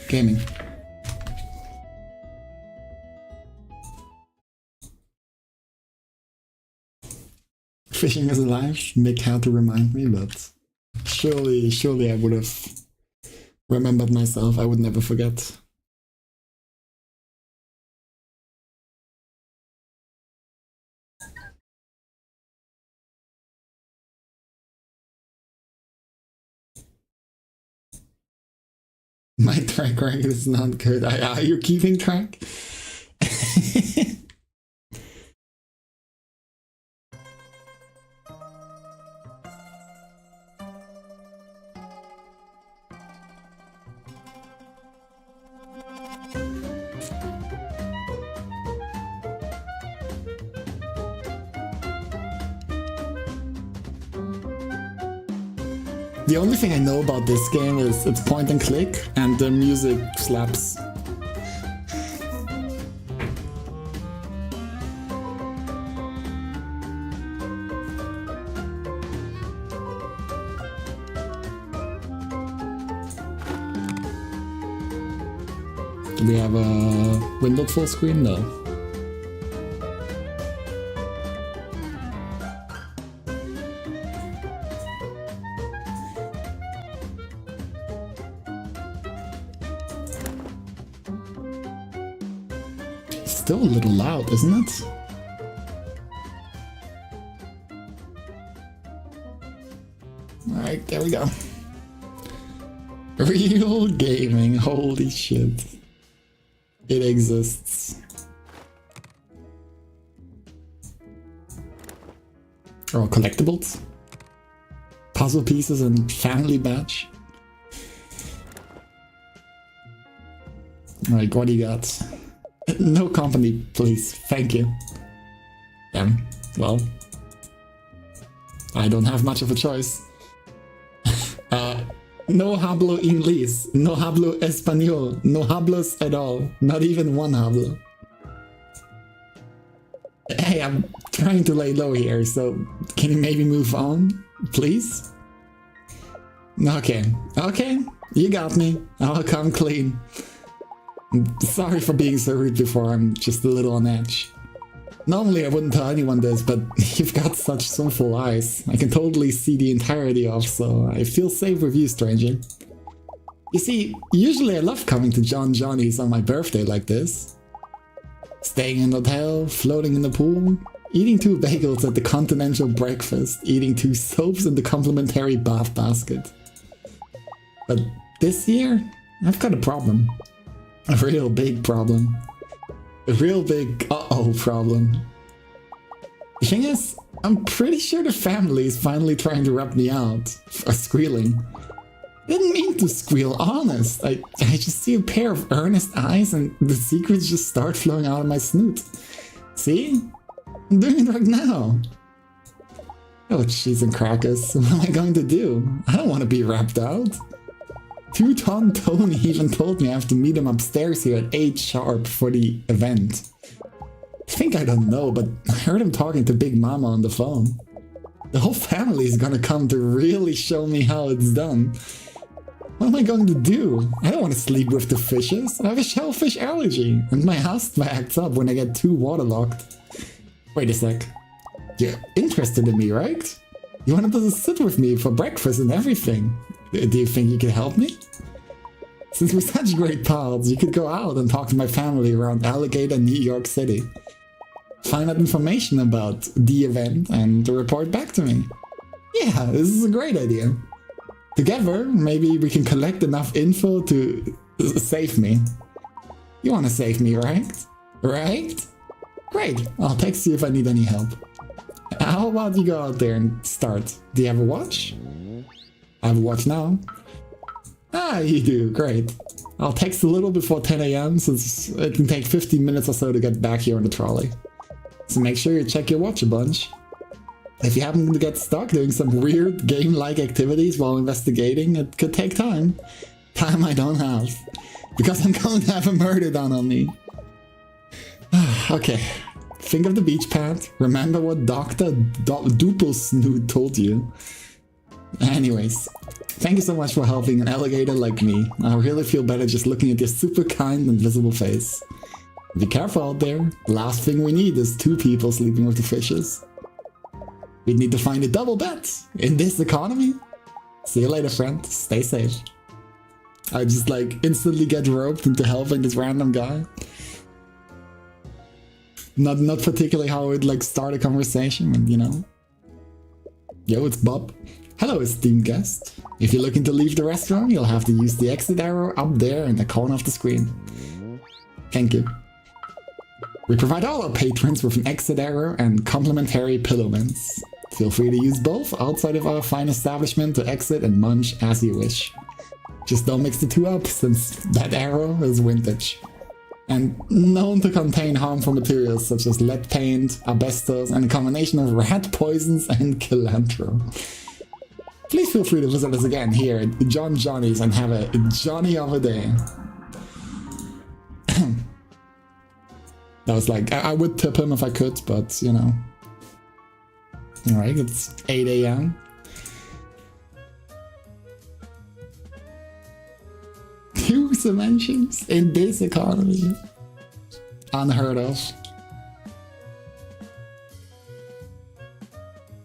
Gaming. Fishing is alive. Nick had to remind me, but surely I would have remembered myself. I would never forget. My track record is not good. Are you keeping track? The only thing I know about this game is it's point and click and the music slaps. Do we have a window full screen? No. Still a little loud, isn't it? Alright, there we go. Real gaming, holy shit. It exists. Oh, collectibles? Puzzle pieces and family badge? Alright, what do you got? No company, please. Thank you. Well, I don't have much of a choice. No hablo inglés, no hablo español, no hablos at all, not even one hablo. Hey, I'm trying to lay low here, so can you maybe move on, please? Okay, you got me. I'll come clean. Sorry for being so rude before, I'm just a little on edge. Normally I wouldn't tell anyone this, but you've got such soulful eyes. I can totally see the entirety of, so I feel safe with you, stranger. You see, usually I love coming to John Johnny's on my birthday like this. Staying in the hotel, floating in the pool, eating 2 bagels at the continental breakfast, eating 2 soaps in the complimentary bath basket. But this year, I've got a problem. A real big problem. A real big uh-oh problem. The thing is, I'm pretty sure the family is finally trying to rub me out for squealing. I didn't mean to squeal, honest. I just see a pair of earnest eyes and the secrets just start flowing out of my snoot. See? I'm doing it right now. Oh, cheese and crackers. What am I going to do? I don't want to be wrapped out. Two-Ton Tony even told me I have to meet him upstairs here at 8 sharp for the event. I think I don't know, but I heard him talking to Big Mama on the phone. The whole family is gonna come to really show me how it's done. What am I going to do? I don't want to sleep with the fishes. I have a shellfish allergy, and my asthma acts up when I get too waterlogged. Wait a sec. You're interested in me, right? You wanted to sit with me for breakfast and everything. Do you think you could help me? Since we're such great pals, you could go out and talk to my family around Alligator, New York City. Find out information about the event and report back to me. Yeah, this is a great idea. Together, maybe we can collect enough info to save me. You want to save me, right? Right? Great, I'll text you if I need any help. How about you go out there and start? Do you have a watch? I have a watch now. Ah, you do, great. I'll text a little before 10 AM since it can take 15 minutes or so to get back here on the trolley. So make sure you check your watch a bunch. If you happen to get stuck doing some weird game-like activities while investigating, it could take time. Time I don't have. Because I'm going to have a murder done on me. Okay. Think of the beach pad. Remember what Dr. Duplesnoot told you. Anyways, thank you so much for helping an alligator like me. I really feel better just looking at your super kind and visible face. Be careful out there. The last thing we need is 2 people sleeping with the fishes. We need to find a double bed in this economy. See you later, friend. Stay safe. I just like instantly get roped into helping this random guy. Not particularly how I would like start a conversation, but you know. Yo, it's Bob. Hello, esteemed guest. If you're looking to leave the restaurant, you'll have to use the exit arrow up there in the corner of the screen. Thank you. We provide all our patrons with an exit arrow and complimentary pillow mints. Feel free to use both outside of our fine establishment to exit and munch as you wish. Just don't mix the two up, since that arrow is vintage. And known to contain harmful materials such as lead paint, asbestos, and a combination of rat poisons and cilantro. Please feel free to visit us again here at John Johnny's and have a Johnny of a day. That was like, I would tip him if I could, but you know. Alright, it's 8 AM. Two dimensions in this economy. Unheard of.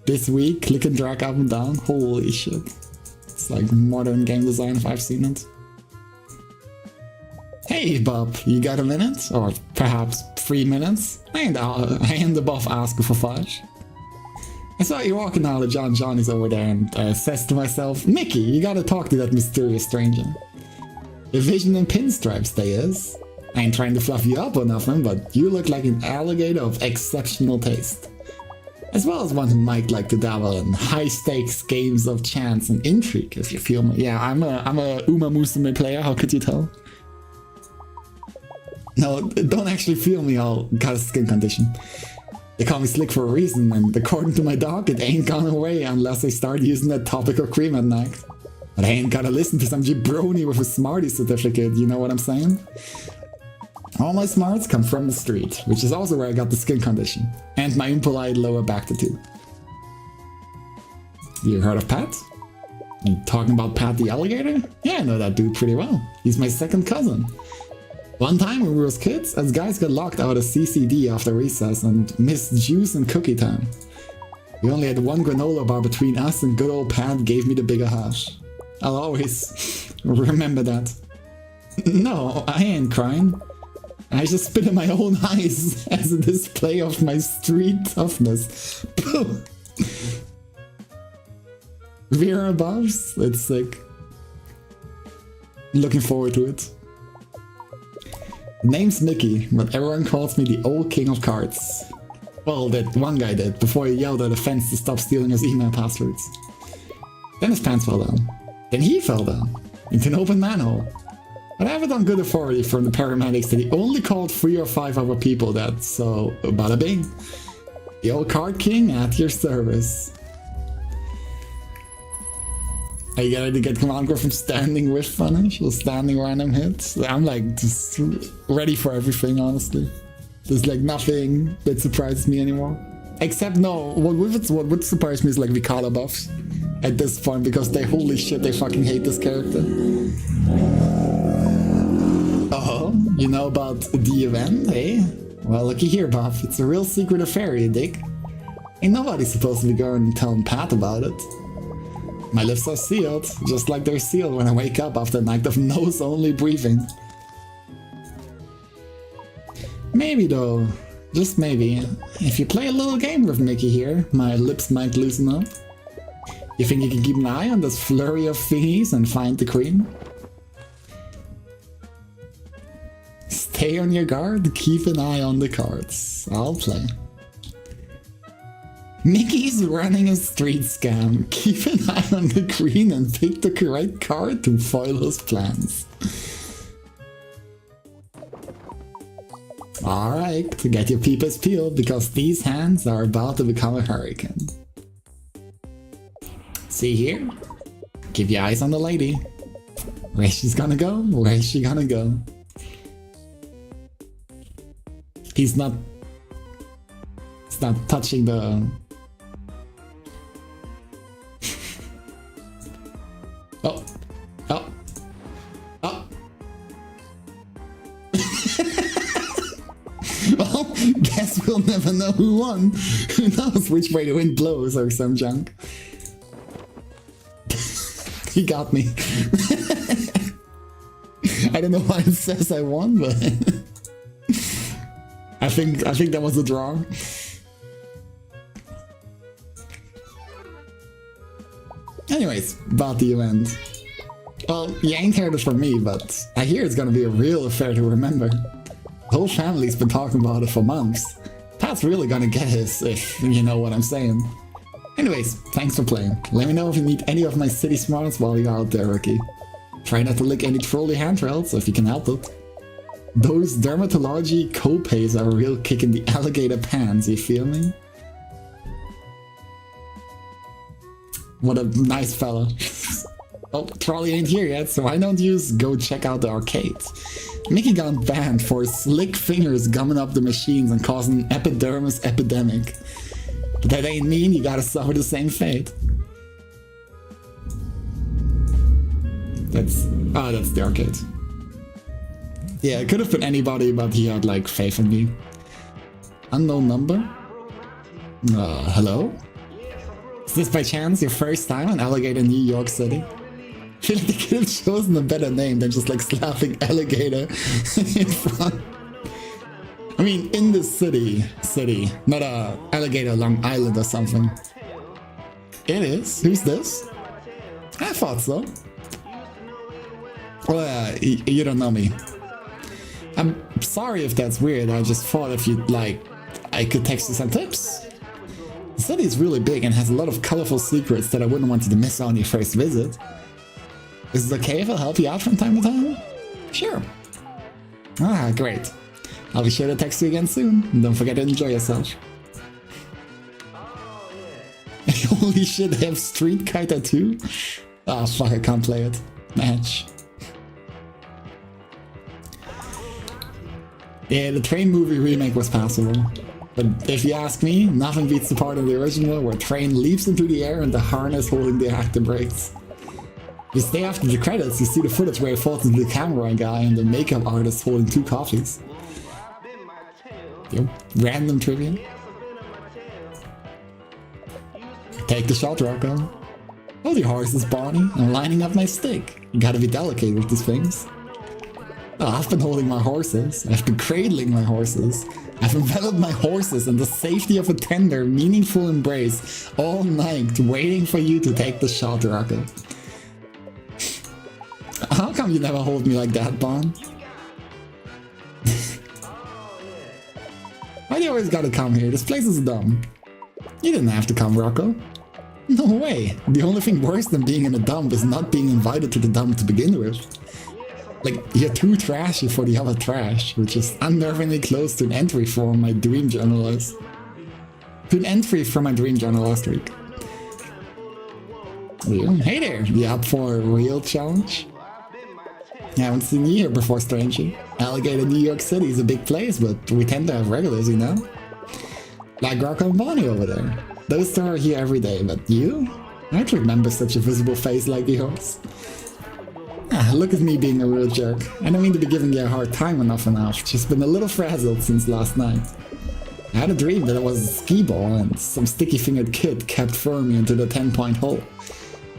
This week, click and drag up and down. Holy shit. It's like modern game design if I've seen it. Hey Bob, you got a minute? Or perhaps 3 minutes? I ain't above asking for 5. I saw you walking out of John Johnny's over there and says to myself, Mickey, you gotta talk to that mysterious stranger. A vision in pinstripes, they is. I ain't trying to fluff you up or nothing, but you look like an alligator of exceptional taste. As well as one who might like to dabble in high-stakes games of chance and intrigue, if you feel me. Yeah, I'm a Uma Musume player, how could you tell? No, don't actually feel me, I'll got a skin condition. They call me Slick for a reason, and according to my dog, it ain't gone away unless I start using that topical cream at night. But I ain't gotta listen to some jabroni with a Smarty certificate, you know what I'm saying? All my smarts come from the street, which is also where I got the skin condition, and my impolite lower back tattoo. You heard of Pat? You talking about Pat the alligator? Yeah, I know that dude pretty well. He's my second cousin. One time when we were kids, us guys got locked out of CCD after recess and missed juice and cookie time. We only had one granola bar between us, and good old Pat gave me the bigger half. I'll always remember that. No, I ain't crying. I just spit in my own eyes as a display of my street toughness. Vera buffs? It's sick. Looking forward to it. Name's Mickey, but everyone calls me the old king of cards. Well, that one guy did, before he yelled at the fence to stop stealing his email passwords. Then his pants fell down. Then he fell down, into an open manhole. But I have it on good authority from the paramedics that he only called 3 or 5 other people that, so bada bing. The old card king at your service. Are you ready to get Commander from standing with punish or standing random hits? I'm like just ready for everything, honestly. There's like nothing that surprises me anymore. Except no, what would surprise me is like Vikala buffs at this point, because they holy shit, they fucking hate this character. Oh, you know about the event, eh? Well, looky here, Buff. It's a real secret affair, you dig? Ain't nobody supposed to be going and telling Pat about it. My lips are sealed, just like they're sealed when I wake up after a night of nose-only breathing. Maybe though, just maybe, if you play a little game with Mickey here, my lips might loosen up. You think you can keep an eye on this flurry of thingies and find the cream? Stay on your guard, keep an eye on the cards. I'll play. Mickey's running a street scam. Keep an eye on the green and pick the correct card to foil his plans. Alright, to get your peepers peeled, because these hands are about to become a hurricane. See here? Keep your eyes on the lady. Where she's gonna go? Where's she gonna go? He's not touching the... even know who won. Who knows which way the wind blows or some junk. He got me. I don't know why it says I won, but I think that was a draw. Anyways, about the event. Well, you ain't heard it from me, but I hear it's gonna be a real affair to remember. The whole family's been talking about it for months. Pat's really gonna get his, if you know what I'm saying. Anyways, thanks for playing. Let me know if you need any of my city smarts while you're out there, Ricky. Try not to lick any trolley handrails if you can help it. Those dermatology co-pays are a real kick in the alligator pants, you feel me? What a nice fella. Oh, Trolley ain't here yet, so why don't you just go check out the arcade? Mickey got banned for his slick fingers gumming up the machines and causing an epidermis epidemic. But that ain't mean you gotta suffer the same fate. That's the arcade. Yeah, it could have been anybody, but he had like faith in me. Unknown number? Hello? Is this by chance your first time in Alligator, New York City? I feel like they could have chosen a better name than just like slapping alligator in front. I mean, in the city, not a alligator Long Island or something. It is. Who's this? I thought so. Well, you don't know me. I'm sorry if that's weird. I just thought if you'd like, I could text you some tips. The city is really big and has a lot of colorful secrets that I wouldn't want you to miss on your first visit. Is it okay if I'll help you out from time to time? Sure. Ah, great. I'll be sure to text you again soon. And don't forget to enjoy yourself. Holy shit, they have Street Kiter too? Ah, fuck, I can't play it. Match. Yeah, the Train movie remake was passable. But if you ask me, nothing beats the part of the original where Train leaps into the air and the harness holding the actor breaks. You stay after the credits, you see the footage where he falls into the camera guy and the makeup artist holding 2 coffees. Yo, random trivia. Take the shot, Rocco. Oh, the horses, Bonnie. I'm lining up my stick. You gotta be delicate with these things. Oh, I've been holding my horses. I've been cradling my horses. I've enveloped my horses in the safety of a tender, meaningful embrace all night, waiting for you to take the shot, Rocco. How come you never hold me like that, Bon? Why do you always gotta come here? This place is dumb. You didn't have to come, Rocco. No way. The only thing worse than being in a dump is not being invited to the dump to begin with. Like, you're too trashy for the other trash, which is unnervingly close to an entry from my dream journal last week. Hey there, you up for a real challenge? I haven't seen you here before, stranger. Alligator, New York City is a big place, but we tend to have regulars, you know? Like Rocco and Bonnie over there. Those two are here every day, but you? I don't remember such a visible face like yours. Ah, look at me being a real jerk. I don't mean to be giving you a hard time enough. Just been a little frazzled since last night. I had a dream that it was a skee ball and some sticky-fingered kid kept throwing me into the 10-point hole.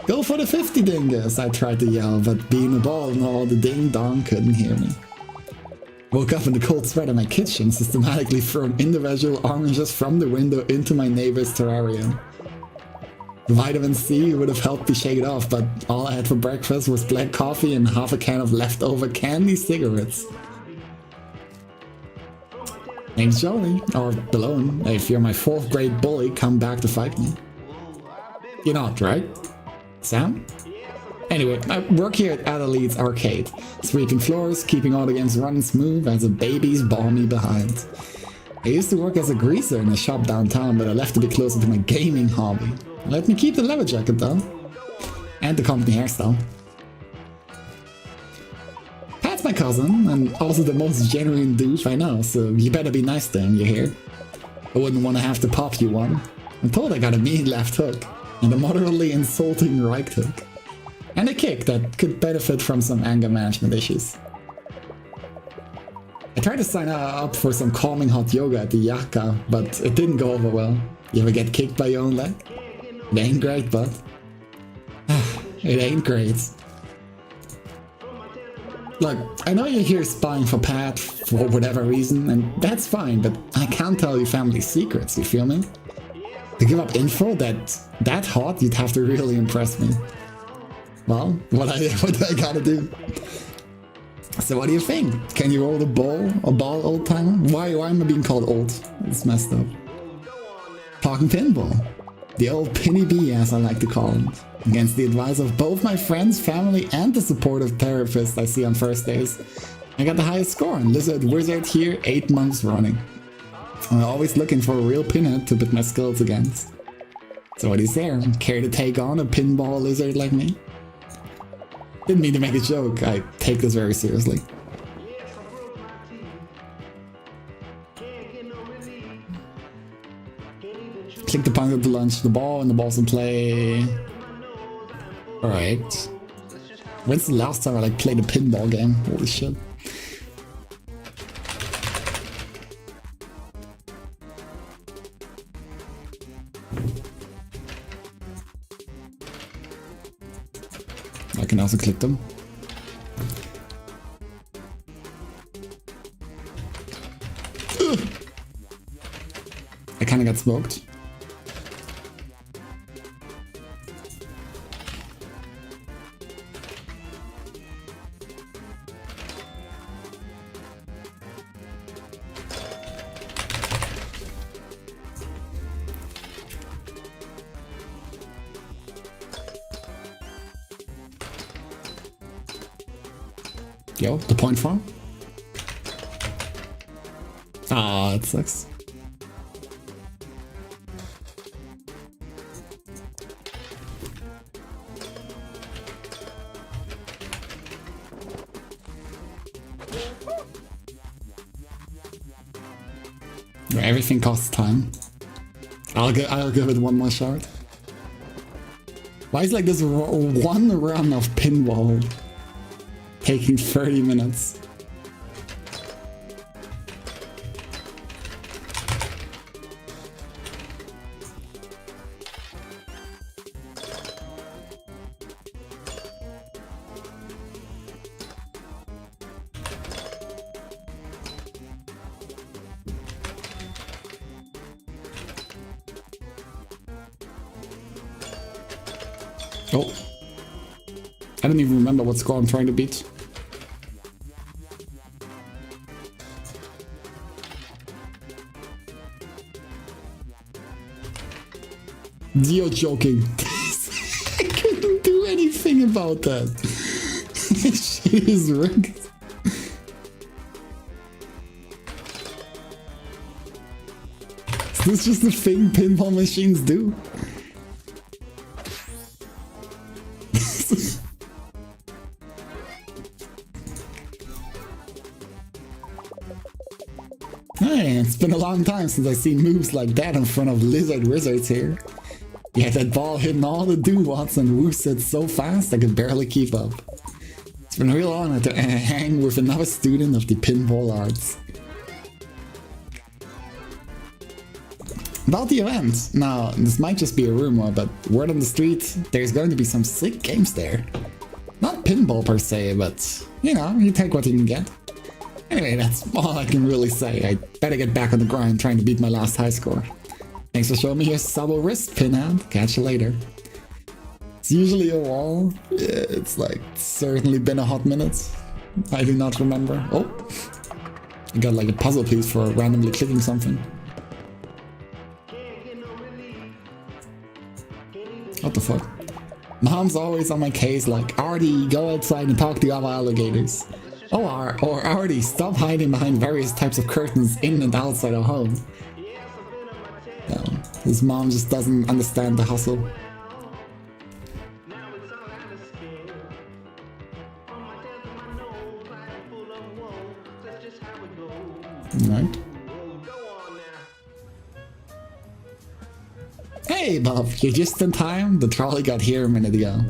Go for the 50, dingus, I tried to yell, but being a ball and all, the ding-dong couldn't hear me. Woke up in the cold sweat in my kitchen, systematically throwing individual oranges from the window into my neighbor's terrarium. Vitamin C would have helped me shake it off, but all I had for breakfast was black coffee and half a can of leftover candy cigarettes. Name's Johnny, or Balone. If you're my 4th grade bully, come back to fight me. You're not, right? Sam? Anyway, I work here at Adelaide's Arcade, sweeping floors, keeping all the games running smooth as the babies ball me behind. I used to work as a greaser in a shop downtown, but I left to be closer to my gaming hobby. Let me keep the leather jacket though. And the company hairstyle. Pat's my cousin, and also the most genuine douche I know, so you better be nice to him, you hear? I wouldn't want to have to pop you one. I'm told I got a mean left hook, and a moderately insulting right hook. And a kick that could benefit from some anger management issues. I tried to sign up for some calming hot yoga at the Yaka, but it didn't go over well. You ever get kicked by your own leg? It ain't great, but... it ain't great. Look, I know you're here spying for Pat for whatever reason, and that's fine, but I can't tell you family secrets, you feel me? To give up info that hot, you'd have to really impress me. Well, what do I gotta do? So what do you think? Can you roll the ball? A ball, old timer? Why am I being called old? It's messed up. Talking pinball. The old Pinny B, as I like to call him. Against the advice of both my friends, family, and the supportive therapist I see on first days. I got the highest score on Lizard Wizard here 8 months running. I'm always looking for a real pinhead to put my skills against. So what do you say? Care to take on a pinball lizard like me? Didn't mean to make a joke, I take this very seriously. Click the pointer to launch the ball and the ball's in play. Alright. When's the last time I played a pinball game? Holy shit. I can also click them. Ugh. I kinda got smoked. Yo, the point farm? Ah, that sucks. Everything costs time. I'll give it one more shot. Why is this one run of pinball taking 30 minutes? Oh, I don't even remember what score I'm trying to beat. You're joking. I couldn't do anything about that. Shit is rigged. Is this just a thing pinball machines do? Hey, it's been a long time since I've seen moves like that in front of Lizard Wizards here. You had that ball hitting all the doo-wots and woosted so fast I could barely keep up. It's been a real honor to hang with another student of the pinball arts. About the event, now this might just be a rumor, but word on the street, there's going to be some sick games there. Not pinball per se, but you know, you take what you can get. Anyway, that's all I can really say. I better get back on the grind trying to beat my last high score. Thanks for showing me your subtle wrist, Pinhead. Catch you later. It's usually a wall. Yeah, it's certainly been a hot minute. I do not remember. Oh, I got a puzzle piece for randomly clicking something. What the fuck? Mom's always on my case Artie, go outside and talk to other alligators. Oh, or Artie, stop hiding behind various types of curtains in and outside our home. No, his mom just doesn't understand the hustle. Right. Hey Bob, you're just in time. The trolley got here a minute ago.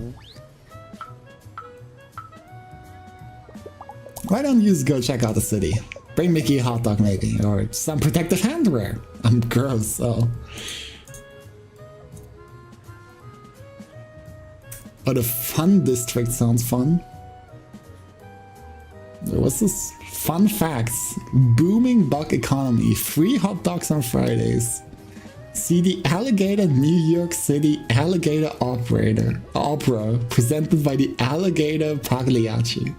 Why don't you just go check out the city? Bring Mickey a hot dog maybe, or some protective handwear. I'm gross, so... Oh, the fun district sounds fun. What's this? Fun facts. Booming buck economy. Free hot dogs on Fridays. See the Alligator New York City Alligator Opera presented by the Alligator Pagliacci.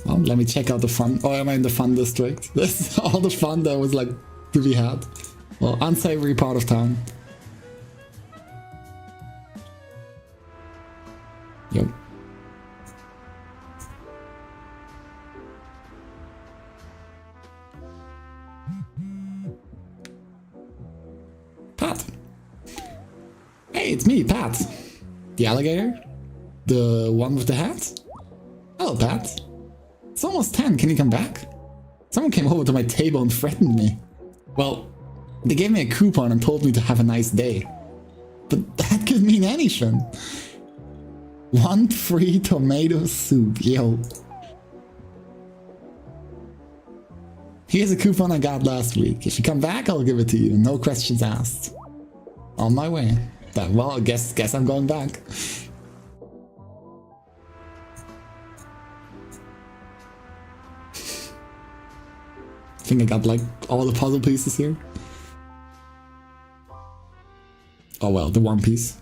Well, let me check out the fun. Oh, am I in the fun district? This is all the fun that was like to be had. Well, unsavory part of town. Yep. Pat. Hey, it's me, Pat. The alligator? The one with the hat? Hello, Pat. It's almost 10, can you come back? Someone came over to my table and threatened me. Well, they gave me a coupon and told me to have a nice day. But that could mean anything. 1 free tomato soup, yo. Here's a coupon I got last week. If you come back, I'll give it to you. No questions asked. On my way. Well, I guess I'm going back. I think I got like all the puzzle pieces here. Oh well, the one piece.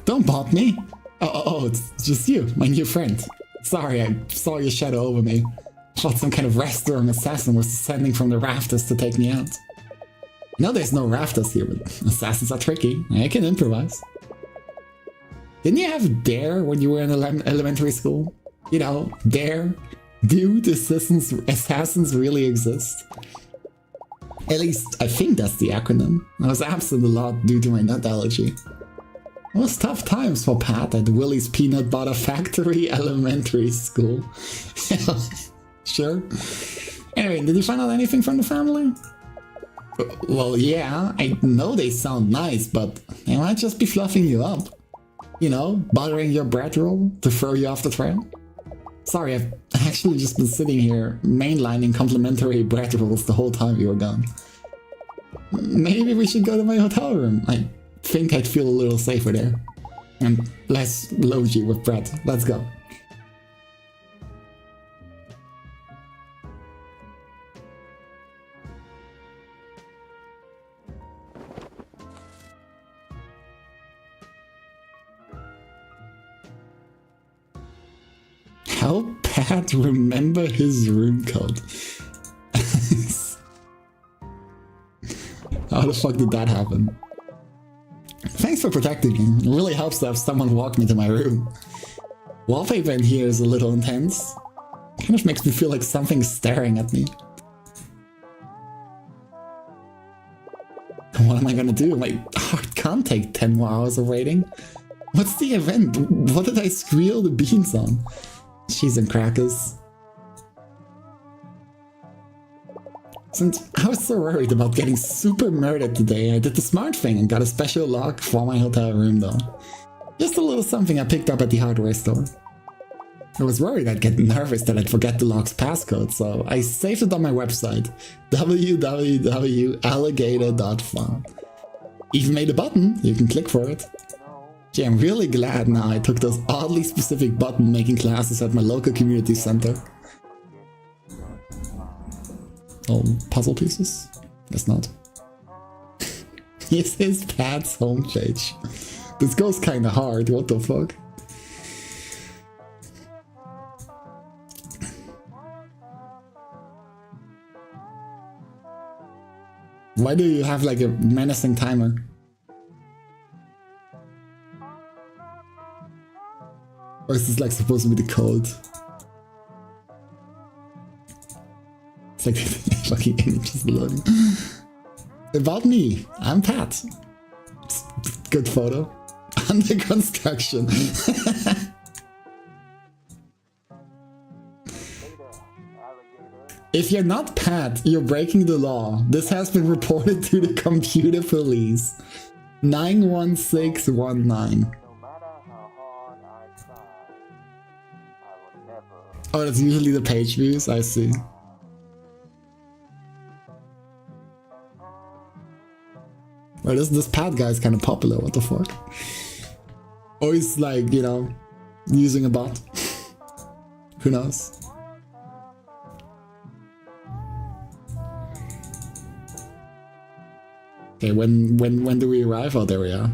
Don't bot me! Oh, it's just you, my new friend. Sorry, I saw your shadow over me. Thought some kind of restaurant assassin was descending from the rafters to take me out. No, there's no rafters here, but assassins are tricky. I can improvise. Didn't you have DARE when you were in elementary school? You know, DARE? Dude, assassins really exist. At least, I think that's the acronym. I was absent a lot due to my nut allergy. It was tough times for Pat at Willie's Peanut Butter Factory Elementary School. Sure. Anyway, did you find out anything from the family? Well, yeah, I know they sound nice, but they might just be fluffing you up. You know, buttering your bread roll to throw you off the trail. Sorry, I've actually just been sitting here mainlining complimentary bread rolls the whole time you were gone. Maybe we should go to my hotel room. I think I'd feel a little safer there. And less logy with bread. Let's go. Help Pat remember his room code. How the fuck did that happen? Thanks for protecting me. It really helps to have someone walk me to my room. Wallpaper in here is a little intense. Kind of makes me feel like something's staring at me. What am I gonna do? My heart can't take 10 more hours of waiting. What's the event? What did I squeal the beans on? Cheese and crackers. Since I was so worried about getting super murdered today, I did the smart thing and got a special lock for my hotel room though. Just a little something I picked up at the hardware store. I was worried I'd get nervous that I'd forget the lock's passcode, so I saved it on my website, www.alligator.fun. Even made a button, you can click for it. Gee, I'm really glad now I took those oddly specific button making classes at my local community center. Oh, puzzle pieces? Guess not. This is Pat's homepage. This goes kinda hard, what the fuck? Why do you have like a menacing timer? Or is this like supposed to be the code? It's like fucking images loading. About me, I'm Pat. Good photo. Under construction. If you're not Pat, you're breaking the law. This has been reported to the computer police. 91619. Oh, that's usually the page views, I see. Well, this Pat guy is kind of popular, what the fuck? Or he's like, you know, using a bot. Who knows? Okay, when do we arrive? Oh, there we are.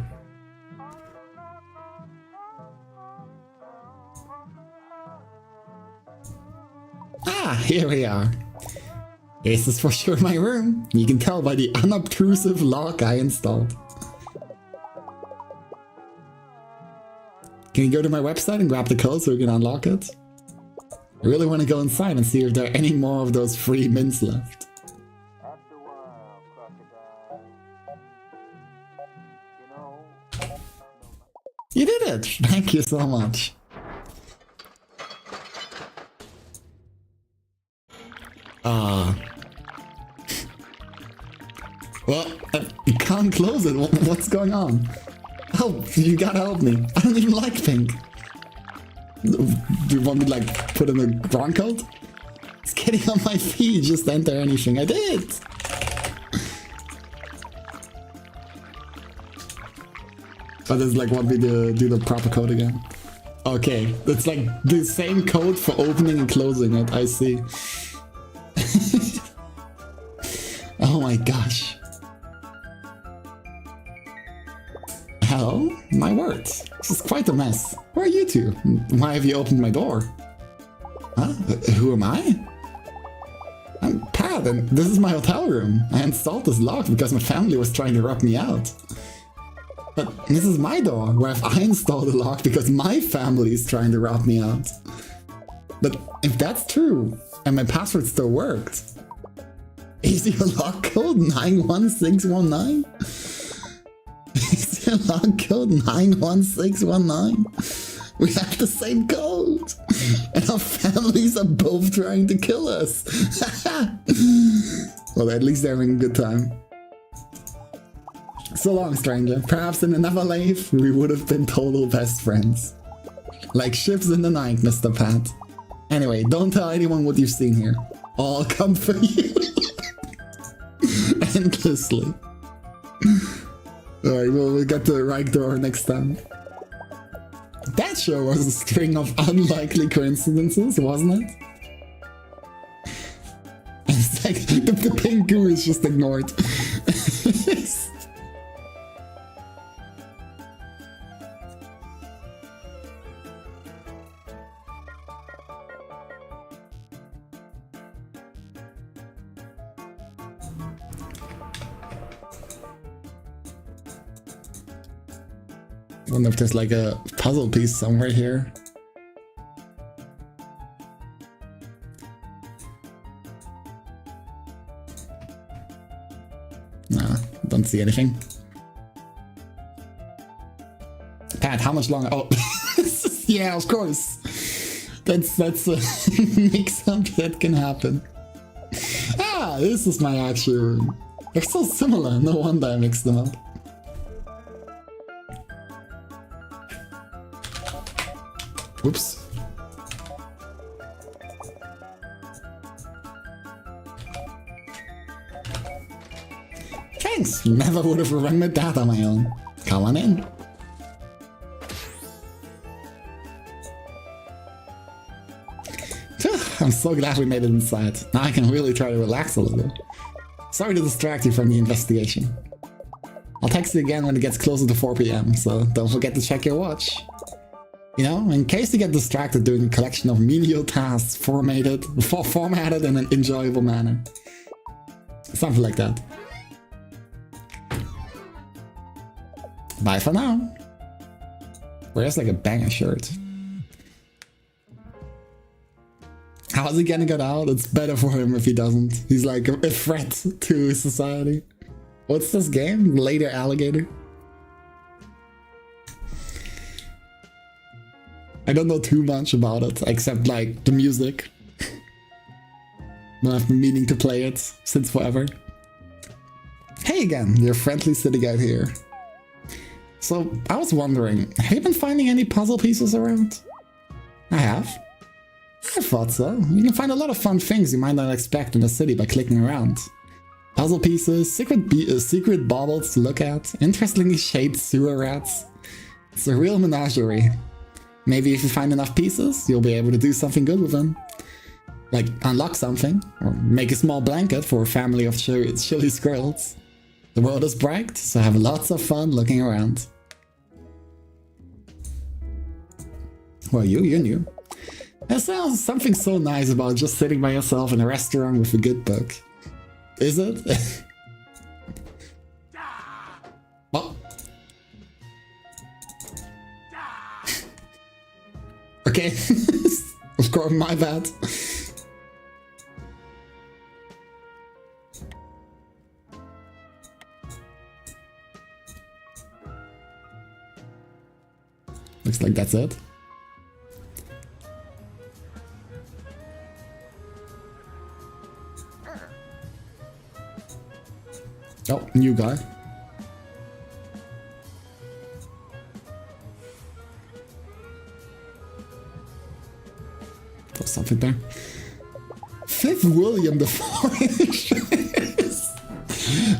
Ah, here we are. This is for sure my room. You can tell by the unobtrusive lock I installed. Can you go to my website and grab the code so we can unlock it? I really want to go inside and see if there are any more of those free mints left. You did it! Thank you so much. Well, you can't close it. What's going on? Help! You gotta help me. I don't even like pink. Do you want me to like put in a ground code? It's getting on my feet. Just enter anything. I did! Oh, this is like want me to do the proper code again. Okay, it's like the same code for opening and closing it. I see. Oh my gosh. Hello? My words. This is quite a mess. Where are you two? Why have you opened my door? Huh? Who am I? I'm Pat, and this is my hotel room. I installed this lock because my family was trying to rub me out. But this is my door, where I installed the lock because my family is trying to rub me out. But if that's true, and my password still worked, is your lock code 91619? Is your lock code 91619? We have the same code! And our families are both trying to kill us! Well, at least they're having a good time. So long, stranger. Perhaps in another life, we would have been total best friends. Like ships in the night, Mr. Pat. Anyway, don't tell anyone what you've seen here. I'll come for you. Endlessly. Alright, we'll get to the right door next time. That sure was a string of unlikely coincidences, wasn't it? It's like the pink goo is just ignored. I wonder if there's like a puzzle piece somewhere here. Nah, don't see anything. Pat, how much longer? Oh, yeah, of course. That's a mix-up that can happen. Ah, this is my actual room. They're so similar, no wonder I mixed them up. Whoops. Thanks! Never would have remembered that on my own. Come on in. I'm so glad we made it inside. Now I can really try to relax a little. Sorry to distract you from the investigation. I'll text you again when it gets closer to 4 PM, so don't forget to check your watch. You know, in case you get distracted doing a collection of menial tasks formatted in an enjoyable manner. Something like that. Bye for now. Wears like a banger shirt. How's he gonna get out? It's better for him if he doesn't. He's like a threat to society. What's this game? Later Alligator? I don't know too much about it, except like the music. but I've been meaning to play it since forever. Hey again, your friendly city guide here. So, I was wondering, have you been finding any puzzle pieces around? I have. I thought so. You can find a lot of fun things you might not expect in the city by clicking around. Puzzle pieces, secret baubles to look at, interestingly shaped sewer rats. It's a real menagerie. Maybe if you find enough pieces, you'll be able to do something good with them. Like unlock something, or make a small blanket for a family of chilly squirrels. The world is bright, so have lots of fun looking around. Well, you knew. There's something so nice about just sitting by yourself in a restaurant with a good book. Is it? Oh. Okay. Of course, my bad. Looks like that's it. Oh, new guy. Put something there. 5th William the Fourth.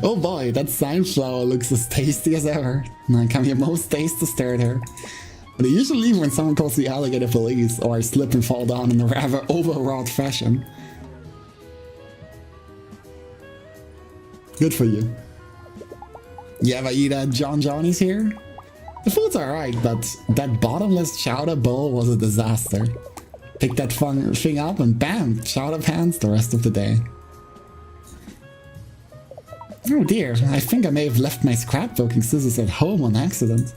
Oh boy, that sunflower looks as tasty as ever. Now come your most tasty stare there. But I usually leave when someone calls the alligator police or I slip and fall down in a rather overwrought fashion. Good for you. You ever eat at John Johnny's here? The food's alright, but that bottomless chowder bowl was a disaster. Pick that thing up and bam, chowder pans the rest of the day. Oh dear, I think I may have left my scrapbooking scissors at home on accident.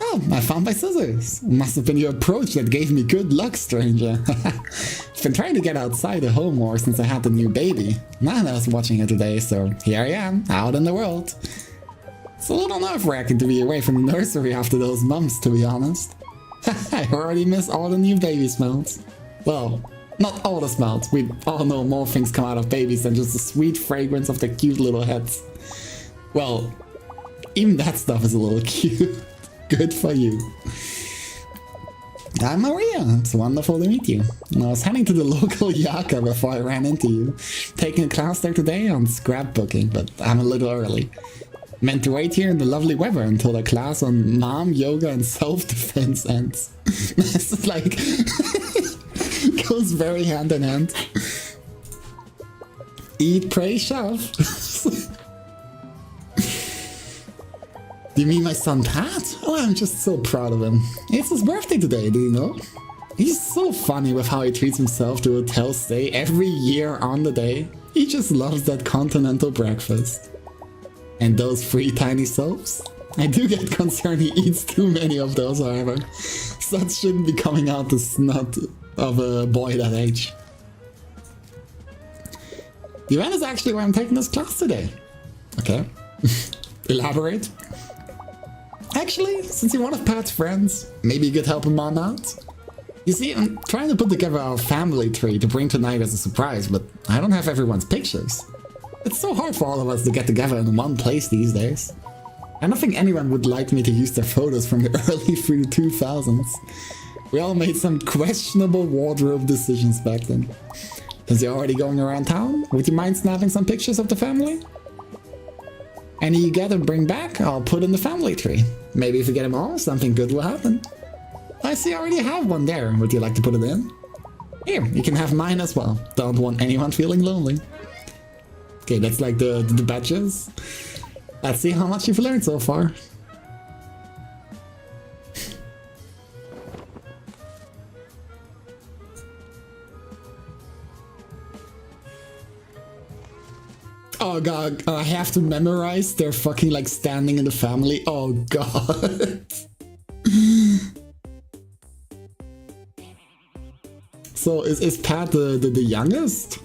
Oh, I found my scissors. Must have been your approach that gave me good luck, stranger. I've been trying to get outside the home more since I had the new baby. Nana's watching it today, so here I am, out in the world. It's a little nerve-wracking to be away from the nursery after those months, to be honest. I already miss all the new baby smells. Well, not all the smells. We all know more things come out of babies than just the sweet fragrance of their cute little heads. Well, even that stuff is a little cute. Good for you. I'm Maria. It's wonderful to meet you. I was heading to the local Yaka before I ran into you. Taking a class there today on scrapbooking, but I'm a little early. Meant to wait here in the lovely weather until the class on mom, yoga and self-defense ends. This is like... goes very hand in hand. Eat, pray, shove. You mean my son Pat? Oh, I'm just so proud of him. It's his birthday today, do you know? He's so funny with how he treats himself to a hotel stay every year on the day. He just loves that continental breakfast. And those 3 tiny soaps? I do get concerned he eats too many of those, however. Such shouldn't be coming out the snot of a boy that age. The event is actually where I'm taking this class today. Okay. Elaborate. Actually, since you're one of Pat's friends, maybe you could help him on out? You see, I'm trying to put together our family tree to bring tonight as a surprise, but I don't have everyone's pictures. It's so hard for all of us to get together in one place these days. I don't think anyone would like me to use their photos from the early 2000s. We all made some questionable wardrobe decisions back then. Since you're already going around town, would you mind snapping some pictures of the family? Any you get and bring back, I'll put in the family tree. Maybe if you get them all, something good will happen. I see I already have one there. Would you like to put it in? Here, you can have mine as well. Don't want anyone feeling lonely. Okay, that's like the badges. Let's see how much you've learned so far. Oh god, I have to memorize their fucking like standing in the family. Oh god. So is Pat the youngest?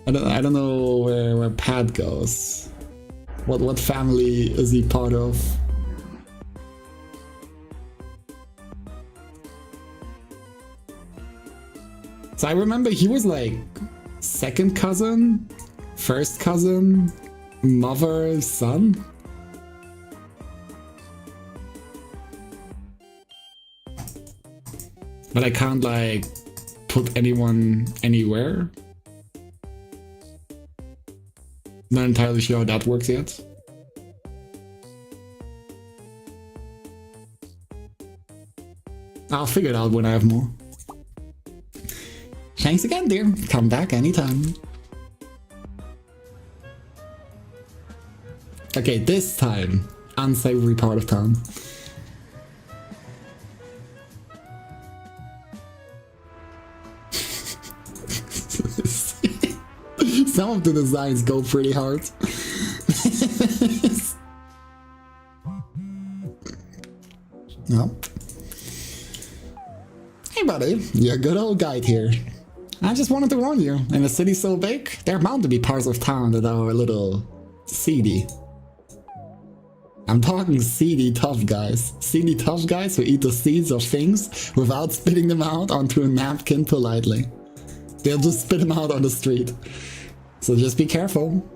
I don't know where Pat goes. What family is he part of? So I remember he was like second cousin, first cousin, mother, son. But I can't like put anyone anywhere. Not entirely sure how that works yet. I'll figure it out when I have more. Thanks again, dear. Come back anytime. Okay, this time, unsavory part of town. Some of the designs go pretty hard. No. Hey buddy, you're a good old guide here. I just wanted to warn you, in a city so big, there are bound to be parts of town that are a little seedy. I'm talking seedy tough guys. Seedy tough guys who eat the seeds of things without spitting them out onto a napkin politely. They'll just spit them out on the street. So just be careful.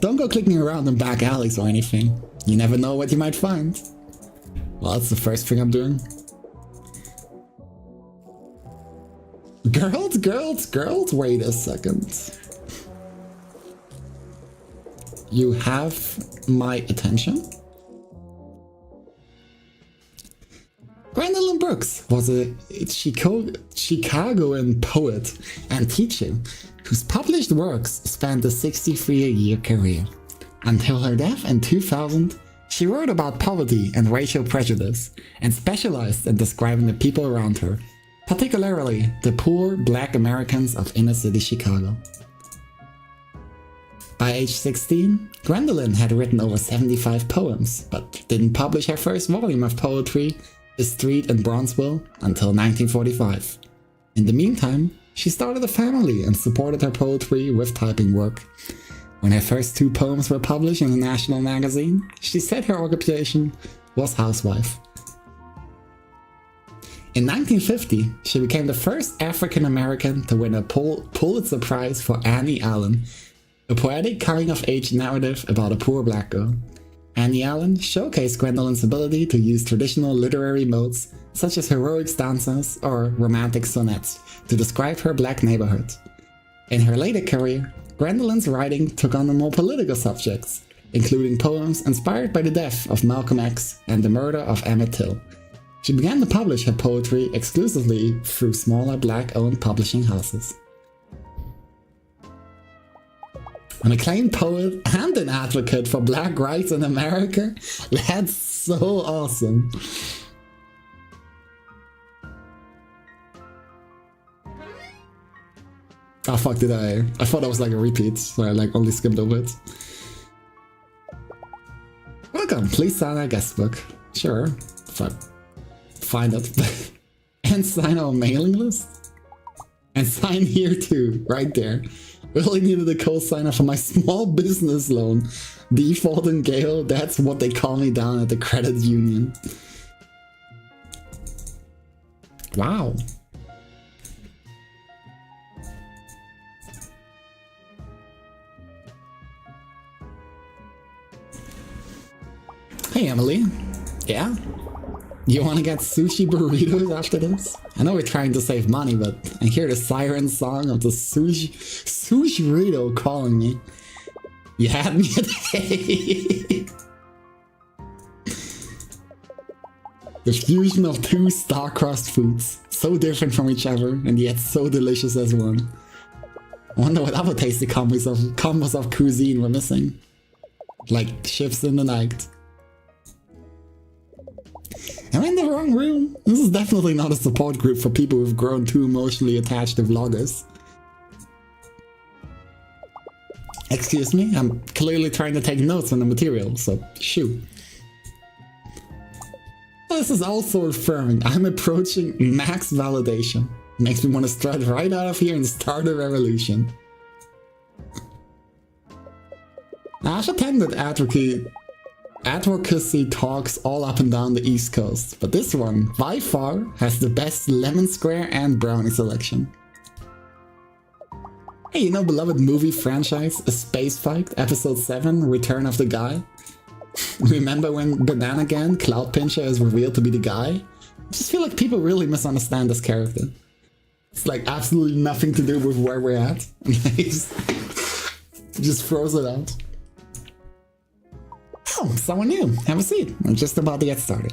Don't go clicking around in back alleys or anything. You never know what you might find. Well, that's the first thing I'm doing. Girls, wait a second. You have my attention? Gwendolyn Brooks was a Chicagoan poet and teacher whose published works spanned a 63-year career. Until her death in 2000, she wrote about poverty and racial prejudice and specialized in describing the people around her, particularly the poor Black Americans of inner-city Chicago. By age 16, Gwendolyn had written over 75 poems, but didn't publish her first volume of poetry, The Street in Bronzeville, until 1945. In the meantime, she started a family and supported her poetry with typing work. When her first 2 poems were published in a national magazine, she said her occupation was housewife. In 1950, she became the first African American to win a Pulitzer Prize for Annie Allen, a poetic coming-of-age narrative about a poor Black girl. Annie Allen showcased Gwendolyn's ability to use traditional literary modes such as heroic stanzas or romantic sonnets to describe her Black neighborhood. In her later career, Gwendolyn's writing took on more political subjects, including poems inspired by the death of Malcolm X and the murder of Emmett Till. She began to publish her poetry exclusively through smaller Black-owned publishing houses. An acclaimed poet and an advocate for Black rights in America? That's so awesome. Oh fuck, did I thought that was like a repeat, so I like only skimmed over it. Welcome, please sign our guest book. Sure, fuck. Find it. And sign our mailing list. And sign here too, right there. Really needed a co-signer for my small business loan. Default and Gale, that's what they call me down at the credit union. Wow. Hey Emily. Yeah? You wanna get sushi burritos after this? I know we're trying to save money, but I hear the siren song of the sushi burrito calling me. You had me at hey. The fusion of 2 star-crossed foods, so different from each other and yet so delicious as one. I wonder what other tasty combos of cuisine we're missing. Like ships in the night. Am I in the wrong room? This is definitely not a support group for people who've grown too emotionally attached to vloggers. Excuse me, I'm clearly trying to take notes on the material, so shoot. This is also affirming I'm approaching max validation. Makes me want to strut right out of here and start a revolution. I've attended advocacy talks all up and down the East Coast, but this one, by far, has the best lemon square and brownie selection. Hey, you know, beloved movie franchise, A Space Fight, Episode 7, Return of the Guy? Remember when Banana Gan, Cloud Pincher, is revealed to be the guy? I just feel like people really misunderstand this character. It's like absolutely nothing to do with where we're at. He just throws it out. Oh, someone new. Have a seat. I'm just about to get started.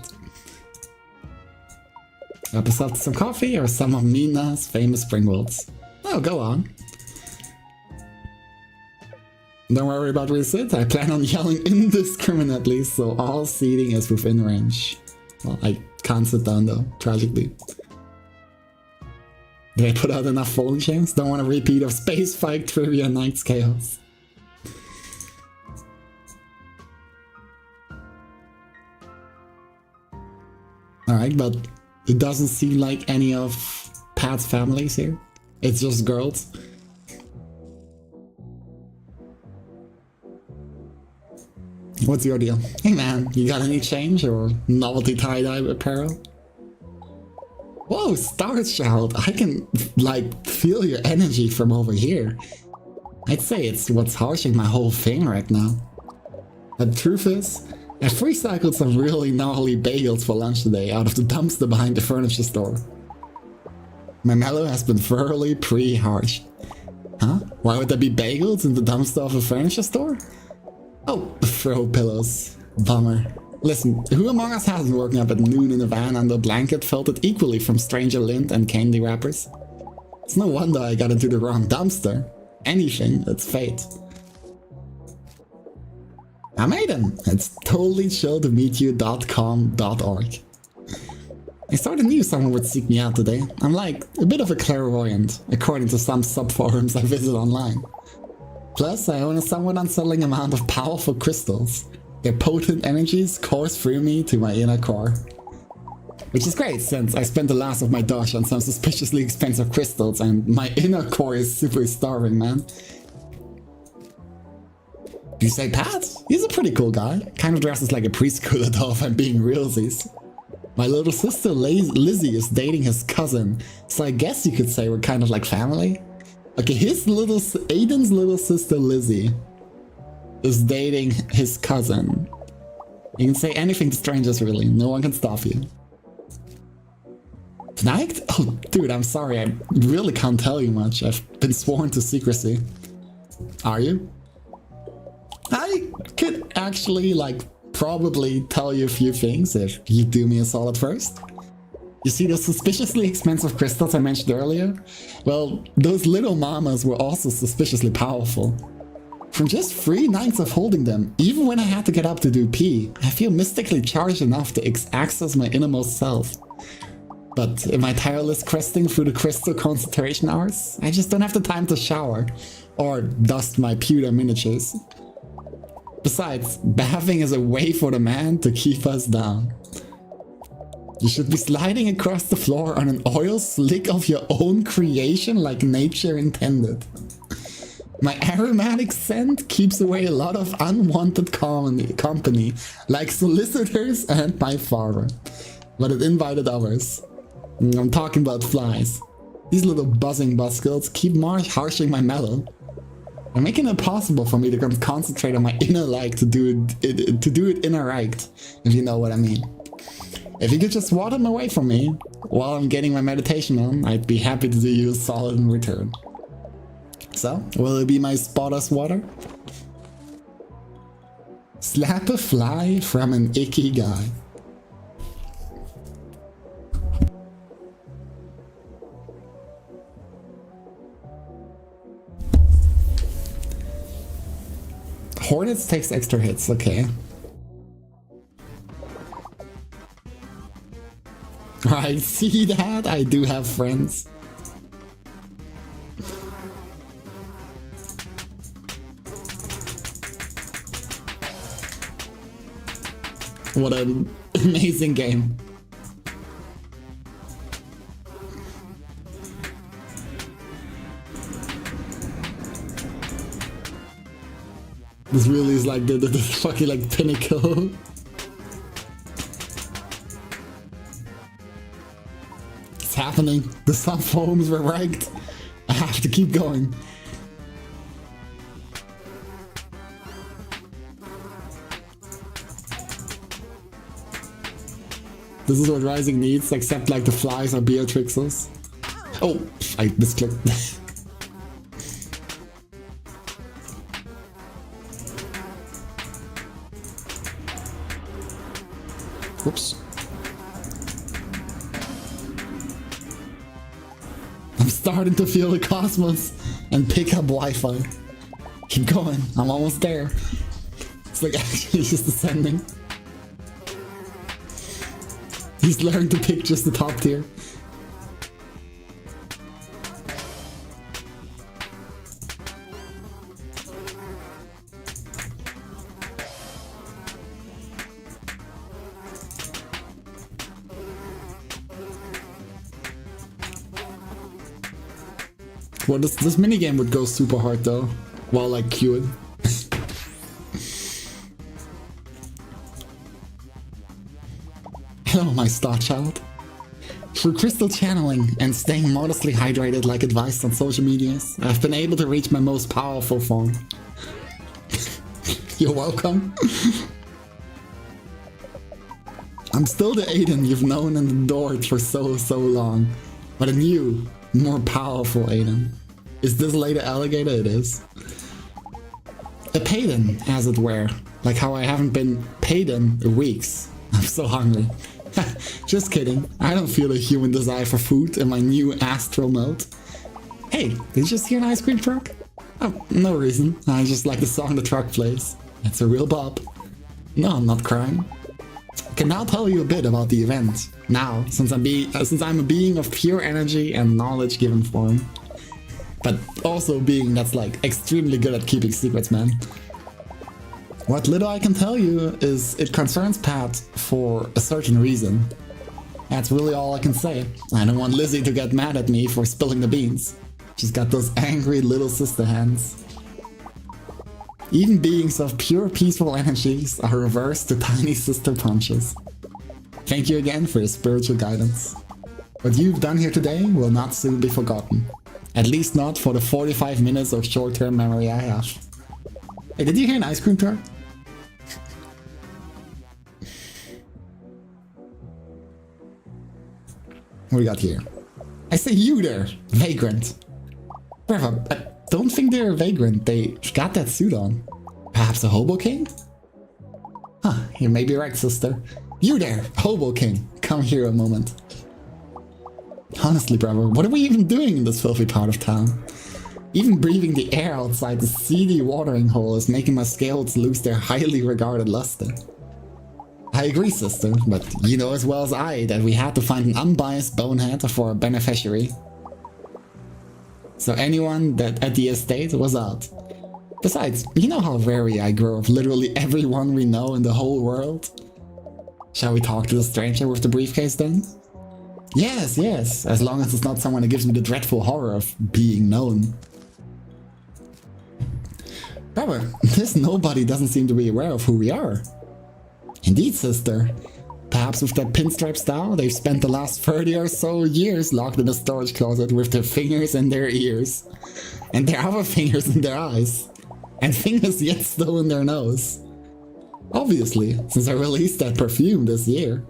Episode some coffee or some of Mina's famous spring rolls? Oh, go on. Don't worry about where you sit. I plan on yelling indiscriminately, so all seating is within range. Well, I can't sit down though, tragically. Did I put out enough folding chairs? Don't want a repeat of Space Fight Trivia Night's Chaos. Alright, but it doesn't seem like any of Pat's families here. It's just girls. What's your deal? Hey man, you got any change or novelty tie-dye apparel? Whoa, Star Child, I can, like, feel your energy from over here. I'd say it's what's harshing my whole thing right now. The truth is, I free-cycled some really gnarly bagels for lunch today out of the dumpster behind the furniture store. My mellow has been thoroughly pre-harsh. Huh? Why would there be bagels in the dumpster of a furniture store? Oh, throw pillows. Bummer. Listen, who among us hasn't woken up at noon in a van under a blanket felted equally from stranger lint and candy wrappers? It's no wonder I got into the wrong dumpster. Anything, it's fate. I made him! It's totally chill to meet you.com.org. I sort of knew someone would seek me out today. I'm like a bit of a clairvoyant, according to some subforums I visit online. Plus, I own a somewhat unsettling amount of powerful crystals. Their potent energies course through me to my inner core. Which is great, since I spent the last of my dosh on some suspiciously expensive crystals and my inner core is super starving, man. You say Pat? He's a pretty cool guy. Kind of dresses like a preschooler though, if I'm being realsies. My little sister Lizzie is dating his cousin, so I guess you could say we're kind of like family. Okay, Aiden's little sister Lizzie is dating his cousin. You can say anything to strangers really, no one can stop you. Tonight? Oh dude, I'm sorry, I really can't tell you much. I've been sworn to secrecy. Are you? I could actually, like, probably tell you a few things if you do me a solid first. You see those suspiciously expensive crystals I mentioned earlier? Well, those little mamas were also suspiciously powerful. From just 3 nights of holding them, even when I had to get up to do pee, I feel mystically charged enough to access my innermost self. But in my tireless questing through the crystal concentration hours, I just don't have the time to shower or dust my pewter miniatures. Besides, bathing is a way for the man to keep us down. You should be sliding across the floor on an oil slick of your own creation like nature intended. My aromatic scent keeps away a lot of unwanted company, like solicitors and my father. But it invited others. I'm talking about flies. These little buzzing buskills keep harshing my mellow. They're making it impossible for me to concentrate on my inner like to do it inner right, if you know what I mean. If you could just water them away from me while I'm getting my meditation on, I'd be happy to do you a solid in return. So, will it be my spotless water? Slap a fly from an icky guy. Hornets takes extra hits, okay. I see that, I do have friends. What an amazing game. This really is like the fucking like pinnacle. It's happening. The subforms were ranked. I have to keep going. This is what Rising needs, except like the flies are Beatrixes. Oh, I misclicked. Whoops. I'm starting to feel the cosmos and pick up Wi-Fi. Keep going, I'm almost there. It's like actually just ascending. He's learned to pick just the top tier. Well, this minigame would go super hard though, while like queuing. Hello, my star child. Through crystal channeling and staying modestly hydrated like advised on social medias, I've been able to reach my most powerful form. You're welcome. I'm still the Aiden you've known and adored for so long, but a new, more powerful Aiden. Is this later alligator? It is. A Payden, as it were, like how I haven't been paid in weeks. I'm so hungry. Just kidding, I don't feel a human desire for food in my new astral mode. Hey, did you just hear an ice cream truck? Oh, no reason, I just like the song the truck plays. It's a real bop. No, I'm not crying. I can now tell you a bit about the event, now, since I'm a being of pure energy and knowledge given form. But also a being that's like extremely good at keeping secrets, man. What little I can tell you is it concerns Pat for a certain reason. That's really all I can say. I don't want Lizzie to get mad at me for spilling the beans. She's got those angry little sister hands. Even beings of pure peaceful energies are reversed to tiny sister punches. Thank you again for your spiritual guidance. What you've done here today will not soon be forgotten. At least not for the 45 minutes of short-term memory I have. Hey, did you hear an ice cream truck? What we got here? I say you there, vagrant. Bravo, I don't think they're a vagrant, they got that suit on. Perhaps a hobo king? Huh, you may be right, sister. You there, hobo king, come here a moment. Honestly, brother, what are we even doing in this filthy part of town? Even breathing the air outside the seedy watering hole is making my scales lose their highly regarded luster. I agree, sister, but you know as well as I that we had to find an unbiased bonehead for a beneficiary. So anyone that at the estate was out. Besides, you know how wary I grow of literally everyone we know in the whole world? Shall we talk to the stranger with the briefcase then? Yes, yes, as long as it's not someone that gives me the dreadful horror of being known. However, this nobody doesn't seem to be aware of who we are. Indeed, sister. Perhaps with that pinstripe style, they've spent the last 30 or so years locked in a storage closet with their fingers in their ears. And their other fingers in their eyes. And fingers yet still in their nose. Obviously, since I released that perfume this year.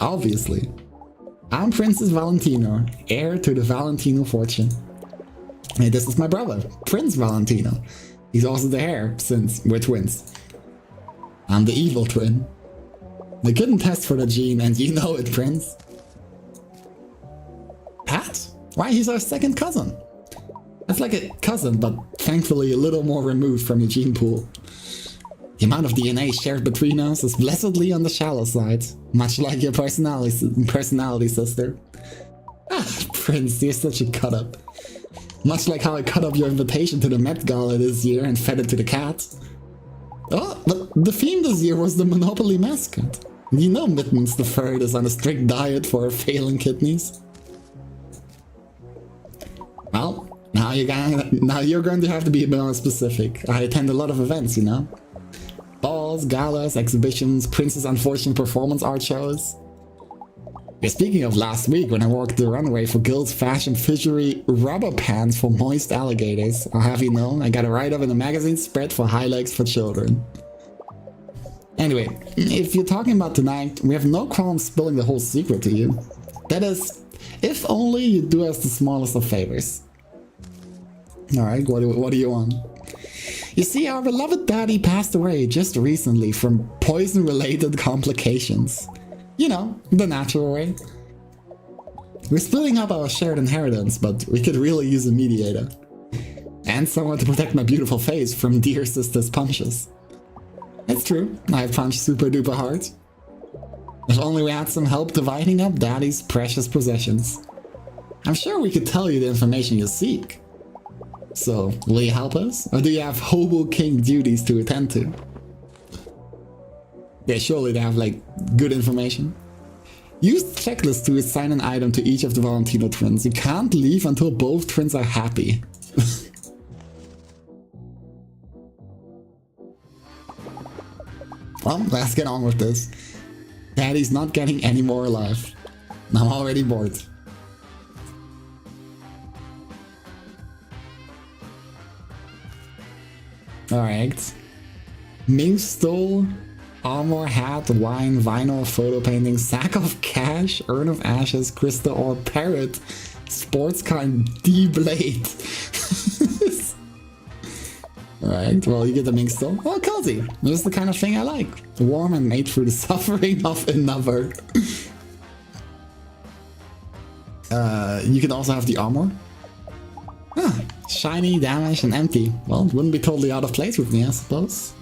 Obviously. I'm Princess Valentino, heir to the Valentino fortune. And this is my brother, Prince Valentino. He's also the heir, since we're twins. I'm the evil twin. They couldn't test for the gene, and you know it, Prince. Pat? Why, he's our second cousin. That's like a cousin, but thankfully a little more removed from your gene pool. The amount of DNA shared between us is blessedly on the shallow side, much like your personality, sister. Ah, Prince, you're such a cut-up. Much like how I cut up your invitation to the Met Gala this year and fed it to the cat. Oh, but the theme this year was the Monopoly mascot. You know Mittens the Third is on a strict diet for her failing kidneys. Well, now you're going to have to be a bit more specific. I attend a lot of events, you know? Balls, galas, exhibitions, Prince's unfortunate performance art shows. Yeah, speaking of last week when I walked the runway for Guild's Fashion Fishery rubber pants for moist alligators, I'll have you know, I got a write-up in a magazine spread for High Legs for Children. Anyway, if you're talking about tonight, we have no problem spilling the whole secret to you. That is, if only you do us the smallest of favors. Alright, what do you want? You see, our beloved daddy passed away just recently from poison-related complications. You know, the natural way. We're splitting up our shared inheritance, but we could really use a mediator. And someone to protect my beautiful face from dear sister's punches. It's true, I punch super duper hard. If only we had some help dividing up daddy's precious possessions. I'm sure we could tell you the information you seek. So, will you help us? Or do you have Hobo King duties to attend to? Yeah, surely they have, like, good information. Use the checklist to assign an item to each of the Valentino twins. You can't leave until both twins are happy. Well, let's get on with this. Daddy's not getting any more alive. I'm already bored. Alright. Ming stole armor, hat, wine, vinyl, photo painting, sack of cash, urn of ashes, crystal ore, parrot, sports car, and D-blade. Alright, well, you get the Ming stole. Oh, cozy. This is the kind of thing I like. Warm and made through the suffering of another. You can also have the armor. Ah, shiny, damaged, and empty. Well, it wouldn't be totally out of place with me, I suppose.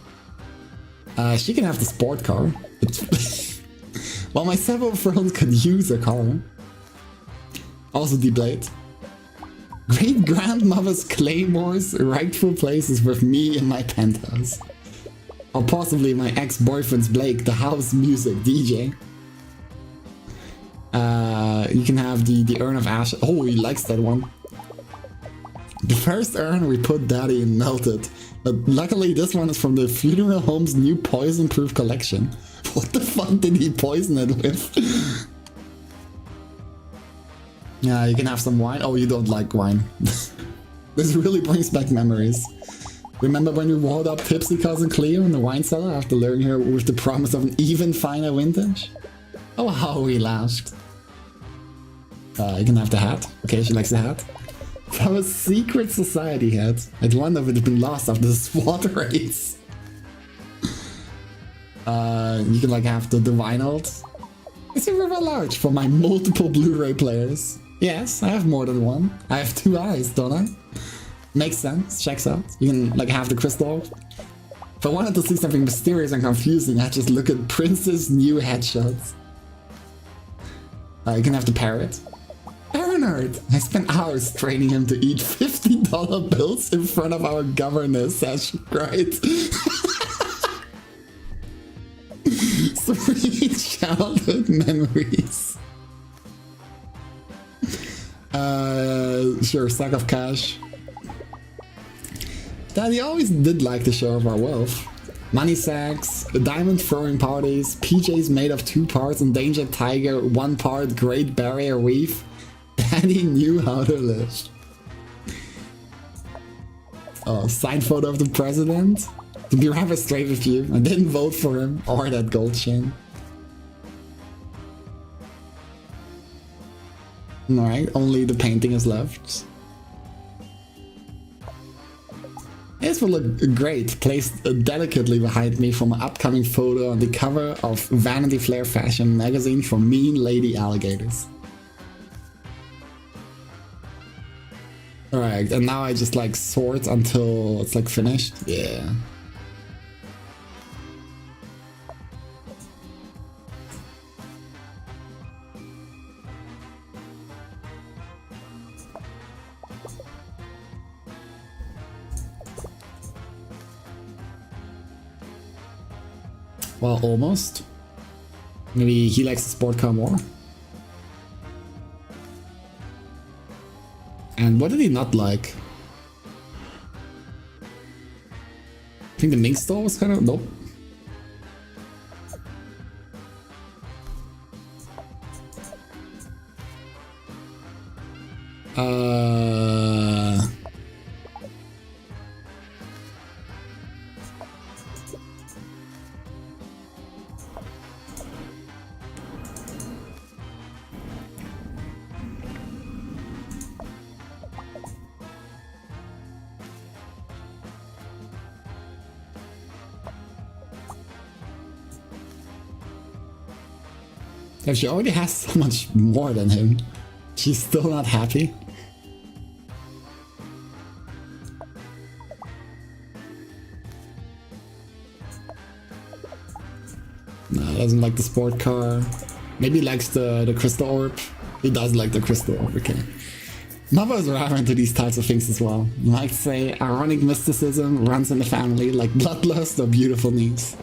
She can have the sport car. Well, my 7-year-old could use a car. Also the blade. Great grandmother's Claymore's rightful place is with me in my penthouse. Or possibly my ex-boyfriend's Blake, the house music DJ. You can have the urn of ashes. Oh, he likes that one. The first urn we put daddy in melted, but luckily this one is from the funeral home's new poison-proof collection. What the fuck did he poison it with? Yeah, you can have some wine. Oh, you don't like wine. This really brings back memories. Remember when we walled up tipsy cousin Cleo in the wine cellar after luring her with the promise of an even finer vintage? Oh, how we laughed. You can have the hat. Okay, she likes the hat. From a secret society hat. I'd wonder if it had been lost after the SWAT raids. You can like have the vinyls. It's a river large for my multiple Blu-ray players. Yes, I have more than one. I have 2 eyes, don't I? Makes sense, checks out. You can like have the crystal. If I wanted to see something mysterious and confusing, I just look at Prince's new headshots. You can have the parrot. Bernard! I spent hours training him to eat $50 bills in front of our governor, Sash cried. Sweet childhood memories. Sure, sack of cash. Daddy always did like to show off our wealth. Money sacks, diamond throwing parties, PJs made of 2 parts endangered tiger, 1 part Great Barrier Reef. Daddy knew how to live. Oh, signed photo of the president? To be rather straight with you, I didn't vote for him or that gold chain. Alright, only the painting is left. This will look great, placed delicately behind me for my upcoming photo on the cover of Vanity Fair fashion magazine for mean lady alligators. Alright, and now I just like sort until it's like finished. Yeah. Well, almost. Maybe he likes the sport car more. And what did he not like? I think the Ming store was kind of... Nope. If she already has so much more than him, she's still not happy. No, he doesn't like the sport car. Maybe he likes the crystal orb. He does like the crystal orb, okay. Mother is rather into these types of things as well. Like say, ironic mysticism runs in the family, like bloodlust or beautiful needs.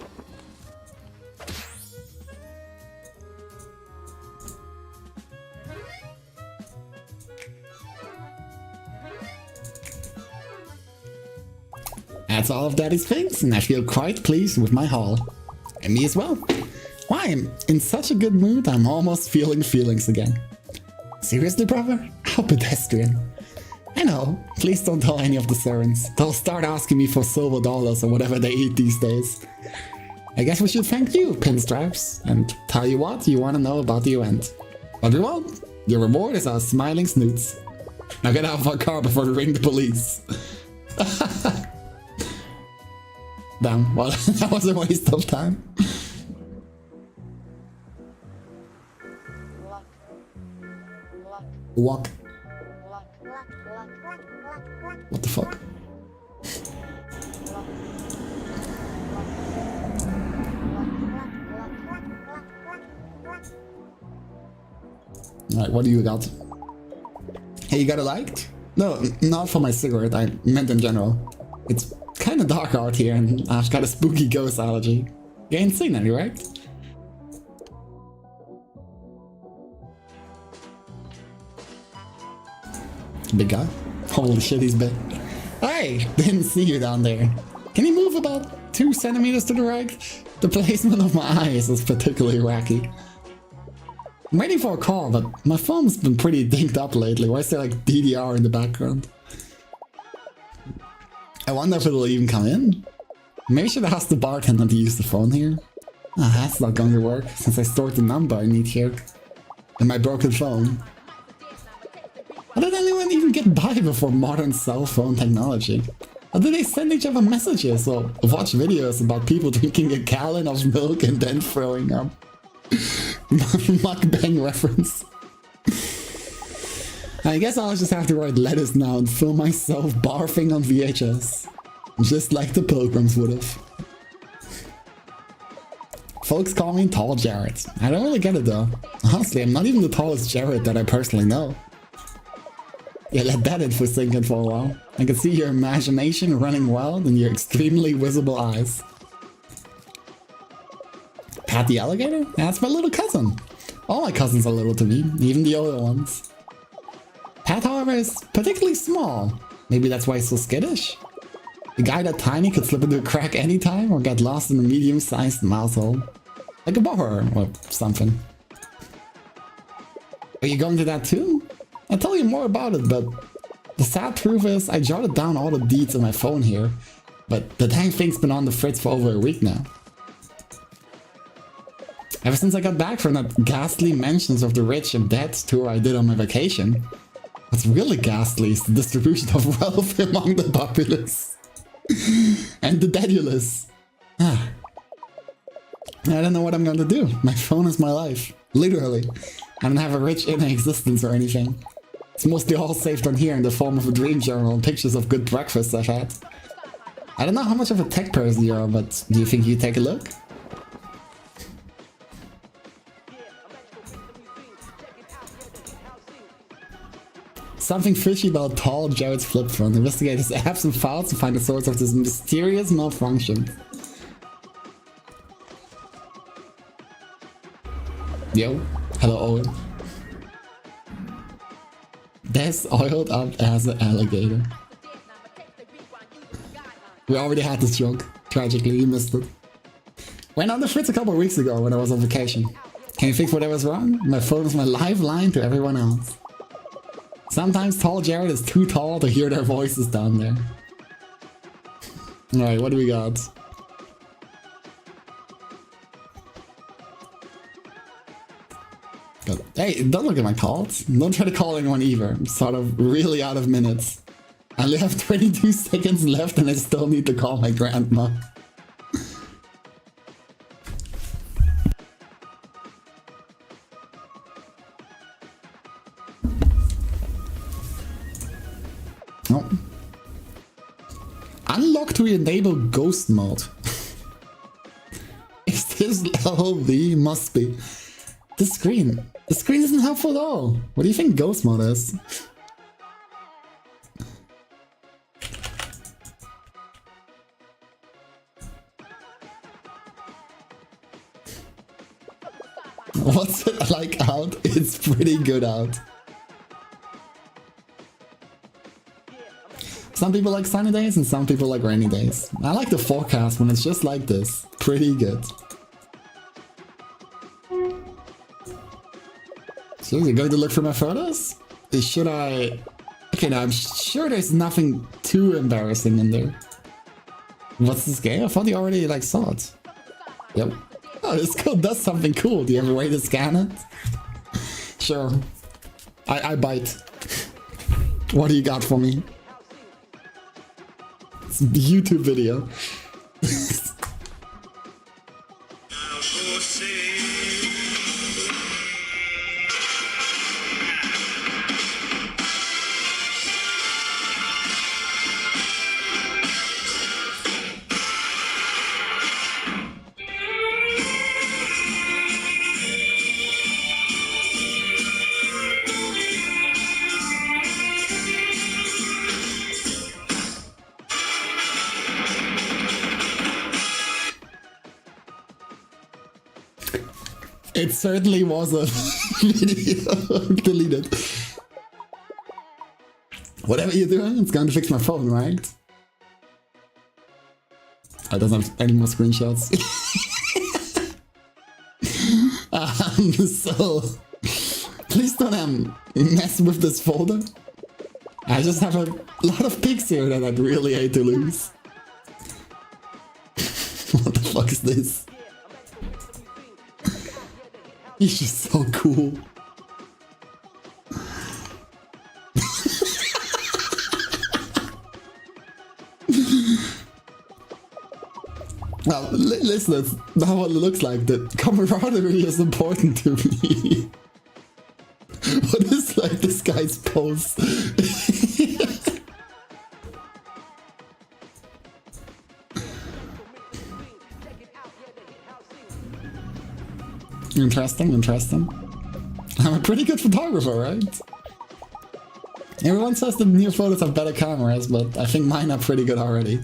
That's all of Daddy's things, and I feel quite pleased with my haul. And me as well. Why, I'm in such a good mood, I'm almost feeling feelings again. Seriously, brother? How pedestrian. I know, please don't tell any of the servants. They'll start asking me for silver dollars or whatever they eat these days. I guess we should thank you, Pinstripes, and tell you what you want to know about the event. But we won't. Your reward is our smiling snoots. Now get out of our car before we ring the police. Damn, well, that was a waste of time. Walk. What the fuck? Alright, what do you got? Hey, you got a light? No, not for my cigarette, I meant in general. It's kinda dark out here and I've got a spooky ghost allergy. You ain't seen any, right? Big guy? Holy shit, he's big. Hey, didn't see you down there. Can you move about 2 centimeters to the right? The placement of my eyes is particularly wacky. I'm waiting for a call, but my phone's been pretty dinged up lately. Why is there like DDR in the background? I wonder if it'll even come in. Maybe I should ask the bartender to use the phone here. Ah, that's not going to work, since I stored the number I need here in my broken phone. How did anyone even get by before modern cell phone technology? How did they send each other messages or watch videos about people drinking a gallon of milk and then throwing up? Mukbang reference. I guess I'll just have to write letters now and film myself barfing on VHS. Just like the Pilgrims would have. Folks call me Tall Jared. I don't really get it though. Honestly, I'm not even the tallest Jared that I personally know. Yeah, let that info sink in for a while. I can see your imagination running wild in your extremely visible eyes. Pat the alligator? That's my little cousin. All my cousins are little to me, even the older ones. Pat, however, is particularly small. Maybe that's why he's so skittish. A guy that tiny could slip into a crack anytime or get lost in a medium-sized mouse hole. Like a boar or something. Are you going to that too? I'll tell you more about it, but the sad truth is I jotted down all the deeds on my phone here, but the dang thing's been on the fritz for over a week now. Ever since I got back from that ghastly Mansions of the Rich and Dead tour I did on my vacation. What's really ghastly is the distribution of wealth among the populace. And the dedulous. I don't know what I'm gonna do. My phone is my life. Literally. I don't have a rich inner existence or anything. It's mostly all saved on here in the form of a dream journal and pictures of good breakfasts I've had. I don't know how much of a tech person you are, but do you think you'd take a look? Something fishy about Tall Jared's flip phone. Investigate his apps and files to find the source of this mysterious malfunction. Yo, hello Owen. That's oiled up as an alligator. We already had this joke. Tragically, you missed it. Went on the fritz a couple of weeks ago when I was on vacation. Can you fix what I was wrong? My phone is my lifeline to everyone else. Sometimes Tall Jared is too tall to hear their voices down there. Alright, what do we got? Hey, don't look at my calls. Don't try to call anyone either. I'm sort of really out of minutes. I only have 22 seconds left and I still need to call my grandma. Oh. Unlock to enable ghost mode. Is this LV? Must be. The screen. The screen isn't helpful at all. What do you think ghost mode is? What's it like out? It's pretty good out. Some people like sunny days and some people like rainy days. I like the forecast when it's just like this. Pretty good. So you're going to look for my photos? Should I... Okay, now I'm sure there's nothing too embarrassing in there. What's this game? I thought you already like saw it. Yep. Oh, this code does something cool. Do you have a way to scan it? Sure. I bite. What do you got for me? It's a YouTube video. It certainly was a video. Deleted. Whatever you're doing, it's going to fix my phone, right? I don't have any more screenshots. So please don't mess with this folder. I just have a lot of pics here that I'd really hate to lose. What the fuck is this? He's just so cool. Now, listen, that's not what it looks like. The camaraderie is important to me. What is like this guy's pose? Interesting, interesting. I'm a pretty good photographer, right? Everyone says that new photos have better cameras, but I think mine are pretty good already.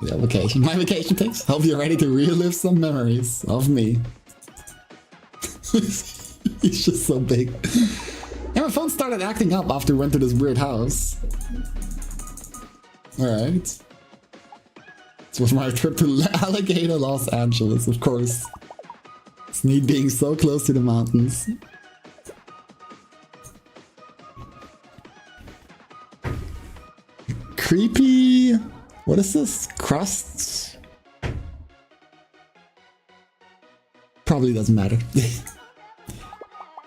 Yeah, vacation. My vacation pics. Hope you're ready to relive some memories of me. He's just so big. And my phone started acting up after we went to this weird house. Alright. It was my trip to Alligator, Los Angeles, of course. It's neat being so close to the mountains. Creepy... What is this? Crusts? Probably doesn't matter.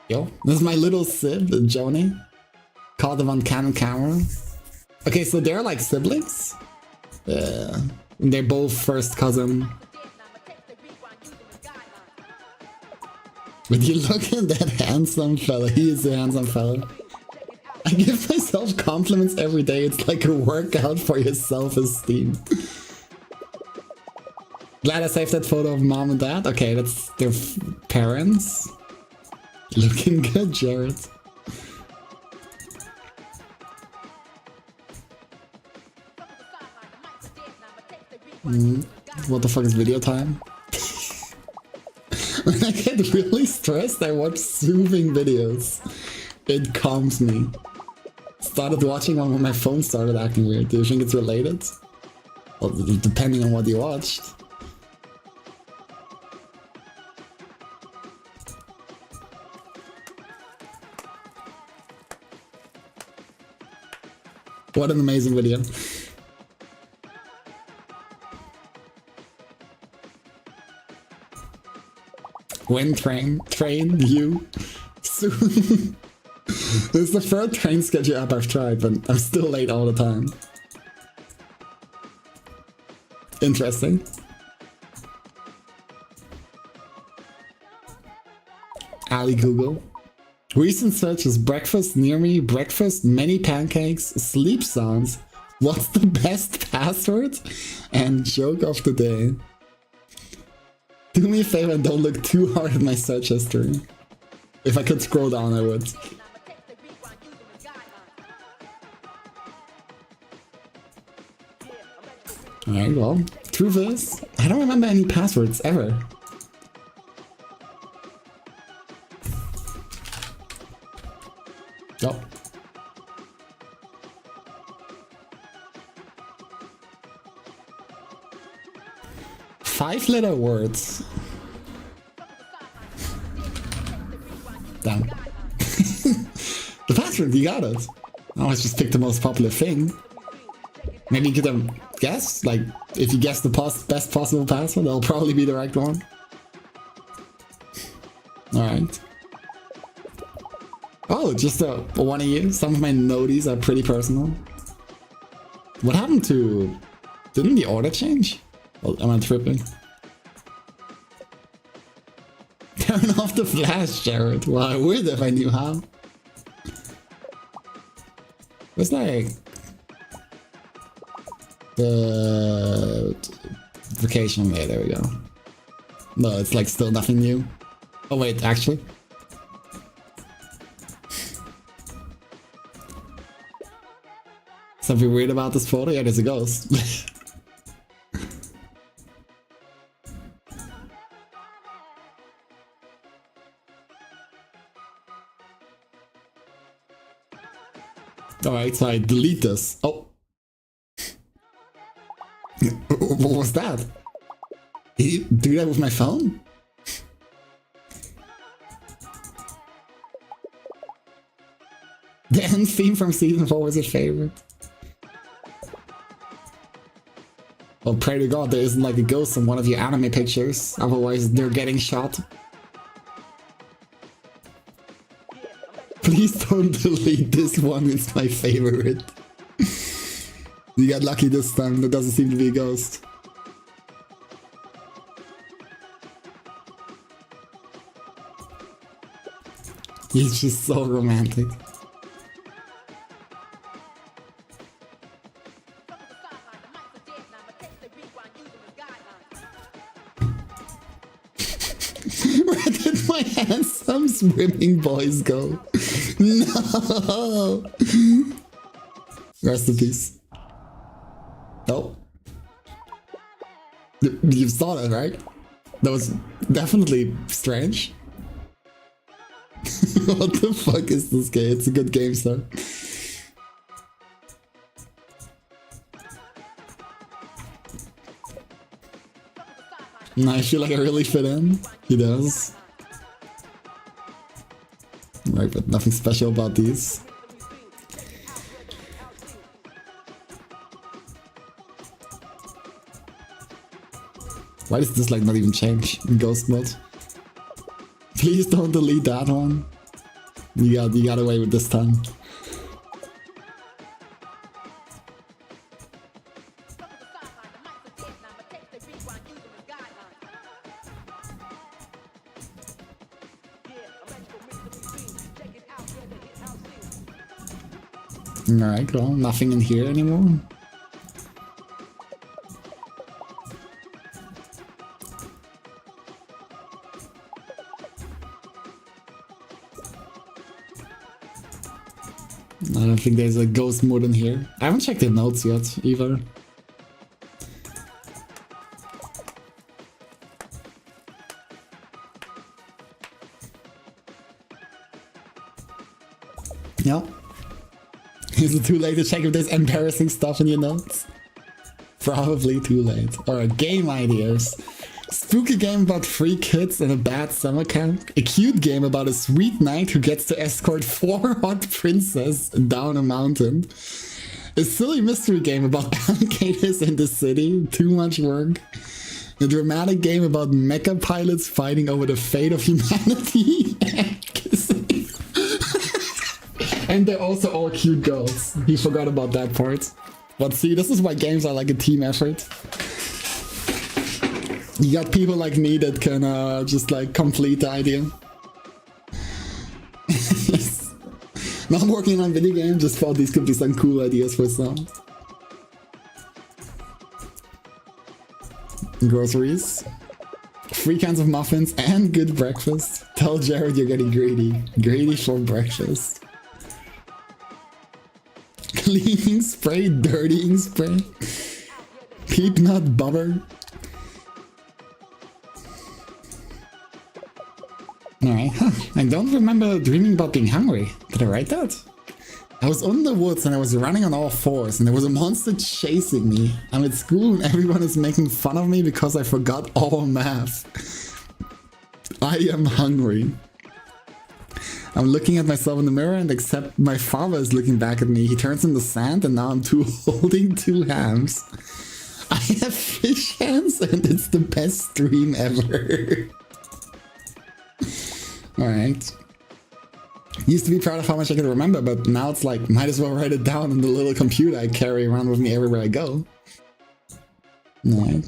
Yo, this is my little sib, Joni. Caught them on Canon camera. Okay, so they're like siblings? They're both first cousin. Would you look at that handsome fella? He is a handsome fella. I give myself compliments every day. It's like a workout for your self-esteem. Glad I saved that photo of mom and dad. Okay, that's their parents. Looking good, Jared. What the fuck is video time? When I get really stressed, I watch soothing videos. It calms me. Started watching one when my phone started acting weird. Do you think it's related? Well, depending on what you watched. What an amazing video. When train you soon. This is the third train schedule app I've tried, but I'm still late all the time. Interesting. Ali Google. Recent searches: breakfast near me, breakfast, many pancakes, sleep sounds. What's the best password? And joke of the day. Do me a favor and don't look too hard at my search history. If I could scroll down, I would. Alright, well, truth is, I don't remember any passwords ever. Oh. Five-letter words. Damn. The password, you got it. Oh, I just picked the most popular thing. Maybe you could have guessed? Like, if you guess the best possible password, that'll probably be the right one. Alright. Oh, just a one of you. Some of my noties are pretty personal. What happened to... Didn't the order change? Well, am I tripping? Turn off the flash, Jared. Well, I would if I knew how. What's like... The... Vacation, yeah, there we go. No, it's like still nothing new. Oh wait, actually. Something weird about this photo? Yeah, there's a ghost. Alright, so I delete this. Oh. What was that? Did you do that with my phone? The end theme from season 4 was your favorite. Well, pray to God there isn't like a ghost in one of your anime pictures, otherwise they're getting shot. Please don't delete this one, it's my favorite. You got lucky this time, there doesn't seem to be a ghost. He's just so romantic. Where did my handsome swimming boys go? No! Rest in peace. Oh. You saw that, right? That was definitely strange. What the fuck is this game? It's a good game, sir. No, I feel like I really fit in. He does. Right, but nothing special about these. Why does this like not even change in ghost mode? Please don't delete that one. You got away with this time. Alright, well, nothing in here anymore. I don't think there's a ghost mode in here. I haven't checked the notes yet, either. Yeah. Is it too late to check if there's embarrassing stuff in your notes? Probably too late. Alright, game ideas. Spooky game about 3 kids in a bad summer camp. A cute game about a sweet knight who gets to escort 4 hot princes down a mountain. A silly mystery game about alligators in the city. Too much work. A dramatic game about mecha pilots fighting over the fate of humanity. And they're also all cute girls. He forgot about that part. But see, this is why games are like a team effort. You got people like me that can just like complete the idea. Not working on video games, just thought these could be some cool ideas for songs. Groceries. 3 cans of muffins and good breakfast. Tell Jared you're getting greedy. Greedy for breakfast. Cleaning spray, dirtying spray. Peep nut butter. Alright, I don't remember dreaming about being hungry. Did I write that? I was in the woods and I was running on all fours and there was a monster chasing me. I'm at school and everyone is making fun of me because I forgot all math. I am hungry. I'm looking at myself in the mirror and except my father is looking back at me. He turns into sand and now I'm holding 2 hams. I have fish hands and it's the best stream ever. Alright. Used to be proud of how much I could remember, but now it's like, might as well write it down in the little computer I carry around with me everywhere I go. Alright.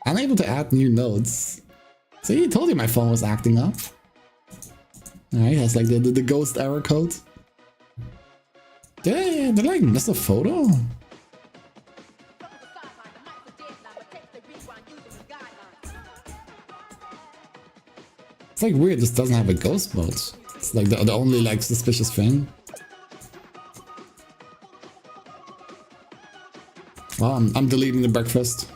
Unable to add new notes. See, I told you my phone was acting up. Alright, that's like the ghost error code. Did I like miss a photo? It's like weird, this doesn't have a ghost mode. It's like the only like suspicious thing. Well, I'm deleting the breakfast.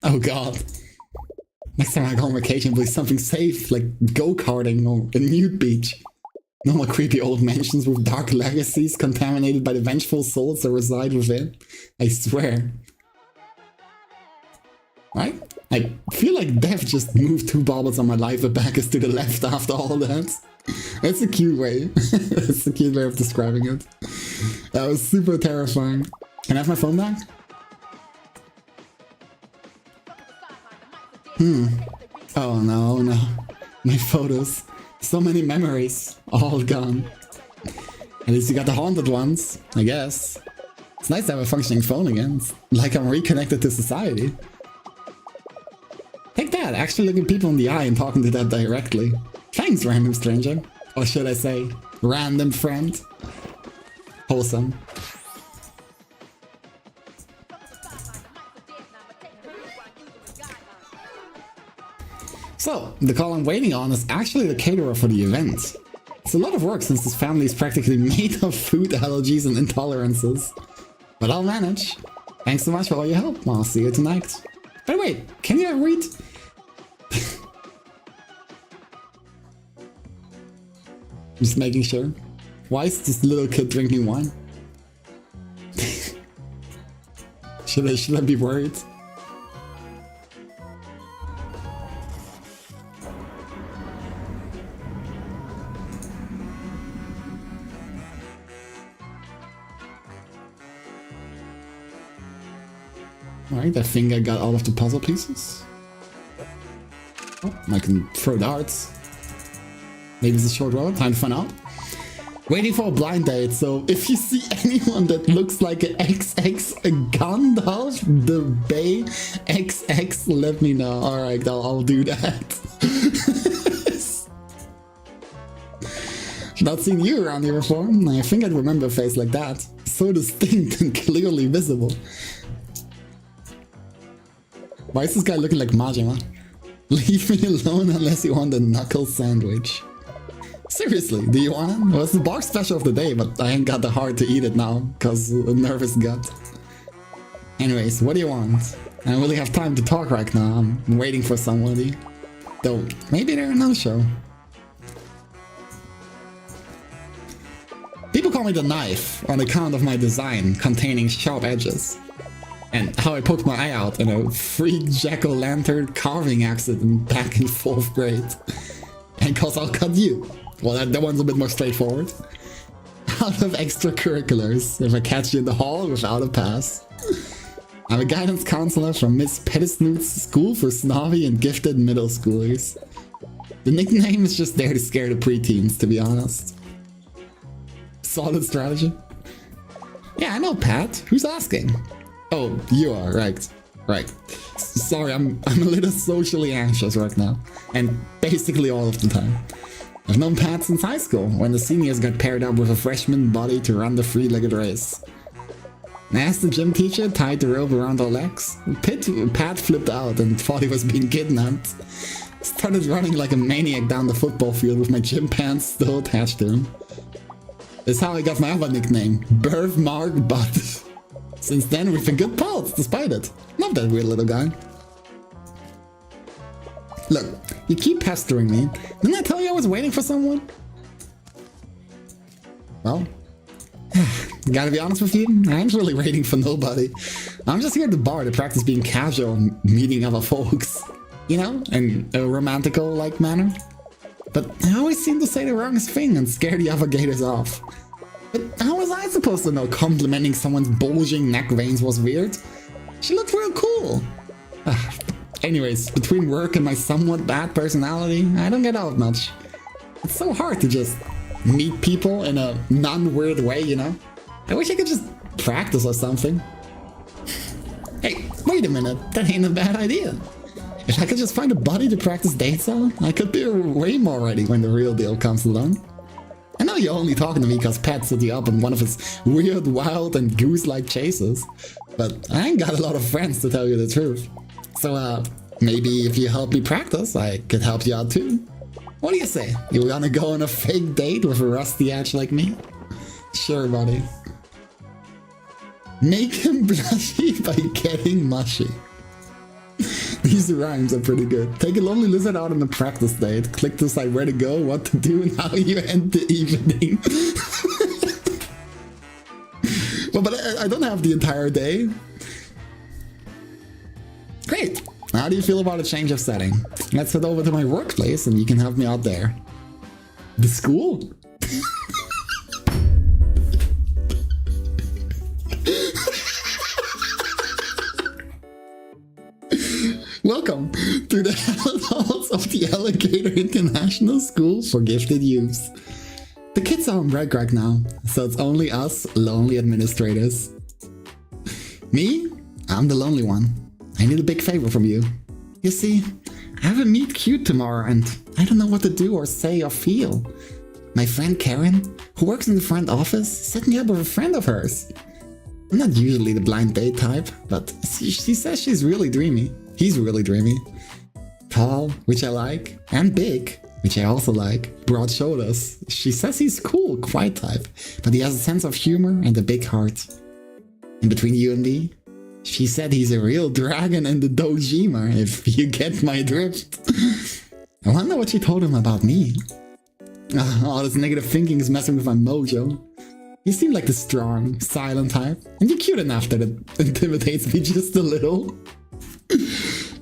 Oh god. Next time I go on vacation, please something safe, like go-karting or a nude beach. No more creepy old mansions with dark legacies contaminated by the vengeful souls that reside within. I swear. Right? I feel like Dev just moved 2 baubles on my life back is to the left after all that. That's a cute way. That's a cute way of describing it. That was super terrifying. Can I have my phone back? Oh no, no. My photos. So many memories. All gone. At least you got the haunted ones, I guess. It's nice to have a functioning phone again. It's like I'm reconnected to society. Take that, actually looking people in the eye and talking to that directly. Thanks, random stranger. Or should I say, random friend? Wholesome. So, the call I'm waiting on is actually the caterer for the event. It's a lot of work since this family is practically made of food allergies and intolerances. But I'll manage. Thanks so much for all your help. I'll see you tonight. But wait, can you read? Just making sure. Why is this little kid drinking wine? Should I be worried? Alright, I think I got all of the puzzle pieces. Oh, I can throw darts. Maybe it's a short road, time to find out. Waiting for a blind date, so if you see anyone that looks like an XX Gandalf the Bay XX, let me know. Alright, I'll do that. Not seen you around here before. I think I'd remember a face like that. So distinct and clearly visible. Why is this guy looking like Majima? Leave me alone unless you want a knuckle sandwich. Seriously, do you want it? Well, it's the bar special of the day, but I ain't got the heart to eat it now, cause a nervous gut. Anyways, what do you want? I don't really have time to talk right now, I'm waiting for somebody. Though, maybe they're another show. People call me the knife on account of my design containing sharp edges. And how I poked my eye out in a freak jack-o'-lantern carving accident back in 4th grade. And cause I'll cut you. Well, that one's a bit more straightforward. Out of extracurriculars, if I catch you in the hall without a pass. I'm a guidance counselor from Miss Pettisnoot's School for Snobby and Gifted Middle Schoolers. The nickname is just there to scare the preteens, to be honest. Solid strategy. Yeah, I know, Pat. Who's asking? Oh, you are, right. Right. Sorry, I'm a little socially anxious right now. And basically all of the time. I've known Pat since high school, when the seniors got paired up with a freshman body to run the three-legged race. As the gym teacher tied the rope around our legs, Pat flipped out and thought he was being kidnapped. Started running like a maniac down the football field with my gym pants still attached to him. That's how I got my other nickname, Birthmark Butt. Since then, we've been good pals, despite it. Love that weird little guy. Look, you keep pestering me. Didn't I tell you I was waiting for someone? Well, gotta be honest with you, I ain't really waiting for nobody. I'm just here at the bar to practice being casual and meeting other folks. You know, in a romantical-like manner. But I always seem to say the wrongest thing and scare the other gators off. But how was I supposed to know complimenting someone's bulging neck veins was weird? She looked real cool. Anyways, between work and my somewhat bad personality, I don't get out much. It's so hard to just meet people in a non-weird way, you know? I wish I could just practice or something. Hey, wait a minute, that ain't a bad idea. If I could just find a buddy to practice dates on, I could be way more ready when the real deal comes along. I know you're only talking to me because Pat set you up on one of his weird, wild, and goose-like chases, but I ain't got a lot of friends to tell you the truth. So, maybe if you help me practice, I could help you out too. What do you say? You wanna go on a fake date with a rusty edge like me? Sure, buddy. Make him blushy by getting mushy. These rhymes are pretty good. Take a lonely lizard out on a practice date. Click to decide where to go, what to do, and how you end the evening. Well, but I don't have the entire day. Great. How do you feel about a change of setting? Let's head over to my workplace and you can help me out there. The school? Welcome to the halls of the Alligator International School for Gifted Youths. The kids are on break right now, so it's only us lonely administrators. Me? I'm the lonely one. I need a big favor from you. You see, I have a meet cute tomorrow and I don't know what to do or say or feel. My friend Karen, who works in the front office, set me up with a friend of hers. I'm not usually the blind date type, but she says she's really dreamy. He's really dreamy. Tall, which I like, and big, which I also like. Broad shoulders. She says he's cool, quiet type, but he has a sense of humor and a big heart. In between you and me, she said he's a real dragon in the Dojima, if you get my drift. I wonder what she told him about me. All this negative thinking is messing with my mojo. You seem like the strong, silent type, and you're cute enough that it intimidates me just a little.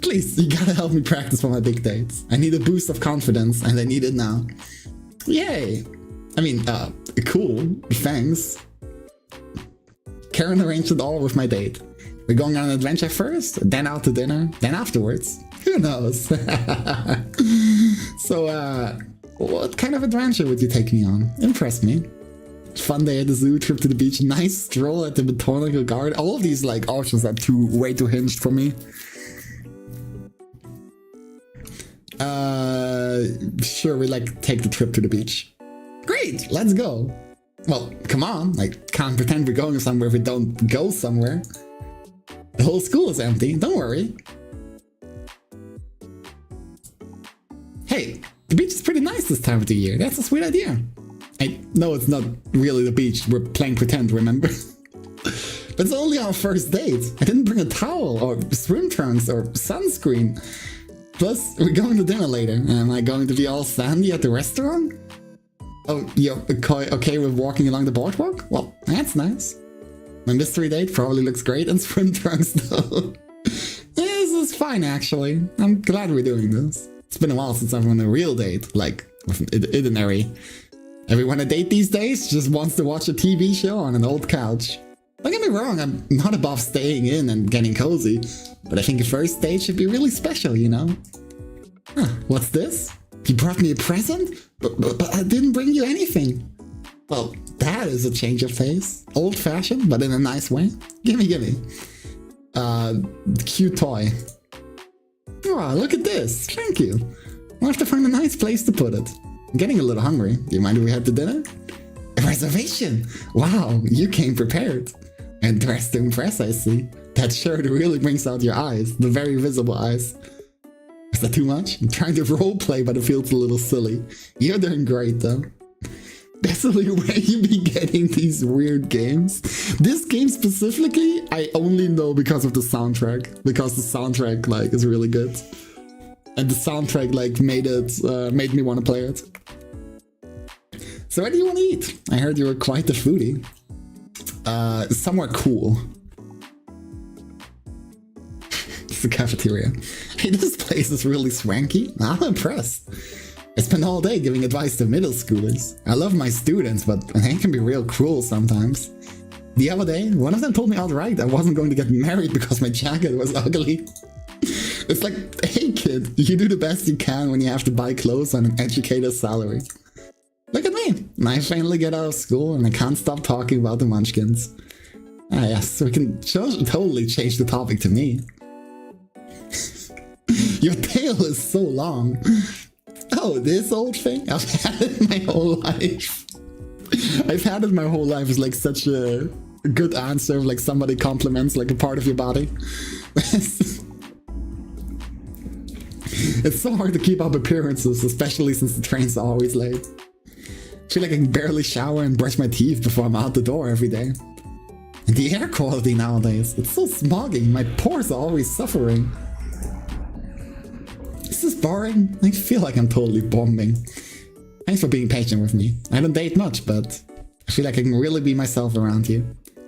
Please, you gotta help me practice for my big dates. I need a boost of confidence, and I need it now. Yay! I mean, cool, thanks. Karen arranged it all with my date. We're going on an adventure first, then out to dinner, then afterwards. Who knows? So, what kind of adventure would you take me on? Impress me. Fun day at the zoo, trip to the beach, nice stroll at the botanical garden. All of these like options are way too hinged for me. Sure, we like take the trip to the beach. Great, let's go. Well, come on, I can't pretend we're going somewhere if we don't go somewhere. The whole school is empty, don't worry. Hey, the beach is pretty nice this time of the year. That's a sweet idea. I know it's not really the beach, we're playing pretend, remember? But it's only our first date. I didn't bring a towel or swim trunks or sunscreen. Plus, we're going to dinner later. Am I going to be all sandy at the restaurant? Oh, you're okay with walking along the boardwalk? Well, that's nice. My mystery date probably looks great in swim trunks though. This is fine actually. I'm glad we're doing this. It's been a while since I've on a real date, like with an itinerary. Everyone a date these days just wants to watch a TV show on an old couch. Don't get me wrong, I'm not above staying in and getting cozy, but I think a first date should be really special, you know? Huh, what's this? You brought me a present? But I didn't bring you anything. Well, that is a change of pace. Old-fashioned, but in a nice way. Gimme. cute toy. Oh, look at this. Thank you. We'll have to find a nice place to put it. I'm getting a little hungry. Do you mind if we head to dinner? A reservation! Wow, you came prepared. And dressed to impress, I see. That shirt really brings out your eyes. The very visible eyes. Is that too much? I'm trying to roleplay, but it feels a little silly. You're doing great, though. Basically, where you be getting these weird games. This game specifically, I only know because of the soundtrack. Because the soundtrack, like, is really good. And the soundtrack, like, made me want to play it. So where do you want to eat? I heard you were quite the foodie. Somewhere cool. It's the cafeteria. Hey, this place is really swanky. I'm impressed. I spend all day giving advice to middle schoolers. I love my students, but they can be real cruel sometimes. The other day, one of them told me outright I wasn't going to get married because my jacket was ugly. It's like, hey kid, you do the best you can when you have to buy clothes on an educator's salary. Look at me! I finally get out of school and I can't stop talking about the Munchkins. Ah yes, we can totally change the topic to me. Your tail is so long. Oh, this old thing? I've had it my whole life. I've had it my whole life. It's like such a good answer of like somebody compliments like a part of your body. It's so hard to keep up appearances, especially since the train's always late. I feel like I can barely shower and brush my teeth before I'm out the door every day. And the air quality nowadays, it's so smoggy, my pores are always suffering. Is this boring? I feel like I'm totally bombing. Thanks for being patient with me. I don't date much, but I feel like I can really be myself around you.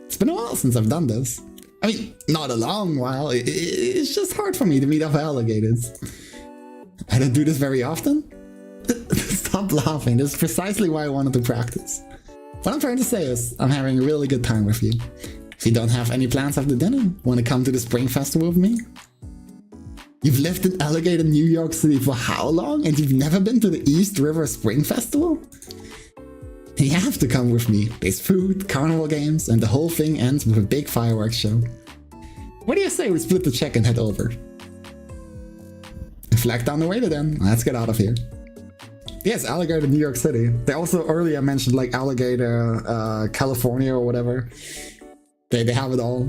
It's been a while since I've done this. I mean, not a long while, it's just hard for me to meet other alligators. I don't do this very often. Stop laughing, this is precisely why I wanted to practice. What I'm trying to say is, I'm having a really good time with you. If you don't have any plans after dinner, want to come to the Spring Festival with me? You've lived in Alligator, New York City for how long? And you've never been to the East River Spring Festival? You have to come with me. There's food, carnival games, and the whole thing ends with a big fireworks show. What do you say we split the check and head over? Flag down the waiter then. Let's get out of here. Yes, Alligator, New York City. They also earlier mentioned like Alligator, California or whatever. They have it all.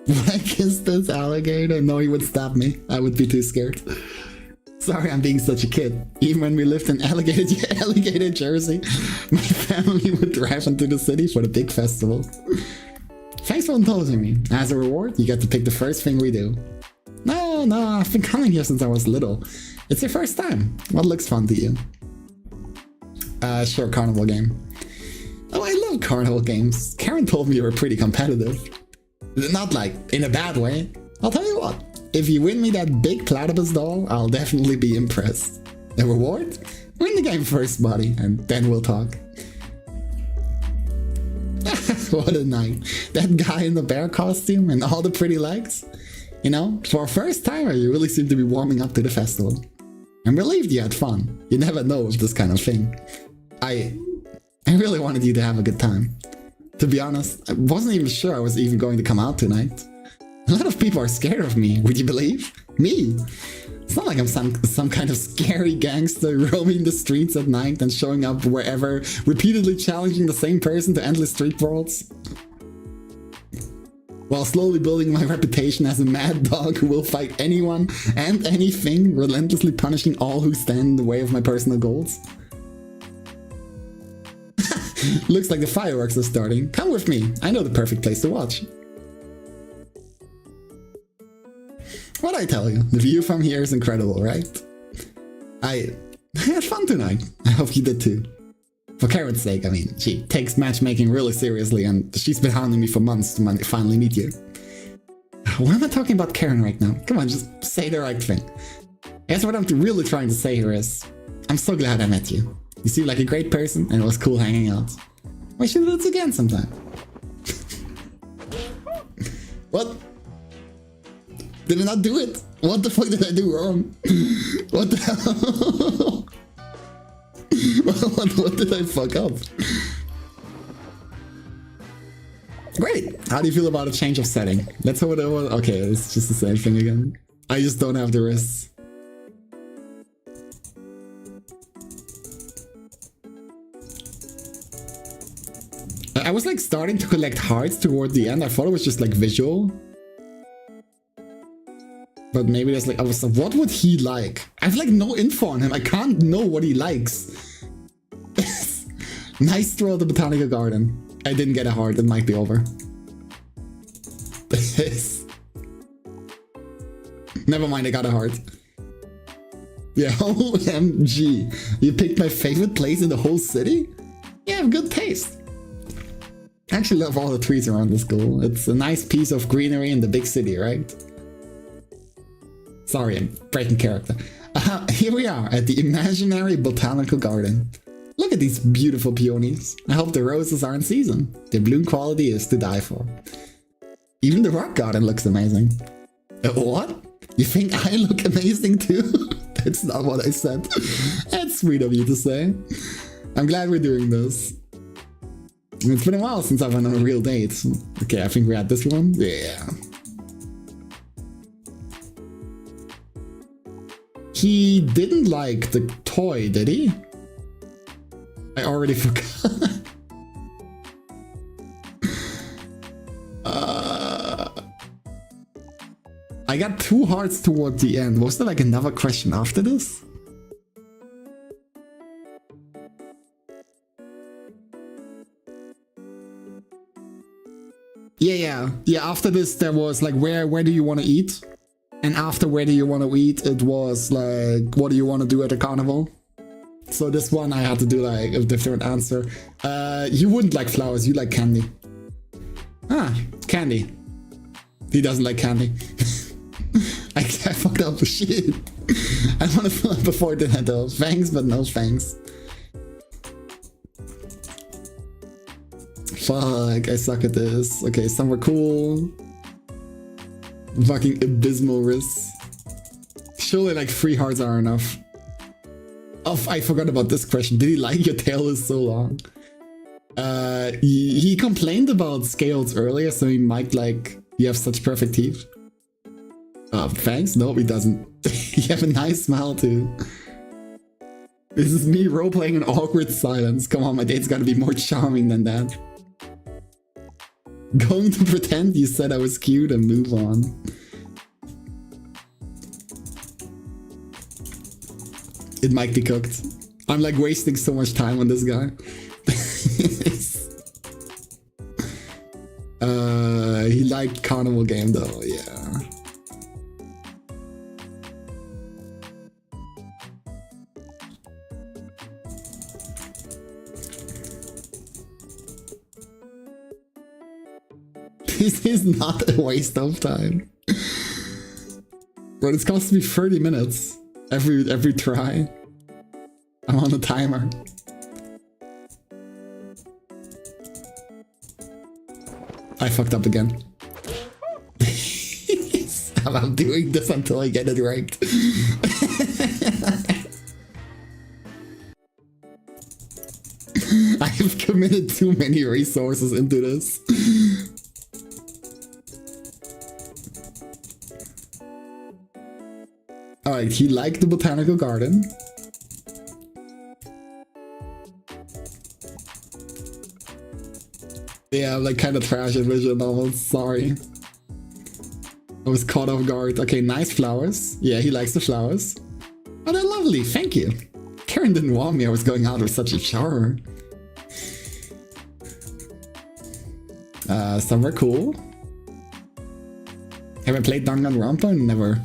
Would I kiss this alligator? No, he would stab me. I would be too scared. Sorry, I'm being such a kid. Even when we lived in Alligator, Jersey, my family would drive into the city for the big festival. Thanks for indulging me. As a reward, you get to pick the first thing we do. No, I've been coming here since I was little. It's your first time. What looks fun to you? Sure, carnival game. Oh, I love carnival games. Karen told me you were pretty competitive. Not like in a bad way. I'll tell you what, if you win me that big platypus doll, I'll definitely be impressed. The reward? Win the game first, buddy, and then we'll talk. What a night. That guy in the bear costume and all the pretty legs. You know, for a first timer, you really seem to be warming up to the festival. I'm relieved you had fun. You never know with this kind of thing. I really wanted you to have a good time. To be honest, I wasn't even sure I was even going to come out tonight. A lot of people are scared of me, would you believe? Me! It's not like I'm some kind of scary gangster roaming the streets at night and showing up wherever, repeatedly challenging the same person to endless street brawls. While slowly building my reputation as a mad dog who will fight anyone and anything, relentlessly punishing all who stand in the way of my personal goals. Looks like the fireworks are starting. Come with me, I know the perfect place to watch. What'd I tell you? The view from here is incredible, right? I had fun tonight. I hope you did too. For Karen's sake, I mean, she takes matchmaking really seriously and she's been hounding me for months to finally meet you. Why am I talking about Karen right now? Come on, just say the right thing. I guess what I'm really trying to say here is, I'm so glad I met you. You seem like a great person and it was cool hanging out. We should do this again sometime. What? Did I not do it? What the fuck did I do wrong? What the hell? what did I fuck up? Great! How do you feel about a change of setting? Let's hope it was... Okay, it's just the same thing again. I just don't have the wrists. I was like starting to collect hearts toward the end. I thought it was just like visual. But maybe there's like... I was like, what would he like? I have like no info on him. I can't know what he likes. Nice throw at the botanical garden. I didn't get a heart. It might be over. Never mind, I got a heart. Yeah, OMG. You picked my favorite place in the whole city? You have good taste. I actually love all the trees around the school. It's a nice piece of greenery in the big city, right? Sorry, I'm breaking character. Here we are at the imaginary botanical garden. Look at these beautiful peonies. I hope the roses are in season. The bloom quality is to die for. Even the rock garden looks amazing. What? You think I look amazing too? That's not what I said. That's sweet of you to say. I'm glad we're doing this. It's been a while since I've been on a real date. Okay, I think we're at this one. Yeah. He didn't like the toy, did he? I already forgot. I got 2 hearts toward the end. Was there like another question after this? Yeah. After this, there was like, where do you want to eat? And after where do you want to eat, it was like, what do you want to do at the carnival? So this one I had to do like a different answer. You wouldn't like flowers, you like candy. Ah, candy. He doesn't like candy. I fucked up the shit. I want to fill up before dinner though. Thanks, but no thanks. Fuck, I suck at this. Okay, somewhere cool. Fucking abysmal risks. Surely like 3 hearts are enough. Oh, I forgot about this question. Did he like your tail is so long? He complained about scales earlier, so he might like, you have such perfect teeth. Thanks? No, he doesn't. You have a nice smile too. This is me roleplaying an awkward silence. Come on, my date's gotta be more charming than that. Going to pretend you said I was cute and move on. It might be cooked. I'm like wasting so much time on this guy. He liked carnival game though, yeah. This is not a waste of time. But it's cost me 30 minutes every try. I'm on a timer. I fucked up again. I'm doing this until I get it right. I have committed too many resources into this. Alright, he liked the botanical garden. Yeah, I'm like kind of trash at visual novels, sorry. I was caught off guard. Okay, nice flowers. Yeah, he likes the flowers. Oh, they're lovely, thank you. Karen didn't warn me I was going out with such a charmer. Somewhere cool. Have I played Danganronpa? Never.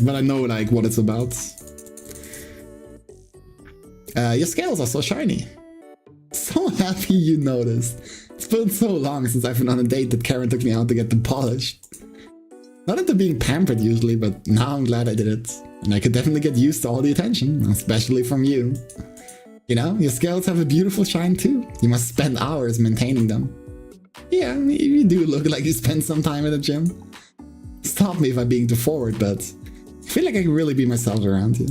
But I know like what it's about. Your scales are so shiny. So happy you noticed. It's been so long since I've been on a date that Karen took me out to get them polished. Not into being pampered usually, but now I'm glad I did it. And I could definitely get used to all the attention, especially from you. You know, your scales have a beautiful shine too. You must spend hours maintaining them. Yeah, you do look like you spend some time at the gym. Stop me if I'm being too forward, but I feel like I can really be myself around you.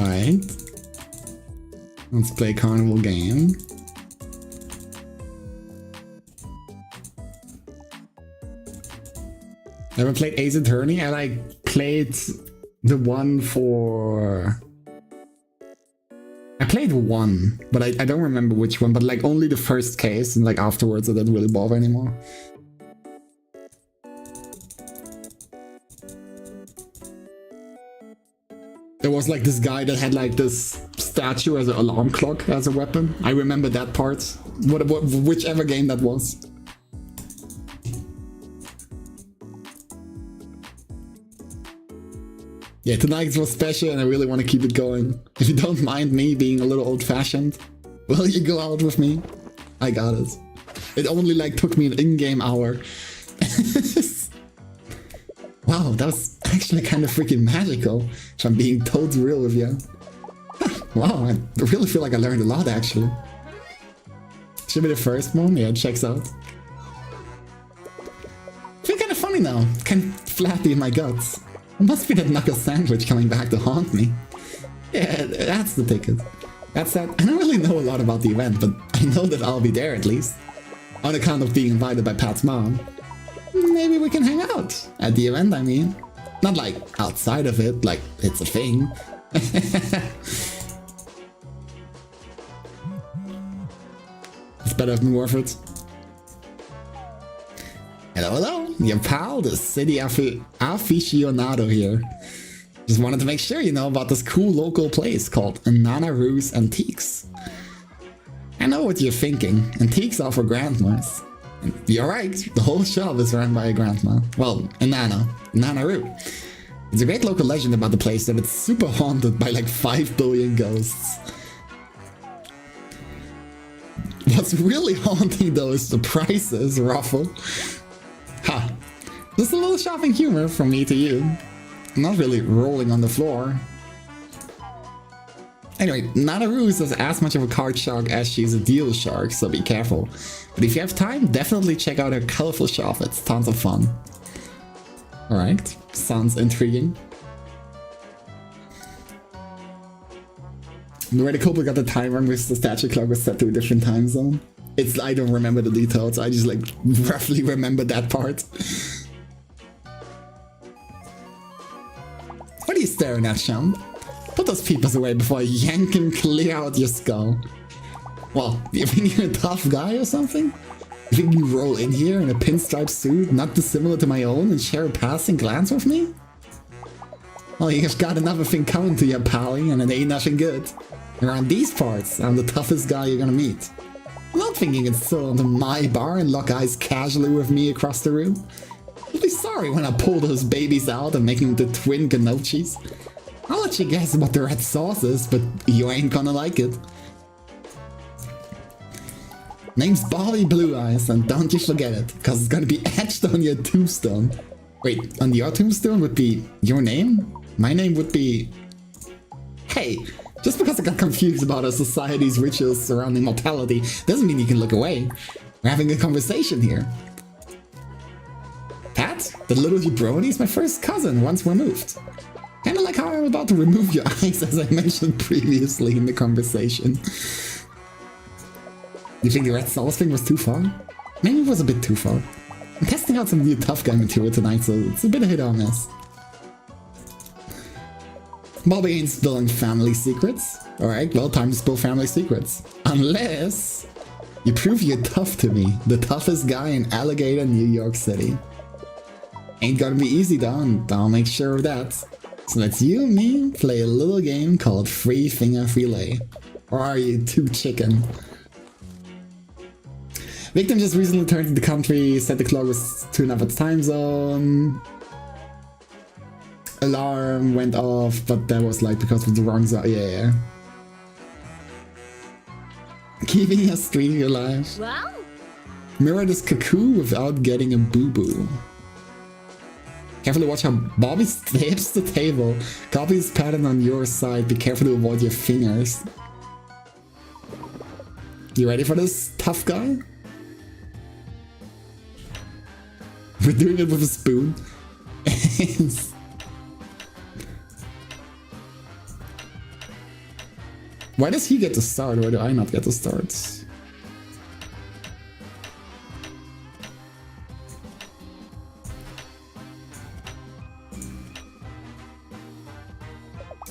Alright. Let's play carnival game. Never played Ace Attorney. I like played the one for... I played one, but I don't remember which one, but like only the first case, and like afterwards I didn't really bother anymore. There was like this guy that had like this statue as an alarm clock as a weapon. I remember that part. Whichever game that was. Yeah, tonight was special and I really want to keep it going. If you don't mind me being a little old-fashioned, will you go out with me? I got it. It only like took me an in-game hour. Wow, that was actually kind of freaking magical, if I'm being totally real with you. Wow, I really feel like I learned a lot actually. Should be the first one, yeah, it checks out. I feel kind of funny now, kind of flappy in my guts. It must be that knuckle sandwich coming back to haunt me. Yeah, that's the ticket. That's that. I don't really know a lot about the event, but I know that I'll be there at least. On account of being invited by Pat's mom. Maybe we can hang out. At the event, I mean. Not like outside of it, like it's a thing. It's better have been worth it. Hello, hello, your pal, the city aficionado here. Just wanted to make sure you know about this cool local place called Nana Ru's Antiques. I know what you're thinking, antiques are for grandmas. And you're right, the whole shop is run by a grandma. Well, a Nana Ru. It's a great local legend about the place that it's super haunted by like 5 billion ghosts. What's really haunting though is the prices, Ruffle. Ha! Just a little shopping humor from me to you. I'm not really rolling on the floor. Anyway, Nana Ru is as much of a card shark as she's a deal shark, so be careful. But if you have time, definitely check out her colorful shop, it's tons of fun. Alright, sounds intriguing. The way the couple got the time wrong with the statue clock was set to a different time zone. I don't remember the details, I just like roughly remember that part. What are you staring at, Sean? Put those peepers away before I yank and clear out your skull. Well, you think you're a tough guy or something? You think you roll in here in a pinstripe suit, not dissimilar to my own, and share a passing glance with me? Well, you've got another thing coming to you, pally, and it ain't nothing good. Around these parts, I'm the toughest guy you're gonna meet. I'm not thinking you can sit onto my bar and lock eyes casually with me across the room. You'll be sorry when I pull those babies out and make them into twin gnocchis. I'll let you guess what the red sauce is, but you ain't gonna like it. Name's Bobby Blue Eyes, and don't you forget it, cause it's gonna be etched on your tombstone. Wait, on your tombstone would be your name? My name would be... Hey, just because I got confused about our society's rituals surrounding mortality doesn't mean you can look away. We're having a conversation here. Pat, the little jabroni is my first cousin once removed. Kinda like how I'm about to remove your eyes as I mentioned previously in the conversation. You think the red sauce thing was too far? Maybe it was a bit too far. I'm testing out some new tough guy material tonight, so it's a bit of hit or miss. Bobby ain't spilling family secrets. Alright, well, time to spill family secrets. Unless you prove you're tough to me, the toughest guy in Alligator, New York City. Ain't gonna be easy though, and I'll make sure of that. So let's you and me play a little game called Free Finger Filet. Or are you too chicken? Victim just recently returned to the country, said the clock was to another time zone. Alarm went off, but that was like because of the wrong zone. Yeah. Keeping a streak alive. Wow. Mirror this cuckoo without getting a boo-boo. Carefully watch how Bobby slips the table. Copy his pattern on your side. Be careful to avoid your fingers. You ready for this, tough guy? We're doing it with a spoon. Why does he get to start? Why do I not get to start?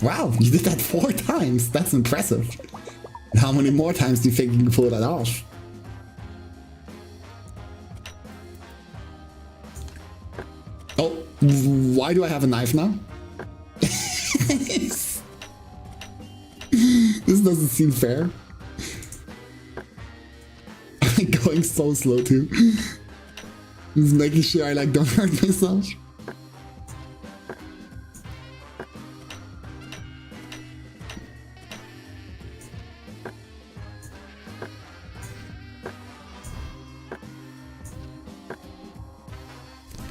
Wow, you did that 4 times. That's impressive. And how many more times do you think you can pull that off? Oh, why do I have a knife now? This doesn't seem fair. I'm going so slow too. Just making sure I like don't hurt myself.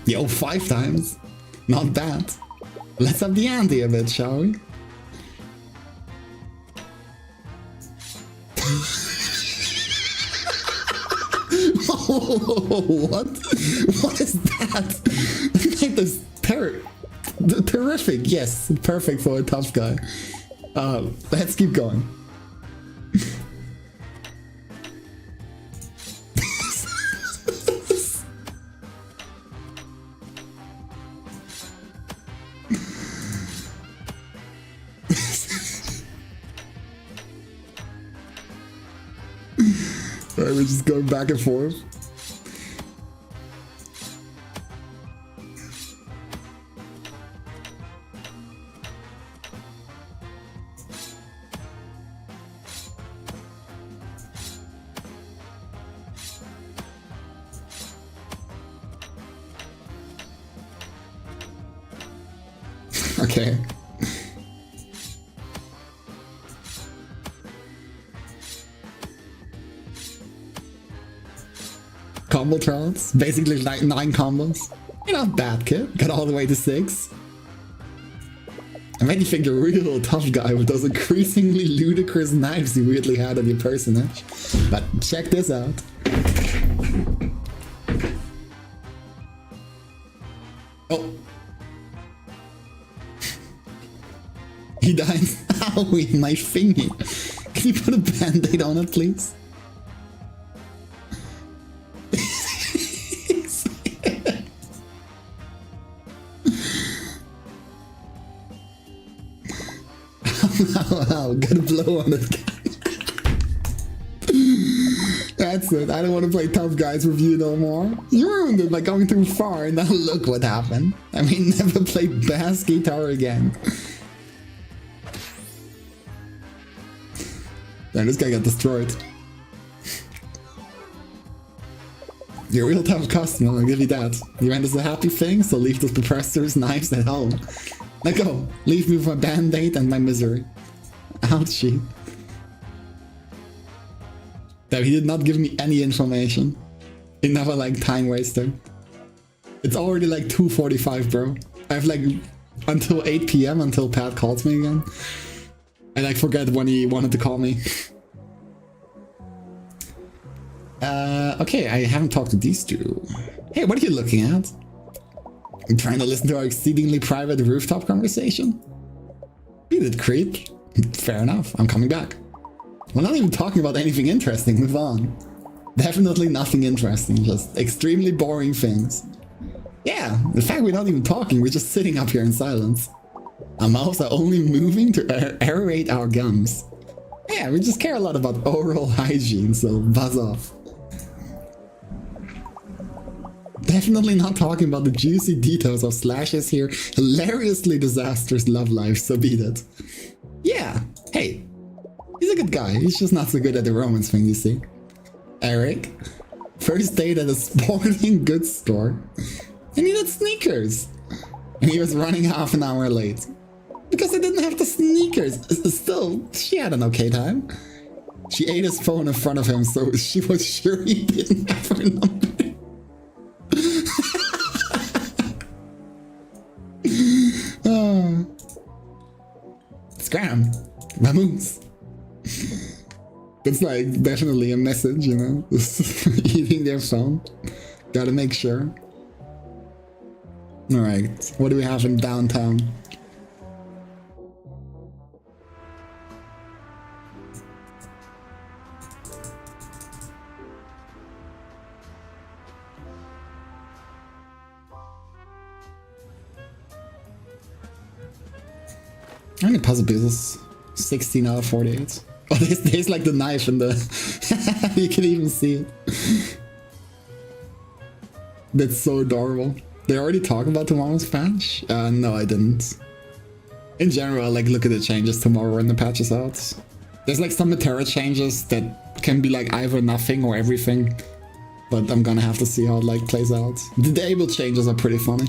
Yo, 5 times. Not bad. Let's up the ante a bit, shall we? Oh, what? What is that? That made this terrific. Yes, perfect for a tough guy. Let's keep going. Alright, we're just going back and forth. Okay. Combo trials, basically like 9 combos. You're not bad, kid. Got all the way to 6. I made you think you're a real tough guy with those increasingly ludicrous knives you weirdly had on your personage. But check this out. Oh. He died. Owie, my thingy. Can you put a band-aid on it, please? Wow, gotta blow on it. That's it. I don't want to play Tough Guys review no more. You ruined it by going too far, and now look what happened. I mean, never play bass guitar again. Damn, this guy got destroyed. You're a real tough customer, I'll give you that. You meant it's a happy thing, so leave those preposterous knives at home. Let go. Leave me with my band-aid and my misery. Ouchie. Damn, he did not give me any information. He never like time waster. It's already like 2:45, bro. I have like until 8 PM until Pat calls me again. I like forget when he wanted to call me. Okay, I haven't talked to these two. Hey, what are you looking at? I'm trying to listen to our exceedingly private rooftop conversation? You did, creep. Fair enough, I'm coming back. We're not even talking about anything interesting, move on. Definitely nothing interesting, just extremely boring things. Yeah, in fact we're not even talking, we're just sitting up here in silence. Our mouths are only moving to aerate our gums. Yeah, we just care a lot about oral hygiene, so buzz off. Definitely not talking about the juicy details of Slash's here hilariously disastrous love life, so beat it. Yeah, hey, he's a good guy, he's just not so good at the romance thing, you see. Eric, first date at a sporting goods store. I needed sneakers. And he was running half an hour late. Because I didn't have the sneakers. Still, she had an okay time. She ate his phone in front of him, so she was sure he didn't have her number. Scram. Vamoose. That's like definitely a message, you know? Eating their phone. Gotta make sure. Alright, what do we have in downtown? How many puzzle pieces? 16 out of 48. Oh, there's like the knife in the... You can even see it. That's so adorable. They already talk about tomorrow's patch? No, I didn't. In general, like, look at the changes tomorrow when the patch is out. There's like some Metera changes that can be like either nothing or everything. But I'm gonna have to see how it like plays out. The able changes are pretty funny.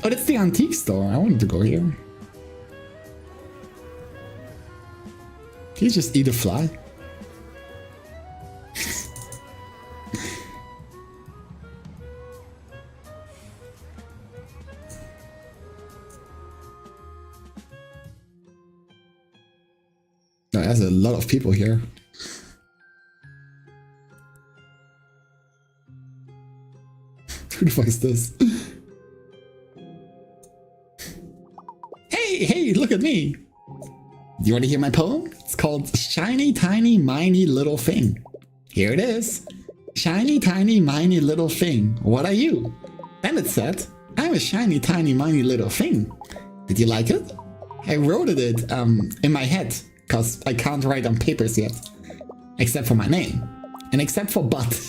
Oh, that's the antique store. I wanted to go here. Can you just eat a fly? Oh, there's a lot of people here. Who the fuck is this? Hey, look at me! You want to hear my poem? It's called Shiny Tiny Miny Little Thing. Here it is. Shiny Tiny Miny Little Thing. What are you? Then it said, I'm a shiny tiny miny little thing. Did you like it? I wrote it in my head, cause I can't write on papers yet. Except for my name. And except for but.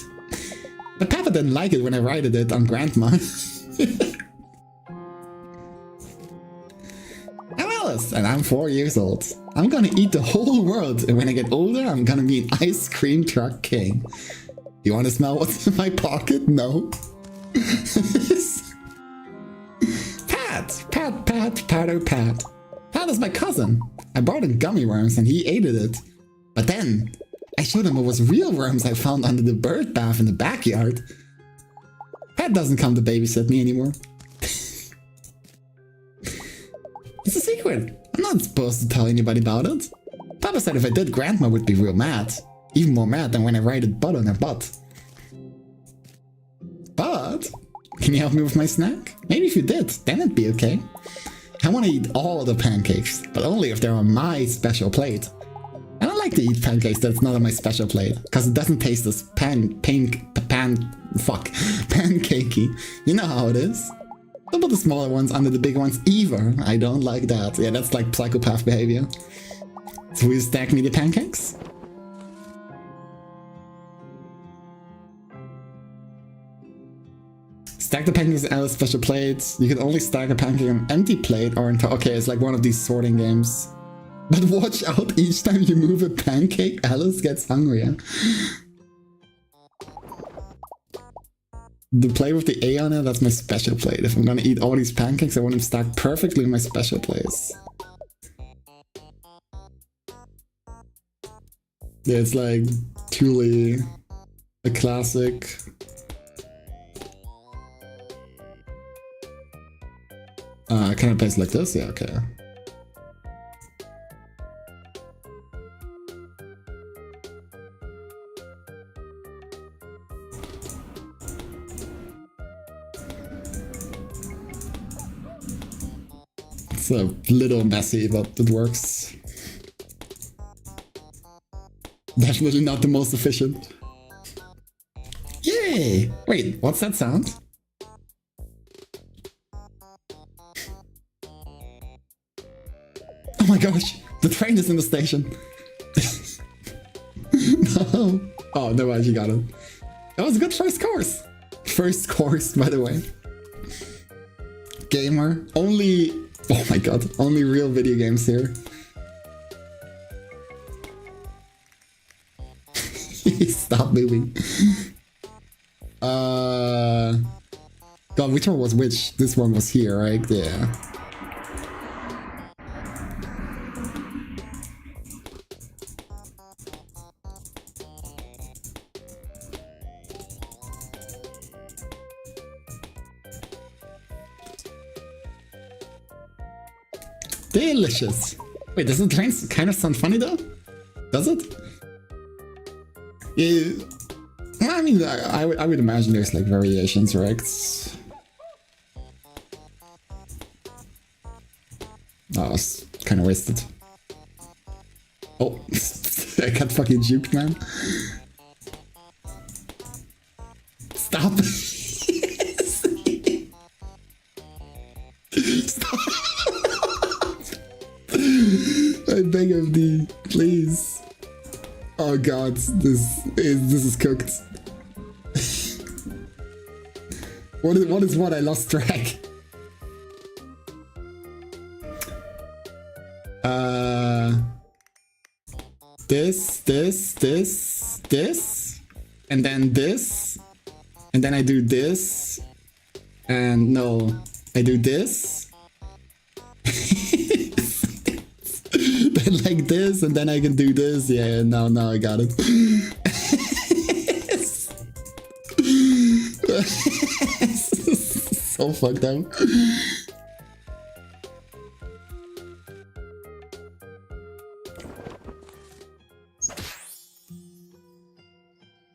But Papa didn't like it when I wrote it on Grandma. I'm Alice, and I'm 4 years old. I'm gonna eat the whole world, and when I get older, I'm gonna be an ice cream truck king. You wanna smell what's in my pocket? No. Pat. Pat is my cousin. I brought him gummy worms, and he ate it. But then, I showed him it was real worms I found under the bird bath in the backyard. Pat doesn't come to babysit me anymore. It's a secret. I'm not supposed to tell anybody about it. Papa said if I did, Grandma would be real mad. Even more mad than when I write butt on her butt. But, can you help me with my snack? Maybe if you did, then it'd be okay. I want to eat all the pancakes, but only if they're on my special plate. I don't like to eat pancakes that's not on my special plate, because it doesn't taste as pancakey. You know how it is. Don't put the smaller ones under the bigger ones either. I don't like that. Yeah, that's like psychopath behavior. So will you stack me the pancakes? Stack the pancakes on a special plate. You can only stack a pancake on an empty plate or into... Okay, it's like one of these sorting games. But watch out, each time you move a pancake, Alice gets hungrier. The plate with the A on it, that's my special plate. If I'm gonna eat all these pancakes, I want them stacked perfectly in my special place. Yeah, it's like truly a classic. Can I place like this? Yeah, okay. It's a little messy, but it works. Definitely not the most efficient. Yay! Wait, what's that sound? Oh my gosh, the train is in the station. No. Oh, no, I actually got it. That was a good first course. First course, by the way. Gamer. Only... Oh my god, only real video games here. Stop moving. God, which one was which? This one was here, right? Yeah. Delicious. Wait, doesn't the train kind of sound funny though? Does it? Yeah. I mean, I would imagine there's like variations, right? Oh, it's kind of wasted. Oh, I got fucking juked, man. Stop. Stop. I beg of thee, please. Oh god, this is cooked. What is what? I lost track. This, and then this, and then I do this, and no, I do this, then like this, and then I can do this. Yeah, now I got it. So fucked up.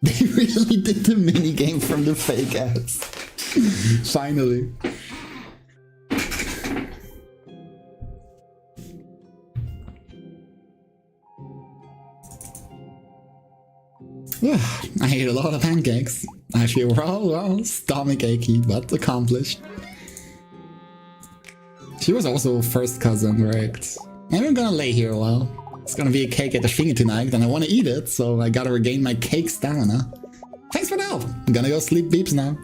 They really did the minigame from the fake ads. Finally. I ate a lot of pancakes. I feel well, stomach achy, but accomplished. She was also first cousin, right? I'm gonna lay here a while. It's gonna be a cake at the finger tonight, and I wanna eat it, so I gotta regain my cake stamina. Thanks for the help! I'm gonna go sleep beeps now.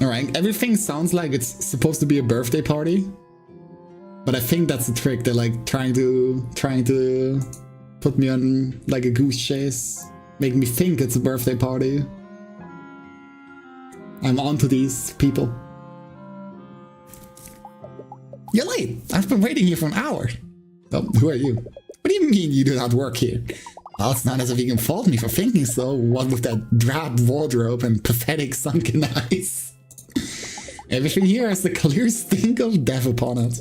Alright, everything sounds like it's supposed to be a birthday party. But I think that's a trick. They're like trying to put me on like a goose chase, make me think it's a birthday party. I'm onto these people. You're late. I've been waiting here for an hour. Oh, who are you? What do you mean you do not work here? Well, it's not as if you can fault me for thinking so. What with that drab wardrobe and pathetic sunken eyes. Everything here has the clear stink of death upon it.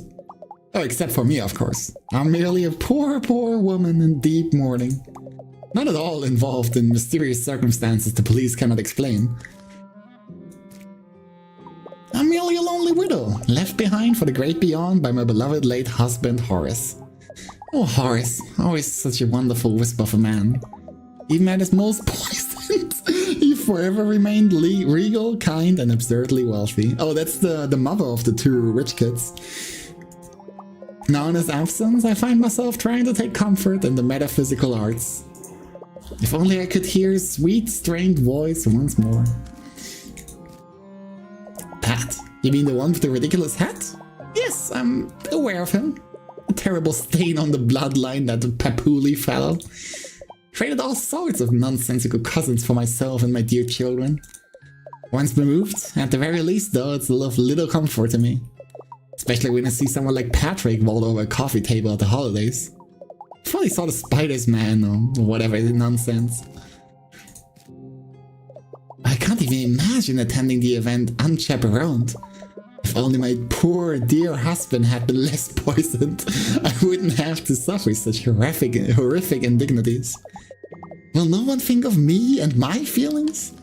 Oh, except for me, of course. I'm merely a poor woman in deep mourning. Not at all involved in mysterious circumstances the police cannot explain. I'm merely a lonely widow, left behind for the great beyond by my beloved late husband, Horace. Oh, Horace, always such a wonderful wisp of a man. Even at his most poisoned, he forever remained regal, kind, and absurdly wealthy. Oh, that's the mother of the two rich kids. Now in his absence, I find myself trying to take comfort in the metaphysical arts. If only I could hear his sweet, strained voice once more. Pat? You mean the one with the ridiculous hat? Yes, I'm aware of him. A terrible stain on the bloodline, that Papuli fellow. Traded all sorts of nonsensical cousins for myself and my dear children. Once removed, at the very least though, it's of little comfort to me. Especially when I see someone like Patrick vault over a coffee table at the holidays. I finally saw the Spiders Man or whatever nonsense. I can't even imagine attending the event unchaperoned. If only my poor dear husband had been less poisoned, I wouldn't have to suffer such horrific indignities. Will no one think of me and my feelings?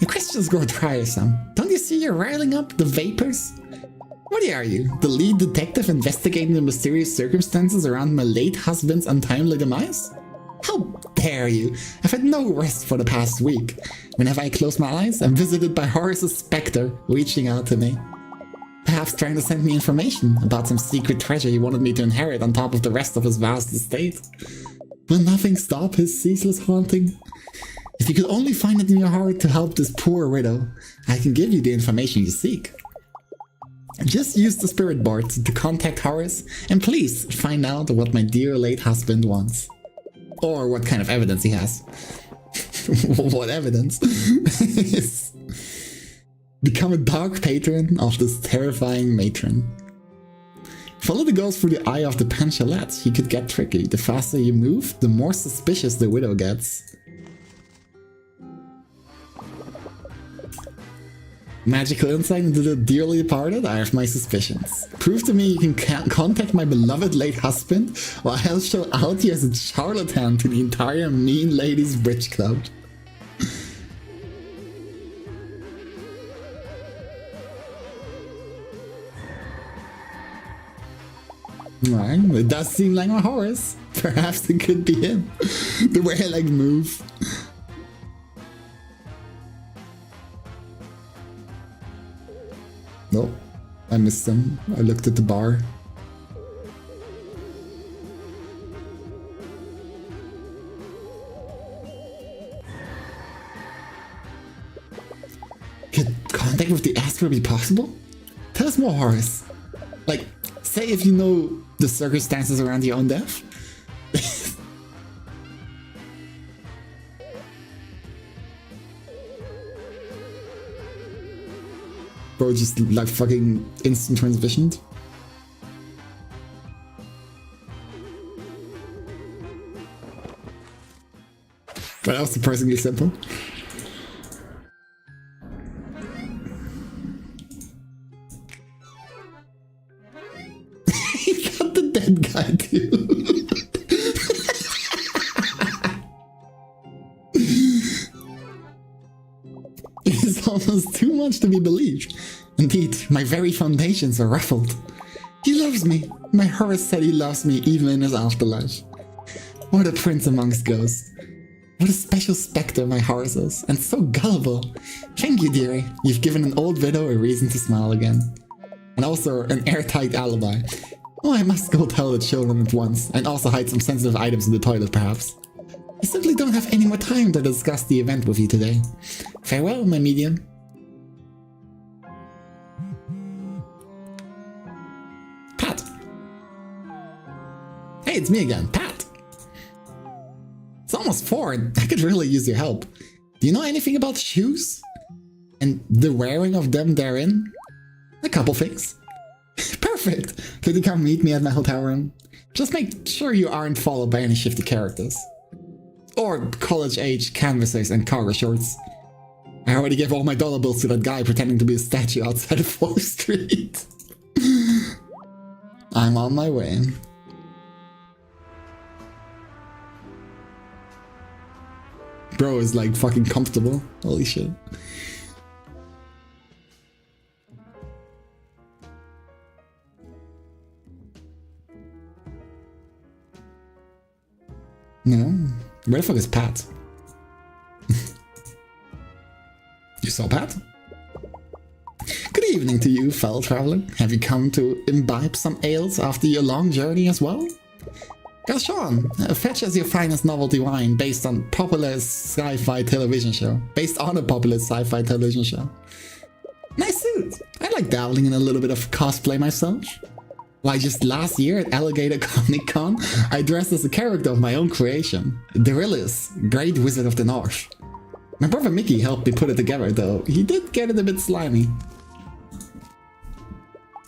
Your questions grow tiresome. Don't you see you're riling up the vapors? What are you, the lead detective investigating the mysterious circumstances around my late husband's untimely demise? How dare you! I've had no rest for the past week. Whenever I close my eyes, I'm visited by Horace's spectre reaching out to me. Perhaps trying to send me information about some secret treasure he wanted me to inherit on top of the rest of his vast estate. Will nothing stop his ceaseless haunting? If you could only find it in your heart to help this poor widow, I can give you the information you seek. Just use the spirit board to contact Horace, and please find out what my dear late husband wants. Or what kind of evidence he has. What evidence? Become a dark patron of this terrifying matron. Follow the ghost through the eye of the penchalet. He could get tricky. The faster you move, the more suspicious the widow gets. Magical insight into the dearly departed? I have my suspicions. Prove to me you can contact my beloved late husband, or I'll show out you as a charlatan to the entire Mean Ladies Bridge Club. Well, it does seem like a Horace. Perhaps it could be him. The way I like move. Nope. I missed him. I looked at the bar. Could contact with the Astro be possible? Tell us more, Horace. Like, say if you know the circumstances around your own death. Bro just like fucking instant transitioned. But that was surprisingly simple. He got the dead guy too. It's almost too much to be believed. Indeed, my very foundations are ruffled. He loves me. My Horace said he loves me even in his afterlife. What a prince amongst ghosts. What a special spectre my Horace is, and so gullible. Thank you, dearie. You've given an old widow a reason to smile again. And also an airtight alibi. Oh, I must go tell the children at once, and also hide some sensitive items in the toilet, perhaps. I simply don't have any more time to discuss the event with you today. Farewell, my medium. Pat. Hey, it's me again, Pat. It's almost 4 and I could really use your help. Do you know anything about shoes? And the wearing of them therein? A couple things. Perfect! Could you come meet me at my hotel room? Just make sure you aren't followed by any shifty characters. Or college-age canvassers and cargo shorts. I already gave all my dollar bills to that guy pretending to be a statue outside of 4th Street. I'm on my way. Bro is like fucking comfortable. Holy shit. No? Where the fuck is Pat? You saw Pat? Good evening to you, fellow traveler. Have you come to imbibe some ales after your long journey as well? Gaston, fetch us your finest novelty wine based on a popular sci-fi television show. Nice suit! I like dabbling in a little bit of cosplay myself. Why, just last year at Alligator Comic Con, I dressed as a character of my own creation, Darillius, Great Wizard of the North. My brother Mickey helped me put it together, though he did get it a bit slimy.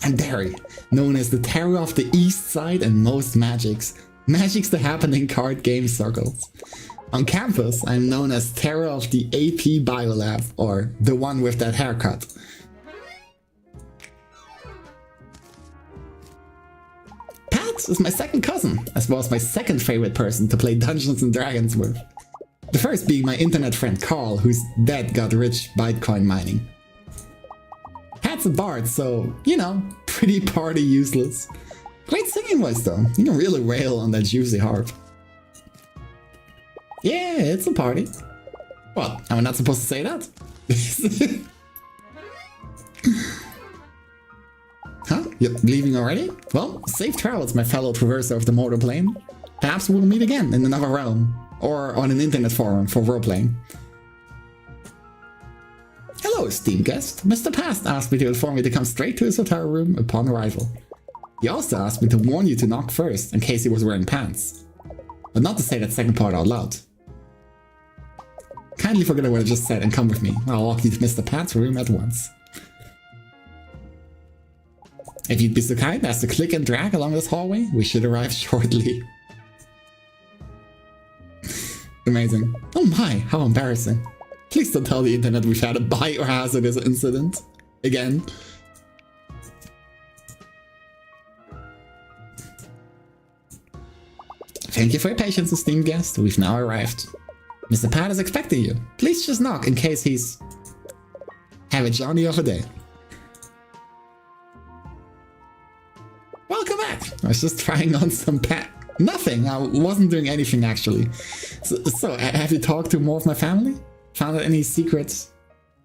And Derry, known as the terror of the East Side and most magics that happen in card game circles. On campus, I'm known as Terror of the AP Biolab, or the one with that haircut. Pat is my second cousin, as well as my second favorite person to play Dungeons and Dragons with. The first being my internet friend Carl, whose dad got rich Bitcoin mining. Pat's a bard, so, you know, pretty party useless. Great singing voice though, you can really rail on that juicy harp. Yeah, it's a party. What, am I not supposed to say that? Huh? You're leaving already? Well, safe travels, my fellow traverser of the mortal plane. Perhaps we'll meet again in another realm, or on an internet forum for roleplaying. Hello, esteemed guest. Mr. Past asked me to inform you to come straight to his hotel room upon arrival. He also asked me to warn you to knock first, in case he was wearing pants. But not to say that second part out loud. Kindly forget what I just said and come with me. I'll walk you to Mr. Pat's room at once. If you'd be so kind as to click and drag along this hallway, we should arrive shortly. Amazing. Oh my, how embarrassing. Please don't tell the internet we've had a biohazardous incident. Again. Thank you for your patience, esteemed guest. We've now arrived. Mr. Pat is expecting you. Please just knock in case he's... have a Johnny of a day. Welcome back! I was just trying on some Pat. Nothing, I wasn't doing anything actually. So, have you talked to more of my family? Found out any secret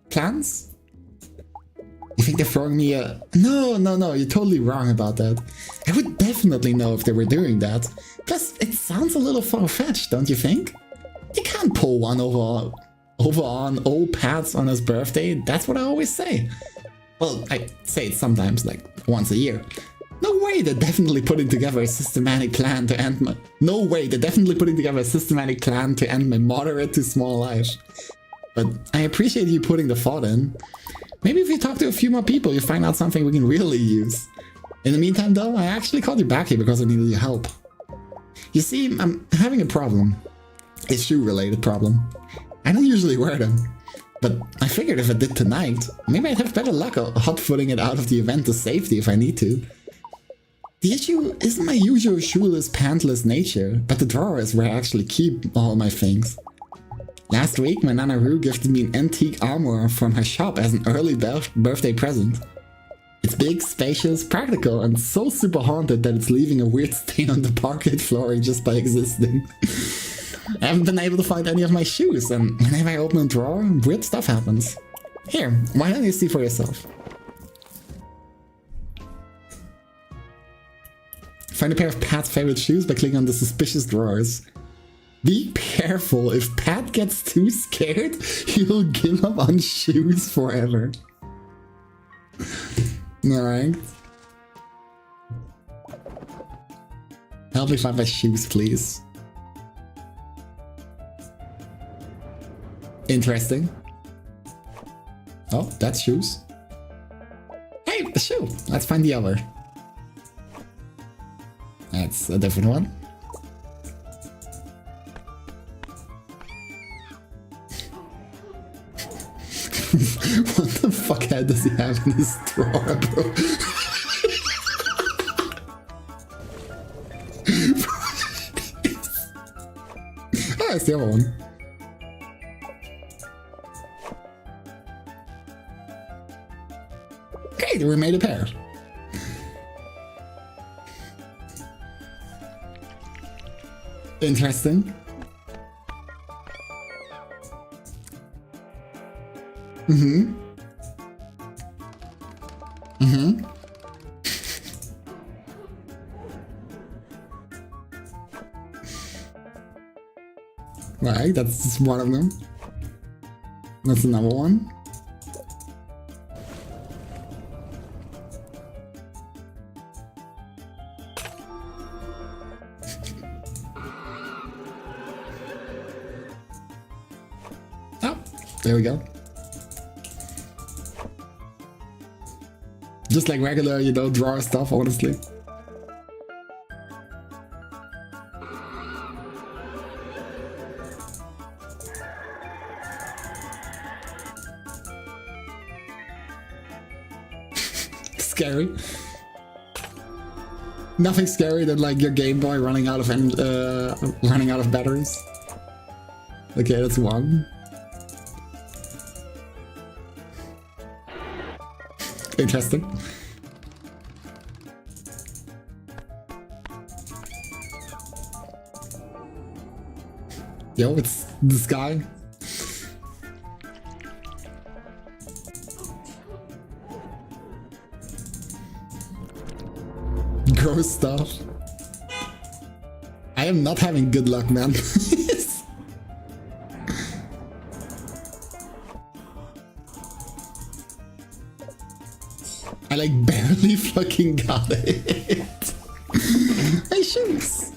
plans? If think they're throwing me a... No, no, no, you're totally wrong about that. I would definitely know if they were doing that. Plus, it sounds a little far-fetched, don't you think? You can't pull one over on old Pat's on his birthday. That's what I always say. Well, I say it sometimes, like once a year. No way they're definitely putting together a systematic plan to end my... No way they're definitely putting together a systematic plan to end my moderate to small life. But I appreciate you putting the thought in. Maybe if you talk to a few more people, you find out something we can really use. In the meantime though, I actually called you back here because I needed your help. You see, I'm having a problem. A shoe-related problem. I don't usually wear them. But I figured if I did tonight, maybe I'd have better luck hot-footing it out of the event to safety if I need to. The issue isn't my usual shoeless, pantless nature, but the drawer is where I actually keep all my things. Last week, my Nana Roo gifted me an antique armor from her shop as an early birthday present. It's big, spacious, practical, and so super haunted that it's leaving a weird stain on the parquet flooring just by existing. I haven't been able to find any of my shoes, and whenever I open a drawer, weird stuff happens. Here, why don't you see for yourself? Find a pair of Pat's favorite shoes by clicking on the suspicious drawers. Be careful, if Pat gets too scared, he'll give up on shoes forever. Alright. Help me find my shoes, please. Interesting. Oh, that's shoes. Hey, the shoe! Let's find the other. That's a different one. What the fuck head does he have in his drawer, bro? Oh, that's the other one. Great, we made a pair. Interesting. Mm-hmm. Mm-hmm. Right, that's one of them. That's another one. Oh, there we go. Just like regular, you know, drawer stuff, honestly. Scary. Nothing scary than like your Game Boy running out of batteries. Okay, that's one. Interesting. Yo, it's this guy. Gross stuff. I am not having good luck, man. I like barely fucking got it. My shoes.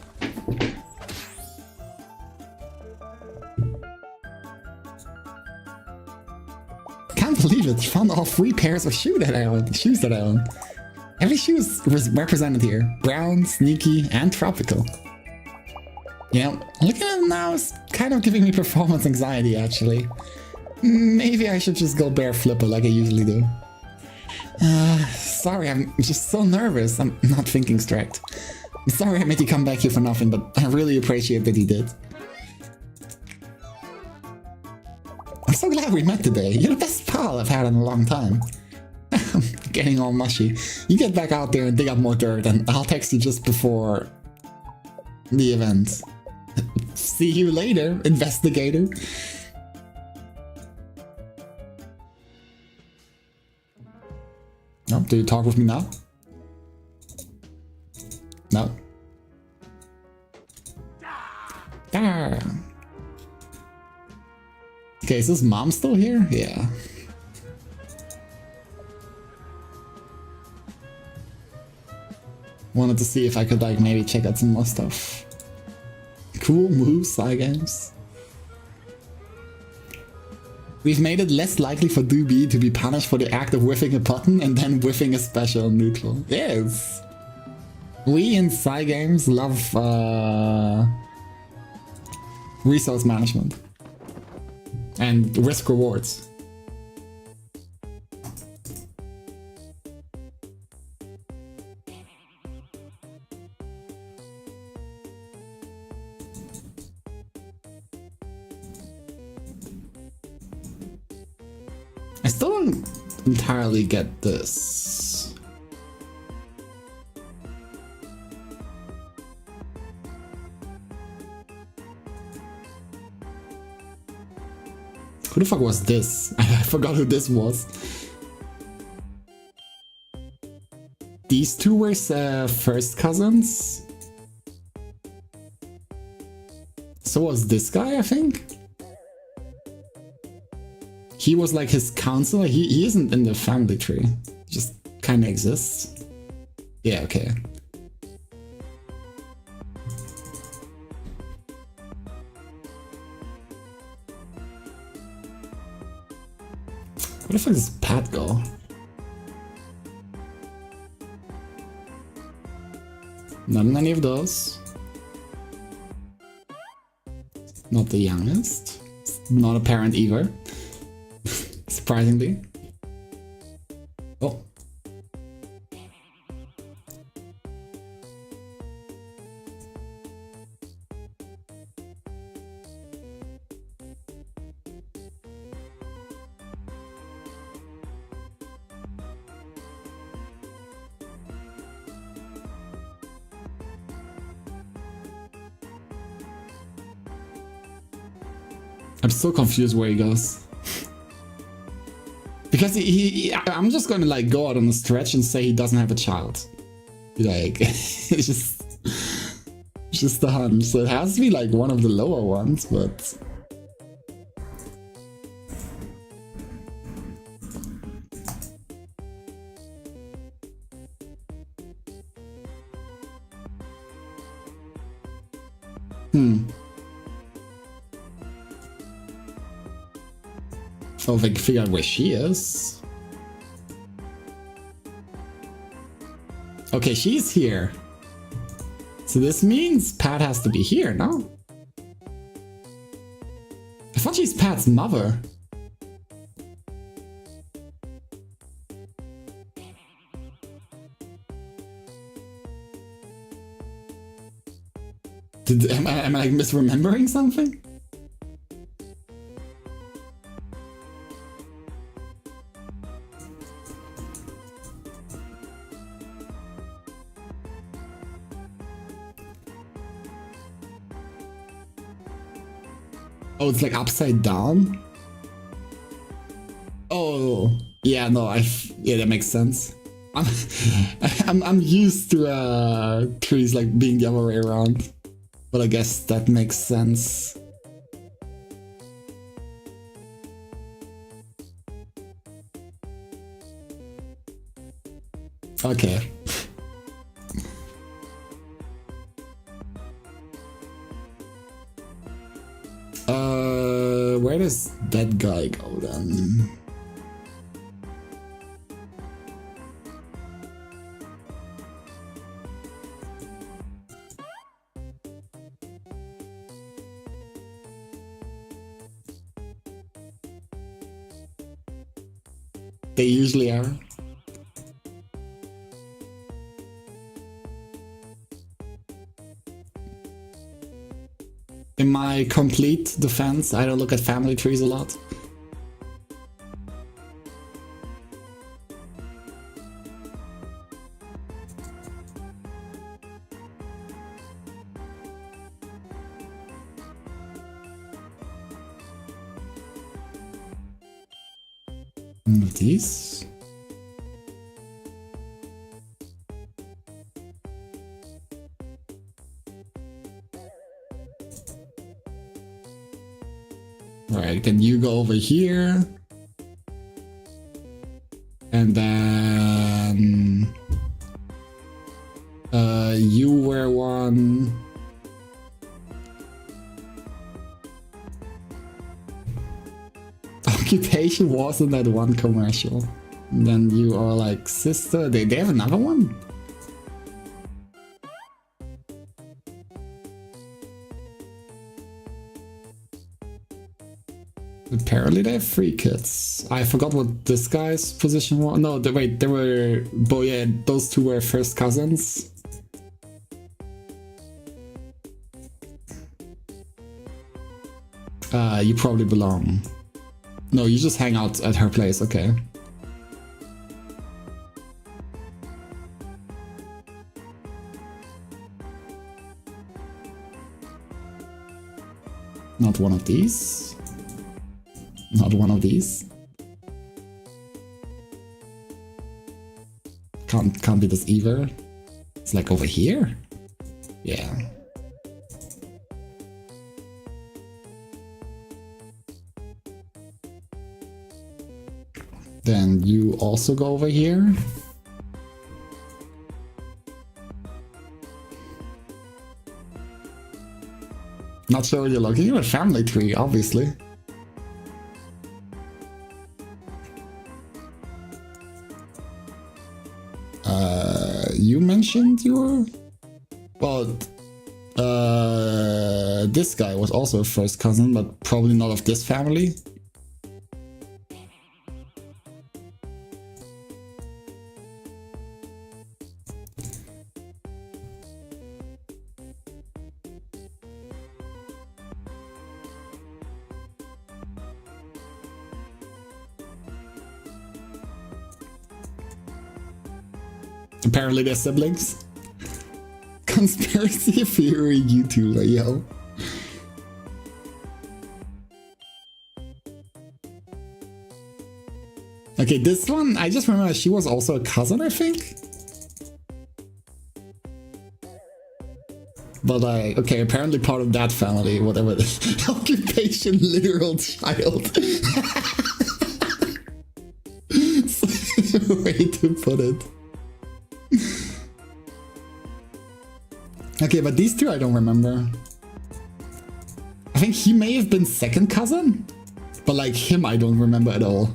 Can't believe it. Found all 3 pairs of shoes that I own. Every shoe is represented here. Brown, sneaky, and tropical. You know, looking at it now is kind of giving me performance anxiety, actually. Maybe I should just go bare flipper like I usually do. Sorry, I'm just so nervous. I'm not thinking straight. I'm sorry I made you come back here for nothing, but I really appreciate that you did. I'm so glad we met today. You're the best pal I've had in a long time. I'm getting all mushy. You get back out there and dig up more dirt, and I'll text you just before the event. See you later, investigator. No, do you talk with me now? No. Damn. Okay, is this mom still here? Yeah. Wanted to see if I could like maybe check out some more stuff. Cool moves, Cygames. We've made it less likely for Doobie to be punished for the act of whiffing a button and then whiffing a special neutral. Yes! We in Cygames love resource management. And risk rewards. I still don't entirely get this. Who the fuck was this? I forgot who this was. These two were first cousins. So was this guy, I think? He was like his counselor. He isn't in the family tree. He just kind of exists. Yeah, okay. Where the fuck does Pat go? Not in any of those. Not the youngest. Not a parent either. Surprisingly. Oh. I'm so confused where he goes. Because I'm just gonna like go out on a stretch and say he doesn't have a child. Like, it's just a hunch. So it has to be like one of the lower ones, but... Oh, if I can figure out where she is. Okay, she's here. So this means Pat has to be here, no? I thought she's Pat's mother. Am I like misremembering something? Oh, it's like upside down? Oh, yeah, no, yeah, that makes sense. I'm used to trees like being the other way around, but I guess that makes sense. Okay. Where does that guy go then? They usually are. In my complete defense, I don't look at family trees a lot. One of these. Alright, then you go over here. And then... you wear one. Occupation was in that one commercial. And then you are like sister. They have another one? Apparently they have 3 kids. I forgot what this guy's position was. No, wait, they were... Oh yeah, those 2 were first cousins. You probably belong. No, you just hang out at her place, okay. Not one of these. Not one of these. Can't be this either. It's like over here? Yeah. Then you also go over here. Not sure what you're looking at. A family tree, obviously. You mentioned your... Well, this guy was also a first cousin, but probably not of this family. Apparently they're siblings. Conspiracy theory YouTuber, yo. Okay, this one, I just remember she was also a cousin, I think? But like, okay, apparently part of that family, whatever it is. Occupation, literal child. Way to put it. Okay, but these 2 I don't remember. I think he may have been second cousin, but like him I don't remember at all.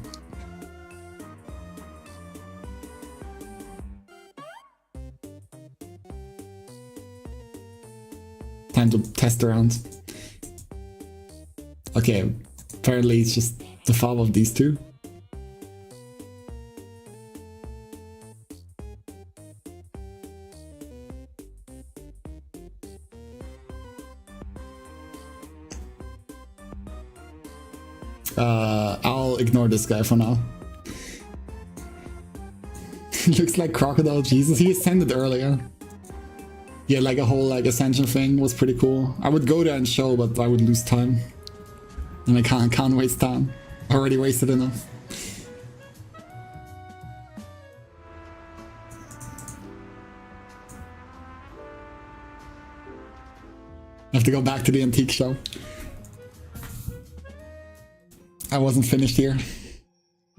Time to test around. Okay, apparently it's just the father of these 2. I'll ignore this guy for now. Looks like Crocodile Jesus. He ascended earlier. Yeah, like a whole like ascension thing was pretty cool. I would go there and show, but I would lose time. And I can't waste time. I already wasted enough. I have to go back to the antique show. I wasn't finished here.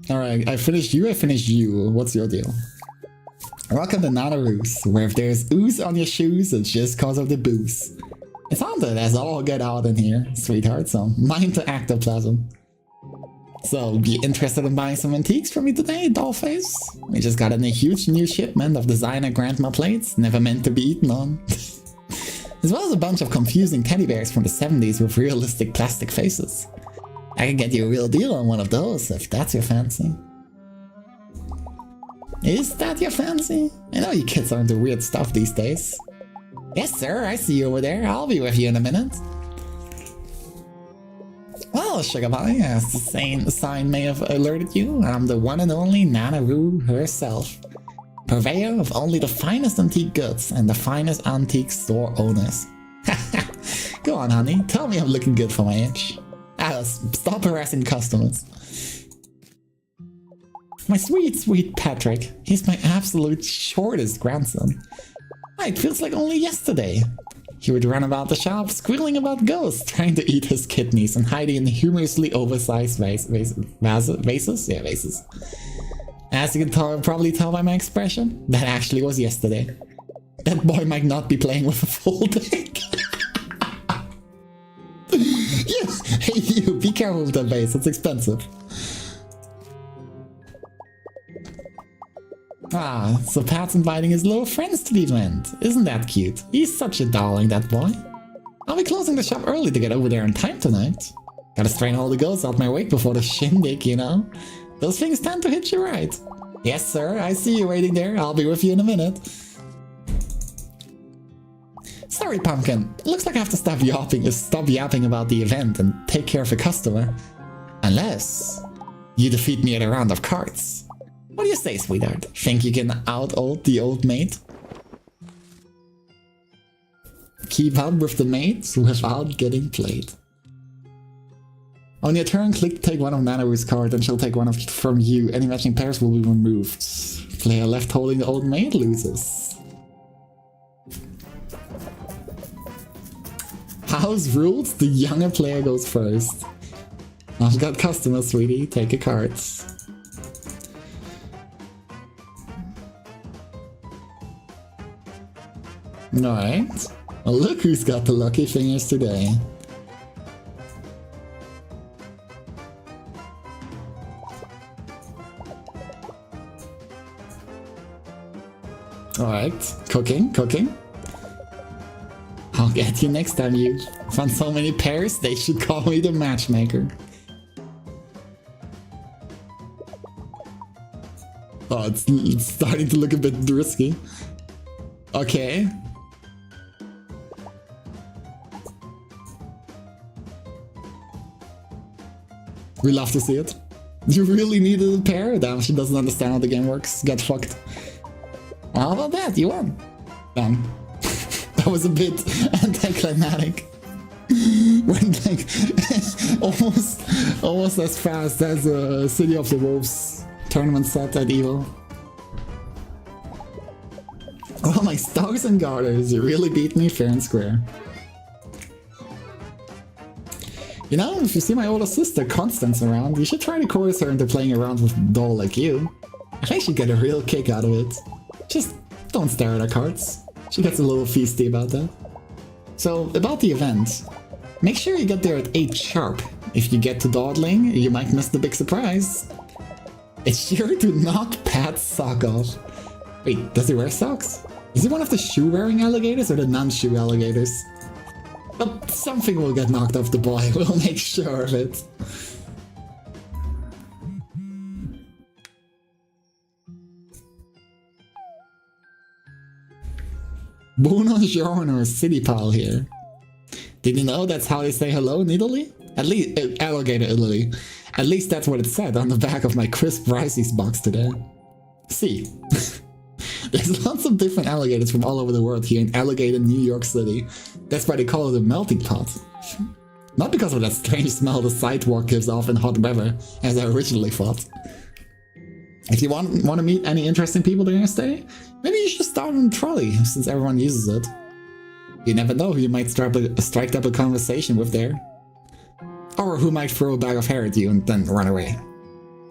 Alright, I finished you, I finished you. What's your deal? Welcome to Nanaroos, where if there's ooze on your shoes, it's just cause of the booze. It's haunted as all get out in here, sweetheart, so mind the ectoplasm. So, be interested in buying some antiques from me today, dollface? We just got in a huge new shipment of designer grandma plates, never meant to be eaten on. As well as a bunch of confusing teddy bears from the 70s with realistic plastic faces. I can get you a real deal on one of those, if that's your fancy. Is that your fancy? I know you kids are into weird stuff these days. Yes, sir, I see you over there. I'll be with you in a minute. Well, Sugar Pie, as the sign may have alerted you, I'm the one and only Nanaroo herself. Purveyor of only the finest antique goods and the finest antique store owners. Go on, honey, tell me I'm looking good for my age. Alice, stop harassing customers. My sweet, sweet Patrick. He's my absolute shortest grandson. It feels like only yesterday. He would run about the shop, squealing about ghosts, trying to eat his kidneys and hiding in humorously oversized vases. Yeah, vases. As you can probably tell by my expression, that actually was yesterday. That boy might not be playing with a full deck. Yeah, hey you, be careful with that vase, it's expensive. Ah, so Pat's inviting his little friends to the event. Isn't that cute? He's such a darling, that boy. I'll be closing the shop early to get over there in time tonight. Gotta strain all the ghosts out my wake before the shindig, you know? Those things tend to hit you right. Yes, sir, I see you waiting there. I'll be with you in a minute. Sorry, Pumpkin. It looks like I have to stop yapping about the event and take care of a customer. Unless you defeat me at a round of cards. What do you say, sweetheart? Think you can out-old the old maid? Keep up with the maids without getting played. On your turn, click take one of Nanaru's card and she'll take one from you. Any matching pairs will be removed. Player left holding the old maid loses. House rules, the younger player goes first. I've got customers, sweetie. Take your cards. Alright. Well, look who's got the lucky fingers today. Alright. Cooking. I'll get you next time you found so many pairs, they should call me the matchmaker. Oh, it's starting to look a bit risky. Okay. We love to see it. You really needed a pair? Damn, she doesn't understand how the game works. Get fucked. How about that? You won. Damn. That was a bit anticlimactic. Went like almost as fast as a City of the Wolves tournament set at EVO. Oh my stars and garters, you really beat me fair and square. You know, if you see my older sister Constance around, you should try to coerce her into playing around with a doll like you. I think she'd get a real kick out of it. Just don't stare at her cards. She gets a little feisty about that. So, about the event. Make sure you get there at 8 sharp. If you get to dawdling, you might miss the big surprise. It's sure to knock Pat's sock off. Wait, does he wear socks? Is he one of the shoe-wearing alligators or the non-shoe alligators? But something will get knocked off the boy, we'll make sure of it. Buongiorno, City Pal here. Did you know that's how they say hello in Italy? At least, alligator Italy. At least that's what it said on the back of my crisp Riceys box today. See. There's lots of different alligators from all over the world here in Alligator, New York City. That's why they call it a melting pot. Not because of that strange smell the sidewalk gives off in hot weather, as I originally thought. If you want to meet any interesting people during your stay, maybe you should start on a trolley, since everyone uses it. You never know who you might strike up a conversation with there. Or who might throw a bag of hair at you and then run away.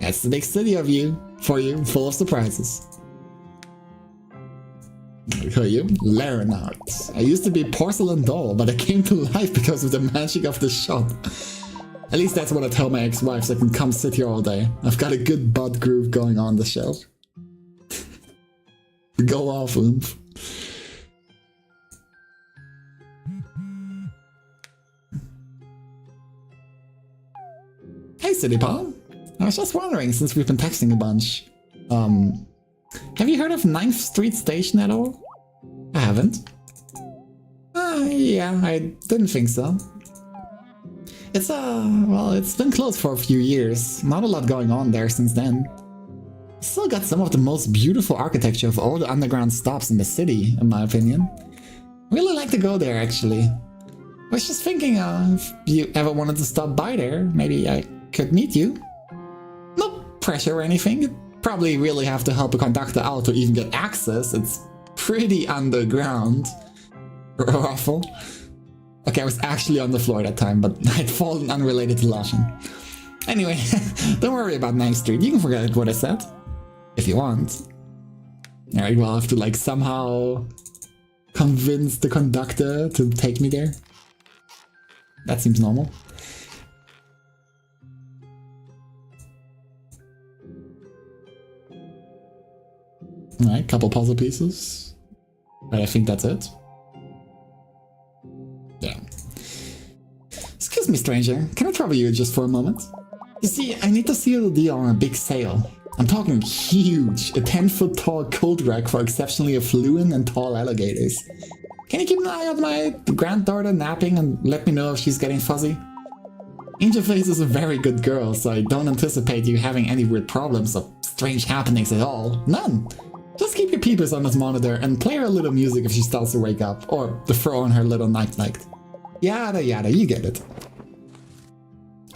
That's the big city of you, for you, full of surprises. Who are you? Leonard. I used to be a porcelain doll, but I came to life because of the magic of the shop. At least that's what I tell my ex-wife, so I can come sit here all day. I've got a good butt groove going on the shelf. Go off, oomph. Hey, City Pal. I was just wondering, since we've been texting a bunch. Have you heard of 9th Street Station at all? I haven't. Yeah, I didn't think so. It's well, it's been closed for a few years. Not a lot going on there since then. Still got some of the most beautiful architecture of all the underground stops in the city, in my opinion. Really like to go there, actually. I was just thinking, if you ever wanted to stop by there, maybe I could meet you. No pressure or anything. You'd probably really have to help a conductor out to even get access. It's pretty underground. Ruffle. Okay, I was actually on the floor that time, but I'd fallen unrelated to laughing. Anyway, don't worry about 9th Street. You can forget what I said. If you want. Alright, well, I'll have to like somehow convince the conductor to take me there. That seems normal. Alright, couple puzzle pieces. But I think that's it. Yeah. Excuse me, stranger. Can I trouble you just for a moment? You see, I need to seal the deal on a big sale. I'm talking huge. A 10-foot tall cold rack for exceptionally affluent and tall alligators. Can you keep an eye on my granddaughter napping and let me know if she's getting fuzzy? Angel Face is a very good girl, so I don't anticipate you having any weird problems or strange happenings at all. None. Just keep your peepers on this monitor and play her a little music if she starts to wake up, or to throw on her little nightlight. Yada yada, you get it.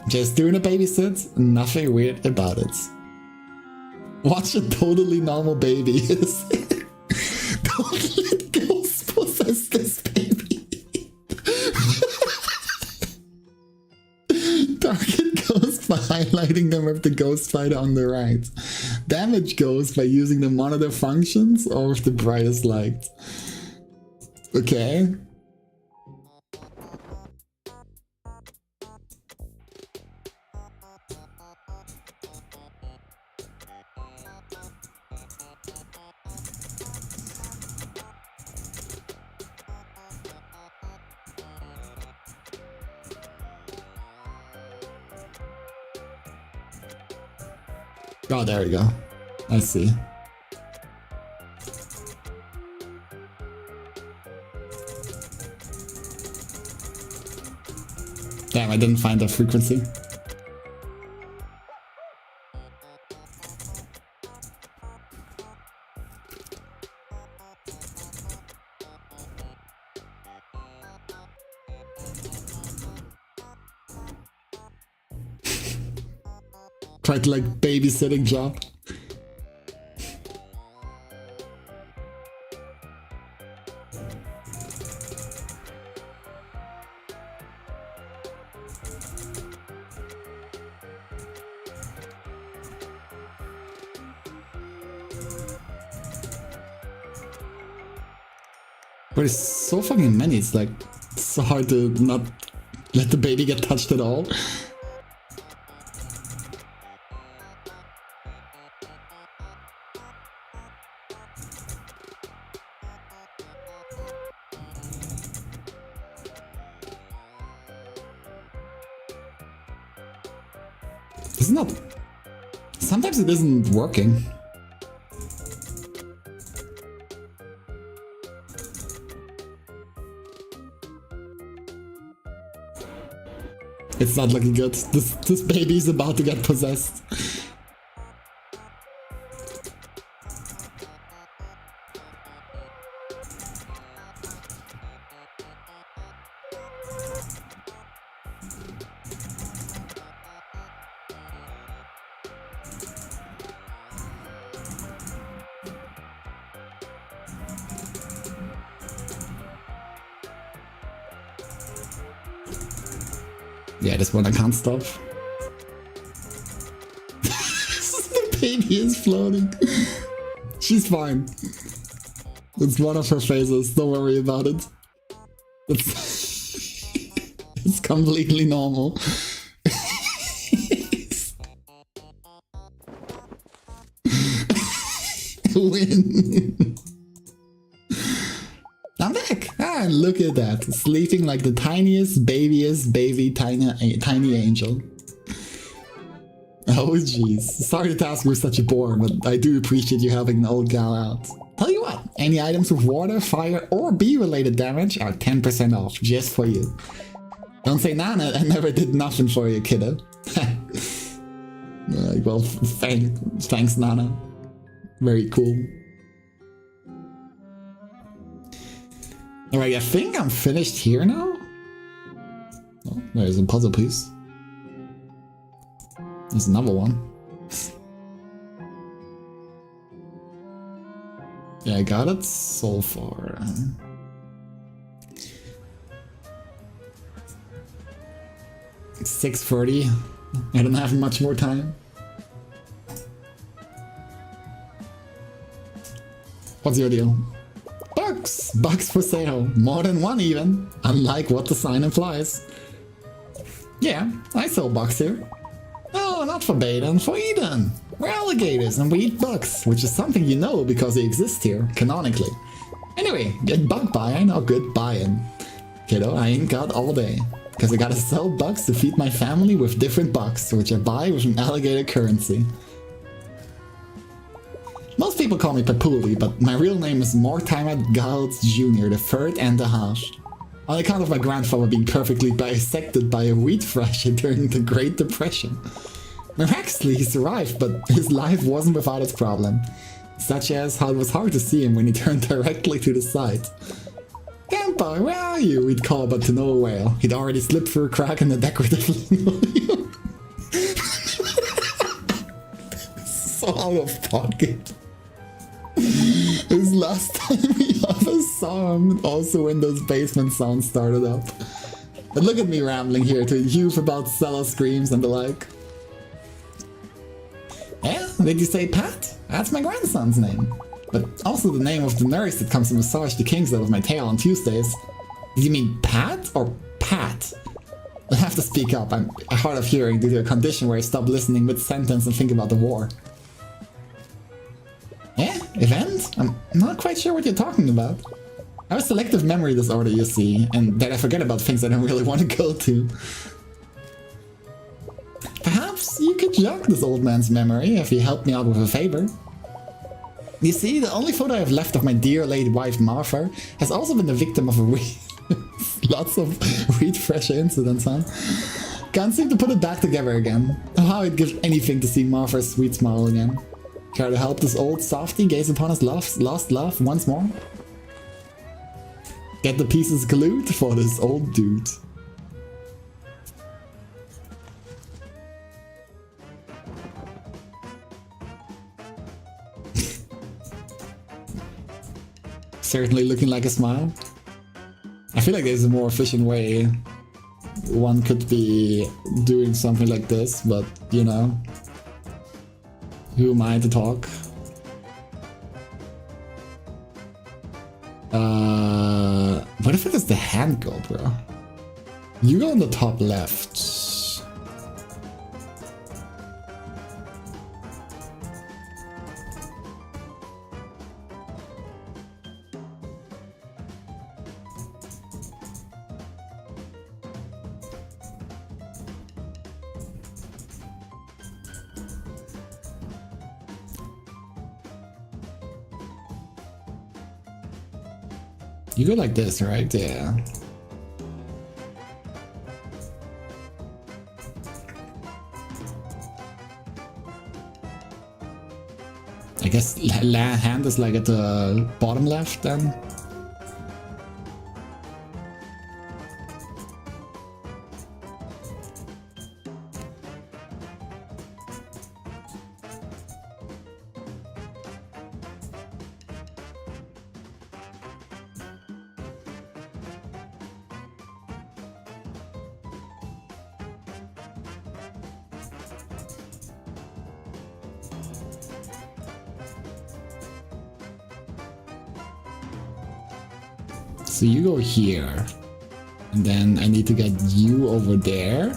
Just doing a babysit, nothing weird about it. Watch a totally normal baby. Don't let ghosts possess this baby. Target ghost by highlighting them with the ghost fighter on the right. Damage ghost by using the monitor functions or with the brightest light. Okay. Oh, there we go. I see. Damn, I didn't find the frequency. Tried to like babysitting job. But it's so fucking many, it's like so hard to not let the baby get touched at all. It's not... Sometimes it isn't working. It's not looking good. This baby is about to get possessed. Yeah, this one I can't stop. The baby is floating. She's fine. It's one of her phases, don't worry about it. It's completely normal. Win. I'm back! Ah, look at that. Sleeping like the tiniest, babyest, tiny angel. Oh jeez. Sorry the task was such a bore, but I do appreciate you helping an old gal out. Tell you what, any items with water, fire, or bee-related damage are 10% off, just for you. Don't say Nana, I never did nothing for you, kiddo. Well, thanks Nana. Very cool. Alright, I think I'm finished here now. Oh, there's a puzzle piece. There's another one. Yeah, I got it so far. 6:30. I don't have much more time. What's your deal? Bugs! Bugs for sale. More than one even. Unlike what the sign implies. Yeah, I sell bugs here. No, not for Baden, for Eden. We're alligators and we eat bugs, which is something you know because they exist here, canonically. Anyway, get bug buying or good buying. Kiddo, I ain't got all day. Because I gotta sell bugs to feed my family with different bugs, which I buy with an alligator currency. Most people call me Papuli, but my real name is Mortimer Galtz Jr., the third and a half. On account of my grandfather being perfectly dissected by a wheat thresher during the Great Depression. Miraculously, he survived, but his life wasn't without its problem. Such as how it was hard to see him when he turned directly to the side. Grandpa, where are you? We'd call, but to no avail. He'd already slipped through a crack in the decorative linoleum. So out of pocket. This last time we ever saw him, also when those basement sounds started up. But look at me rambling here to youth about cellar screams and the like. Yeah, did you say Pat? That's my grandson's name. But also the name of the nurse that comes to massage the kinks out of my tail on Tuesdays. Do you mean Pat or Pat? I have to speak up, I'm hard of hearing due to a condition where I stop listening mid-sentence and think about the war. Yeah, event? I'm not quite sure what you're talking about. I have a selective memory disorder, you see, and that I forget about things I don't really want to go to. Perhaps you could jog this old man's memory if he helped me out with a favor. You see, the only photo I have left of my dear late wife Martha has also been the victim of a lots of wheat thresher incidents, huh? Can't seem to put it back together again. Oh, how I'd give anything to see Martha's sweet smile again. Care to help this old softy gaze upon his lost love once more? Get the pieces glued for this old dude. Certainly looking like a smile. I feel like there's a more efficient way one could be doing something like this, but you know. Who am I to talk? What if it is the hand go, bro? You go on the top left. You go like this, right? Yeah. I guess hand is like at the bottom left then. So you go here, and then I need to get you over there.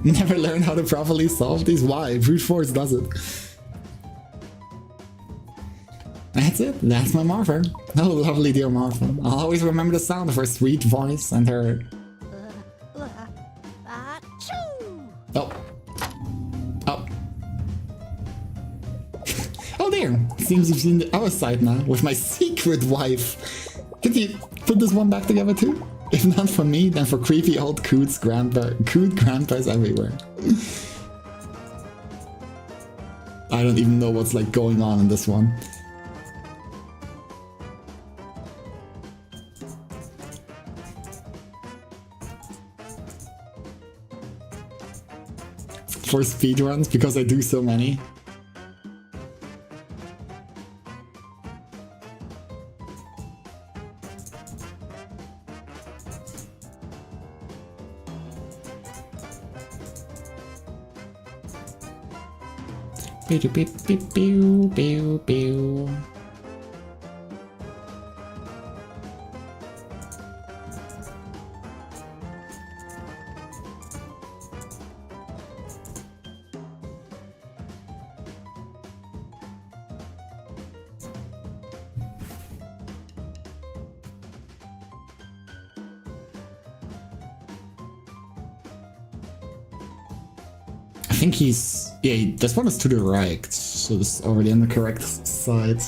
Never learned how to properly solve these. Why? Brute force does it. That's it. That's my Martha. Oh, lovely dear Martha. I'll always remember the sound of her sweet voice and her... Oh. Oh. Oh dear. Seems you've seen the other side now with my secret wife. Could you put this one back together too? If not for me, then for creepy old coot grandpas everywhere. I don't even know what's like going on in this one. For speedruns, because I do so many. Pew, pew, pew, pew, pew, pew. I think he's... Yeah, this one is to the right, so it's already on the correct side.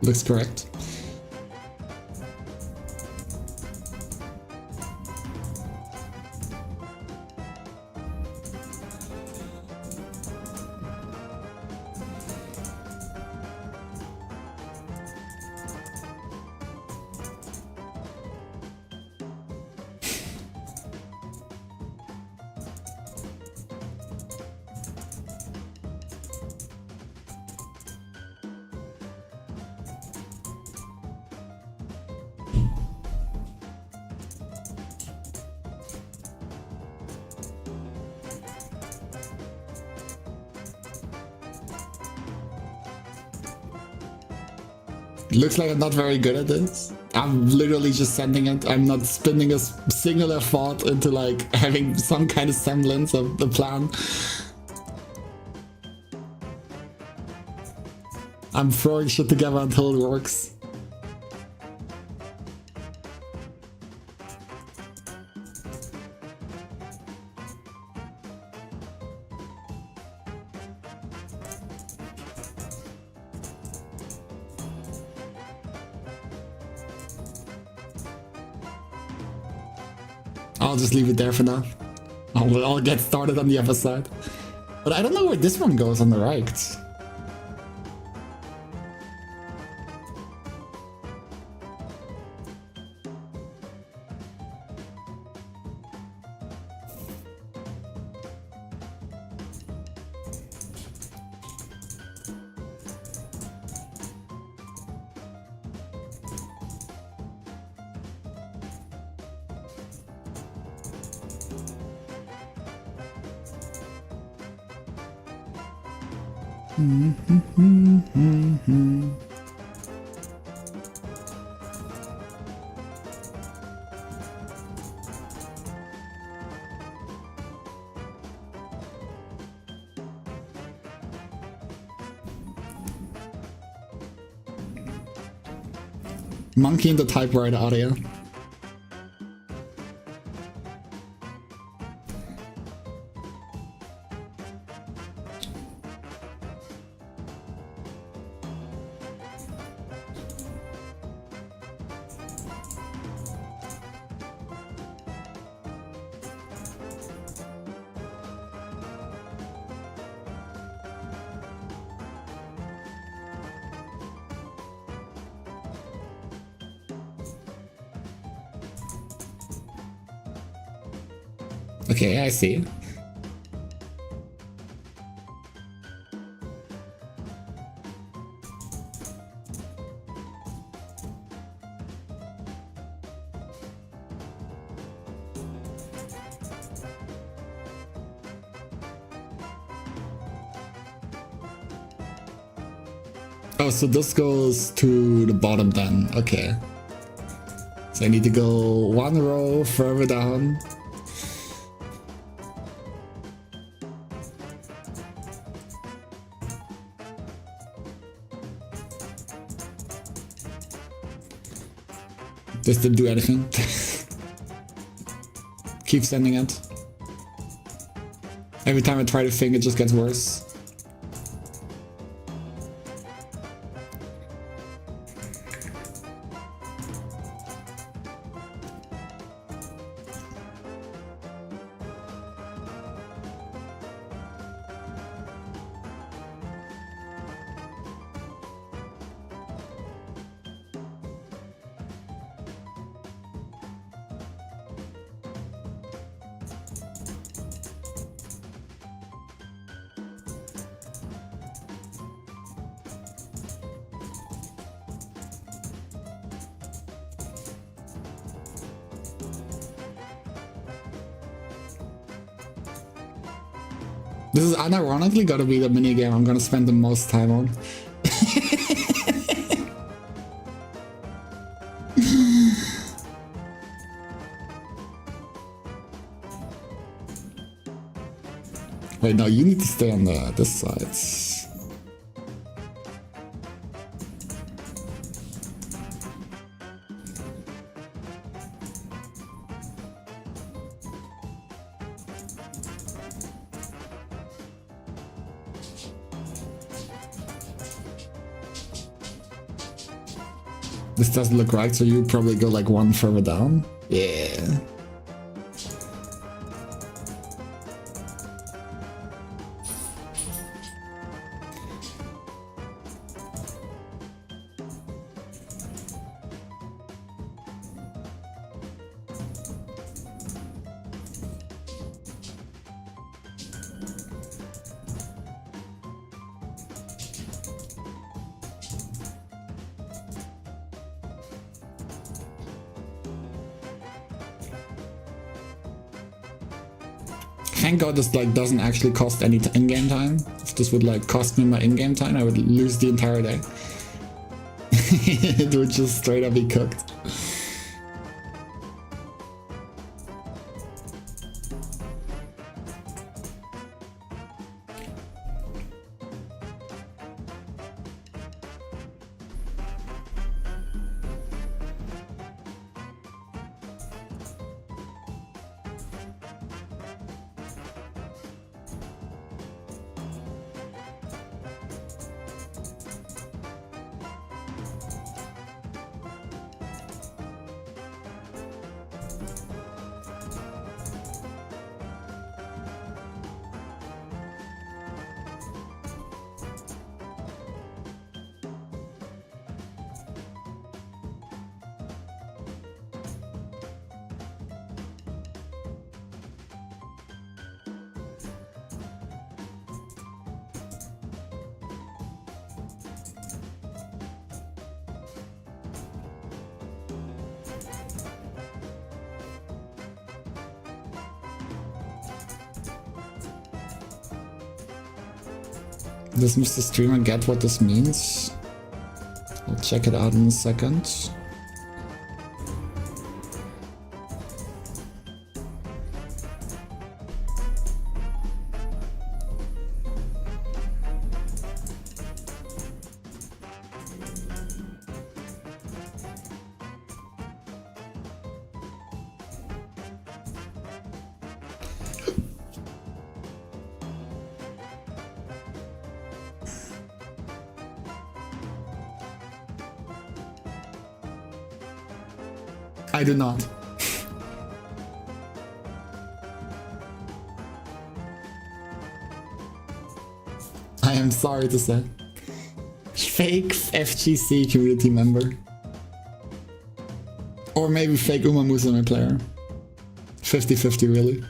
Looks correct. Looks like I'm not very good at this. I'm literally just sending it. I'm not spending a singular thought into like having some kind of semblance of the plan. I'm throwing shit together until it works. I'll just leave it there for now. I'll get started on the other side. But I don't know where this one goes on the right. Monkey in the typewriter audio. Okay, I see. Oh, so this goes to the bottom then. Okay. So I need to go one row further down. This didn't do anything. Keep sending it. Every time I try to think, it just gets worse. This is unironically gotta be the minigame I'm gonna spend the most time on. Wait, no, you need to stay on this side. This doesn't look right, so you probably go like one further down. Yeah. Thank God this like doesn't actually cost any in-game time. If this would like cost me my in-game time, I would lose the entire day. It would just straight up be cooked. Does Mr. Streamer get what this means? I'll check it out in a second. I do not. I am sorry to say. Fake FGC community member. Or maybe fake Uma Musume player. 50-50 really.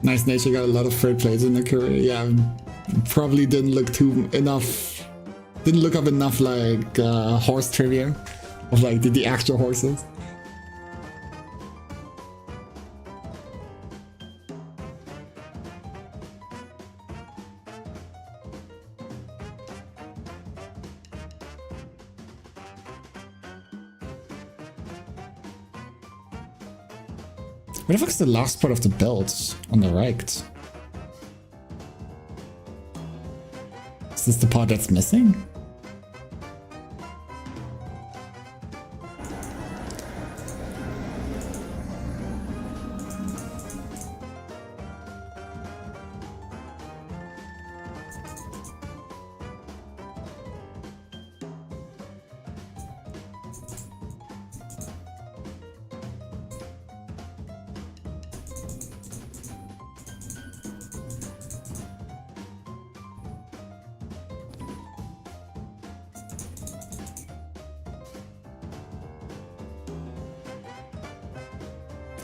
Nice Nature got a lot of third plays in their career. Yeah, probably didn't look up enough like horse trivia of like the actual horses. Where the fuck is the last part of the belt on the right? Is this the part that's missing?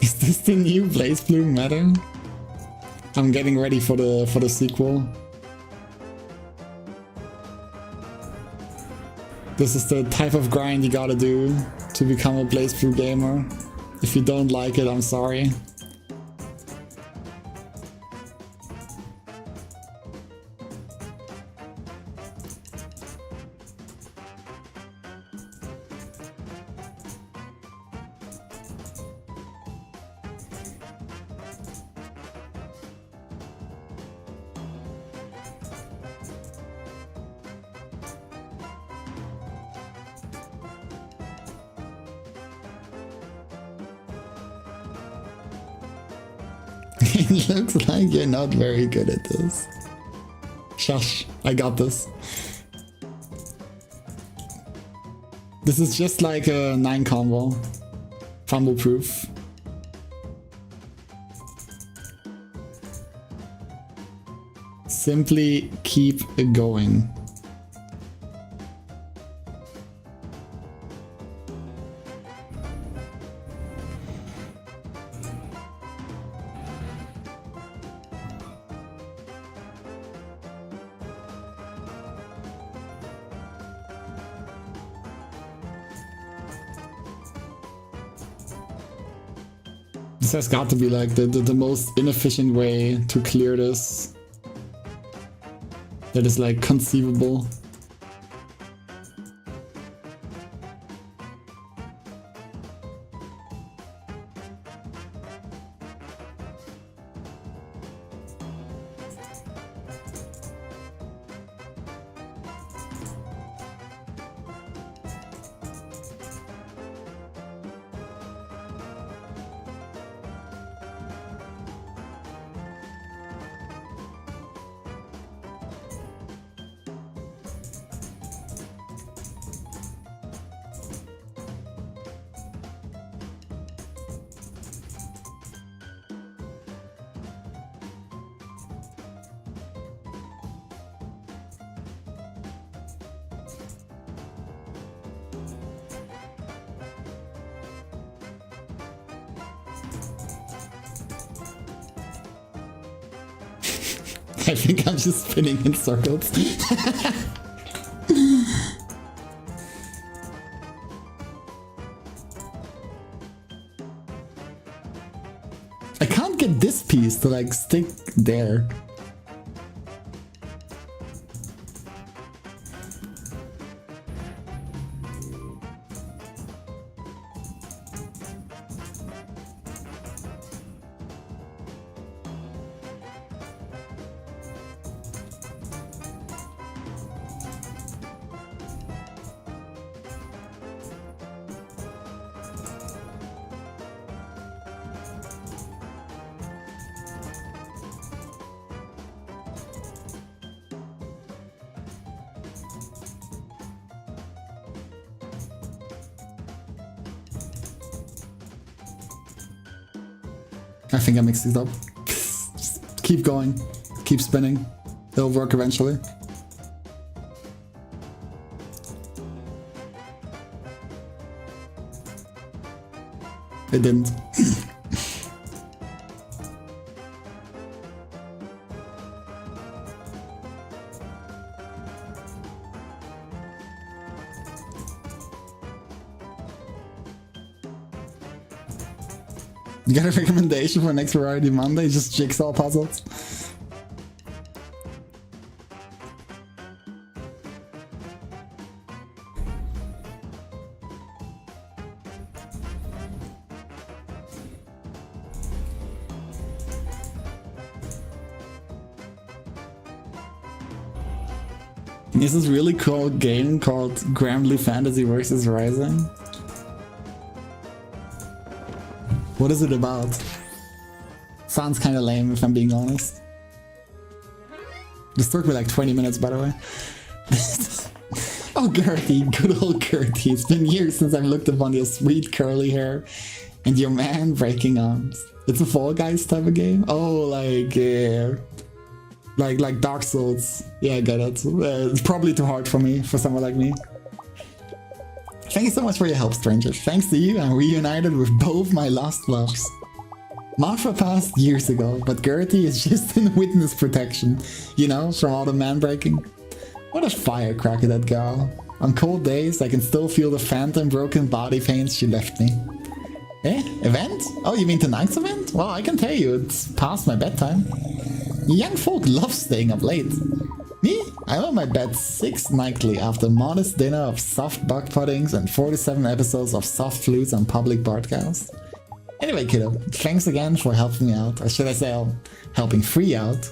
Is this the new BlazBlue meta? I'm getting ready for the sequel. This is the type of grind you gotta do to become a BlazBlue gamer. If you don't like it, I'm sorry. It looks like you're not very good at this. Shush, I got this. This is just like a 9 combo. Fumble proof. Simply keep it going. This has got to be like the most inefficient way to clear this that is like conceivable. I think I'm just spinning in circles. I can't get this piece to like stick there. I think I mixed it up. Just keep going. Keep spinning. It'll work eventually. It didn't. You got a recommendation for next Variety Monday? Just jigsaw puzzles? Is this really cool game called Grammarly Fantasy vs. Rising? What is it about? Sounds kinda lame if I'm being honest. This took me like 20 minutes, by the way. Oh, Gertie, good old Gertie. It's been years since I've looked upon your sweet curly hair and your man breaking arms. It's a Fall Guys type of game? Oh, like, yeah. Like Dark Souls. Yeah, I get it. It's probably too hard for me, for someone like me. Thank you so much for your help, stranger. Thanks to you, I'm reunited with both my lost loves. Marfa passed years ago, but Gertie is just in witness protection, you know, from all the man breaking. What a firecracker, that girl. On cold days, I can still feel the phantom broken body pains she left me. Eh? Event? Oh, you mean tonight's event? Well, I can tell you, it's past my bedtime. Young folk love staying up late. Me? I'm on my bed 6 nightly after a modest dinner of soft bug puddings and 47 episodes of soft flutes on public broadcast. Anyway, kiddo, thanks again for helping me out. Or should I say, helping free out.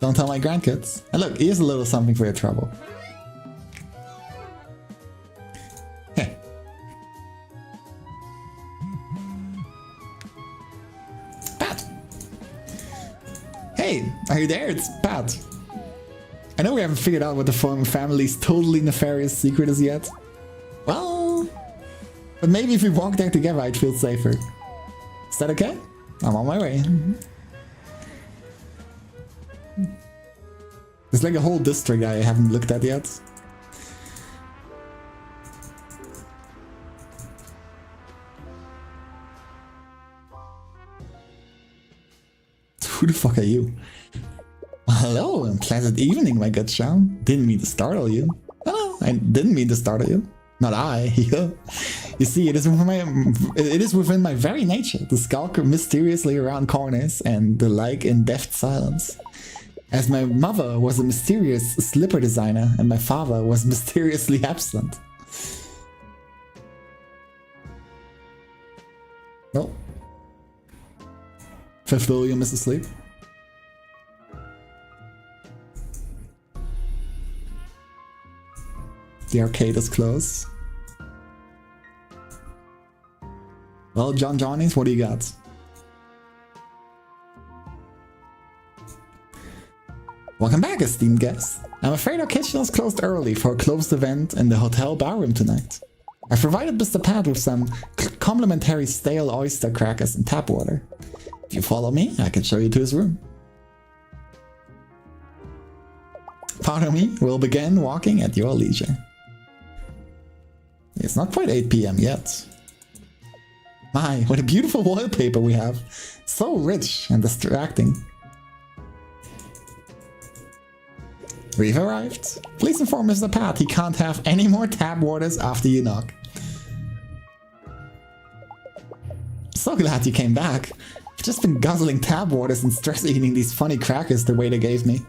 Don't tell my grandkids. And look, here's a little something for your trouble. Pat! Hey, are you there? It's Pat. I know we haven't figured out what the family's totally nefarious secret is yet. Well, but maybe if we walk there together, I'd feel safer. Is that okay? I'm on my way. There's like a whole district I haven't looked at yet. Who the fuck are you? Hello and pleasant evening, my good Sean. Didn't mean to startle you. Oh, I didn't mean to startle you. Not I. You see, it is within my very nature to skulk mysteriously around corners and the like in deft silence. As my mother was a mysterious slipper designer and my father was mysteriously absent. Well, Fifth William is asleep. The arcade is closed. Well, John Johnny's, what do you got? Welcome back, esteemed guest. I'm afraid our kitchen is closed early for a closed event in the hotel barroom tonight. I've provided Mr. Pat with some complimentary stale oyster crackers and tap water. If you follow me, I can show you to his room. Pardon me, we'll begin walking at your leisure. It's not quite 8 PM yet. My, what a beautiful wallpaper we have. So rich and distracting. We've arrived. Please inform Mr. Pat he can't have any more tap waters after you knock. So glad you came back. I've just been guzzling tap waters and stress eating these funny crackers the waiter gave me.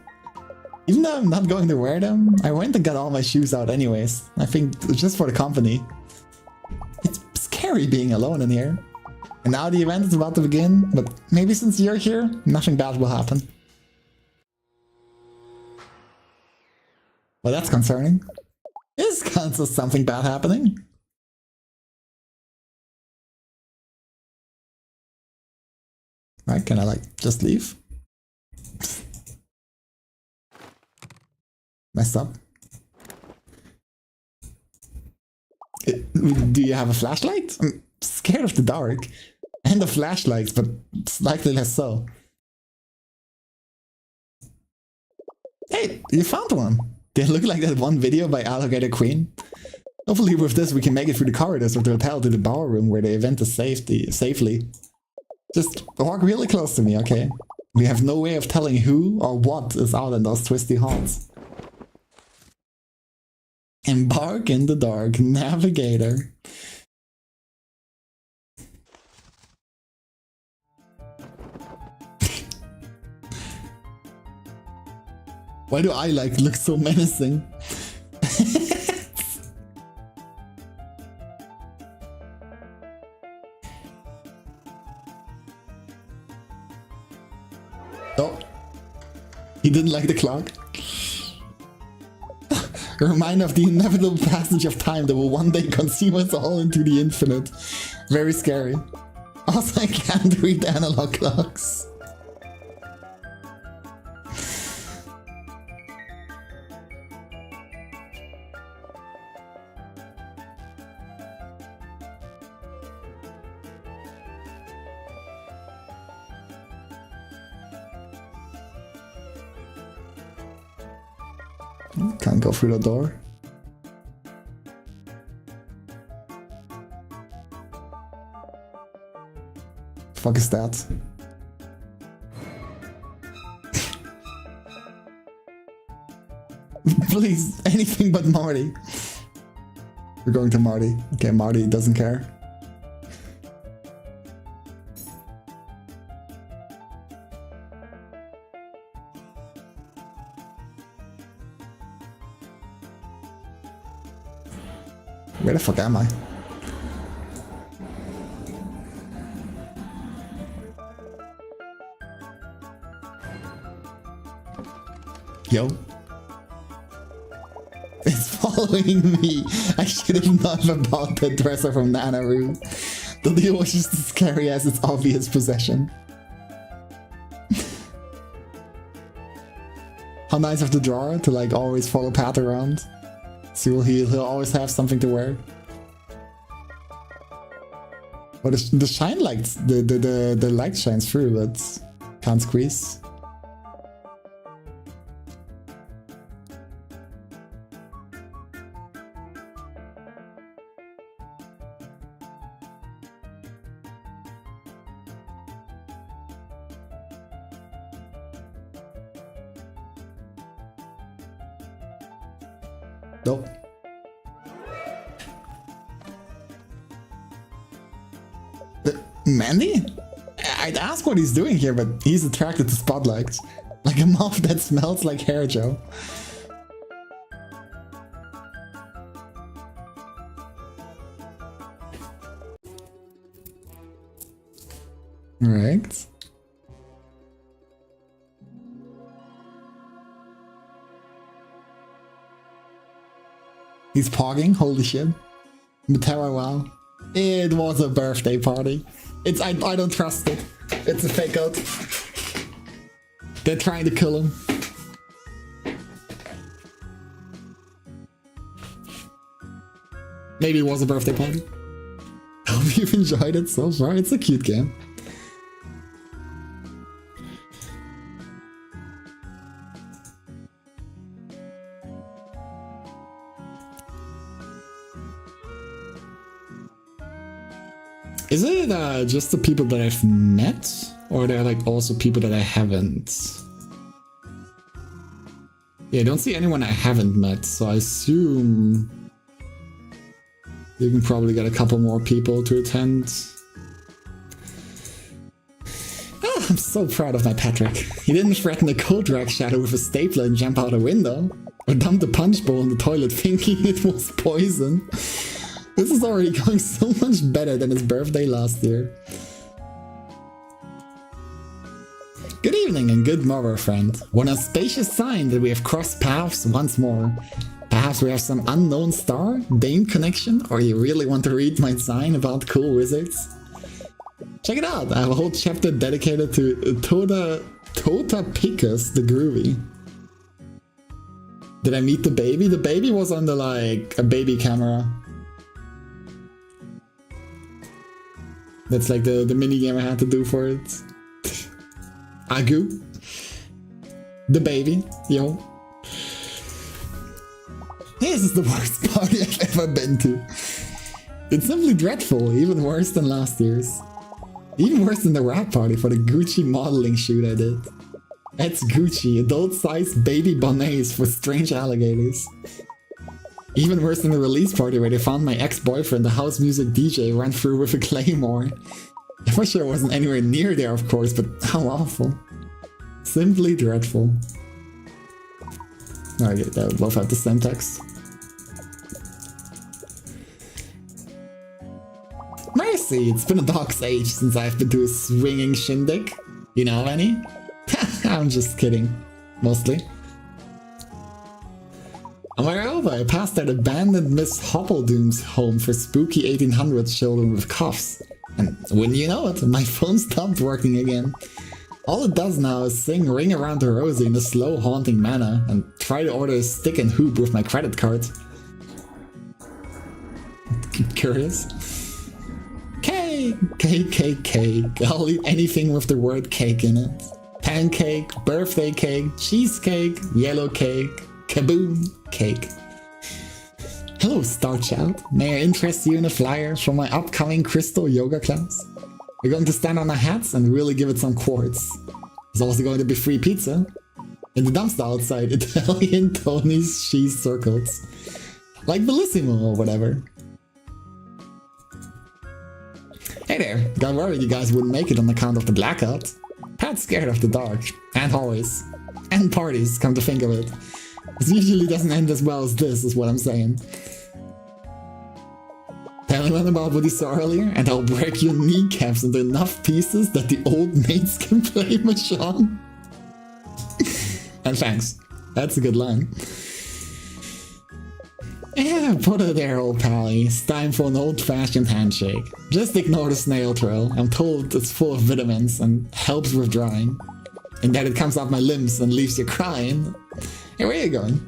Even though I'm not going to wear them, I went and got all my shoes out anyways. I think just for the company. It's scary being alone in here. And now the event is about to begin, but maybe since you're here, nothing bad will happen. Well, that's concerning. Is Kansas something bad happening? Right, can I like just leave? Messed up. Do you have a flashlight? I'm scared of the dark. And the flashlights, but slightly less so. Hey, you found one! They look like that one video by Alligator Queen. Hopefully with this we can make it through the corridors of the hotel to the bar room where the event is safely. Just walk really close to me, okay? We have no way of telling who or what is out in those twisty halls. Embark in the dark, navigator. Why do I look so menacing? Oh, he didn't like the clock. A reminder of the inevitable passage of time that will one day consume us all into the infinite. Very scary. Also, I can't read analog clocks. Can't go through the door. Fuck is that? Please, anything but Marty. We're going to Marty. Okay, Marty doesn't care. Where the fuck am I? Yo. It's following me. I should have known about the dresser from Nanaru. The deal was just as scary as its obvious possession. How nice of the drawer to like always follow Pat around. So he'll always have something to wear. But the shine lights, the light shines through, but can't squeeze. Nope. Mandy? I'd ask what he's doing here, but he's attracted to spotlights. Like a moth that smells like hair, Joe. Right. He's pogging? Holy shit. Matera, wow. It was a birthday party. I don't trust it. It's a fake out. They're trying to kill him. Maybe it was a birthday party. Hope you've enjoyed it so far. It's a cute game. Is it just the people that I've met? Or are there like also people that I haven't? Yeah, I don't see anyone I haven't met, so I assume you can probably get a couple more people to attend. Oh, I'm so proud of my Patrick. He didn't threaten the Kodrak shadow with a stapler and jump out a window, or dump the punch bowl in the toilet thinking it was poison. This is already going so much better than his birthday last year. Good evening and good morrow, friend. What a spacious sign that we have crossed paths once more. Perhaps we have some unknown star, Dane connection, or you really want to read my sign about cool wizards? Check it out, I have a whole chapter dedicated to Tota Picus the Groovy. Did I meet the baby? The baby was under like a baby camera. That's like the mini game I had to do for it. Agu. The baby. Yo. This is the worst party I've ever been to. It's simply dreadful, even worse than last year's. Even worse than the rap party for the Gucci modeling shoot I did. That's Gucci, adult-sized baby bonnets for strange alligators. Even worse than the release party where they found my ex-boyfriend, the house music DJ, ran through with a claymore. I wish I wasn't anywhere near there, of course, but how awful. Simply dreadful. Okay, they'll both have the syntax. Mercy, it's been a dog's age since I've been to a swinging shindig. You know any? I'm just kidding. Mostly. On my way over, I passed that abandoned Miss Hoppledoom's home for spooky 1800s children with coughs. And wouldn't you know it, my phone stopped working again. All it does now is sing Ring Around the Rosie in a slow, haunting manner and try to order a stick and hoop with my credit card. Curious? Cake! Cake, cake, cake. I'll eat anything with the word cake in it. Pancake, birthday cake, cheesecake, yellow cake. Kaboom! Cake. Hello, Star Child. May I interest you in a flyer for my upcoming crystal yoga class? We're going to stand on our hats and really give it some quartz. There's also going to be free pizza. In the dumpster outside, Italian Tony's cheese circles. Like Bellissimo or whatever. Hey there, got worried you guys wouldn't make it on account of the blackout. Pat's scared of the dark. And hallways. And parties, come to think of it. It usually doesn't end as well as this, is what I'm saying. Tell anyone about what you saw earlier, and I'll break your kneecaps into enough pieces that the old mates can play Mahjong. And thanks. That's a good line. Yeah, put it there, old pally. It's time for an old-fashioned handshake. Just ignore the snail trail. I'm told it's full of vitamins and helps with drying. And that it comes up my limbs and leaves you crying. Hey, where are you going?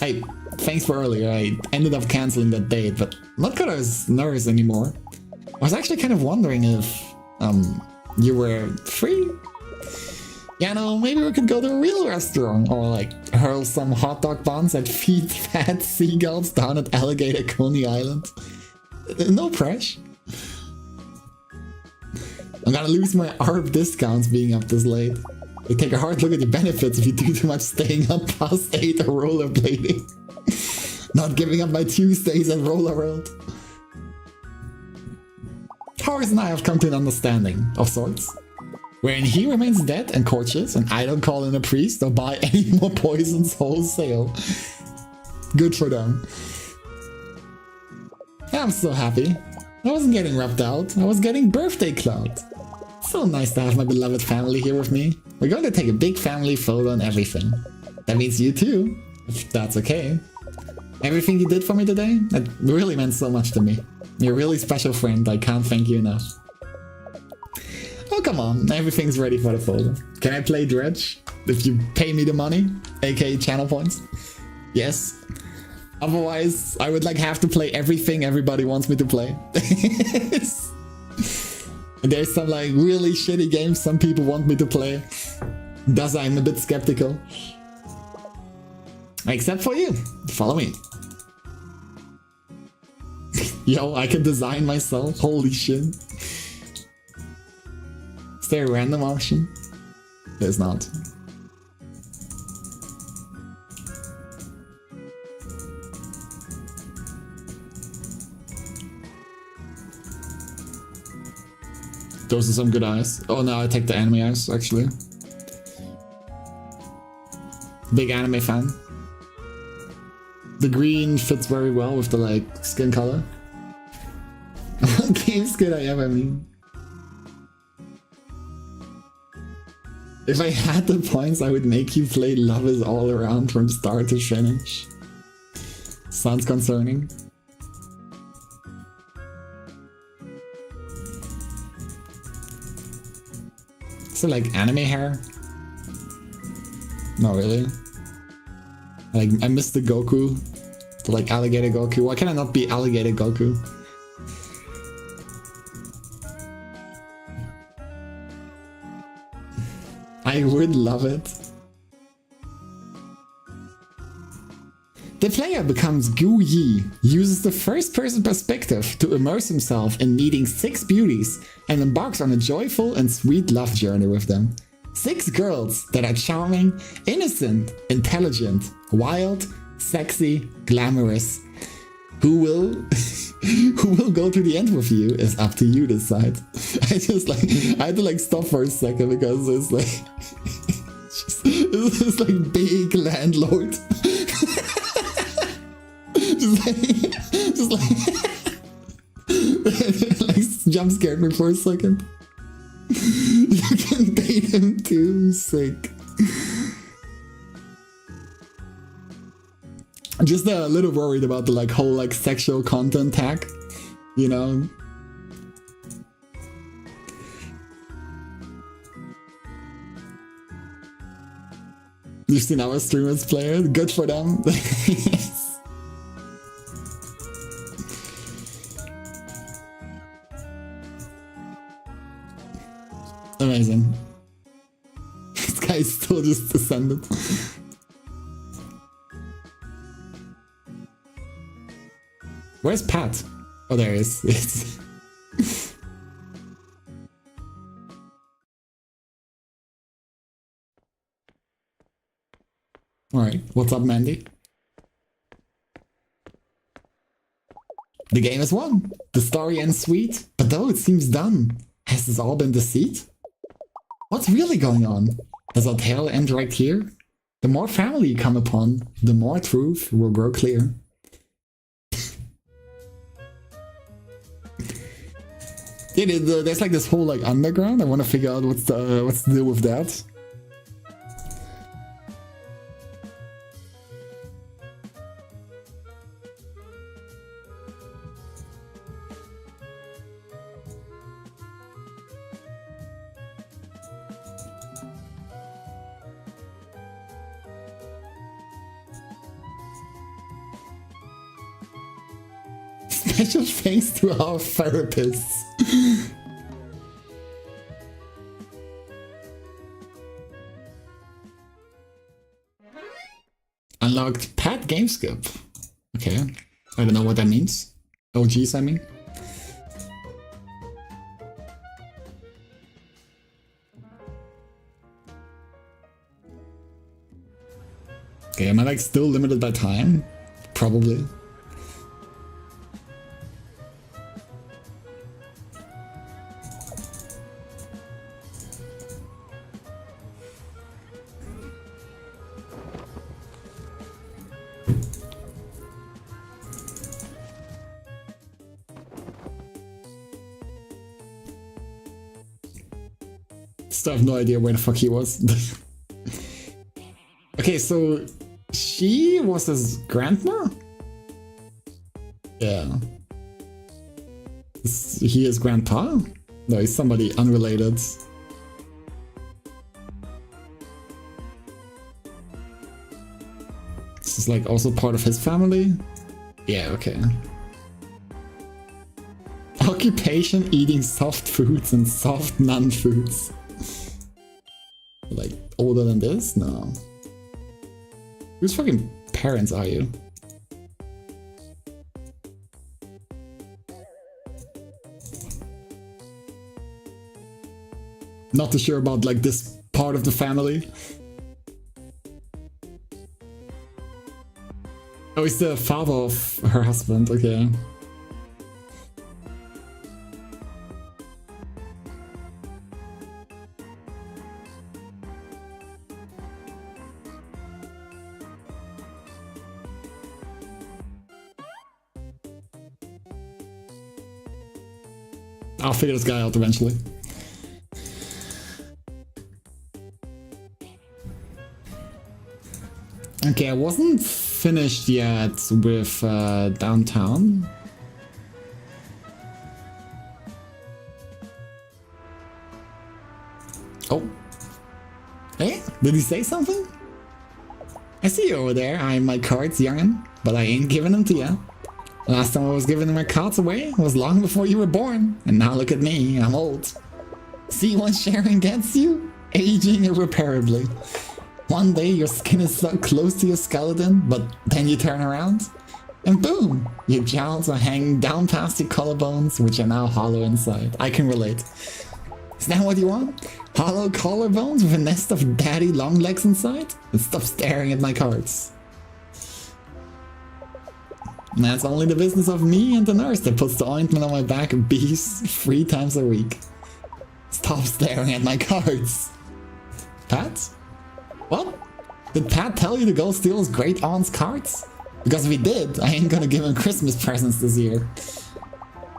Hey, thanks for earlier. I ended up cancelling that date, but not because I was nervous anymore. I was actually kind of wondering if, you were free? Yeah, no, maybe we could go to a real restaurant, or like hurl some hot dog buns and feed fat seagulls down at Alligator Coney Island. No pressure. I'm gonna lose my ARB discounts being up this late. Like, take a hard look at the benefits if you do too much staying up past 8 or rollerblading. Not giving up my Tuesdays at Roller World. Horace and I have come to an understanding, of sorts. Wherein he remains dead and courteous, and I don't call in a priest or buy any more poisons wholesale. Good for them. I'm so happy. I wasn't getting rubbed out, I was getting birthday clout. So nice to have my beloved family here with me. We're going to take a big family photo and everything. That means you too, if that's okay. Everything you did for me today, that really meant so much to me. You're a really special friend, I can't thank you enough. Oh, come on, everything's ready for the photo. Can I play Dredge? If you pay me the money, aka channel points? Yes. Otherwise, I would like have to play everything everybody wants me to play. There's some like really shitty games some people want me to play. Thus I'm a bit skeptical. Except for you. Follow me. Yo, I can design myself. Holy shit. Is there a random option? There's not. Those are some good eyes. Oh no, I take the anime eyes, actually. Big anime fan. The green fits very well with the like skin color. What games could I ever mean? If I had the points, I would make you play Love Is All Around from start to finish. Sounds concerning. So like anime hair? Not really. Like I missed the Goku. The like alligator Goku. Why can I not be alligator Goku? I would love it. The player becomes Gu Yi, uses the first-person perspective to immerse himself in meeting 6 beauties and embarks on a joyful and sweet love journey with them. 6 girls that are charming, innocent, intelligent, wild, sexy, glamorous. Who will who will go to the end with you is up to you to decide. I had to like stop for a second because it's like it's like big landlord. just like jump scared me for a second. You can date him too, sick. I'm just a little worried about the like whole like sexual content tag, you know. You've seen our streamers play it, good for them. Amazing. This guy is still just descended. Where's Pat? Oh, there he is. It's Alright, what's up, Mandy? The game is won. The story ends sweet, but though it seems done. Has this all been deceit? What's really going on? Does our tale end right here? The more family you come upon, the more truth will grow clear. Yeah, there's like this whole like underground. I want to figure out what's the deal with that. Special thanks to our therapists. Unlocked Pat Gameskip. Okay, I don't know what that means. Oh geez, I mean. Okay, am I like still limited by time? Probably. Still have no idea where the fuck he was. Okay, so she was his grandma? Yeah. Is he his grandpa? No, he's somebody unrelated. This is like also part of his family? Yeah, okay. Occupation eating soft foods and soft non-foods. Like, older than this? No. Whose fucking parents are you? Not too sure about, like, this part of the family. Oh, he's the father of her husband, okay. I'll figure this guy out eventually. Okay, I wasn't finished yet with downtown. Oh. Hey, did he say something? I see you over there. I my cards, youngin', but I ain't giving them to you. Last time I was giving my cards away was long before you were born, and now look at me, I'm old. See what sharing gets you? Aging irreparably. One day your skin is so close to your skeleton, but then you turn around, and boom! Your jowls are hanging down past your collarbones, which are now hollow inside. I can relate. Is that what you want? Hollow collarbones with a nest of daddy long legs inside? Then stop staring at my cards. That's only the business of me and the nurse that puts the ointment on my back bees 3 times a week. Stop staring at my cards. Pat? What? Did Pat tell you to go steal his great aunt's cards? Because if he did, I ain't gonna give him Christmas presents this year.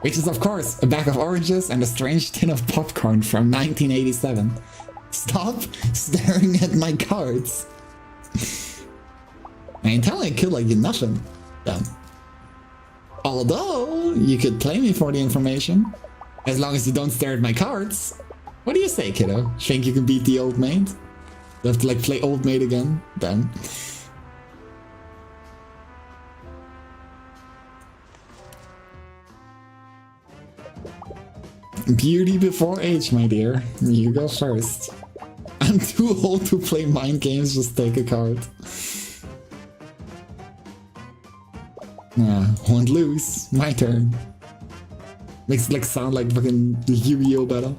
Which is of course a bag of oranges and a strange tin of popcorn from 1987. Stop staring at my cards. I ain't telling a kid like you nothing. Then. Although, you could play me for the information. As long as you don't stare at my cards. What do you say, kiddo? Think you can beat the old maid? You have to like play old maid again? Then. Beauty before age, my dear. You go first. I'm too old to play mind games, just take a card. Won't lose. My turn. Makes it like sound like fucking Yu-Gi-Oh battle.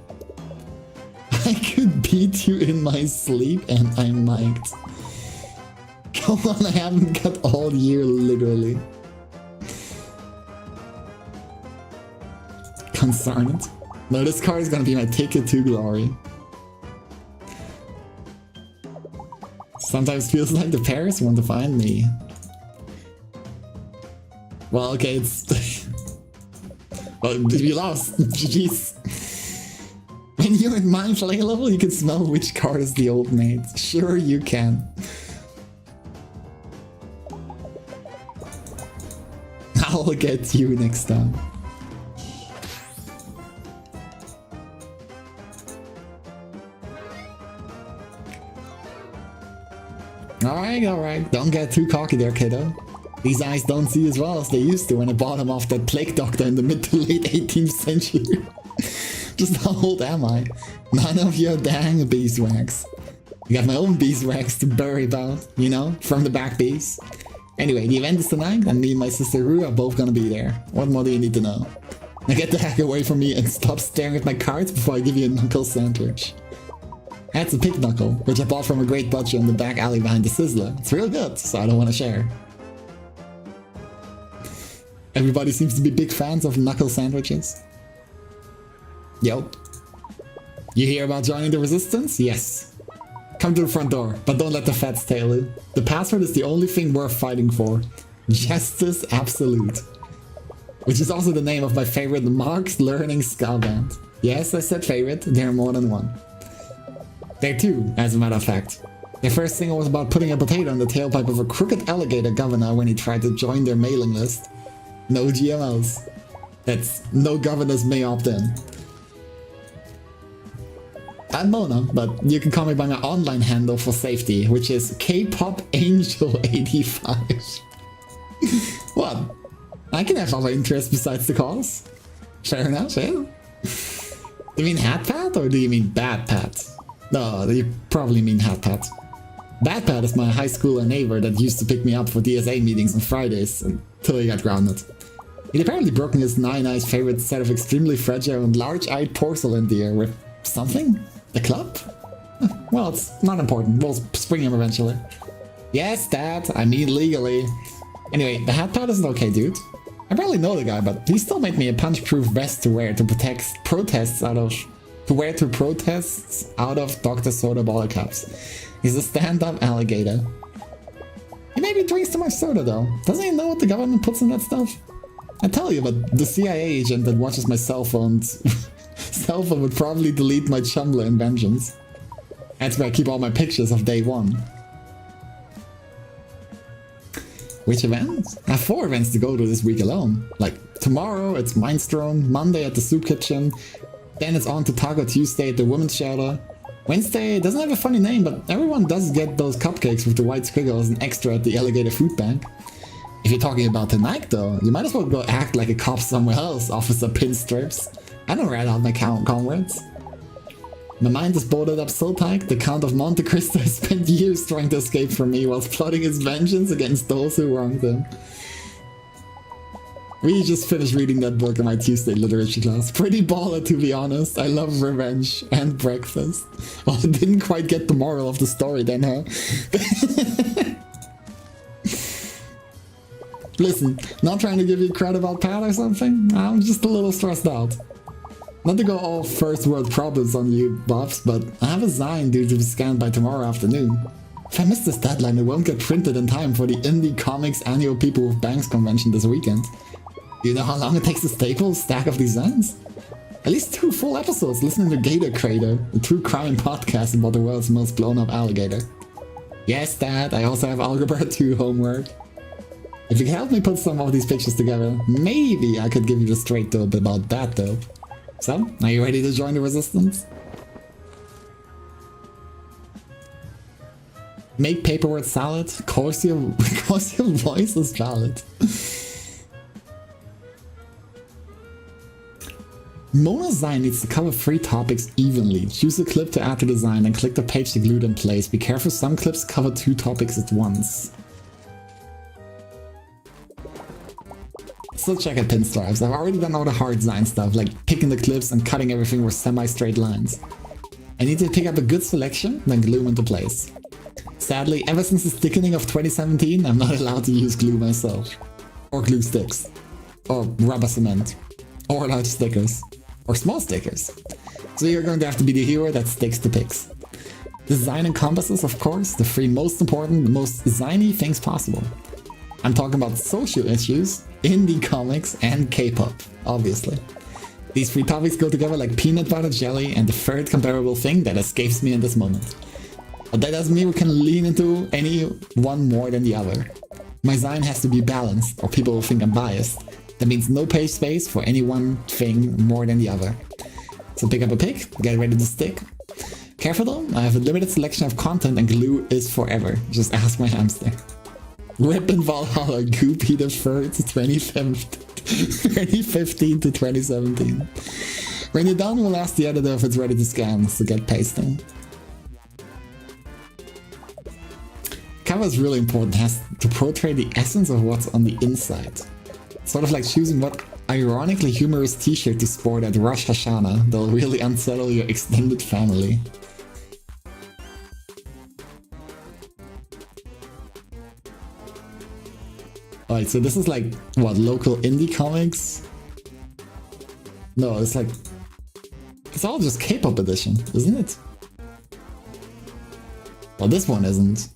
I could beat you in my sleep and I might. Come on, I haven't got all year, literally. Concerned. No, this card is gonna be my ticket to glory. Sometimes feels like the Paris want to find me. Well, okay, it's... well, we lost. GG's. When you're in my play level, you can smell which card is the old mate. Sure you can. I'll get you next time. Alright. Don't get too cocky there, kiddo. These eyes don't see as well as they used to when I bought them off that plague doctor in the mid to late 18th century. Just how old am I? None of your dang beeswax. I got my own beeswax to bury about, you know, from the back bees. Anyway, the event is tonight, and me and my sister Rue are both gonna be there. What more do you need to know? Now get the heck away from me and stop staring at my cards before I give you a knuckle sandwich. That's a pig knuckle, which I bought from a great butcher in the back alley behind the Sizzler. It's real good, so I don't want to share. Everybody seems to be big fans of knuckle sandwiches. Yo. You hear about joining the resistance? Yes. Come to the front door, but don't let the fats tail you. The password is the only thing worth fighting for. Justice Absolute. Which is also the name of my favorite Mark's Learning ska band. Yes, I said favorite, there are more than one. There are two, as a matter of fact. Their first single was about putting a potato in the tailpipe of a crooked alligator governor when he tried to join their mailing list. No GMLs. That's no governors may opt in. I'm Mona, but you can call me by my online handle for safety, which is KPopAngel85. What? I can have other interests besides the cause. Fair enough, yeah. Do you mean Hat Pat or do you mean Bad Pat? No, you probably mean Hat Pat. Bad Pat is my high schooler neighbor that used to pick me up for DSA meetings on Fridays until he got grounded. He'd apparently broken his Nine Eyes' favorite set of extremely fragile and large-eyed porcelain deer with something? The club? Well, it's not important. We'll spring him eventually. Yes, Dad. I mean legally. Anyway, the Hat Pat is an okay dude. I barely know the guy, but he still made me a punch-proof vest to wear to protest protests out of Dr. Soda bottle caps. He's a stand-up alligator. He maybe drinks too much soda though. Doesn't he know what the government puts in that stuff? I tell you, but the CIA agent that watches my cell phone would probably delete my Chumbler in vengeance. That's where I keep all my pictures of day one. Which events? I have 4 events to go to this week alone. Like, tomorrow it's Mindstone, Monday at the Soup Kitchen, then it's on to Taco Tuesday at the Women's Shelter. Wednesday doesn't have a funny name, but everyone does get those cupcakes with the white squiggle as an extra at the Alligator Food Bank. If you're talking about tonight though, you might as well go act like a cop somewhere else, Officer Pinstrips. I don't rat out my comrades. My mind is boarded up so tight, the Count of Monte Cristo has spent years trying to escape from me whilst plotting his vengeance against those who wronged him. We just finished reading that book in my Tuesday literature class. Pretty baller, to be honest. I love revenge and breakfast. Well, I didn't quite get the moral of the story then, huh? Listen, not trying to give you credit about Pat or something. I'm just a little stressed out. Not to go all first world problems on you, buffs, but I have a Zine due to be scanned by tomorrow afternoon. If I miss this deadline, it won't get printed in time for the Indie Comics annual People with Banks convention this weekend. Do you know how long it takes to staple a stack of designs? At least 2 full episodes listening to Gator Crater, a true crime podcast about the world's most blown up alligator. Yes, Dad, I also have Algebra 2 homework. If you can help me put some of these pictures together, maybe I could give you the straight dope about that dope. So, are you ready to join the resistance? Make paperwork salad? Course your voice is valid. Mona's Zine needs to cover 3 topics evenly. Choose a clip to add to the Zine and click the page to glue it in place. Be careful, some clips cover 2 topics at once. Still check at Pinstripes. I've already done all the hard Zine stuff, like picking the clips and cutting everything with semi-straight lines. I need to pick up a good selection, then glue them into place. sadly, ever since the thickening of 2017, I'm not allowed to use glue myself. Or glue sticks. Or rubber cement. Or large stickers. Or small stickers. So you're going to have to be the hero that sticks to pics. Design encompasses, of course, the three most important, most ziny things possible. I'm talking about social issues, indie comics, and K-pop, obviously. These three topics go together like peanut butter jelly, and the third comparable thing that escapes me in this moment. But that doesn't mean we can lean into any one more than the other. My design has to be balanced, or people will think I'm biased. That means no page space for any one thing more than the other. So pick up a pic, get ready to stick. Careful though, I have a limited selection of content and glue is forever. Just ask my hamster. Rip in Valhalla, Goo Peter 3rd, 2015 to 2017. When you're done, we'll ask the editor if it's ready to scan, so get pasting. Cover is really important, it has to portray the essence of what's on the inside. Sort of like choosing what ironically humorous t-shirt to sport at Rosh Hashanah, they'll really unsettle your extended family. Alright, so this is like, what, local indie comics? No, it's like... It's all just K-pop edition, isn't it? Well, this one isn't.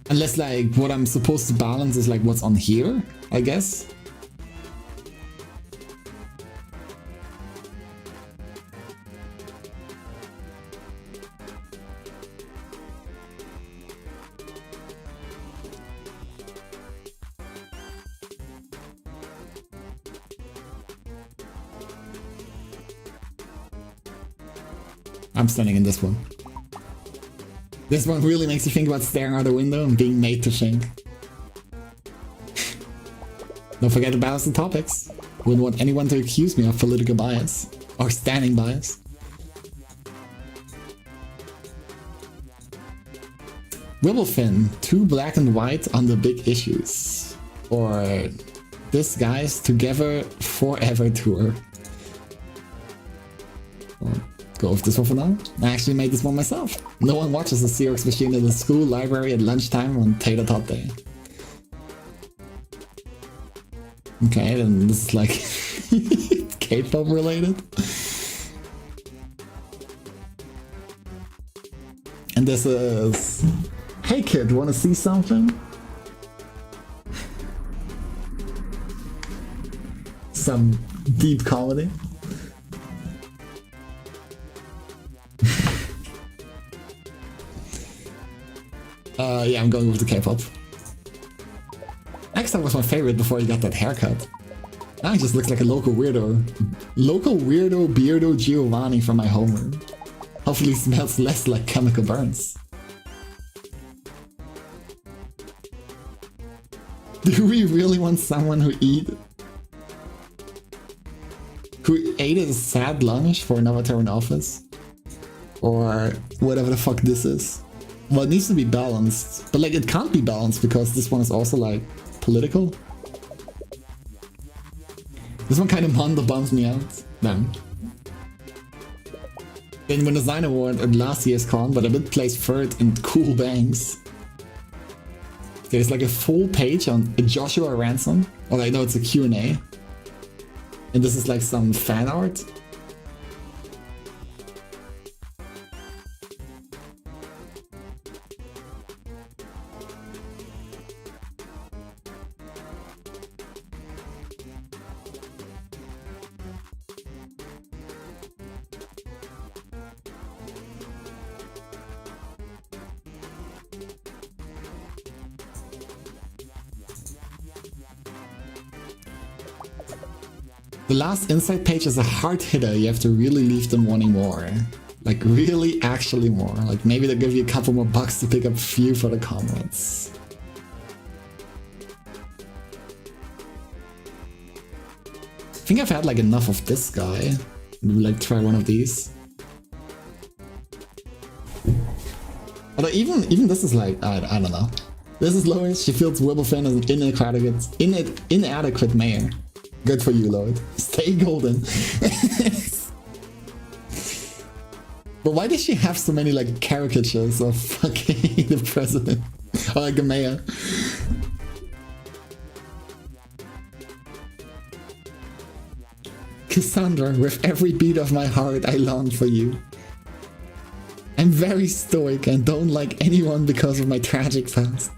Unless, like, what I'm supposed to balance is, like, what's on here, I guess? I'm standing in this one. This one really makes you think about staring out the window and being made to think. Don't forget to balance the topics. Wouldn't want anyone to accuse me of political bias. Or standing bias. Wibblefin, 2 black and white on the big issues. Or this guy's Together Forever tour. Go with this one for now. I actually made this one myself. No one watches the Xerox machine in the school library at lunchtime on Tater Tot Day. Okay, then this is like K-pop related. And this is... Hey kid, wanna see something? Some deep comedy. Yeah, I'm going with the K-pop. Next time was my favorite before he got that haircut. Now he just looks like a local weirdo. Local weirdo Beardo Giovanni from my homeroom. Hopefully he smells less like chemical burns. Do we really want someone who ate a sad lunch for an avatar in office? Or whatever the fuck this is. Well, it needs to be balanced, but like it can't be balanced because this one is also like political. This one kind of Mondo bums me out. Then won the design award at last year's con, but I did place third in Cool Bangs. There's like a full page on Joshua Ransom. Oh, I know it's a Q&A. And this is like some fan art. The last insight page is a hard hitter, you have to really leave them wanting more. Like really actually more. Like maybe they'll give you a couple more bucks to pick up a few for the comments. I think I've had like enough of this guy. Like try one of these. Although even this is like, I don't know. This is Lois, she feels Wibblefin as an inadequate mayor. Good for you, Lord. Stay golden. But why does she have so many like caricatures of fucking the president? Or like the mayor? Cassandra, with every beat of my heart, I long for you. I'm very stoic and don't like anyone because of my tragic past.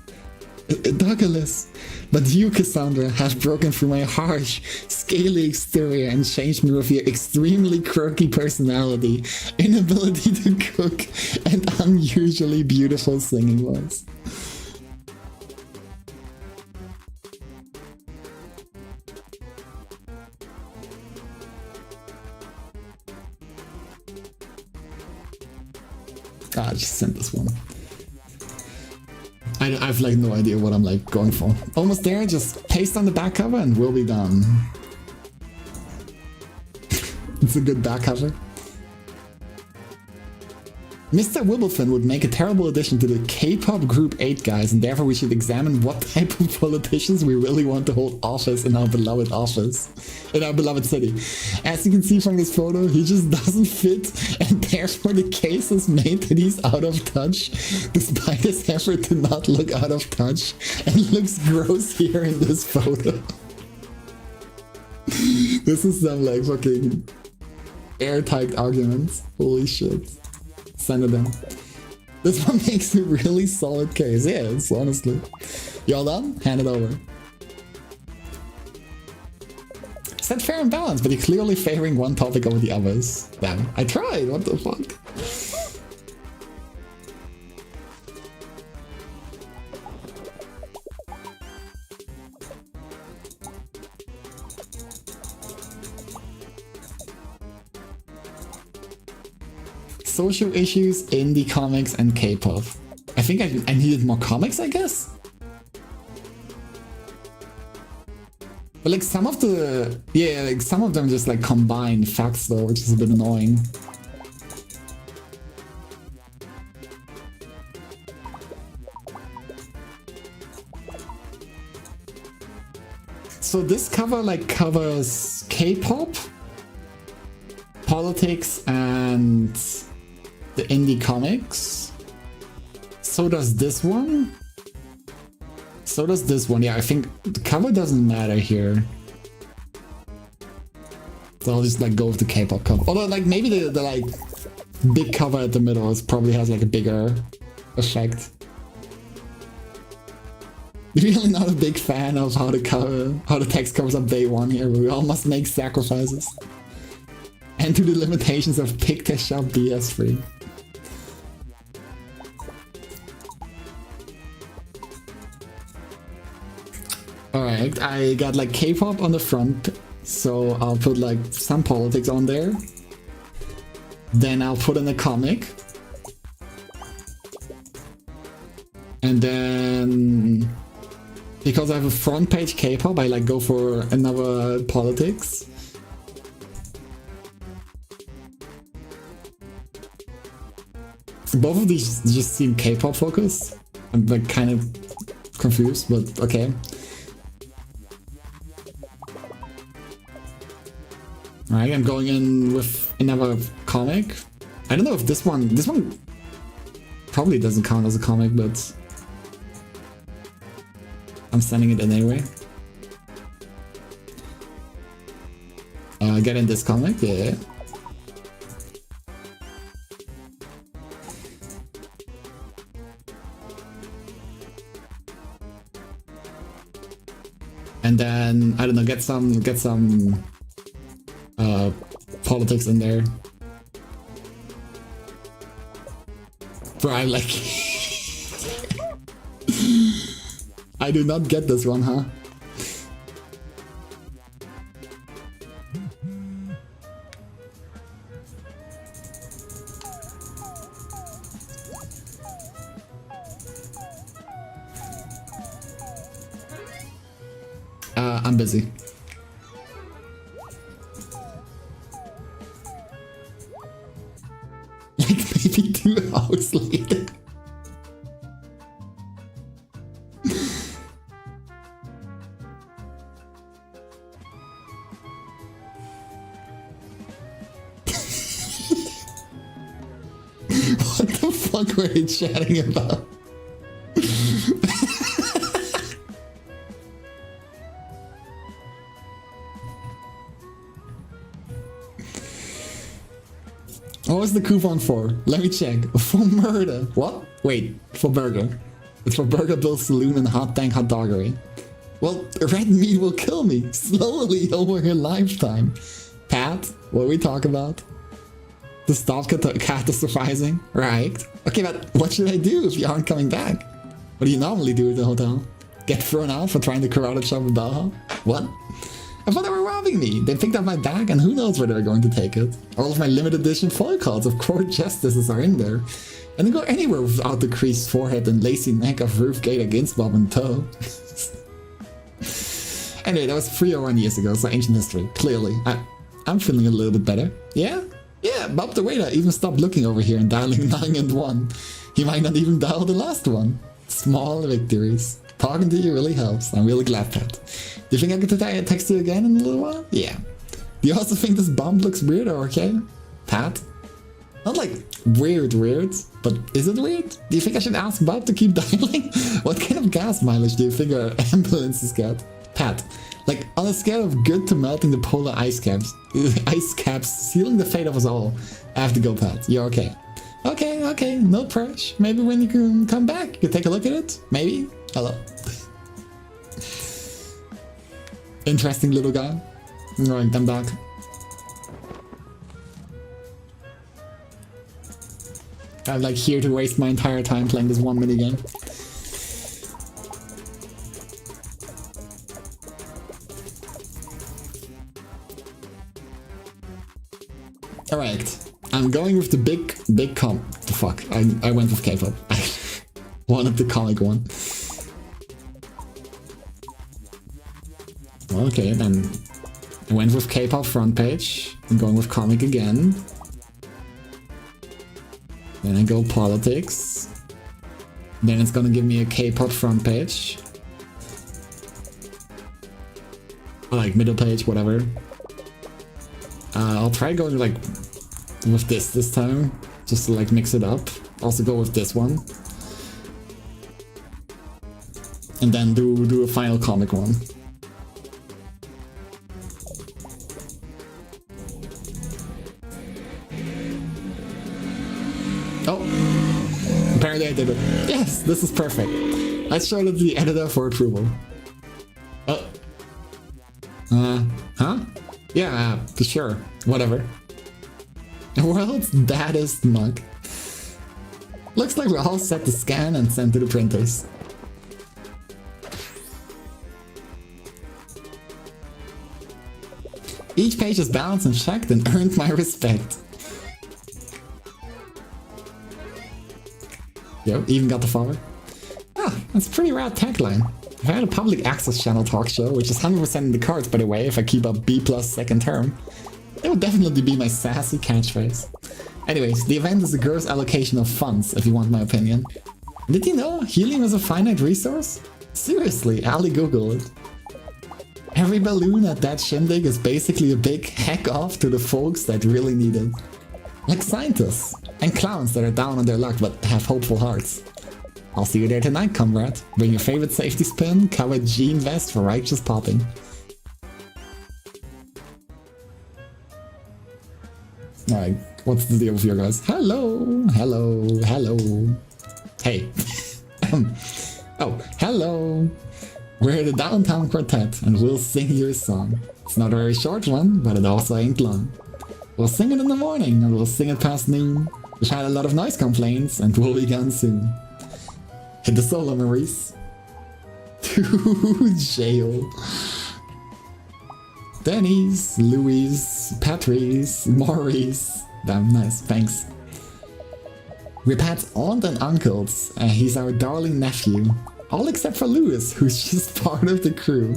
Douglas, but you, Cassandra, have broken through my harsh, scaly exterior and changed me with your extremely quirky personality, inability to cook, and unusually beautiful singing voice. I just sent this one. I've like no idea what I'm like going for. Almost there, just paste on the back cover and we'll be done. It's a good back cover. Mr. Wibblefin would make a terrible addition to the K-pop group 8 guys, and therefore we should examine what type of politicians we really want to hold office in our beloved city. As you can see from this photo, he just doesn't fit, and therefore the case is made that he's out of touch, despite his effort to not look out of touch, and looks gross here in this photo. This is some like fucking airtight arguments. Holy shit. Send it in. This one makes a really solid case. Yeah, it's honestly. Y'all done? Hand it over. Said fair and balanced, but you're clearly favoring one topic over the others. Damn, I tried. What the fuck? Social issues, indie comics, and K-pop. I think I needed more comics, I guess? But like some of the... Yeah, like some of them just like combine facts though, which is a bit annoying. So this cover like covers K-pop, politics, and the indie comics. So does this one. So does this one. Yeah, I think the cover doesn't matter here. So I'll just like go with the K-pop cover. Although like maybe the like big cover at the middle is probably has like a bigger effect. Really not a big fan of how the text covers up day one here, but we all must make sacrifices. And to the limitations of Picteshop BS3. Alright, I got like K-pop on the front, so I'll put like some politics on there. Then I'll put in a comic. And then, because I have a front page K-pop, I like go for another politics. Both of these just seem K-pop focused. I'm like kind of confused, but okay. Alright, I'm going in with another comic. I don't know if this one probably doesn't count as a comic, but I'm sending it in anyway. Get in this comic, yeah. And then, I don't know, get some politics in there. Bro, I'm like... I do not get this one, huh? I'm busy. Like maybe 2 hours later. What the fuck were they chatting about? What was the coupon for? Let me check. For murder. What? Wait, for burger. It's for Burger Bill Saloon and Hot Tank Hot Doggery. Well, red meat will kill me slowly over a lifetime. Pat, what we talk about? To stop catastrophizing? Right. Okay, but what should I do if you aren't coming back? What do you normally do at the hotel? Get thrown out for trying to karate chop a bellhop? What? I thought they were robbing me. They picked up my bag and who knows where they're going to take it. All of my limited edition foil cards of court justices are in there. And they go anywhere without the creased forehead and lacy neck of Ruth Gator Ginsbob and toe. Anyway, that was 301 years ago, so ancient history. Clearly. I'm feeling a little bit better. Yeah? Yeah, Bob the waiter even stopped looking over here and dialing 9 and 1. He might not even dial the last one. Small victories. Talking to you really helps. I'm really glad, Pat. Do you think I could text you again in a little while? Yeah. Do you also think this bomb looks weird or okay? Pat? Not like weird, but is it weird? Do you think I should ask Bob to keep dialing? What kind of gas mileage do you think our ambulances get? Pat, like on a scale of good to melting the polar ice caps, sealing the fate of us all, I have to go, Pat. You're okay. Okay, no pressure. Maybe when you can come back, you can take a look at it. Maybe. Hello. Interesting little guy. Alright, I'm back. I'm like here to waste my entire time playing this one minigame. Alright, I'm going with the big comp. The fuck, I went with K-pop. I wanted the comic one. Okay, then I went with K-pop front page. I'm going with comic again. Then I go politics. Then it's gonna give me a K-pop front page. Or like middle page, whatever. I'll try going like with this time, just to like mix it up. Also go with this one. And then do a final comic one. Oh, apparently I did it. Yes, this is perfect. I started the editor for approval. Oh. Huh? Yeah, sure. Whatever. The world's baddest mug. Looks like we're all set to scan and send to the printers. Each page is balanced and checked and earned my respect. Yo, even got the follower. Ah, that's a pretty rad tagline. If I had a public access channel talk show, which is 100% in the cards by the way if I keep up B+ second term, it would definitely be my sassy catchphrase. Anyways, the event is a gross allocation of funds, if you want my opinion. Did you know helium is a finite resource? Seriously, Ali Google it. Every balloon at that shindig is basically a big heck off to the folks that really need it. Like scientists, and clowns that are down on their luck but have hopeful hearts. I'll see you there tonight, comrade. Bring your favorite safety spin, covered jean vest for righteous popping. Alright, what's the deal with you guys? Hello. Hey. Oh, hello. We're the Downtown Quartet and we'll sing your song. It's not a very short one, but it also ain't long. We'll sing it in the morning and we'll sing it past noon. We've had a lot of noise complaints and we'll be gone soon. Hit the solo, Maurice. To jail. Denny's, Louis, Patrice, Maurice. Damn nice, thanks. We're Pat's aunt and uncles. He's our darling nephew. All except for Louis, who's just part of the crew.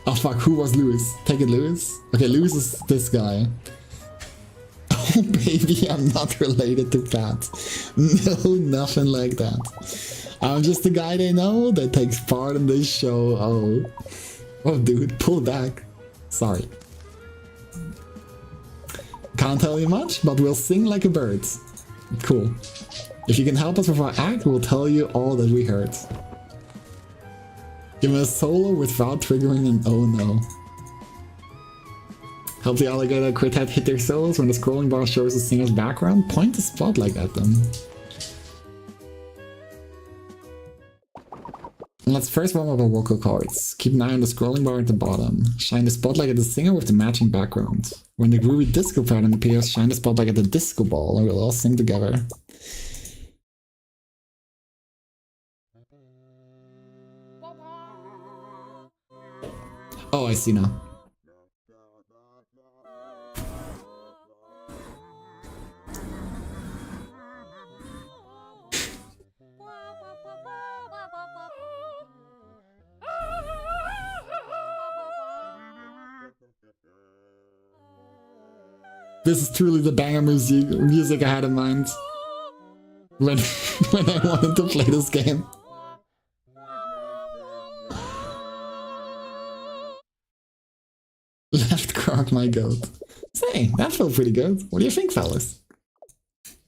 Oh fuck, who was Louis? Take it, Louis? Okay, Louis is this guy. Oh baby, I'm not related to Pat. No, nothing like that. I'm just the guy they know that takes part in this show. Oh dude, pull back. Sorry. Can't tell you much, but we'll sing like a bird. Cool. If you can help us with our act, we'll tell you all that we heard. Give me a solo without triggering an oh no. Help the alligator quartet hit their solos when the scrolling bar shows the singer's background. Point the spotlight at them. Let's first warm up our vocal cords. Keep an eye on the scrolling bar at the bottom. Shine the spotlight at the singer with the matching background. When the groovy disco pattern appears, shine the spotlight at the disco ball and we'll all sing together. Oh, I see now. This is truly the banger music I had in mind when I wanted to play this game. Left croc my goat. Say, that felt pretty good. What do you think, fellas?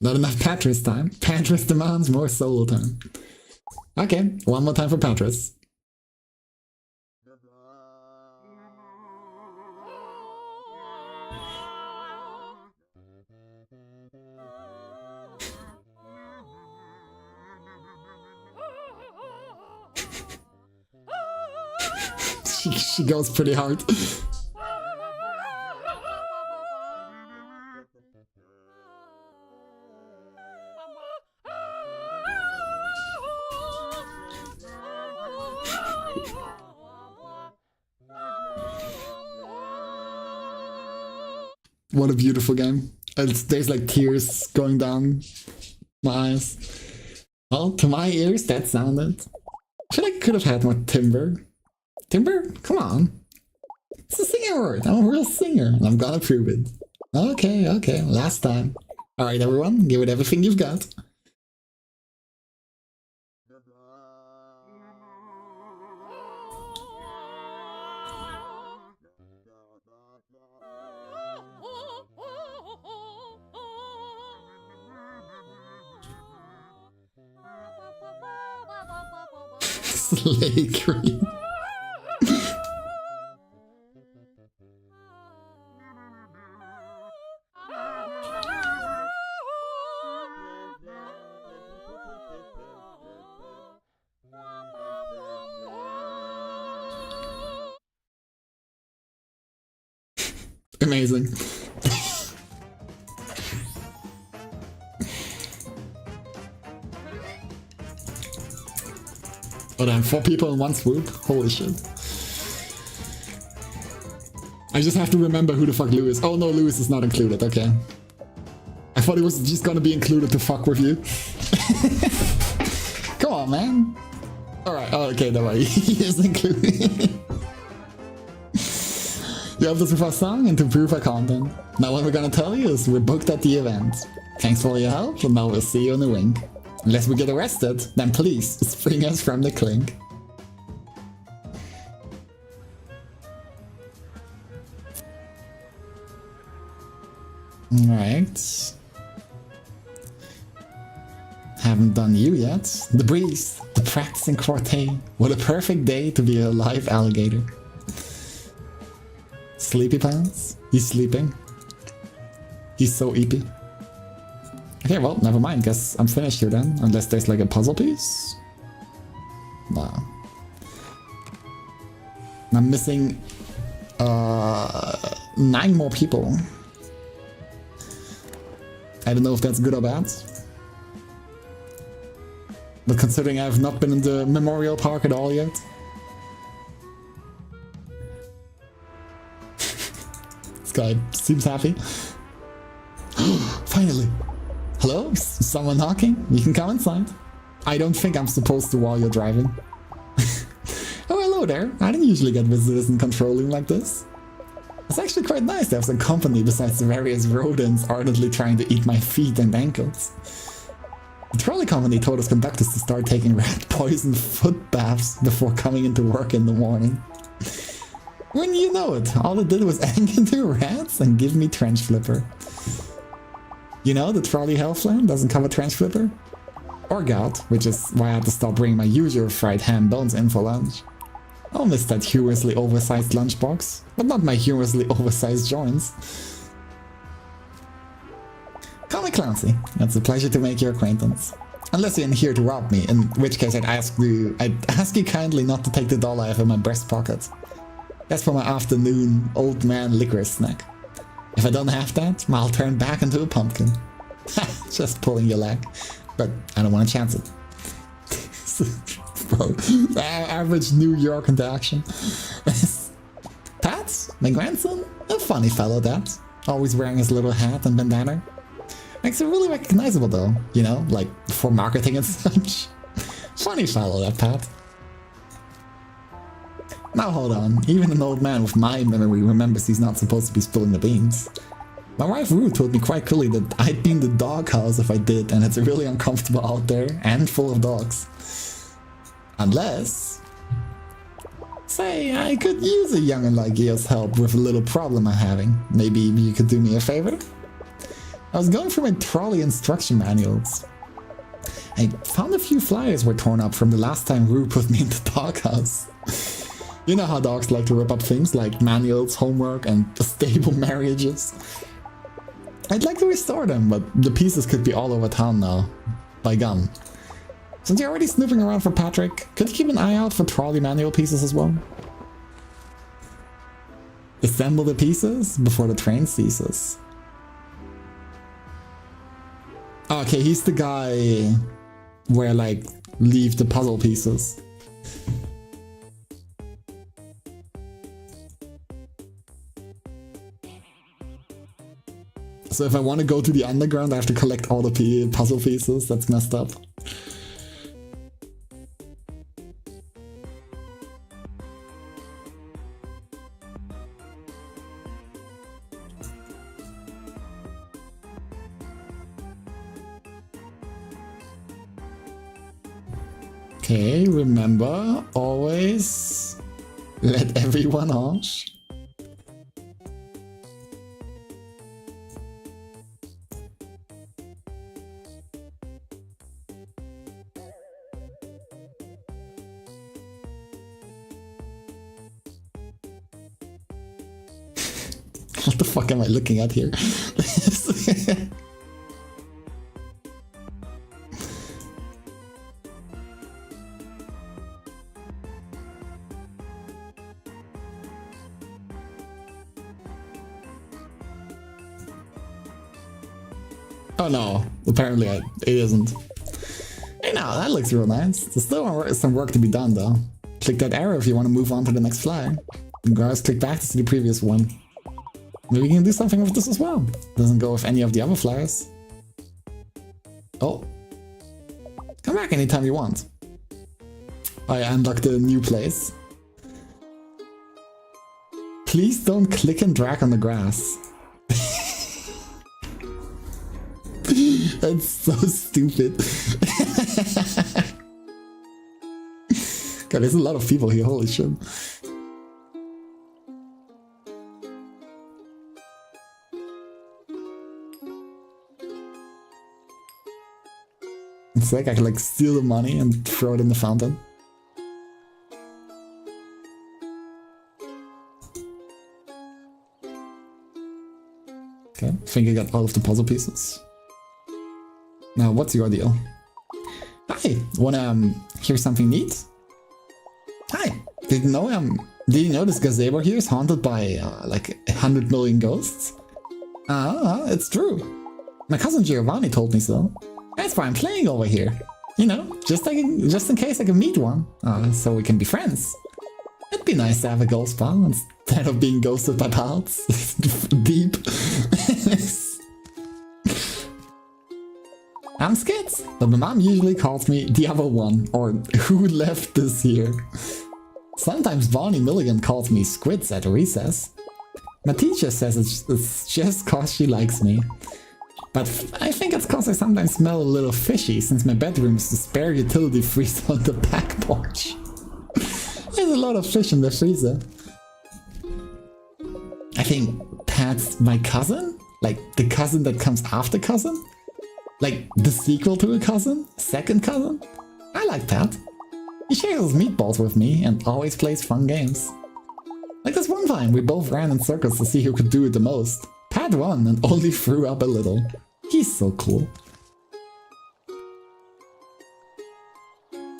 Not enough Patris time. Patris demands more solo time. Okay, one more time for Patris. She goes pretty hard. What a beautiful game. There's like tears going down my eyes. Well, to my ears, that sounded... I feel like I could have had more timbre. Timber? Come on. It's a singing word. I'm a real singer. And I'm gonna prove it. Okay, okay. Last time. Alright, everyone. Give it everything you've got. Slay Queen. Amazing. Oh damn, 4 people in one swoop? Holy shit. I just have to remember who the fuck Lou is. Oh no, Lewis is not included, okay. I thought he was just gonna be included to fuck with you. Come on, man. Alright, oh, okay, don't worry. He is included. You helped us with our song and to improve our content. Now what we're gonna tell you is we're booked at the event. Thanks for all your help, and now we'll see you in the wing. Unless we get arrested, then please spring us from the clink. Alright. Haven't done you yet. The breeze, the practicing quartet. What a perfect day to be a live alligator. Sleepy pants? He's sleeping. He's so eepy. Okay, well, never mind. Guess I'm finished here then. Unless there's like a puzzle piece. No. I'm missing 9 more people. I don't know if that's good or bad. But considering I've not been in the Memorial Park at all yet. This guy seems happy. Finally! Hello? Someone knocking? You can come inside. I don't think I'm supposed to while you're driving. Oh, hello there. I didn't usually get visitors in controlling like this. It's actually quite nice to have some company besides the various rodents ardently trying to eat my feet and ankles. The trolley company told us conductors to start taking rat poison foot baths before coming into work in the morning. When you know it, all it did was anger the rats and give me trench flipper. You know, the trolley Hellflame doesn't cover Trench Flipper. Or Gout, which is why I had to stop bringing my usual fried ham bones in for lunch. I'll miss that humorously oversized lunchbox, but not my humorously oversized joints. Call me Clancy. It's a pleasure to make your acquaintance. Unless you're in here to rob me, in which case I'd ask you kindly not to take the dollar out of my breast pocket. That's for my afternoon old man licorice snack. If I don't have that, I'll turn back into a pumpkin. Just pulling your leg. But I don't want to chance it. Bro, average New York interaction. Pat, my grandson, a funny fellow that. Always wearing his little hat and bandana. Makes it really recognizable though, you know, like for marketing and such. Funny fellow that Pat. Now hold on, even an old man with my memory remembers he's not supposed to be spilling the beans. My wife Rue told me quite clearly that I'd be in the doghouse if I did, and it's really uncomfortable out there and full of dogs. Unless... say, I could use a young'un like yours help with a little problem I'm having. Maybe you could do me a favor? I was going through my trolley instruction manuals. I found a few flyers were torn up from the last time Rue put me in the doghouse. You know how dogs like to rip up things like manuals, homework, and stable marriages. I'd like to restore them, but the pieces could be all over town now. By gum. Since you're already snooping around for Patrick, could you keep an eye out for trolley manual pieces as well? Assemble the pieces before the train ceases. Okay, he's the guy where, like, leave the puzzle pieces. So if I want to go to the underground, I have to collect all the puzzle pieces. That's messed up. Okay, remember, always let everyone off. What the fuck am I looking at here? Oh no, apparently it isn't. Hey now, that looks real nice. There's still some work to be done though. Click that arrow if you want to move on to the next fly. And guys, click back to see the previous one. Maybe we can do something with this as well. Doesn't go with any of the other flyers. Oh. Come back anytime you want. I unlocked a new place. Please don't click and drag on the grass. That's so stupid. God, there's a lot of people here, holy shit. It's like I can like steal the money and throw it in the fountain. Okay, I think I got all of the puzzle pieces. Now, what's your deal? Hi, wanna hear something neat? Hi, did you know this gazebo here is haunted by like 100 million ghosts? It's true. My cousin Giovanni told me so. That's why I'm playing over here. You know, just in case I can meet one, so we can be friends. It'd be nice to have a ghost pal instead of being ghosted by pals. Deep. I'm Skits, but my mom usually calls me the other one, or who left this here. Sometimes Bonnie Milligan calls me Squids at recess. My teacher says it's just cause she likes me. But I think it's cause I sometimes smell a little fishy, since my bedroom is the spare utility freezer on the back porch. There's a lot of fish in the freezer. I think Pat's my cousin? Like the cousin that comes after cousin? Like the sequel to a cousin? Second cousin? I like that. He shares his meatballs with me and always plays fun games. Like this one time, we both ran in circles to see who could do it the most. Pat won and only threw up a little. He's so cool.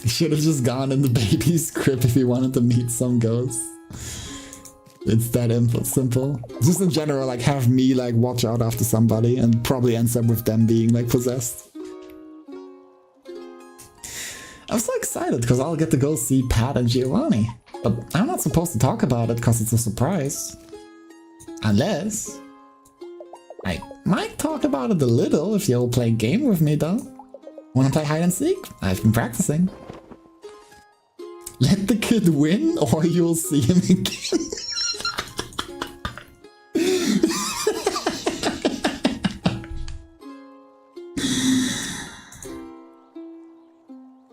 He should have just gone in the baby's crib if he wanted to meet some ghosts. It's that simple. Just in general, like have me like watch out after somebody and probably ends up with them being like possessed. I'm so excited because I'll get to go see Pat and Giovanni. But I'm not supposed to talk about it because it's a surprise. Unless... I might talk about it a little if you'll play a game with me though. Wanna play hide and seek? I've been practicing. Let the kid win or you'll see him again.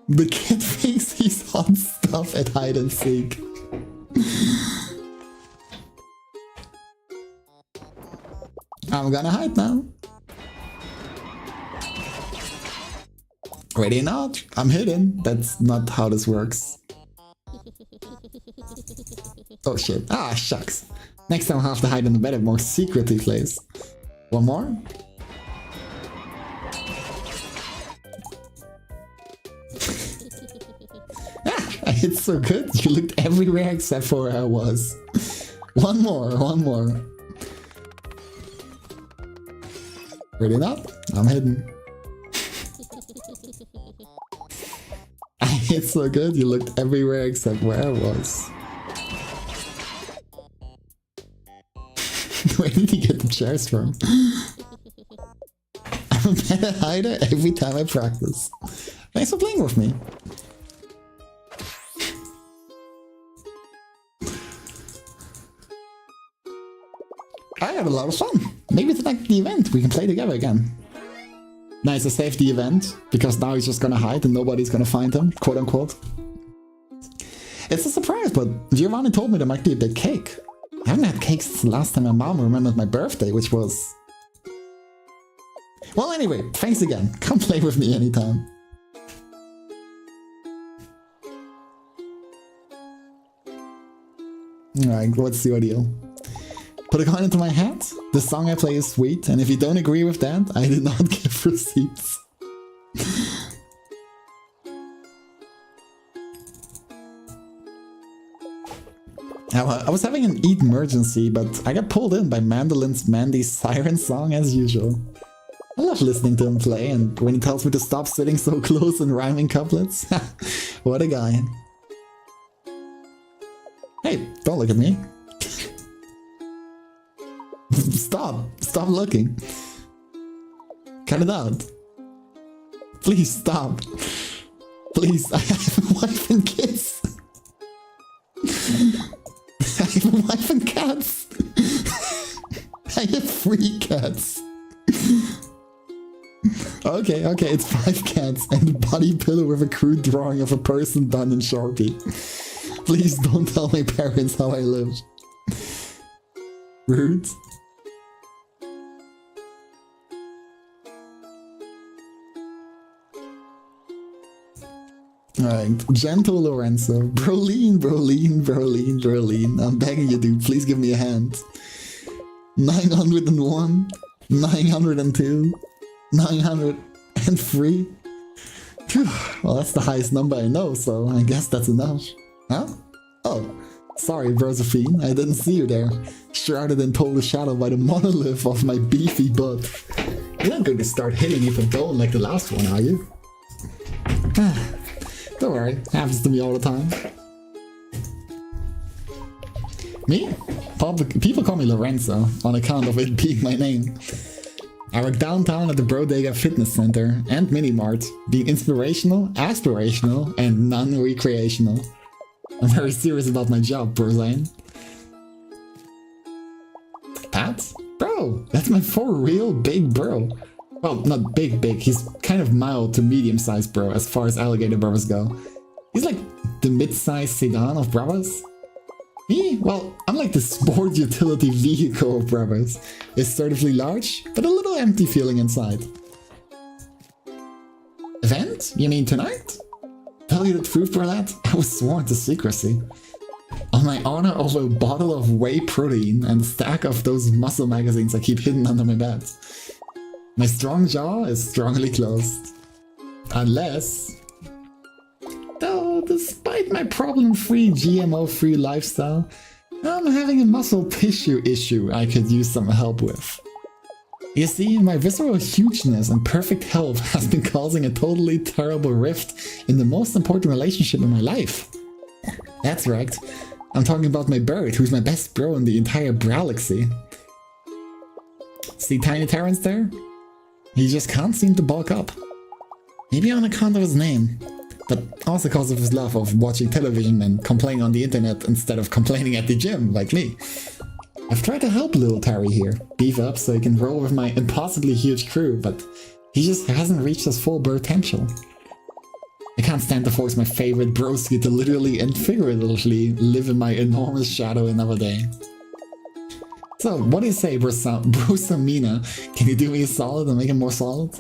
The kid thinks he's on stuff at hide and seek. I'm gonna hide now. Ready or not? I'm hidden. That's not how this works. Oh shit. Ah, shucks. Next time I'll have to hide in a better, more secretive place. One more? It's so good. You looked everywhere except for where I was. One more. Ready not? I'm hidden. It's so good. You looked everywhere except where I was. Where did he get the chairs from? I'm a better hider every time I practice. Thanks for playing with me. I had a lot of fun. Maybe tonight at the event we can play together again. Nice, I saved the event, because now he's just gonna hide and nobody's gonna find him, quote unquote. It's a surprise, but Giovanni told me there might be a big cake. I haven't had cake since the last time my mom remembered my birthday, which was... Well, anyway, thanks again. Come play with me anytime. Alright, what's the ordeal? Put a coin into my hat? The song I play is sweet, and if you don't agree with that, I did not give receipts. I was having an emergency, but I got pulled in by Mandolin's Mandy's siren song as usual. I love listening to him play, and when he tells me to stop sitting so close and rhyming couplets, what a guy. Hey, don't look at me. Stop looking. Cut it out. Please stop. Please, I have a wife and kids. I have a wife and cats. I have 3 cats. Okay, it's 5 cats and a body pillow with a crude drawing of a person done in Sharpie. Please don't tell my parents how I live. Rude. Alright, Gentle Lorenzo. Broline. I'm begging you, dude. Please give me a hand. 901, 902, 903. Phew. Well, that's the highest number I know, so I guess that's enough. Huh? Oh, sorry, Josephine. I didn't see you there. Shrouded in total shadow by the monolith of my beefy butt. You're not going to start hitting me for bone like the last one, are you? Don't worry, happens to me all the time. Me? People call me Lorenzo, on account of it being my name. I work downtown at the Brodega Fitness Center and Mini Mart, being inspirational, aspirational, and non-recreational. I'm very serious about my job, Brolane. Pat? Bro, that's my for real big bro. Well, not big, he's kind of mild to medium-sized bro as far as alligator brothers go. He's like the mid-sized sedan of brothers. Me? Well, I'm like the sport utility vehicle of brothers. Assertively large, but a little empty feeling inside. Event? You mean tonight? Tell you the truth, Berlat? I was sworn to secrecy. On my honor over a bottle of whey protein and a stack of those muscle magazines I keep hidden under my bed. My strong jaw is strongly closed. Unless... Though, despite my problem-free, GMO-free lifestyle, I'm having a muscle tissue issue I could use some help with. You see, my visceral hugeness and perfect health has been causing a totally terrible rift in the most important relationship in my life. That's right. I'm talking about my bird, who's my best bro in the entire Bralaxy. See Tiny Terrence there? He just can't seem to bulk up. Maybe on account of his name, but also because of his love of watching television and complaining on the internet instead of complaining at the gym, like me. I've tried to help little Terry here, beef up so he can roll with my impossibly huge crew, but he just hasn't reached his full potential. I can't stand to force my favorite broski to literally and figuratively live in my enormous shadow another day. So, what do you say, Brosamina? Can you do me a solid and make him more solid?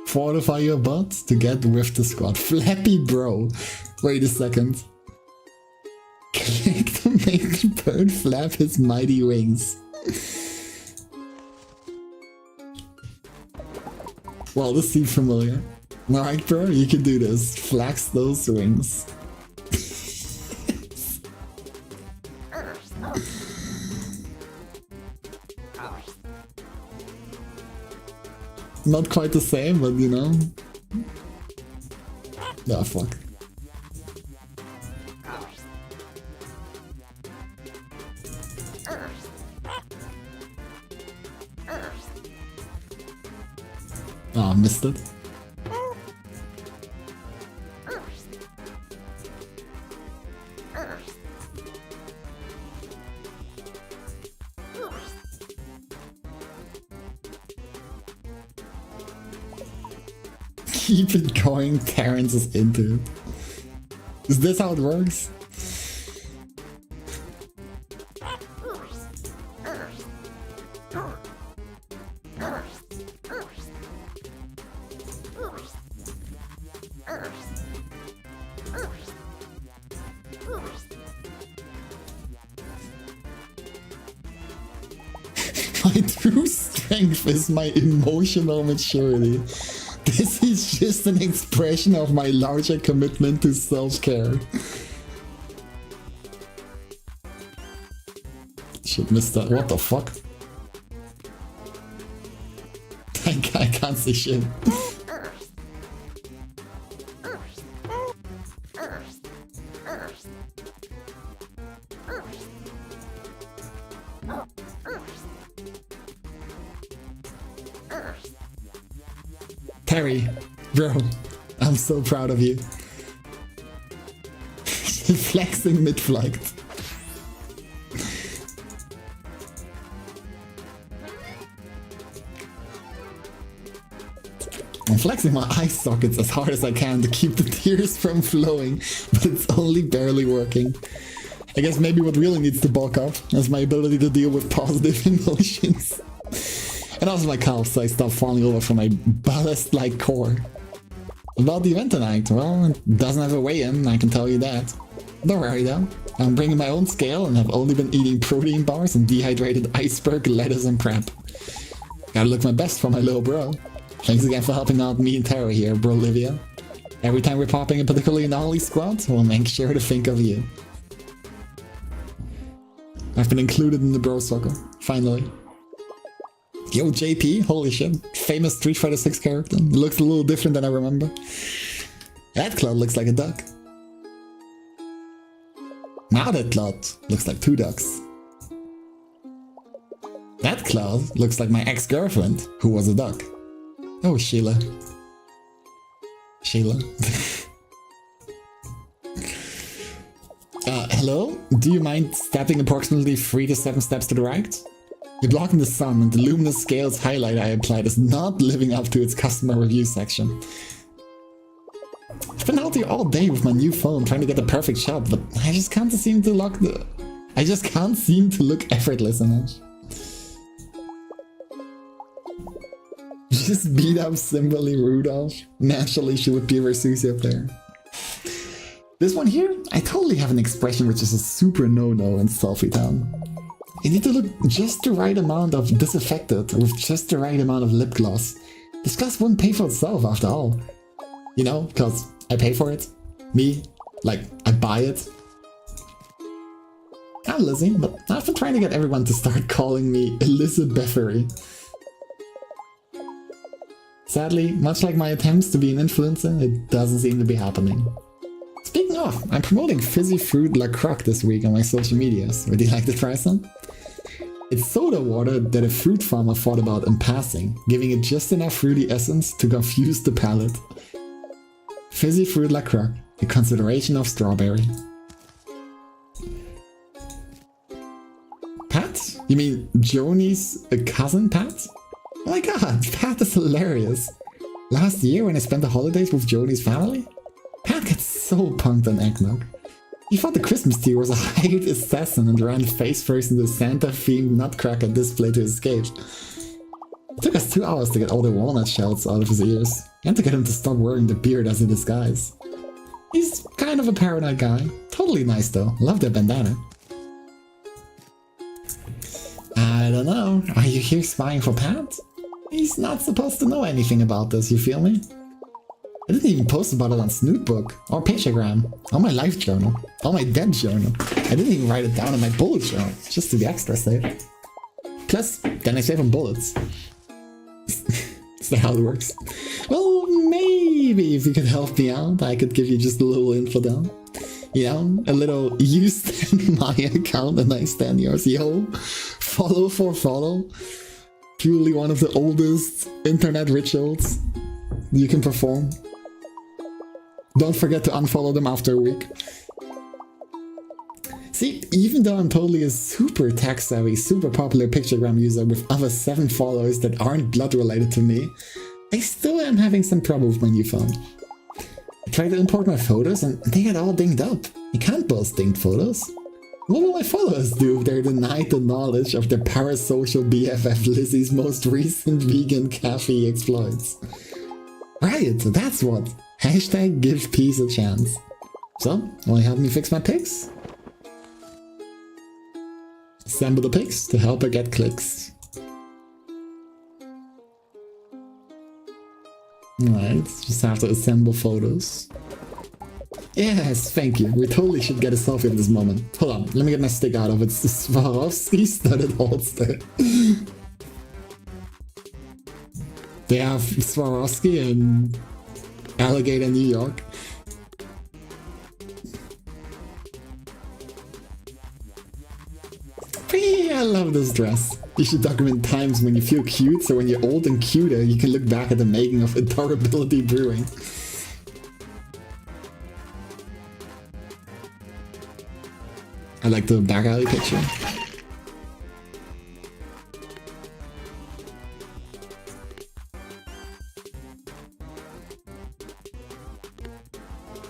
Fortify your butt to get with the squad. Flappy bro. Wait a second. Click to make the bird flap his mighty wings. Well, this seems familiar. Alright bro, you can do this. Flax those wings. Not quite the same, but you know. Ah, fuck. Oh, missed it. Keep it going, Terrence is into it. Is this how it works? My true strength is my emotional maturity. This is just an expression of my larger commitment to self-care. Shit, missed that. What the fuck? I can't see shit. Terry, bro, I'm so proud of you. Flexing mid-flight. I'm flexing my eye sockets as hard as I can to keep the tears from flowing, but it's only barely working. I guess maybe what really needs to bulk up is my ability to deal with positive emotions. And also my calves, so I stop falling over from my ballast-like core. About the event tonight, well, it doesn't have a weigh-in, I can tell you that. Don't worry though, I'm bringing my own scale and have only been eating protein bars and dehydrated iceberg lettuce and prep. Gotta look my best for my little bro. Thanks again for helping out me and Tara here, bro Livia. Every time we're popping a particularly gnarly squad, we'll make sure to think of you. I've been included in the bro circle, finally. Yo, JP, holy shit. Famous Street Fighter 6 character. It looks a little different than I remember. That cloud looks like a duck. Now that cloud looks like two ducks. That cloud looks like my ex-girlfriend, who was a duck. Oh, Sheila. Sheila. Hello? Do you mind stepping approximately 3 to 7 steps to the right? You're blocking the sun and the luminous scales highlight I applied is not living up to its customer review section. I've been out here all day with my new phone trying to get the perfect shot, but I just can't seem to look effortless enough. Just beat up Simberly Rudolph. Naturally, she would be a Versusia player. This one here, I totally have an expression which is a super no-no in Selfie Town. You need to look just the right amount of disaffected with just the right amount of lip gloss. This gloss wouldn't pay for itself after all. You know, because I pay for it. Me, like, I buy it. I'm Lizzie, but I've been trying to get everyone to start calling me Elizabethary. Sadly, much like my attempts to be an influencer, it doesn't seem to be happening. Speaking of, I'm promoting Fizzy Fruit La Croque this week on my social medias. Would you like to try some? It's soda water that a fruit farmer thought about in passing, giving it just enough fruity essence to confuse the palate. Fizzy Fruit La Croque, a consideration of strawberry. Pat? You mean Joni's cousin Pat? Oh my god, Pat is hilarious. Last year when I spent the holidays with Joni's family, Pat gets so punked on eggnog. He thought the Christmas tree was a hired assassin and ran face first into the Santa-themed nutcracker display to escape. It took us 2 hours to get all the walnut shells out of his ears, and to get him to stop wearing the beard as a disguise. He's kind of a paranoid guy. Totally nice though, love that bandana. I don't know, are you here spying for Pat? He's not supposed to know anything about this, you feel me? I didn't even post about it on Snootbook, or Pictogram, or my life journal, or my dead journal. I didn't even write it down in my bullet journal, just to be extra safe. Plus, then I save on bullets. Is that how it works? Well, maybe if you could help me out, I could give you just a little info down. You know, a little you stand my account and I stand yours. Yo, follow for follow. Truly one of the oldest internet rituals you can perform. Don't forget to unfollow them after a week. See, even though I'm totally a super tech-savvy, super popular Pictogram user with other 7 followers that aren't blood related to me, I still am having some trouble with my new phone. I tried to import my photos and they get all dinged up. You can't post dinged photos. What will my followers do if they're denied the knowledge of their parasocial BFF Lizzie's most recent vegan cafe exploits? Right, that's what. Hashtag give peace a chance. So, will you help me fix my pics? Assemble the pics to help her get clicks. Alright, just have to assemble photos. Yes, thank you. We totally should get a selfie at this moment. Hold on, let me get my stick out of its Swarovski studded holster. They have Swarovski in Alligator, New York. I love this dress. You should document times when you feel cute, so when you're old and cuter, you can look back at the making of Adorability Brewing. I like the back alley picture.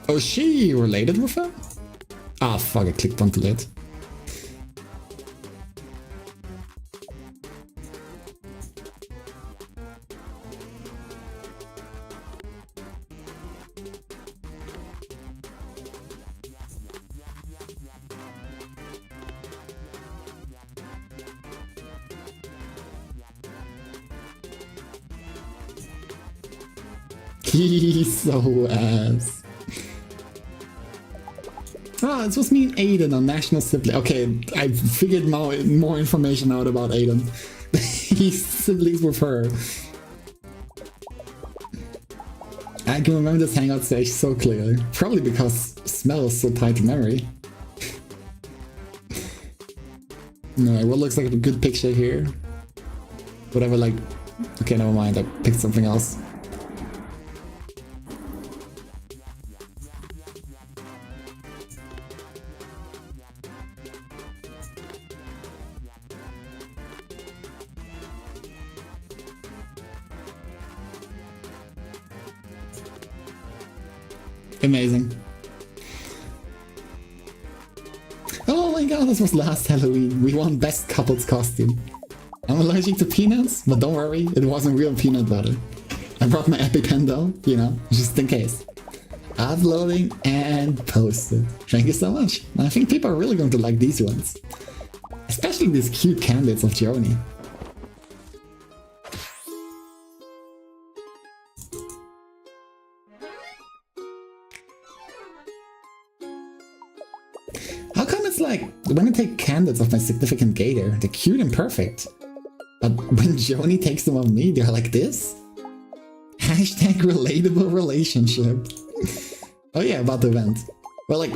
Oh, is she related with her? Ah, fuck, I clicked onto it. He's so ass. Ah, it was me and Aiden on National Sibling. Okay, I figured more information out about Aiden. He's siblings with her. I can remember this hangout stage so clearly. Probably because smell is so tied to memory. Alright, what looks like a good picture here? Whatever, like... Okay, never mind, I picked something else. Amazing. Oh my god, this was last Halloween. We won best couples costume. I'm allergic to peanuts, but don't worry, it wasn't real peanut butter. I brought my EpiPen though, you know, just in case. Uploading and posted. Thank you so much. I think people are really going to like these ones. Especially these cute candidates of Joni. How come it's like, when I take candidates of my significant gator, they're cute and perfect. But when Joni takes them of me, they're like this? Hashtag relatable relationship. Oh yeah, about the event. Well, like,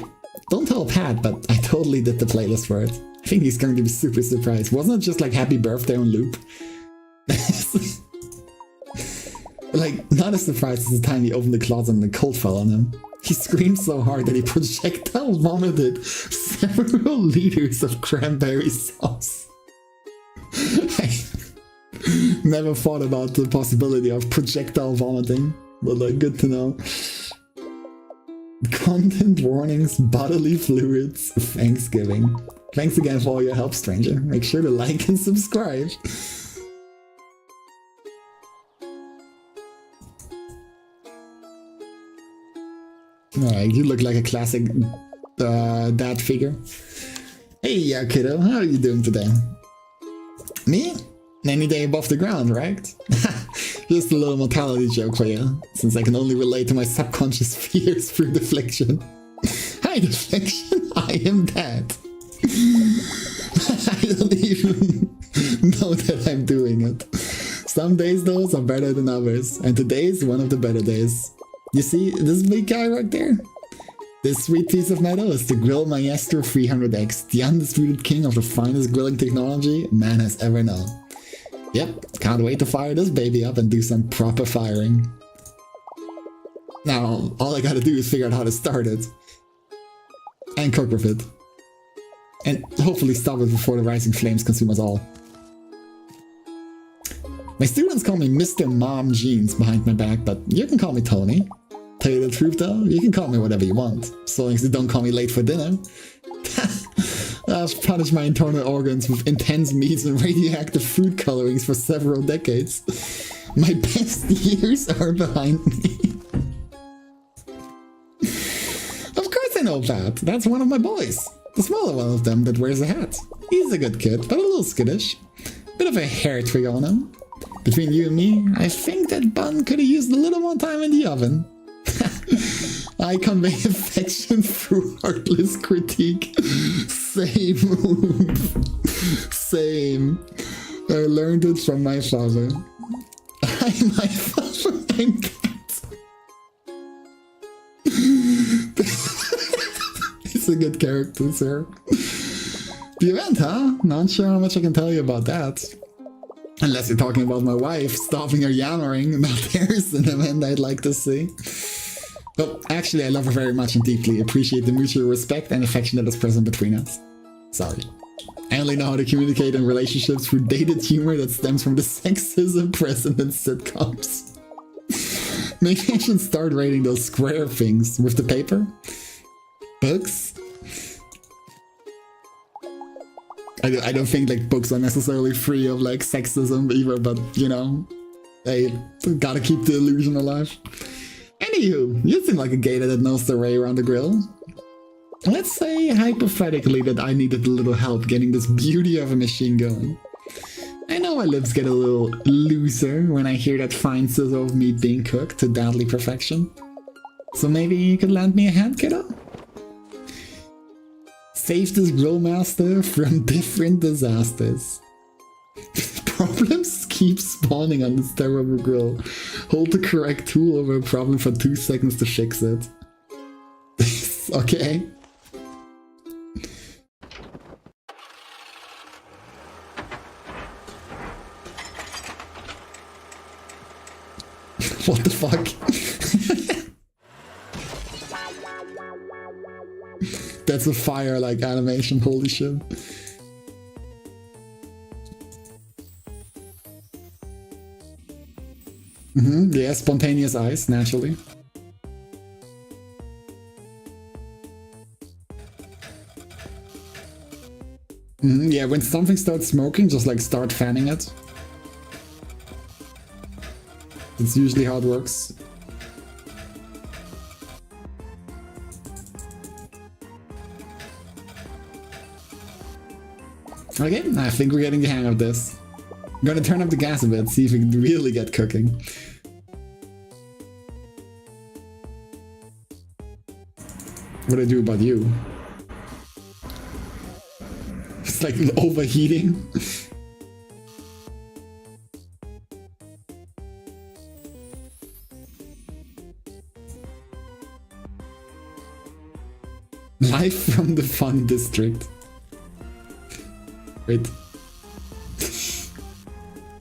don't tell Pat, but I totally did the playlist for it. I think he's going to be super surprised. Wasn't it just like happy birthday on loop? Like, not as surprised as the time he opened the closet and the cold fell on him. He screamed so hard that he projectile vomited several liters of cranberry sauce. I never thought about the possibility of projectile vomiting, but like, good to know. Content warnings, bodily fluids, Thanksgiving. Thanks again for all your help, stranger. Make sure to like and subscribe. Alright, you look like a classic dad figure. Hey, kiddo, how are you doing today? Me? Any day above the ground, right? Just a little mortality joke for you, since I can only relate to my subconscious fears through deflection. Hi, deflection, I am dead. I don't even know that I'm doing it. Some days, those are better than others, and today's one of the better days. You see this big guy right there? This sweet piece of metal is the Grill Maestro 300X, the undisputed king of the finest grilling technology man has ever known. Yep, can't wait to fire this baby up and do some proper firing. Now, all I gotta do is figure out how to start it. And cook with it. And hopefully stop it before the rising flames consume us all. My students call me Mr. Mom Jeans behind my back, but you can call me Tony. Tell you the truth though, you can call me whatever you want, so long as you don't call me late for dinner. I've punished my internal organs with intense meats and radioactive food colorings for several decades. My best years are behind me. Of course I know Pat, that's one of my boys. The smaller one of them that wears a hat. He's a good kid, but a little skittish. Bit of a hair trigger on him. Between you and me, I think that bun could have used a little more time in the oven. I convey affection through heartless critique. Same. Same. I learned it from my father. I'm my father. I'm that. He's a good character, sir. The event, huh? Not sure how much I can tell you about that. Unless you're talking about my wife stopping her yammering. Now there's an event I'd like to see. But actually, I love her very much and deeply appreciate the mutual respect and affection that is present between us. Sorry. I only know how to communicate in relationships through dated humor that stems from the sexism present in sitcoms. Maybe I should start rating those square things with the paper. Books. I don't think like books are necessarily free of like sexism either, but you know, they gotta keep the illusion alive. Anywho, you seem like a gator that knows their way around the grill. Let's say hypothetically that I needed a little help getting this beauty of a machine going. I know my lips get a little looser when I hear that fine sizzle of meat being cooked to deadly perfection. So maybe you could lend me a hand, kiddo? Save this grill master from different disasters. Problems keep spawning on this terrible grill. Hold the correct tool over a problem for 2 seconds to fix it. Okay. What the fuck? That's a fire-like animation, holy shit. Yeah, spontaneous ice, naturally. Yeah, when something starts smoking, just like start fanning it. That's usually how it works. Okay, I think we're getting the hang of this. I'm gonna turn up the gas a bit, see if we can really get cooking. What do I do about you? It's like overheating. Live from the fun district. Wait.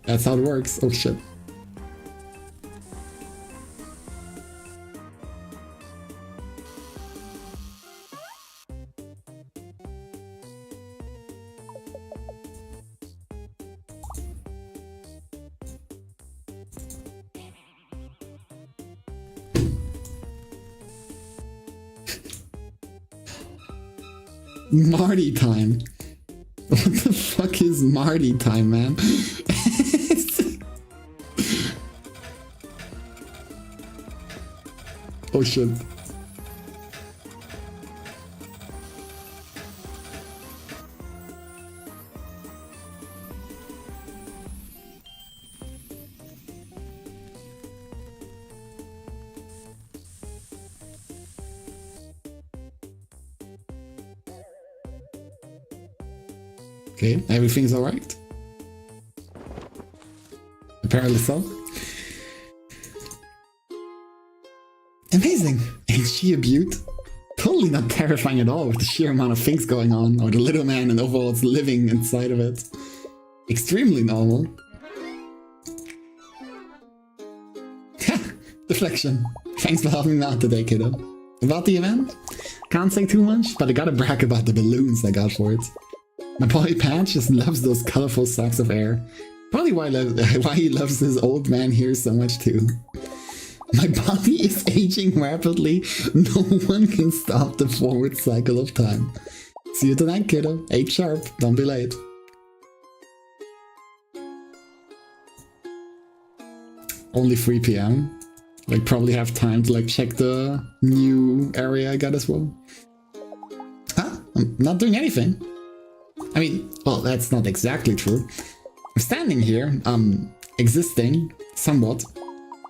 That's how it works. Oh shit. Marty time. What the fuck is Marty time, man? Oh shit. Okay, everything's alright. Apparently so. Amazing! Ain't she a beaut? Totally not terrifying at all with the sheer amount of things going on, or the little man and overalls living inside of it. Extremely normal. Ha! Deflection. Thanks for helping me out today, kiddo. About the event? Can't say too much, but I gotta brag about the balloons I got for it. My boy Pat just loves those colorful sacs of air. Probably why he loves his old man here so much too. My body is aging rapidly. No one can stop the forward cycle of time. See you tonight, kiddo. 8 sharp. Don't be late. Only 3 PM. Like, probably have time to like check the new area I got as well. Huh? I'm not doing anything. I mean, well, that's not exactly true. I'm standing here, existing, somewhat.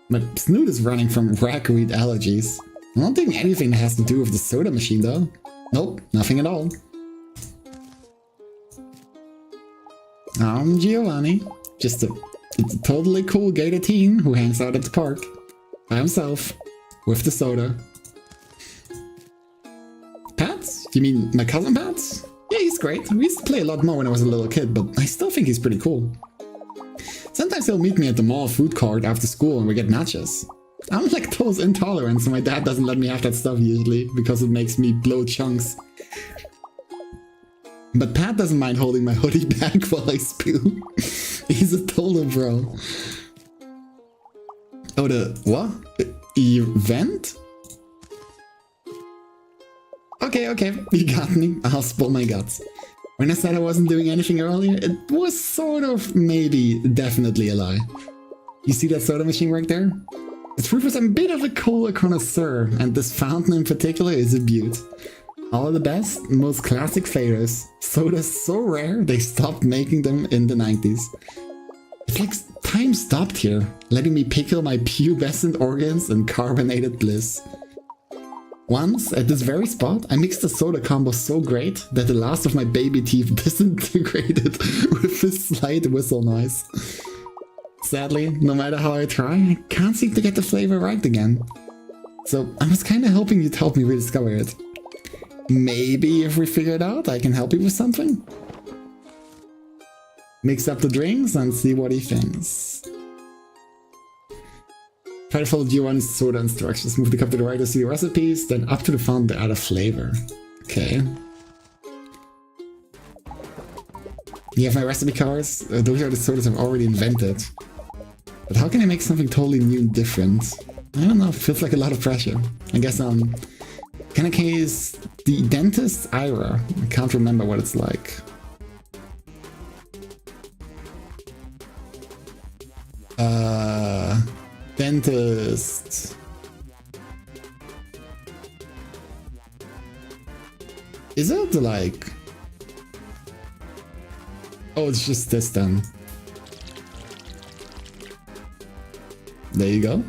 My snoot is running from ragweed allergies. I'm not doing anything that has to do with the soda machine, though. Nope, nothing at all. I'm Giovanni, just a totally cool gated teen who hangs out at the park. By himself, with the soda. Pats? You mean my cousin Pats? Yeah, he's great. We used to play a lot more when I was a little kid, but I still think he's pretty cool. Sometimes he'll meet me at the mall food court after school and we get nachos. I'm lactose intolerant, so my dad doesn't let me have that stuff usually, because it makes me blow chunks. But Pat doesn't mind holding my hoodie back while I spew. He's a total bro. Oh, the what? Event? Okay, you got me. I'll spill my guts. When I said I wasn't doing anything earlier, it was sort of, maybe, definitely a lie. You see that soda machine right there? The truth is I'm a bit of a cola connoisseur, and this fountain in particular is a beaut. All of the best, most classic flavors. Soda's so rare, they stopped making them in the 90s. It's like time stopped here, letting me pickle my pubescent organs in carbonated bliss. Once, at this very spot, I mixed a soda combo so great that the last of my baby teeth disintegrated with a slight whistle noise. Sadly, no matter how I try, I can't seem to get the flavor right again. So I was kinda hoping you'd help me rediscover it. Maybe if we figure it out, I can help you with something? Mix up the drinks and see what he thinks. Try to follow Giovanni's soda instructions. Move the cup to the right to see the recipes, then up to the fountain to add a flavor. Okay. You have my recipe cards? Those are the sodas I've already invented. But how can I make something totally new and different? I don't know, it feels like a lot of pressure. I guess can I case the dentist Ira? I can't remember what it's like. Dentist. Is it like... Oh, it's just this then. There you go.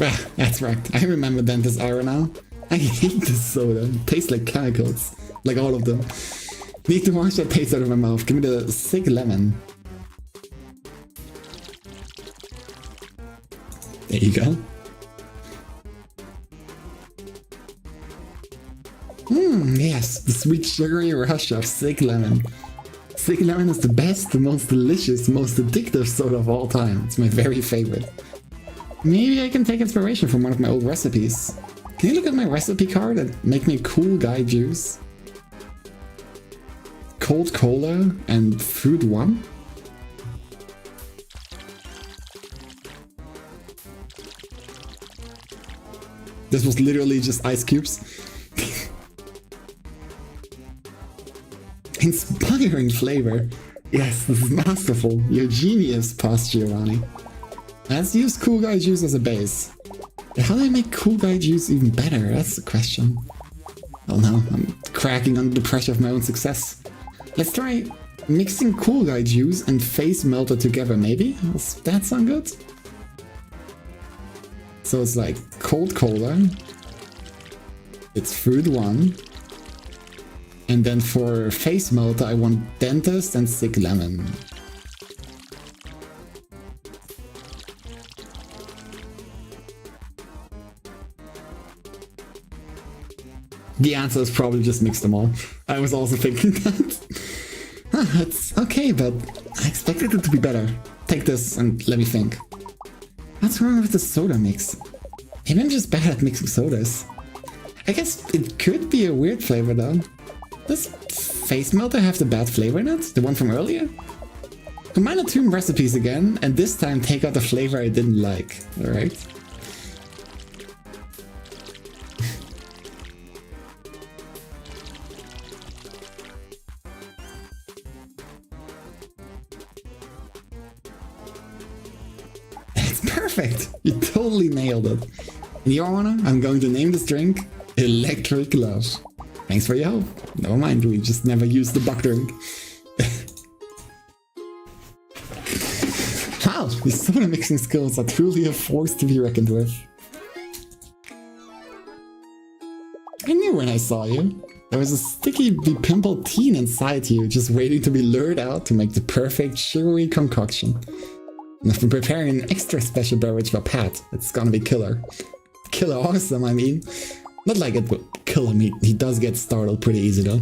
Ah, that's right. I remember Dentist Aura now. I hate this soda. It tastes like chemicals. Like all of them. Need to wash that taste out of my mouth. Give me the sick lemon. There you go. Yes, the sweet sugary rush of sick lemon. Sick lemon is the best, the most delicious, most addictive soda of all time. It's my very favorite. Maybe I can take inspiration from one of my old recipes. Can you look at my recipe card and make me a cool guy juice? Cold cola and fruit one? This was literally just ice cubes. Inspiring flavor. Yes, this is masterful. You're genius, Past Giovanni. Let's use Cool Guy Juice as a base. How do I make Cool Guy Juice even better? That's the question. Oh no, I'm cracking under the pressure of my own success. Let's try mixing Cool Guy Juice and Face Melter together, maybe? Does that sound good? So it's like cold cola. It's fruit one. And then for Face Melter, I want Dentist and Sick Lemon. The answer is probably just mix them all. I was also thinking that. It's okay, but I expected it to be better. Take this and let me think. What's wrong with the soda mix? Maybe I'm just bad at mixing sodas. I guess it could be a weird flavor though. Does Face Melter have the bad flavor in it? The one from earlier? Combine the two recipes again, and this time take out the flavor I didn't like. Alright. That's perfect! You totally nailed it. In your honor, I'm going to name this drink Electric Love. Thanks for your help. Never mind, we just never used the buck drink. Wow, these soda mixing skills are truly a force to be reckoned with. I knew when I saw you. There was a sticky, be-pimpled teen inside you, just waiting to be lured out to make the perfect sugary concoction. And I've been preparing an extra special beverage for Pat. It's gonna be killer. Killer awesome, I mean. Not like it will kill him, he does get startled pretty easy though.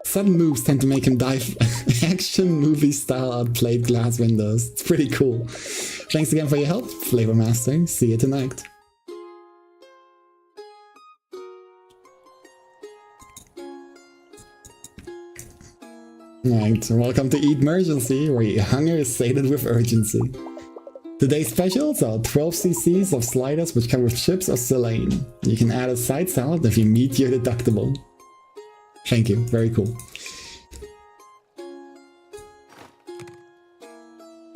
Sudden moves tend to make him dive action movie style out plate glass windows. It's pretty cool. Thanks again for your help, Flavor Master. See you tonight. Alright, so welcome to Eatmergency, where your hunger is sated with urgency. Today's specials are 12 cc's of sliders which come with chips or saline. You can add a side salad if you meet your deductible. Thank you, very cool.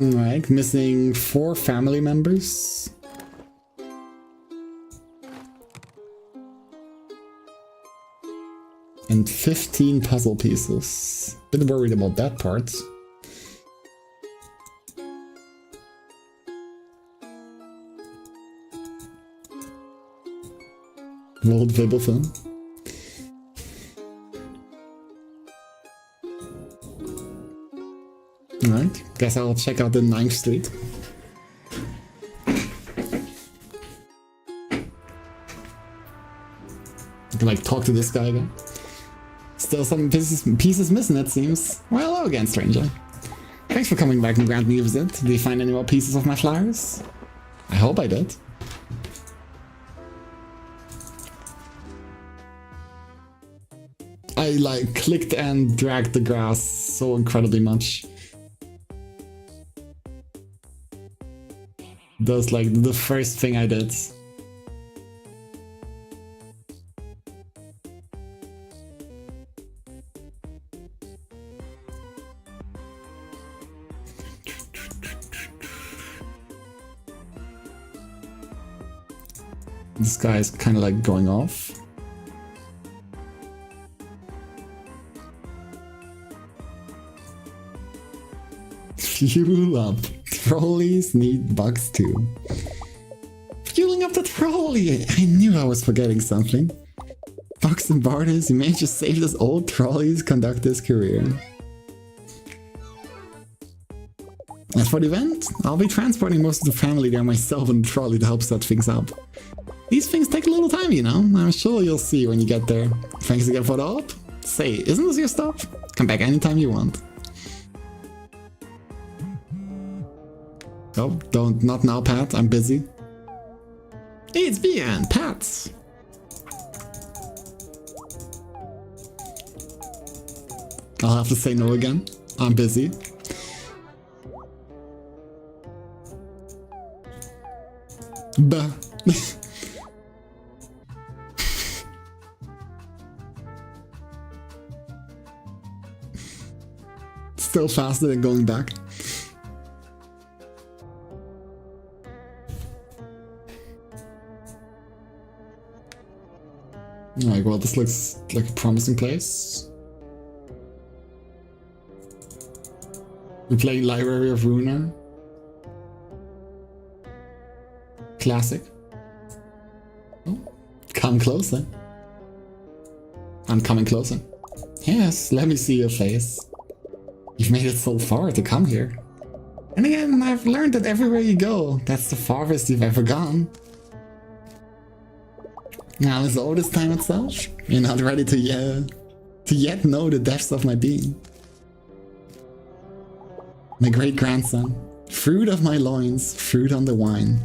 Alright, missing 4 family members. And 15 puzzle pieces. Bit worried about that part. Lord Vibblethon. Alright, guess I'll check out the 9th Street. I can like talk to this guy again. Still some pieces missing it seems. Well, hello again, stranger. Thanks for coming back and granting me a visit. Did you find any more pieces of my flowers? I hope I did. I like clicked and dragged the grass so incredibly much. That's like the first thing I did. This guy is kind of like going off. Fuel up. Trolleys need bugs too. Fueling up the trolley! I knew I was forgetting something. Bugs and Bartis, you may just save this old trolley's conductor's career. As for the event, I'll be transporting most of the family there myself in the trolley to help set things up. These things take a little time, you know? I'm sure you'll see when you get there. Thanks again for the help. Say, isn't this your stop? Come back anytime you want. Oh, not now, Pat. I'm busy. It's beyond Pat. I'll have to say no again. I'm busy. Bah. Still faster than going back. Alright, well, this looks like a promising place. We're playing Library of Ruiner. Classic. Oh, come closer. I'm coming closer. Yes, let me see your face. You've made it so far to come here. And again, I've learned that everywhere you go, that's the farthest you've ever gone. Now is all this time itself? You're not ready to yet know the depths of my being. My great-grandson, fruit of my loins, fruit on the wine.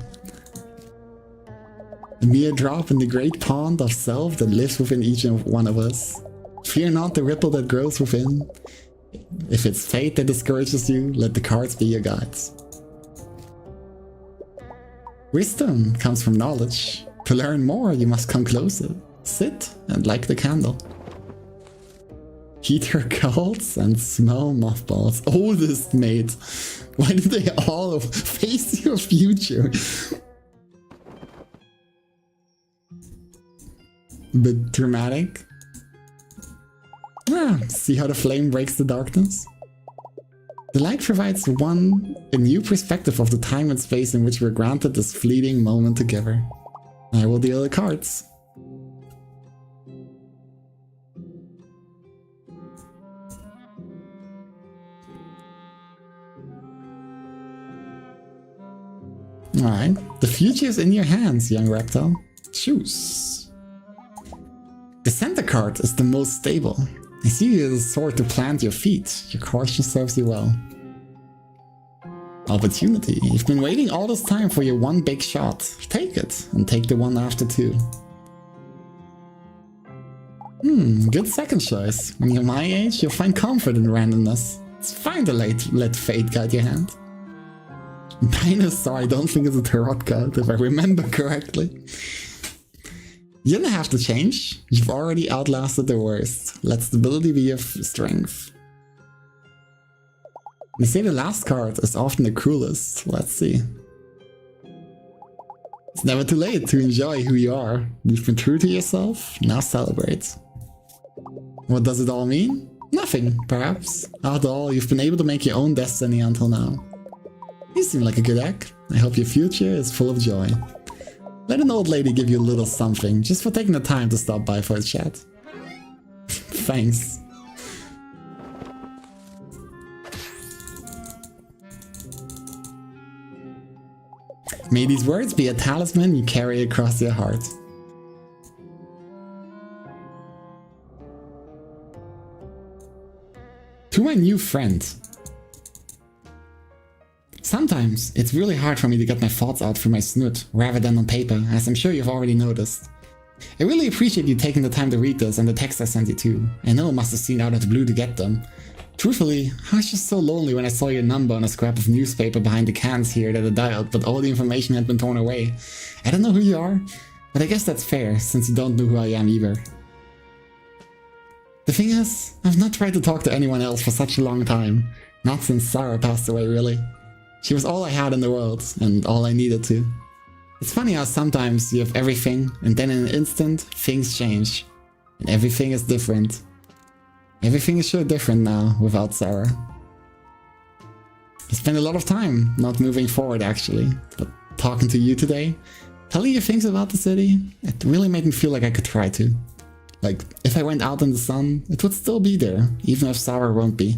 A mere drop in the great pond of self that lives within each one of us. Fear not the ripple that grows within. If it's fate that discourages you, let the cards be your guides. Wisdom comes from knowledge. To learn more, you must come closer. Sit and light the candle. Heat your coals and smell mothballs. Oldest mate. Why did they all face your future? Bit dramatic. Ah, see how the flame breaks the darkness? The light provides one a new perspective of the time and space in which we're granted this fleeting moment together. I will deal the cards. Alright, the future is in your hands, young reptile. Choose. The center card is the most stable. I see you as a sword to plant your feet. Your caution serves you well. Opportunity. You've been waiting all this time for your one big shot. Take it, and take the one after too. Good second choice. When you're my age, you'll find comfort in randomness. It's fine to let fate guide your hand. Dinosaur, I don't think it's a tarot card, if I remember correctly. You don't have to change. You've already outlasted the worst. Let stability be your strength. They say the last card is often the cruelest. Let's see. It's never too late to enjoy who you are. You've been true to yourself, now celebrate. What does it all mean? Nothing, perhaps. After all, you've been able to make your own destiny until now. You seem like a good egg. I hope your future is full of joy. Let an old lady give you a little something, just for taking the time to stop by for a chat. Thanks. May these words be a talisman you carry across your heart. To my new friend. Sometimes it's really hard for me to get my thoughts out through my snoot rather than on paper, as I'm sure you've already noticed. I really appreciate you taking the time to read this and the text I sent you too. I know it must have seemed out of the blue to get them. Truthfully, I was just so lonely when I saw your number on a scrap of newspaper behind the cans here that I dialed, but all the information had been torn away. I don't know who you are, but I guess that's fair, since you don't know who I am either. The thing is, I've not tried to talk to anyone else for such a long time. Not since Sarah passed away, really. She was all I had in the world, and all I needed to. It's funny how sometimes you have everything and then in an instant things change. And everything is different. Everything is sure different now without Sarah. I spent a lot of time not moving forward actually, but talking to you today, telling you things about the city, it really made me feel like I could try to. Like, if I went out in the sun, it would still be there, even if Sarah won't be.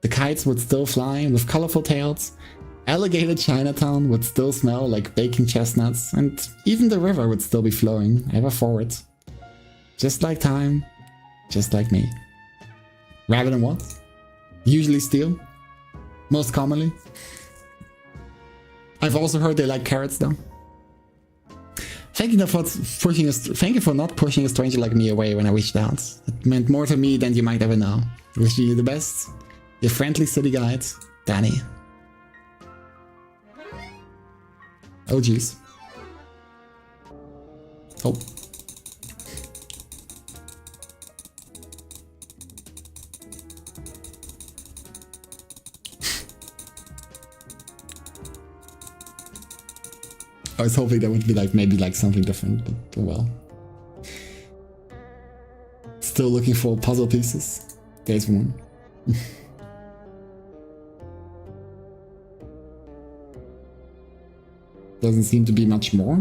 The kites would still fly with colorful tails, alligator Chinatown would still smell like baking chestnuts, and even the river would still be flowing ever forward. Just like time, just like me. Rabbit and what? Usually steel. Most commonly. I've also heard they like carrots though. Thank you for not pushing a stranger like me away when I reached out. It meant more to me than you might ever know. Wishing you the best. Your friendly city guide, Danny. Oh jeez. Oh. I was hoping that would be like maybe like something different, but oh well. Still looking for puzzle pieces. There's one. Doesn't seem to be much more.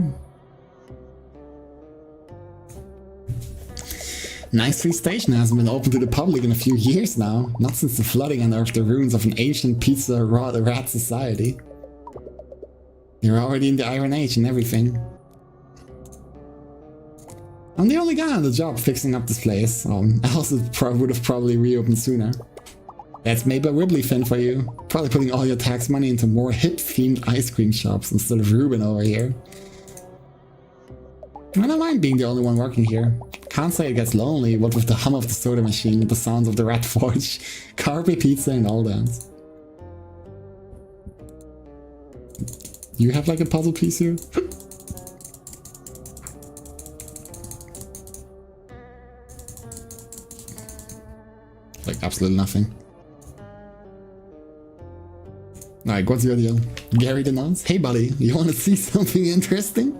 Ninth Street Station hasn't been open to the public in a few years now, not since the flooding unearthed the ruins of an ancient pizza rat society. You're already in the Iron Age and everything. I'm the only guy on the job fixing up this place, else it would have probably reopened sooner. That's maybe a Wibbly fin for you, probably putting all your tax money into more hip-themed ice cream shops instead of Ruben over here. I don't mind being the only one working here. Can't say it gets lonely, what with the hum of the soda machine, the sounds of the Rat Forge, Carpe Pizza and all that. You have like a puzzle piece here? Like absolutely nothing. Alright, what's your deal? Gary Denons? Hey buddy, you wanna see something interesting?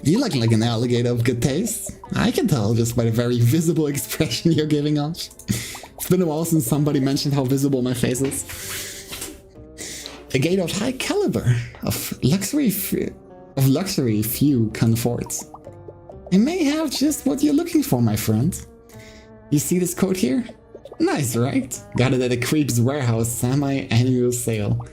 You look like an alligator of good taste. I can tell just by the very visible expression you're giving off. It's been a while since somebody mentioned how visible my face is. A gator of high caliber, of luxury few can afford. I may have just what you're looking for, my friend. You see this coat here? Nice, right? Got it at a Creep's Warehouse semi-annual sale.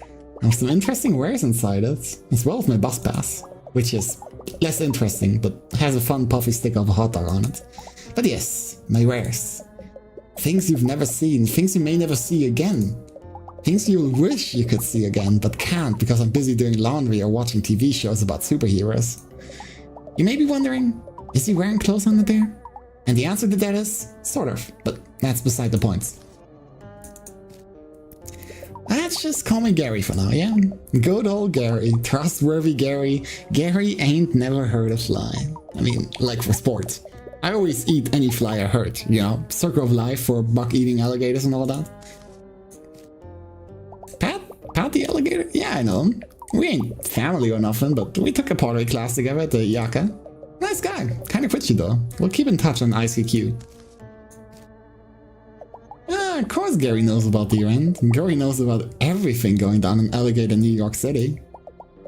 I have some interesting wares inside it, as well as my bus pass, which is less interesting, but has a fun puffy stick of a hot dog on it. But yes, my wares. Things you've never seen, things you may never see again. Things you wish you could see again, but can't because I'm busy doing laundry or watching TV shows about superheroes. You may be wondering, is he wearing clothes under there? And the answer to that is, sort of, but that's beside the point. Let's just call me Gary for now, yeah? Good old Gary, trustworthy Gary. Gary ain't never heard a fly. I mean, like for sport. I always eat any fly I hurt, you know, circle of life for buck-eating alligators and all that. Pat the alligator? Yeah, I know him. We ain't family or nothing, but we took a pottery class together at the Yaka. Nice guy. Kinda twitchy though. We'll keep in touch on ICQ. Of course Gary knows about the event. Gary knows about everything going down in Alligator, New York City.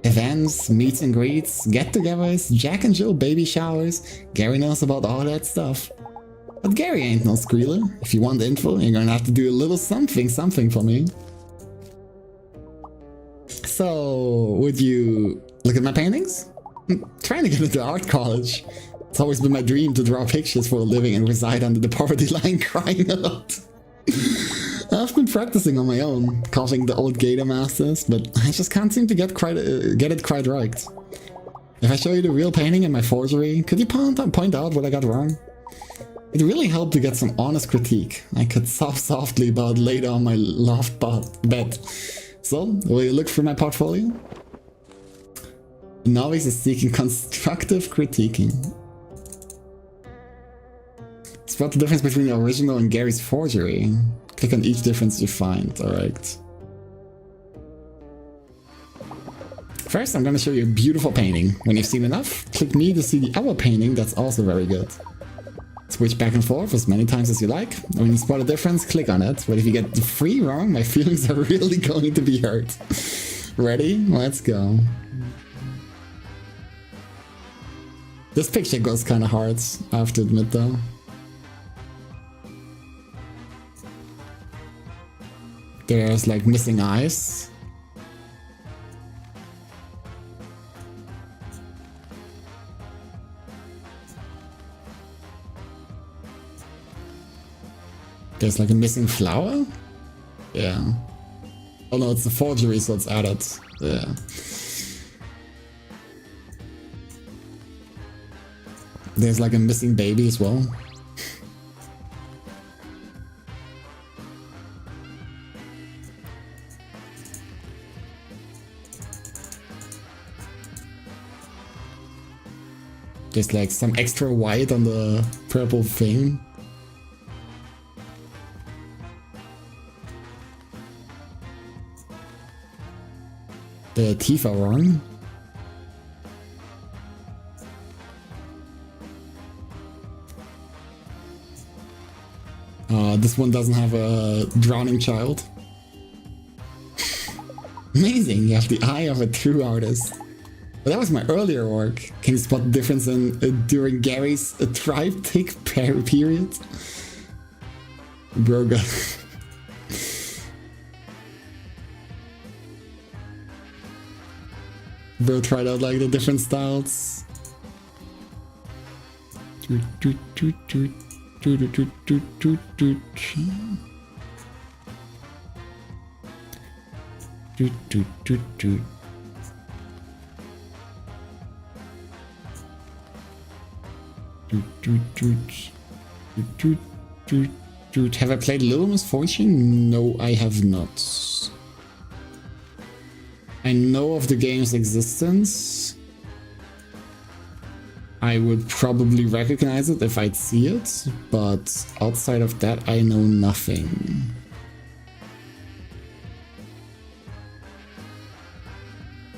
Events, meets and greets, get-togethers, Jack and Jill baby showers. Gary knows about all that stuff. But Gary ain't no squealer. If you want info, you're gonna have to do a little something for me. So, would you look at my paintings? I'm trying to get into art college. It's always been my dream to draw pictures for a living and reside under the poverty line crying a lot. I've been practicing on my own, copying the old Gator masters, but I just can't seem to get it quite right. If I show you the real painting in my forgery, could you point out what I got wrong? It really helped to get some honest critique. I could sob softly about later on my loft bed. So, will you look through my portfolio? The novice is seeking constructive critiquing. Spot the difference between the original and Gary's forgery. Click on each difference you find, alright. First, I'm gonna show you a beautiful painting. When you've seen enough, click me to see the other painting that's also very good. Switch back and forth as many times as you like. When you spot a difference, click on it. But if you get the 3 wrong, my feelings are really going to be hurt. Ready? Let's go. This picture goes kind of hard, I have to admit though. There's like missing eyes. There's like a missing flower? Yeah. Oh no, it's a forgery, so it's added. Yeah. There's like a missing baby as well. There's like some extra white on the purple thing. The teeth are wrong. This one doesn't have a drowning child. Amazing, you have the eye of a true artist. But that was my earlier work. Can you spot the difference in during Gary's triptych period? Bro got... Bro tried out like the different styles. Have I played Little Misfortune? No, I have not. I know of the game's existence. I would probably recognize it if I'd see it, but outside of that, I know nothing.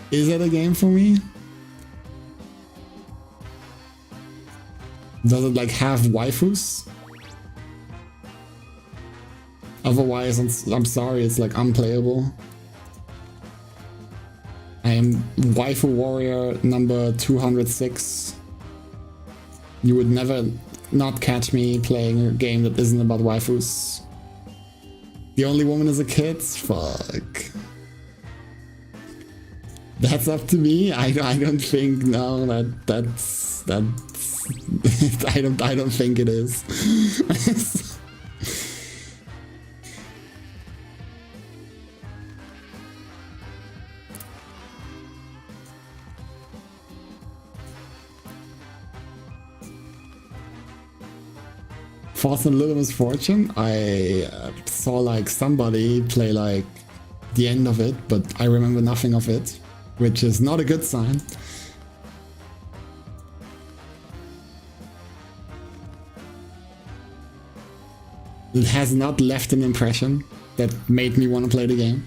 Is it a game for me? Does it like have waifus? Otherwise, I'm sorry, it's like unplayable. I am waifu warrior number 206. You would never not catch me playing a game that isn't about waifus. The only woman is a kid? Fuck. That's up to me? I don't think, no, that's I don't think it is. Force and Little Misfortune, I saw like somebody play like the end of it, but I remember nothing of it, which is not a good sign. It has not left an impression that made me want to play the game.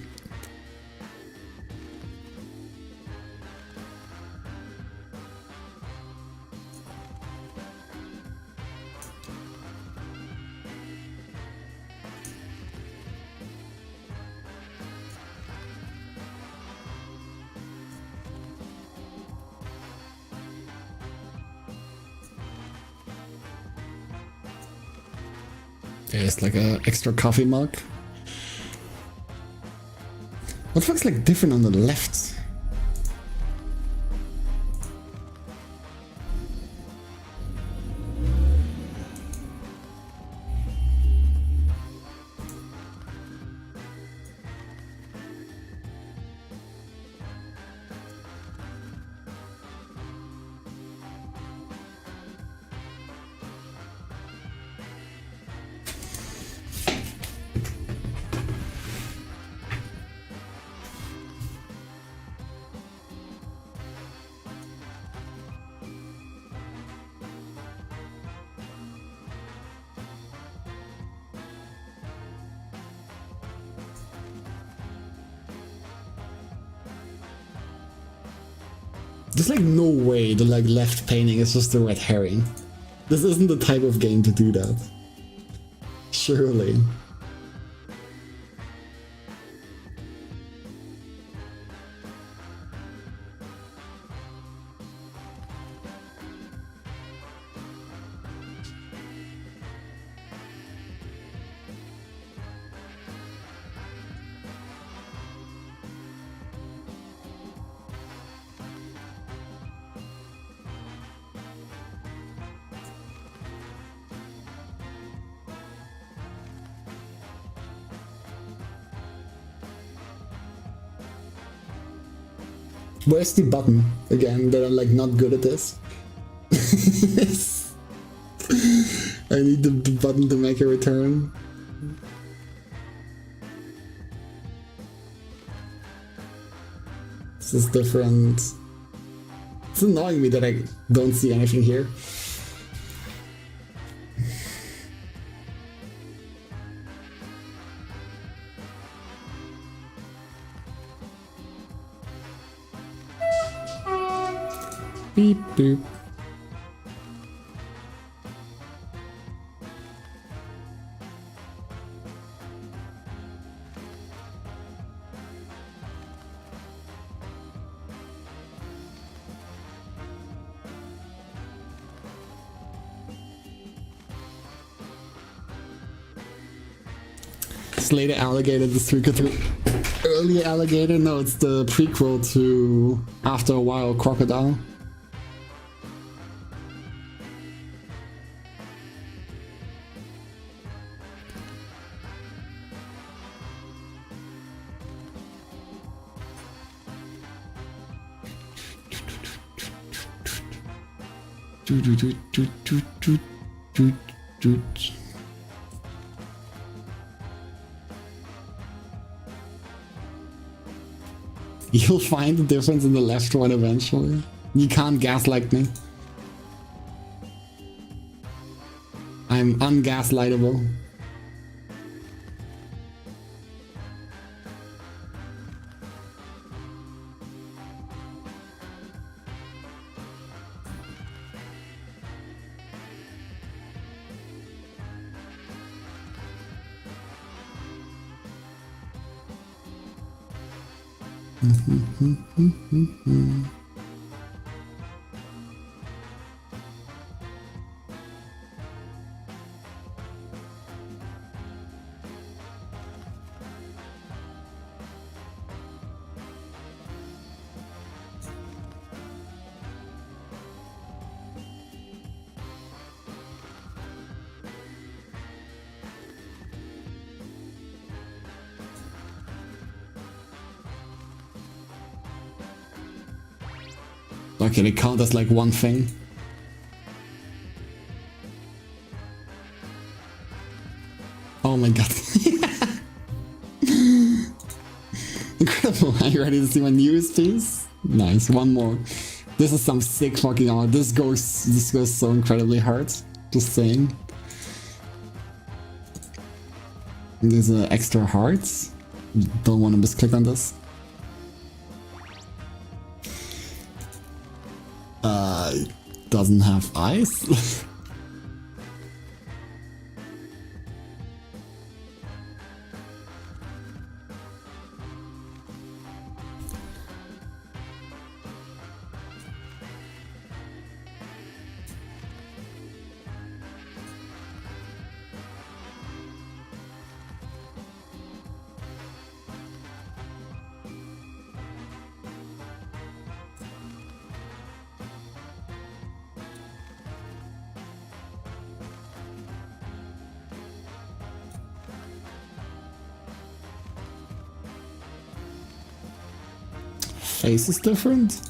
There's like a extra coffee mug. What looks like different on the left? There's like no way the like left painting is just a red herring. This isn't the type of game to do that. Surely. Where's the button? Again, that I'm like not good at this. I need the button to make a return. This is different. It's annoying me that I don't see anything here. Beep boop. Slater Alligator, the Suikoden early Alligator? No, it's the prequel to After a While Crocodile. You'll find the difference in the left one eventually. You can't gaslight me. I'm ungaslightable. Okay, they count as like one thing. Oh my god. Incredible. Are you ready to see my newest piece? Nice, one more. This is some sick fucking art. This goes so incredibly hard. Just saying. There's extra hearts. Don't want to misclick on this. Doesn't have eyes. Face is different.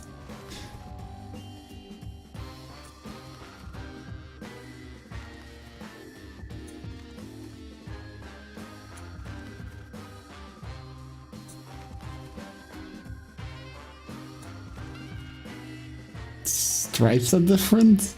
Stripes are different.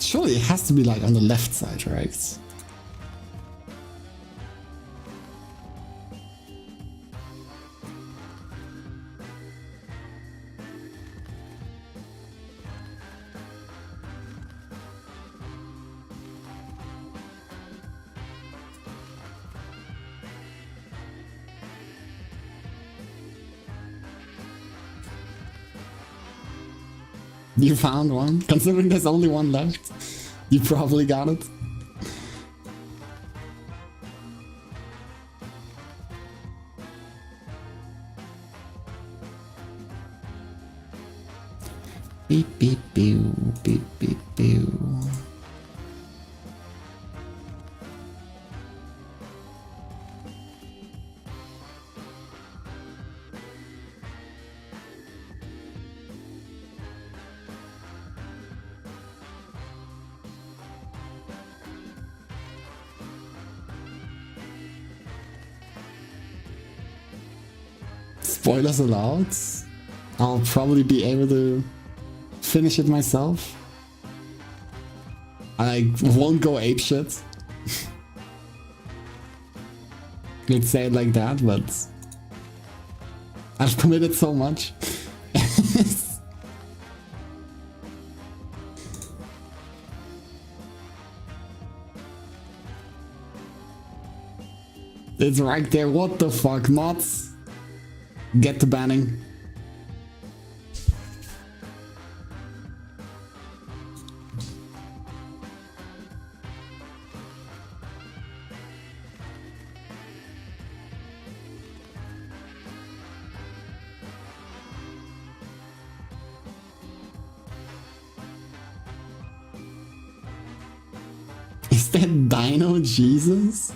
Surely it has to be like on the left side, right? You found one? Considering there's only one left, you probably got it. Beep beep beep beep beep beep. Spoilers allowed. I'll probably be able to finish it myself. I won't go apeshit. Let's say it like that, but I've committed so much. It's right there. What the fuck, mods? Get to banning. Is that Dino Jesus?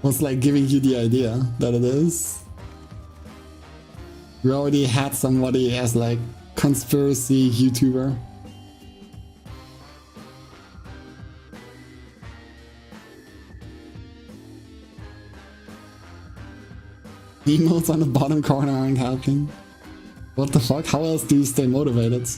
Was like giving you the idea that it is. We already had somebody as like conspiracy YouTuber. Emotes on the bottom corner aren't helping. What the fuck? How else do you stay motivated?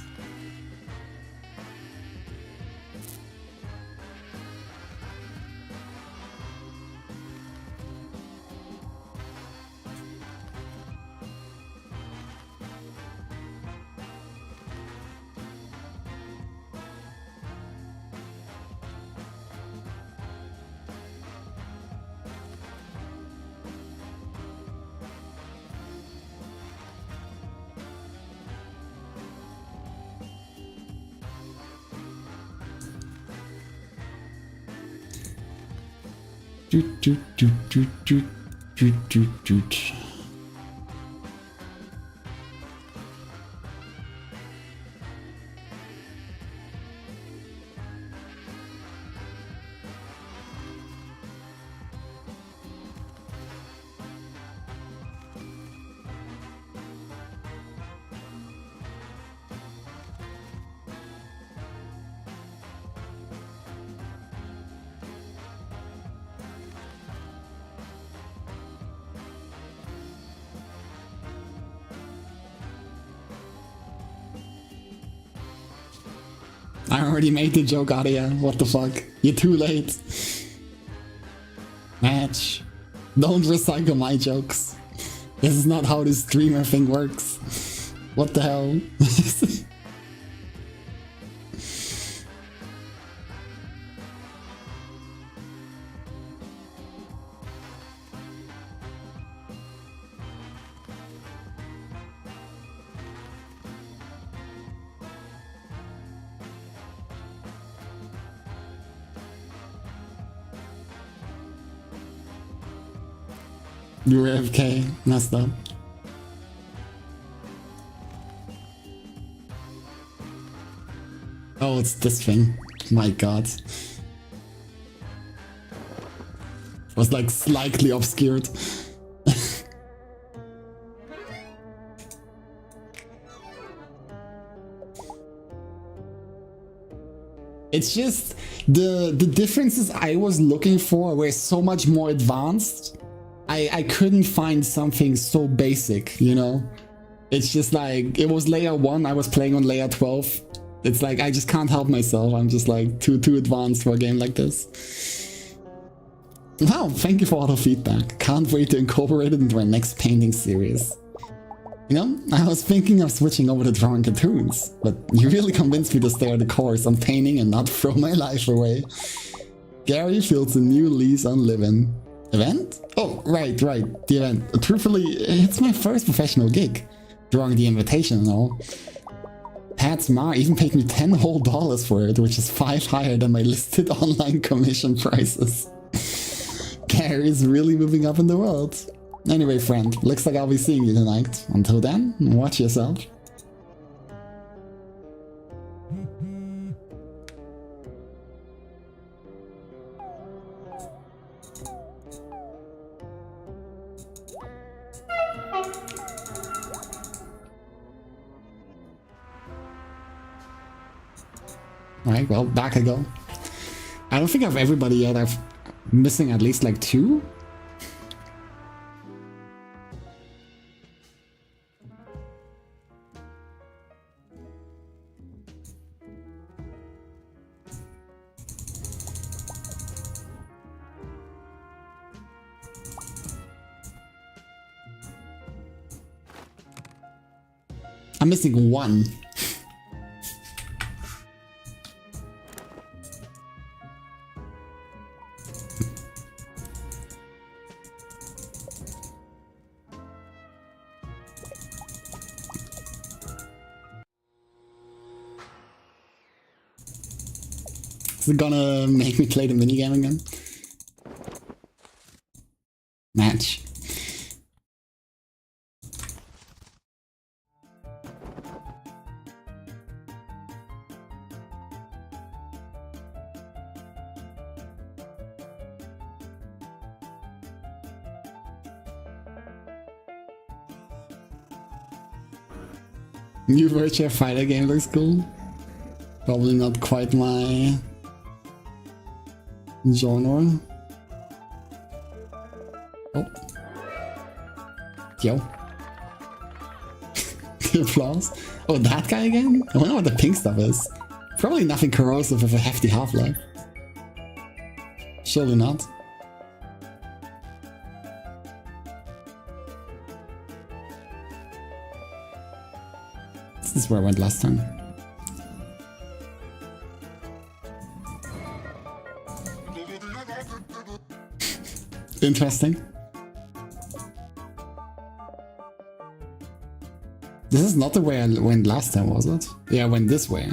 I already made the joke, Aria. What the fuck? You're too late. Match. Don't recycle my jokes. This is not how this streamer thing works. What the hell? You were AFK, messed up. Oh, it's this thing. My god. It was like slightly obscured. It's just the differences I was looking for were so much more advanced. I couldn't find something so basic, you know? It's just like, it was layer 1, I was playing on layer 12. It's like, I just can't help myself. I'm just like too advanced for a game like this. Wow, thank you for all the feedback. Can't wait to incorporate it into my next painting series. You know, I was thinking of switching over to drawing cartoons, but you really convinced me to stay the course on painting and not throw my life away. Gary feels a new lease on living. Event? Oh, right, the event. Truthfully, it's my first professional gig. Drawing the invitation and all. Pat's Ma even paid me $10 whole for it, which is 5 higher than my listed online commission prices. Gary's really moving up in the world. Anyway, friend, looks like I'll be seeing you tonight. Until then, watch yourself. Alright, well, back I go. I don't think I have everybody yet. I'm missing at least like 2. I'm missing 1. Is it gonna make me play the minigame again? Match. New Virtua Fighter game looks cool. Probably not quite my genre. Oh. Yo. The applause. Oh, that guy again? I wonder what the pink stuff is. Probably nothing corrosive with a hefty half-life. Surely not. This is where I went last time. Interesting. This is not the way I went last time, was it? Yeah, I went this way.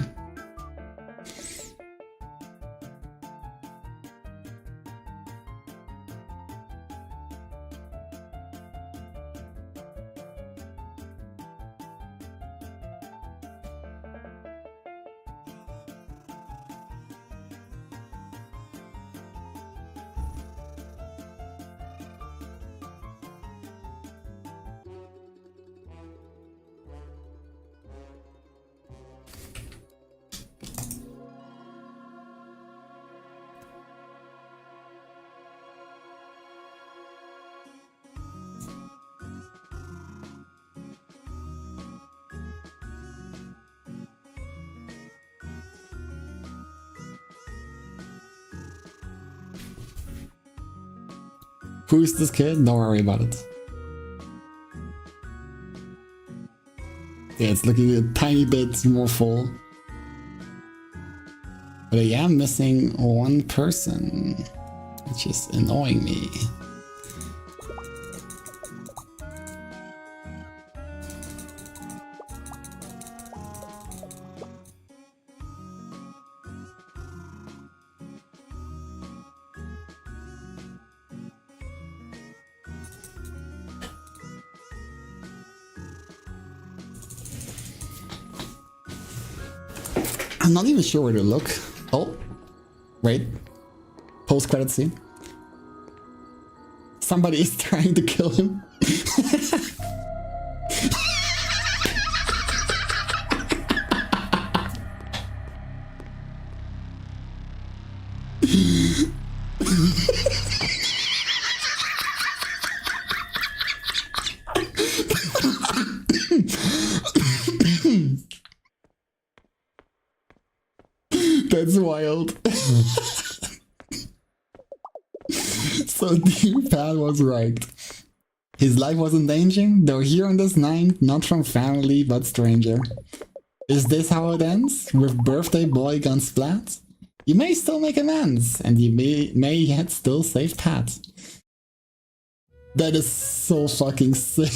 Who's this kid? Don't worry about it. Yeah, it's looking a tiny bit more full. But I am missing 1 person, which is annoying me. I'm not even sure where to look. Oh, wait. Post-credit scene. Somebody is trying to kill him. That's wild. So Dear Pat was right. His life was in danger, though here on this night, not from family, but stranger. Is this how it ends? With birthday boy gone splat? You may still make amends, and you may yet still save Pat. That is so fucking sick.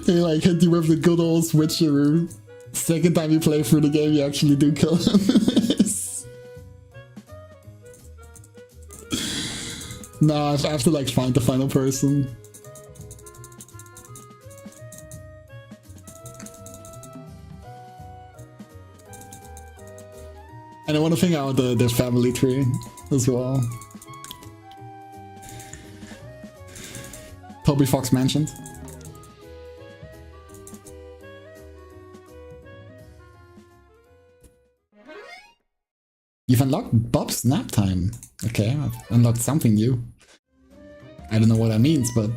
They like hit you with the good old switcheroo. Second time you play through the game, you actually do kill him. Nah, I have to like find the final person. And I want to figure out the family tree as well. Toby Fox mentioned. You've unlocked Bob's nap time. Okay, I've unlocked something new. I don't know what that means, but...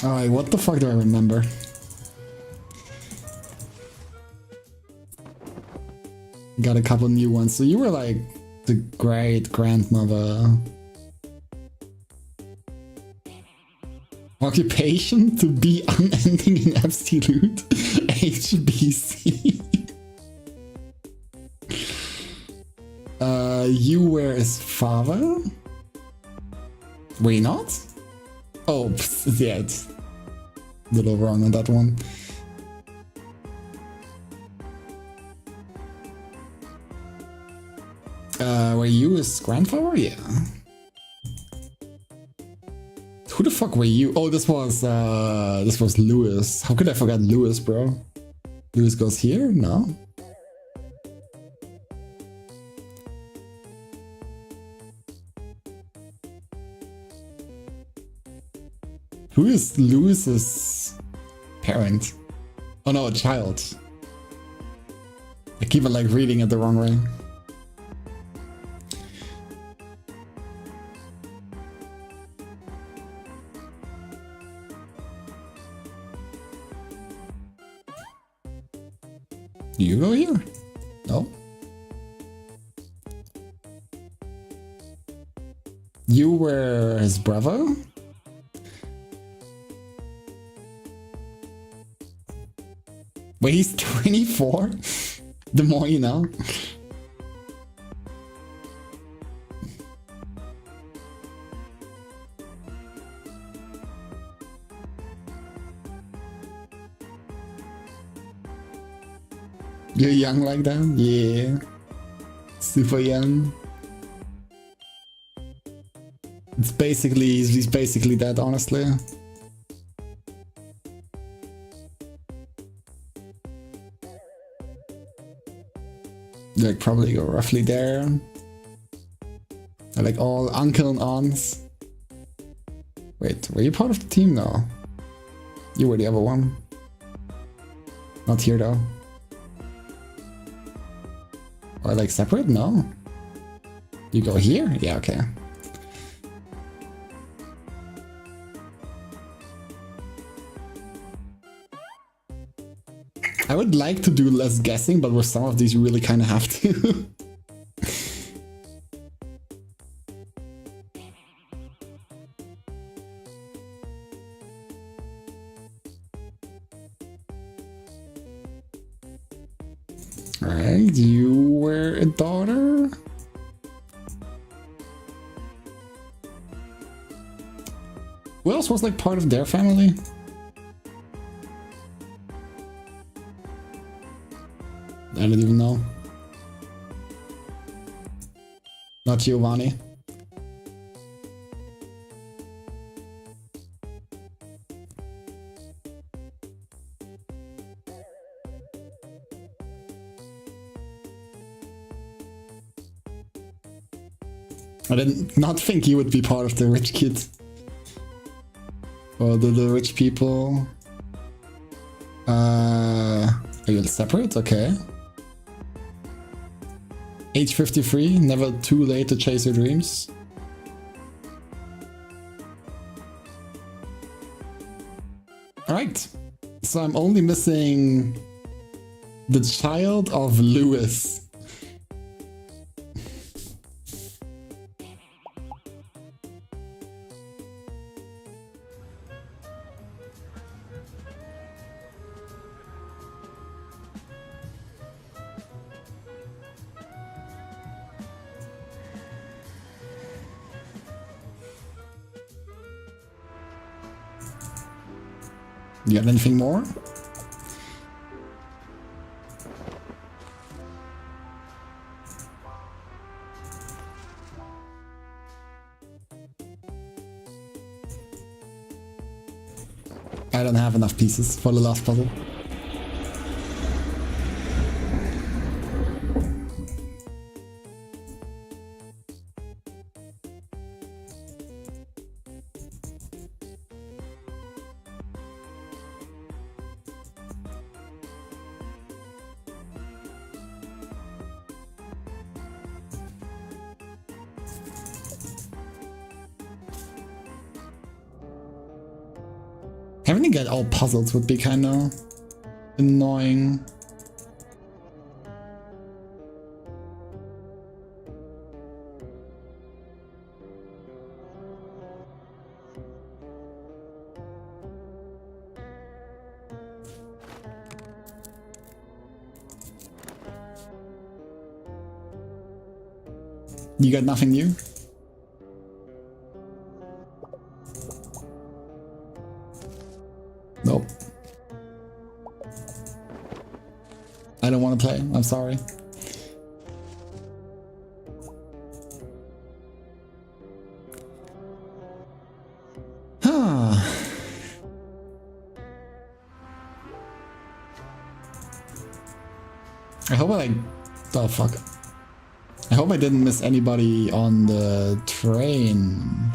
Alright, what the fuck do I remember? Got a couple new ones. So you were like the great-grandmother. Occupation to be unending in absolute. HBC. You were his father? Were you not? Oh, yeah, it's a little wrong on that one. Were you his grandfather? Yeah. Who the fuck were you? Oh, this was Lewis. How could I forget Lewis, bro? Lewis goes here? No? Who is Lewis's parent? Oh no, a child. I keep on like reading it the wrong way. You go here? No? You were his brother? Wait, he's 24? The more you know. You're young like that? Yeah. Super young. It's basically, he's basically that, honestly. Like probably go roughly there. Like all uncle and aunts. Wait, were you part of the team? No. You were the other one. Not here though. Or like separate? No. You go here? Yeah, okay. I would like to do less guessing, but with some of these you really kind of have to. Alright, you were a daughter? Who else was like part of their family? I don't even know. Not Giovanni. I did not think he would be part of the rich kids. Or the rich people. Are you separate? Okay. Age 53, never too late to chase your dreams. Alright, so I'm only missing the child of Lewis. You got anything more? I don't have enough pieces for the last puzzle. Having to get all puzzles would be kinda annoying. You got nothing new? Nope. I don't want to play, I'm sorry. I hope oh fuck. I hope I didn't miss anybody on the train.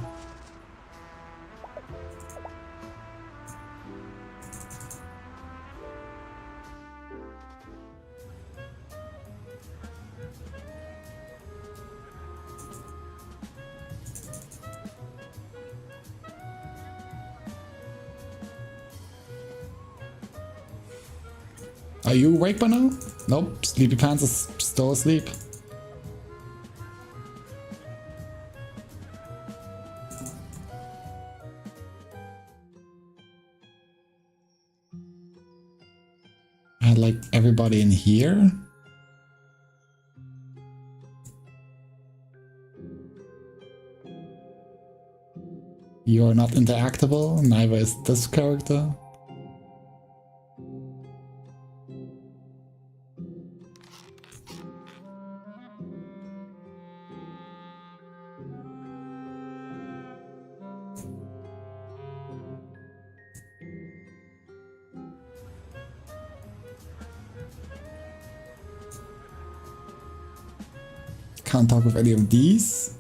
Are you awake by now? Nope, Sleepy Pants is still asleep. I had like everybody in here. You're not interactable, neither is this character. Can't talk with any of these.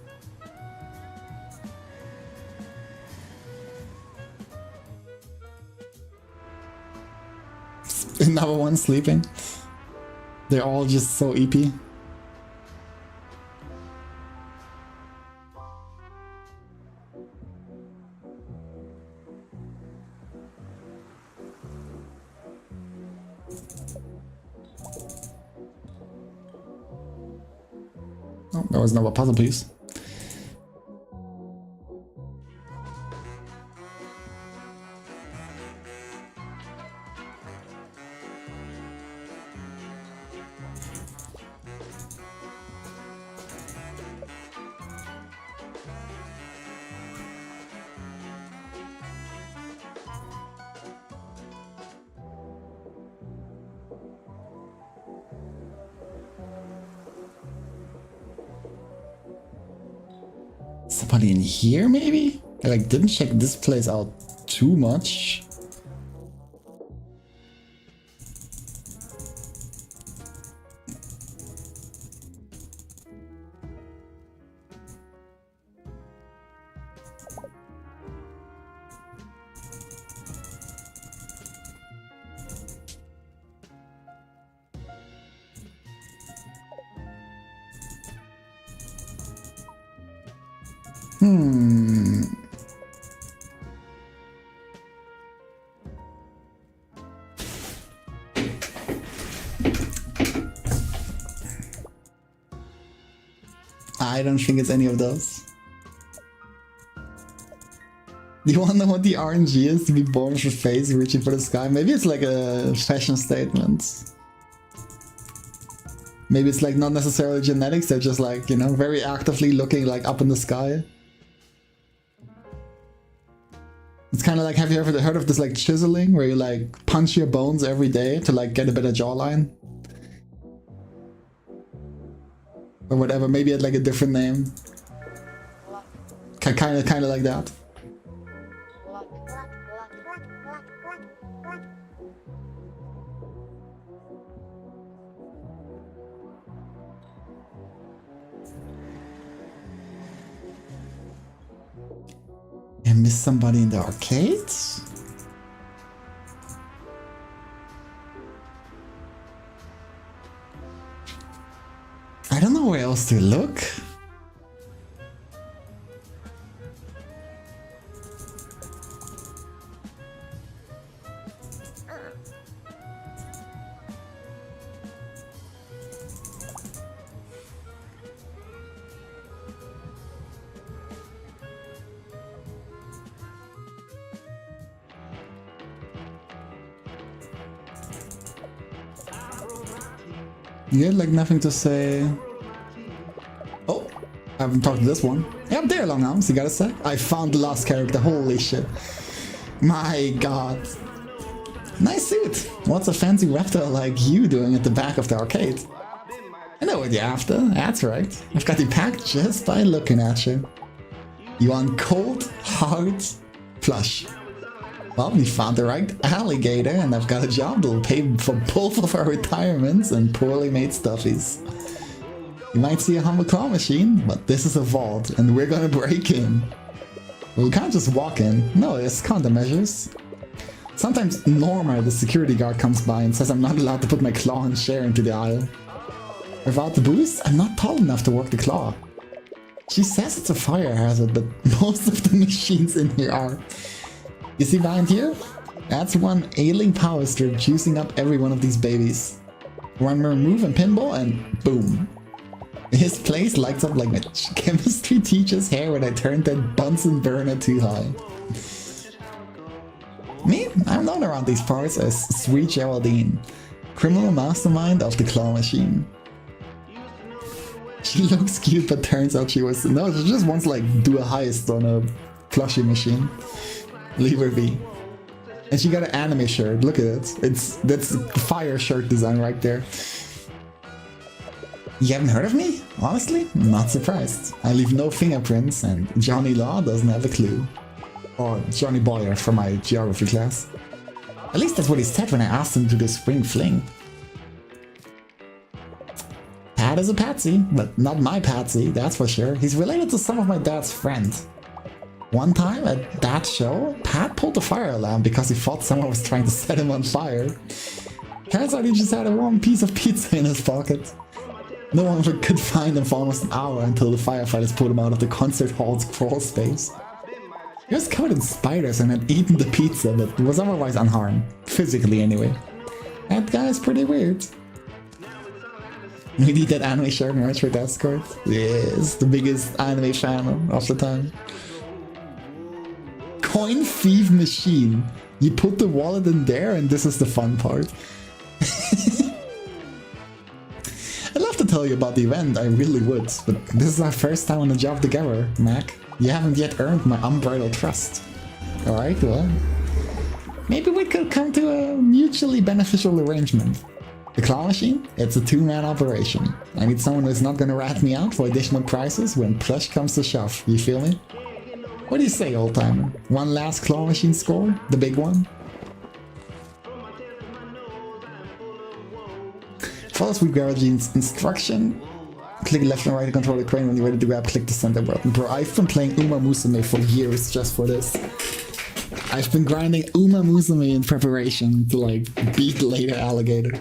Another one sleeping. They're all just so EP. Oh, there was another puzzle piece. Somebody in here, maybe? I like didn't check this place out too much. I don't think it's any of those. Do you wanna know what the RNG is to be born with a face reaching for the sky? Maybe it's like a fashion statement. Maybe it's like not necessarily genetics, they're just like, you know, very actively looking like up in the sky. It's kind of like, have you ever heard of this like chiseling, where you like punch your bones every day to like get a better jawline? Or whatever, maybe it's like a different name. Kind of like that. I missed somebody in the arcade? I don't know where else to look. You had like nothing to say. Oh, I haven't talked to this one. Yeah, I'm there, long arms, you gotta say. I found the last character, holy shit. My god. Nice suit. What's a fancy raptor like you doing at the back of the arcade? I know what you're after, that's right. I've got you packed just by looking at you. You want cold, hard plush. Well, we found the right alligator, and I've got a job that'll pay for both of our retirements and poorly made stuffies. You might see a humble claw machine, but this is a vault, and we're gonna break in. We can't just walk in. No, there's countermeasures. Sometimes Norma, the security guard, comes by and says I'm not allowed to put my claw and share into the aisle. Without the boost, I'm not tall enough to work the claw. She says it's a fire hazard, but most of the machines in here are. You see behind here? That's one ailing power strip juicing up every one of these babies. One more move and pinball and boom. His place lights up like my chemistry teacher's hair when I turned that Bunsen burner too high. Me? I'm known around these parts as Sweet Geraldine, criminal mastermind of the claw machine. She looks cute, but turns out she was... No, she just wants like do a heist on a plushie machine. Leave her be. And she got an anime shirt, look at it. That's fire shirt design right there. You haven't heard of me? Honestly? Not surprised. I leave no fingerprints and Johnny Law doesn't have a clue. Or Johnny Boyer from my geography class. At least that's what he said when I asked him to do the spring fling. Pat is a patsy, but not my patsy, that's for sure. He's related to some of my dad's friends. One time at that show, Pat pulled the fire alarm because he thought someone was trying to set him on fire. Turns out he just had a warm piece of pizza in his pocket. No one could find him for almost an hour until the firefighters pulled him out of the concert hall's crawl space. He was covered in spiders and had eaten the pizza, but was otherwise unharmed. Physically, anyway. That guy's pretty weird. We need that anime shirt merch for Discord. Yes, the biggest anime fan of the time. Coin thief machine. You put the wallet in there and this is the fun part. I'd love to tell you about the event, I really would, but this is our first time on the job together, Mac. You haven't yet earned my unbridled trust. Alright, well, maybe we could come to a mutually beneficial arrangement. The claw machine? It's a two-man operation. I need someone who's not gonna rat me out for additional prices when push comes to shove, you feel me? What do you say, old-timer? One last claw machine score? The big one? Follow Sweet Geraldine's instruction. Click left and right to control the crane when you're ready to grab, click the center button. Bro, I've been playing Uma Musume for years just for this. I've been grinding Uma Musume in preparation to like beat later Alligator.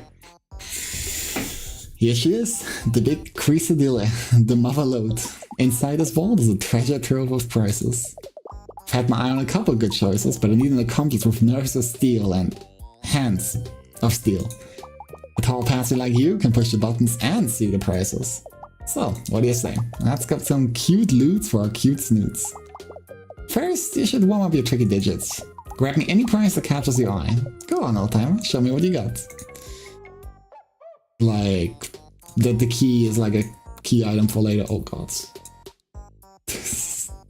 Here she is, the big Creasadilla, the mother load. Inside this vault is a treasure trove of prizes. I've had my eye on a couple good choices, but I need an accomplice with nerves of steel and hands of steel. A tall passer like you can push the buttons and see the prizes. So, what do you say? Let's get some cute loot for our cute snoots. First, you should warm up your tricky digits. Grabbing any prize that catches your eye. Go on, old timer, show me what you got. Like, the key is like a key item for later. Oh god.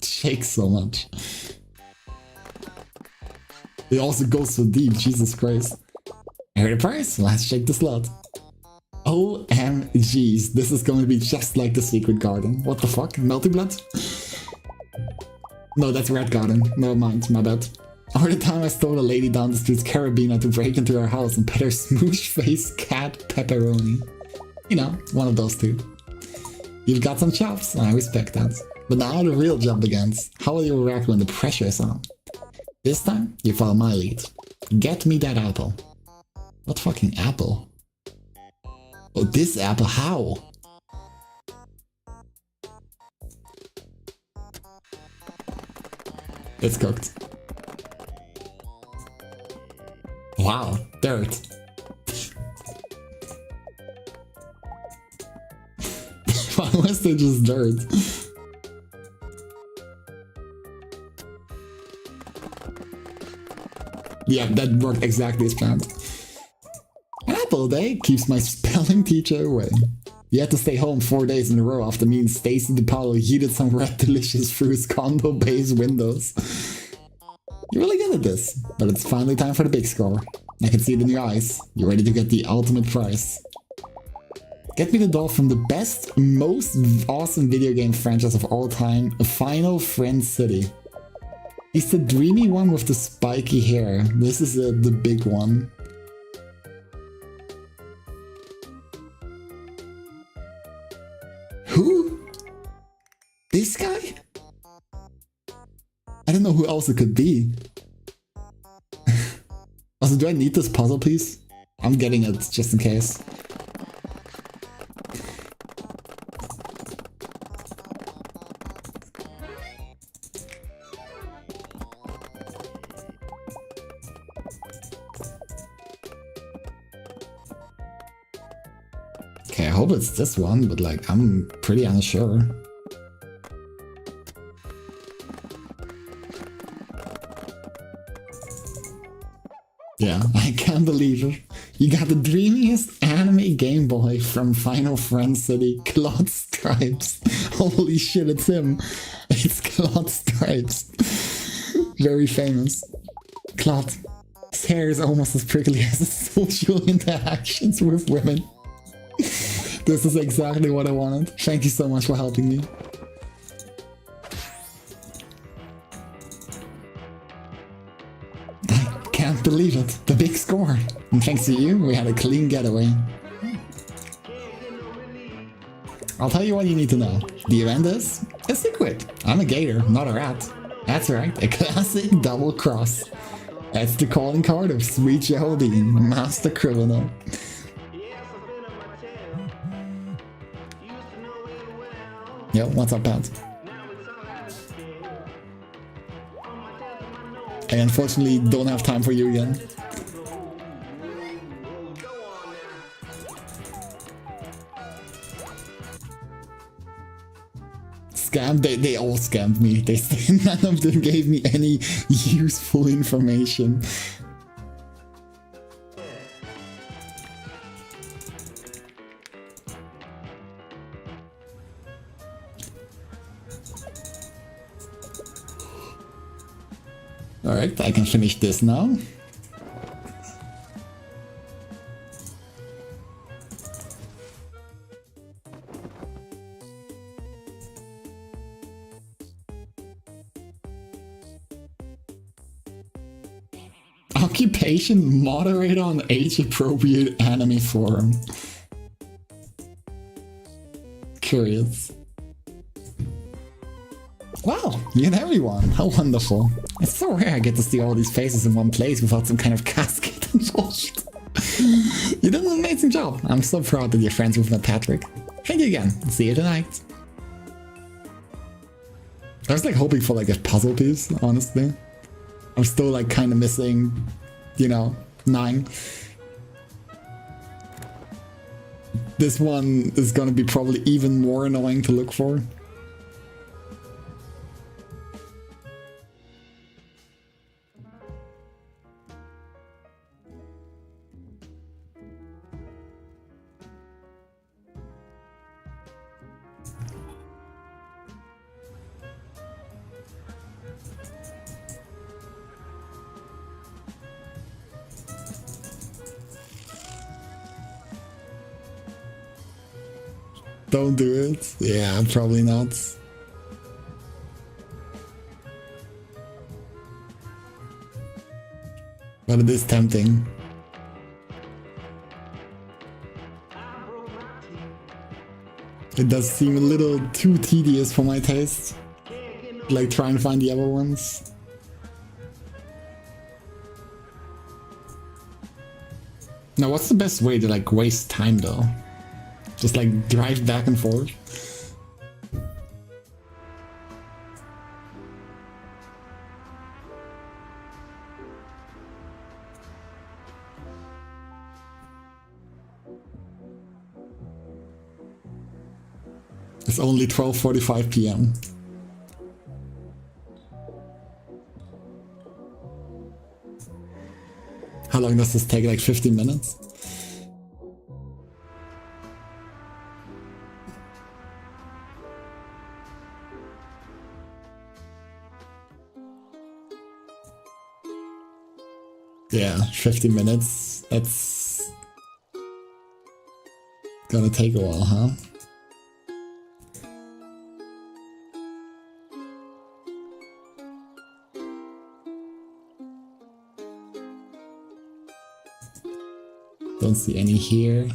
Shakes so much. It also goes so deep, Jesus Christ. I heard a prize, let's shake the slot. OMGs, this is going to be just like the Secret Garden. What the fuck? Melty Blood? No, that's Red Garden. Never mind, my bad. Or the time I stole a lady down the street's carabiner to break into her house and pet her smoosh-faced cat Pepperoni. You know, one of those two. You've got some chops, and I respect that. But now the real job begins. How will you react when the pressure is on? This time, you follow my lead. Get me that apple. What fucking apple? Oh, this apple, how? It's cooked. Wow, dirt. Why was there just dirt? Yeah, that worked exactly as planned. An apple a day keeps my spelling teacher away. You had to stay home 4 days in a row after me and Stacy DePaulo yeeted some red delicious through his condo bay's windows. You're really good at this, but it's finally time for the big score. I can see it in your eyes. You're ready to get the ultimate prize. Get me the doll from the best, most awesome video game franchise of all time, Final Fantasy. He's the dreamy one with the spiky hair. This is the big one. Who? This guy? I don't know who else it could be. Also, do I need this puzzle piece? I'm getting it just in case. Okay, I hope it's this one, but like, I'm pretty unsure. Yeah, I can't believe it. You got the dreamiest anime Game Boy from Final Fantasy, Claude Stripes. Holy shit, it's him. It's Claude Stripes. Very famous. Claude. His hair is almost as prickly as his social interactions with women. This is exactly what I wanted. Thank you so much for helping me. I can't believe it. The big score. And thanks to you, we had a clean getaway. I'll tell you what you need to know. The event is a secret. I'm a gator, not a rat. That's right, a classic double cross. That's the calling card of Sweet Geraldine, Master Criminal. Yo, what's up, Pat? I unfortunately don't have time for you again. Scam? They all scammed me. None of them gave me any useful information. Alright, I can finish this now. Occupation moderator on age-appropriate anime forum. Curious. Wow, you and everyone, how wonderful. It's so rare I get to see all these faces in one place without some kind of casket involved. You did an amazing job. I'm so proud that you're friends with Matt Patrick. Thank you again. See you tonight. I was like hoping for like a puzzle piece, honestly. I'm still like kind of missing, you know, 9. This one is gonna be probably even more annoying to look for. Don't do it. Yeah, probably not. But it is tempting. It does seem a little too tedious for my taste. Like trying to find the other ones. Now what's the best way to like waste time though? Just like drive back and forth. It's only 12:45 p.m. How long does this take? Like 15 minutes? Yeah, 50 minutes. That's gonna take a while, huh? Don't see any here.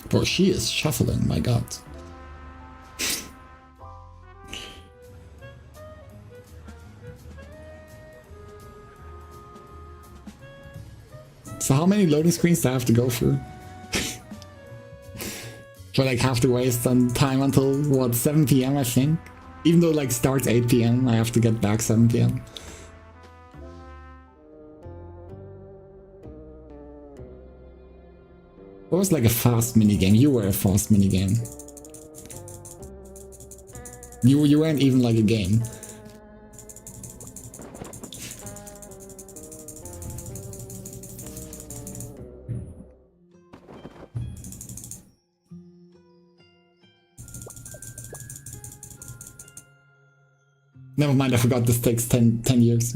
Bro, she is shuffling, my god. So how many loading screens do I have to go through? So like have to waste some time until what, 7 p.m. I think? Even though like starts 8 p.m. I have to get back 7 p.m. What was like a fast minigame? You were a fast minigame. You weren't even like a game. Never mind, I forgot this takes 10 years.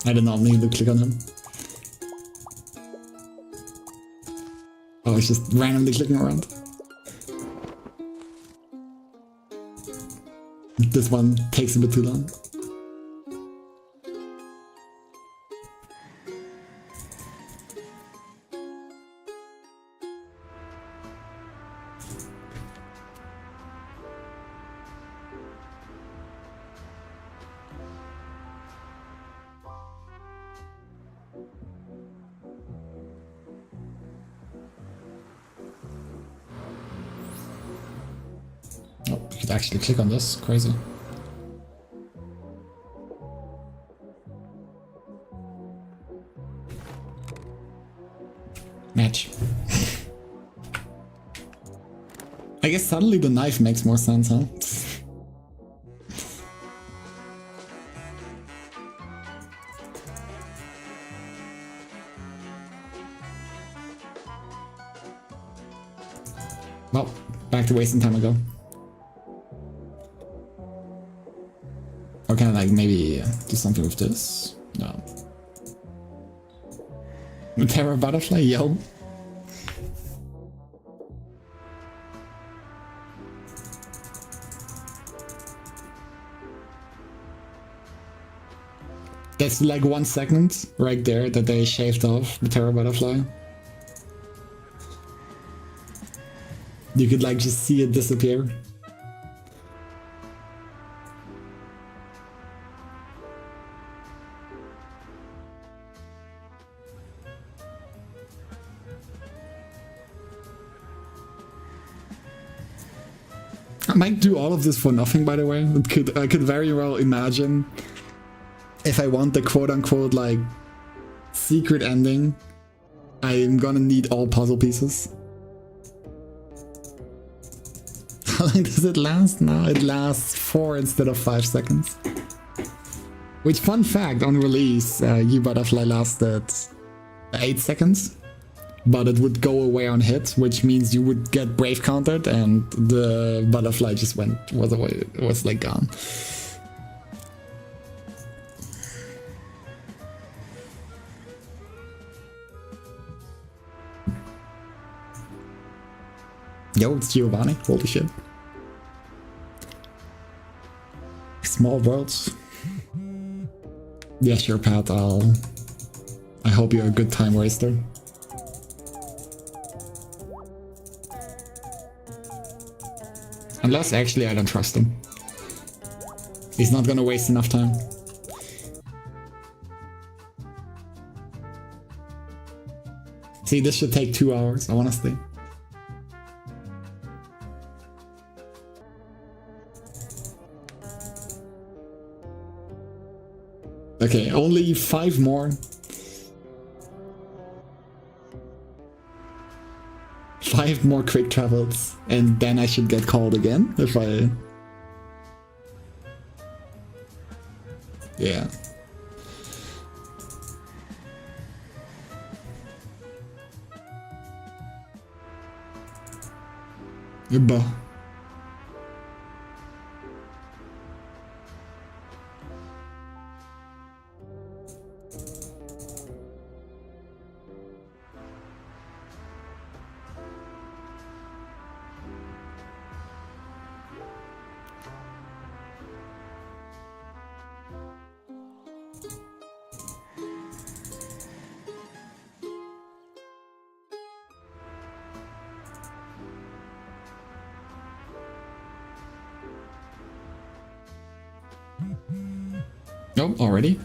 I did not need to click on him. Oh, it's just randomly clicking around. This one takes a bit too long. Oh, you could actually click on this. Crazy. Match. I guess suddenly the knife makes more sense, huh? Well, back to wasting time ago. Or can I like maybe do something with this? No. Terra Butterfly, yo. That's like 1 second right there that they shaved off the Terra Butterfly. You could like just see it disappear. I might do all of this for nothing, by the way. I could very well imagine if I want the quote-unquote like secret ending, I'm gonna need all puzzle pieces. How long does it last now? It lasts 4 instead of 5 seconds. Which, fun fact, on release, You Butterfly lasted 8 seconds. But it would go away on hit, which means you would get brave countered and the butterfly just was away, was like gone. Yo, it's Giovanni, holy shit. Small worlds. Yeah, sure, Pat, I hope you're a good time waster. Unless, actually, I don't trust him. He's not gonna waste enough time. See, this should take 2 hours, honestly. Okay, only 5 more. 5 more quick travels, and then I should get called again, if I... Yeah. Goodbye. Nope, already.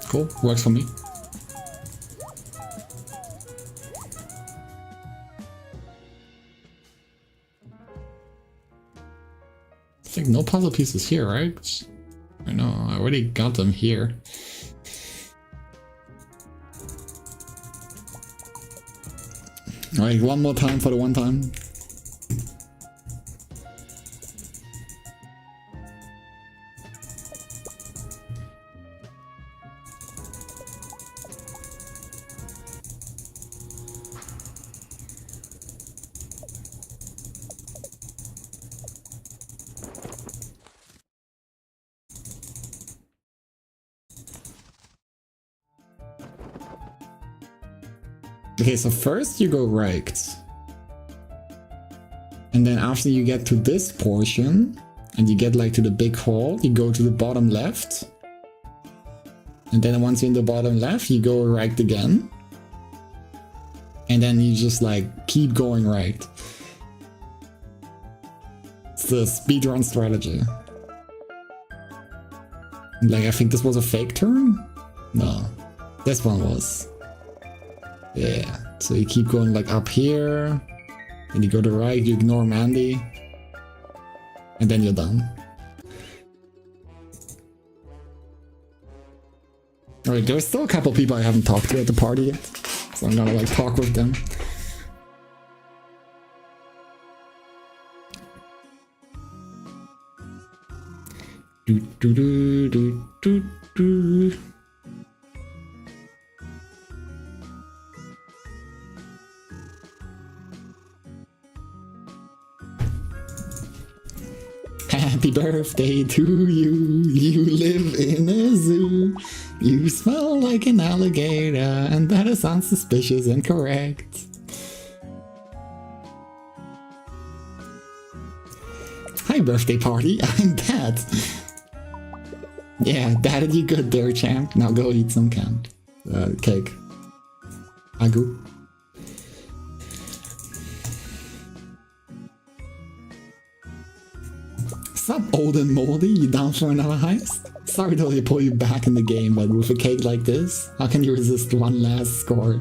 Cool, works for me. I think no puzzle pieces here, right? I know, I already got them here. Alright, one more time for the one time. Okay, so first you go right. And then after you get to this portion, and you get like to the big hole, you go to the bottom left. And then once you're in the bottom left, you go right again. And then you just like keep going right. It's the speedrun strategy. Like, I think this was a fake turn? No, this one was. Yeah, so you keep going like up here, and you go to the right, you ignore Mandy, and then you're done. Alright, there's still a couple people I haven't talked to at the party yet. So I'm gonna like talk with them. Do do do do do do. Happy birthday to you, you live in a zoo. You smell like an alligator, and that is unsuspicious and correct. Hi, birthday party, I'm Dad. Yeah, Dad, you good there, champ. Now go eat some cake. Agu. Sup, old and moldy? You down for another heist? Sorry to pull you back in the game, but with a cake like this, how can you resist one last score?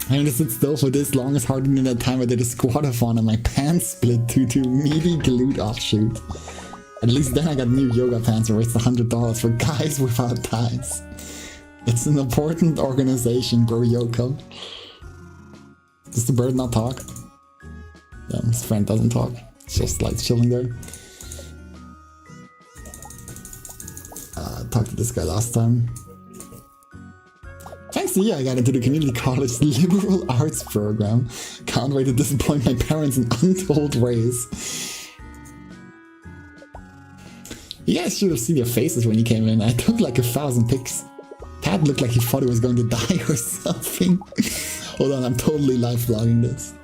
I mean, to sit still for this long is harder than that time I did a squat-a-thon and my pants split due to meaty glute offshoot. At least then I got new yoga pants and raised $100 for guys without ties. It's an important organization, bro, Yoko. Does the bird not talk? Yeah, his friend doesn't talk. It's just like chilling there. Talked to this guy last time. Thanks to you, I got into the community college liberal arts program. Can't wait to disappoint my parents in untold ways. You guys should have seen your faces when you came in. I took like 1,000 pics. Dad looked like he thought he was going to die or something. Hold on, I'm totally live vlogging this.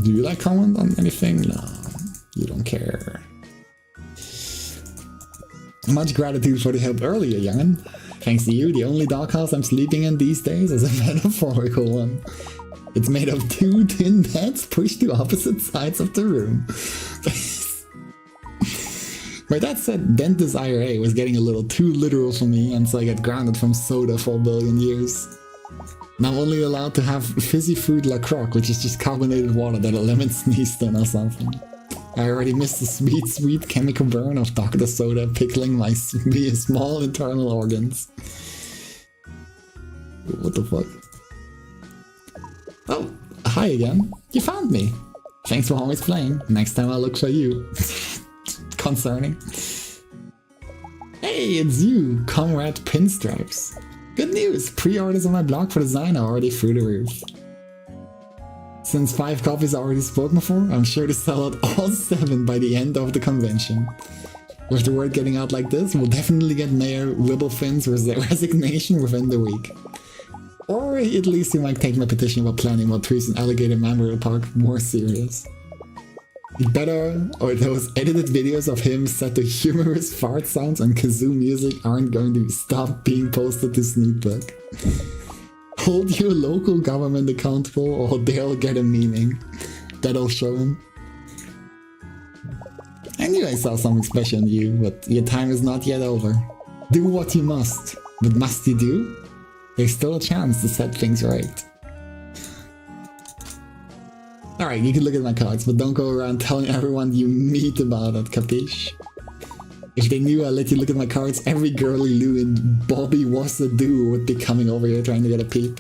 Do you like comment on anything? No, you don't care. Much gratitude for the help earlier, young'un. Thanks to you, the only doghouse I'm sleeping in these days is a metaphorical one. It's made of 2 tin beds pushed to opposite sides of the room. My dad said Dentist IRA was getting a little too literal for me, and so I got grounded from soda for a billion years. Now I'm only allowed to have fizzy fruit La Croque, which is just carbonated water that a lemon sneezed in or something. I already missed the sweet chemical burn of Dr. Soda pickling my small internal organs. What the fuck? Oh, hi again. You found me. Thanks for always playing. Next time I'll look for you. Concerning. Hey, it's you, Comrade Pinstripes. Good news! Pre-orders on my blog for design are already through the roof. Since 5 copies are already spoken for, I'm sure to sell out all 7 by the end of the convention. With the word getting out like this, we'll definitely get Mayor Wibblefin's resignation within the week. Or at least he might take my petition about planning about trees in Alligator Memorial Park more serious. Better, or those edited videos of him set to humorous fart sounds and kazoo music aren't going to stop being posted to Sneakbook. Hold your local government accountable or they'll get a meaning. That'll show him. I knew I saw something special in you, but your time is not yet over. Do what you must, but must you do? There's still a chance to set things right. Alright, you can look at my cards, but don't go around telling everyone you meet about it, capiche? If they knew I let you look at my cards, every girly Lou in Bobby Was a Duo would be coming over here trying to get a peep.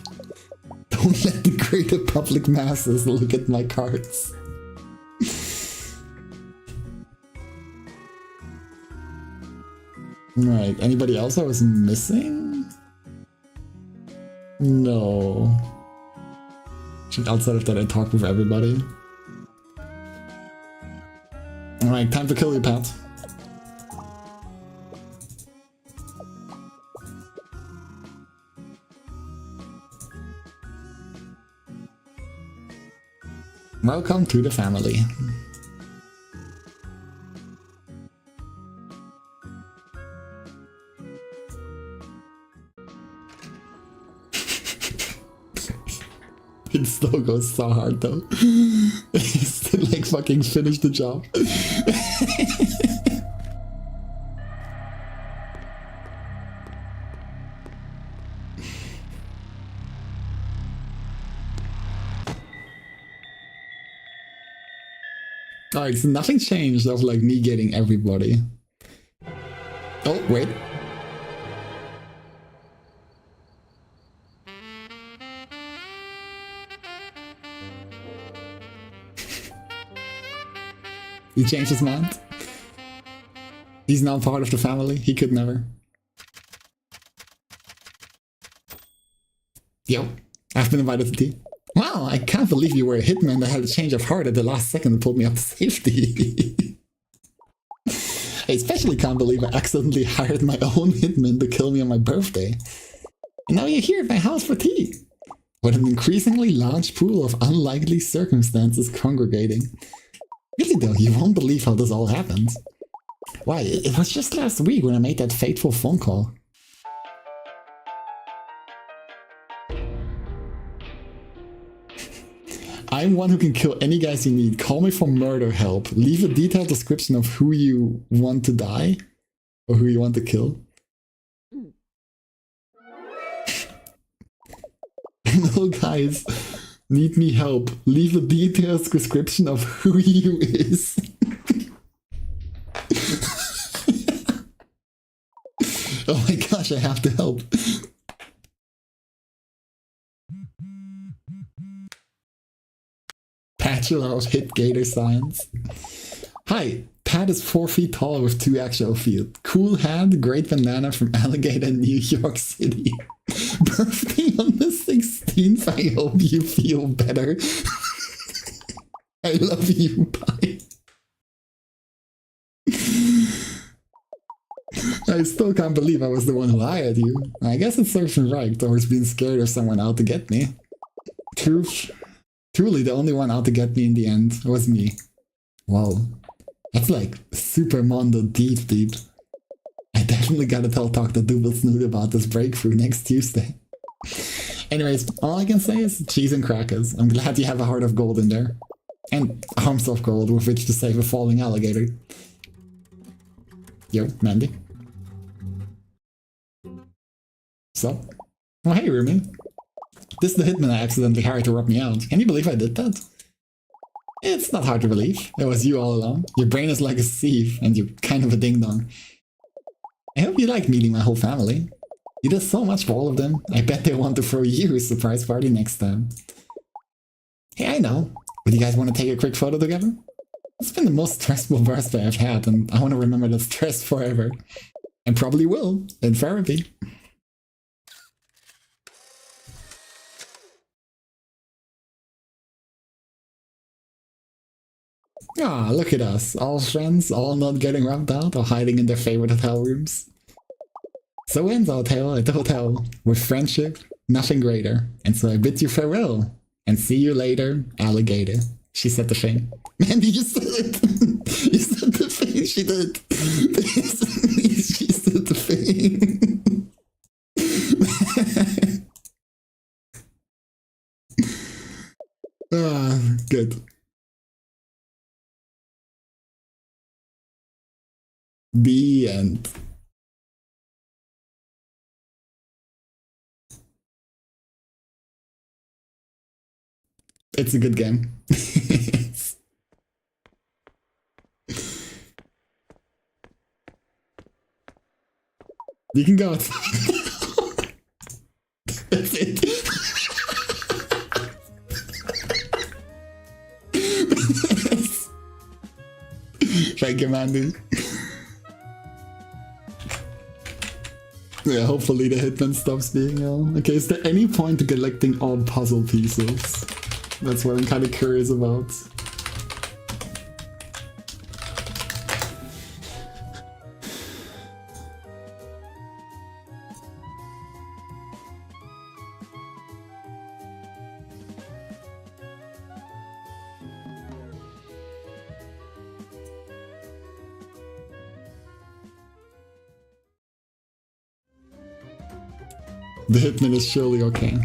Don't let the greater public masses look at my cards. Right, anybody else I was missing? No. Outside of that, I talked with everybody. Alright, time to kill you, Pat. Welcome to the family. It still goes so hard though. He still like fucking finished the job. Alright, so nothing changed of like me getting everybody. Oh, wait. He changed his mind. He's now part of the family. He could never. Yo, I've been invited to tea. Wow, I can't believe you were a hitman that had a change of heart at the last second and pulled me up to safety. I especially can't believe I accidentally hired my own hitman to kill me on my birthday. And now you're here at my house for tea. With an increasingly large pool of unlikely circumstances congregating. Really though, you won't believe how this all happened. Why, it was just last week when I made that fateful phone call. I'm one who can kill any guys you need. Call me for murder help. Leave a detailed description of who you want to die or who you want to kill. No guys need me help. Leave a detailed description of who you is. Oh my gosh, I have to help. Bachelor of Hit Gator Science. Hi, Pat is 4 feet tall with 2 actual feet. Cool hat, great banana from Alligator, New York City. Birthday on the 16th, I hope you feel better. I love you, bye. I still can't believe I was the one who hired you. I guess it serves me right towards being scared of someone out to get me. Truly, the only one out to get me in the end was me. Wow. That's like super Mondo deep. I definitely gotta tell Dr. Double Snoot about this breakthrough next Tuesday. Anyways, all I can say is cheese and crackers. I'm glad you have a heart of gold in there. And arms of gold with which to save a falling alligator. Yo, Mandy. So? Oh hey, Rumi. This is the hitman I accidentally hired to rub me out. Can you believe I did that? It's not hard to believe. It was you all along. Your brain is like a sieve, and you're kind of a ding-dong. I hope you like meeting my whole family. You did so much for all of them. I bet they want to throw you a surprise party next time. Hey, I know. Would you guys want to take a quick photo together? It's been the most stressful birthday I've had, and I want to remember that stress forever. And probably will, in therapy. Ah, look at us. All friends, all not getting rubbed out or hiding in their favorite hotel rooms. So ends our tale at the hotel. With friendship, nothing greater. And so I bid you farewell. And see you later, alligator. She said the thing. Mandy, you said it! You said the thing, she did. She said the thing. Ah, good. The end. It's a good game. You can go outside. That's it. Thank you, Mandy. Yeah, hopefully the hitman stops being on. Okay, is there any point to collecting all puzzle pieces? That's what I'm kind of curious about. The hitman is surely okay.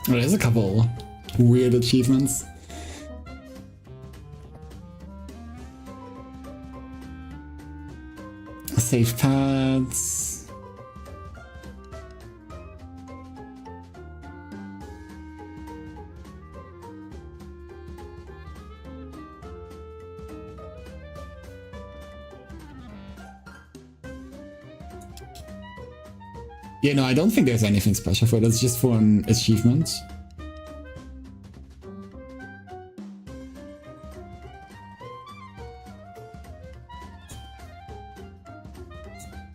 There's a couple weird achievements. Save pads. Yeah, no, I don't think there's anything special for it. It's just for an achievement.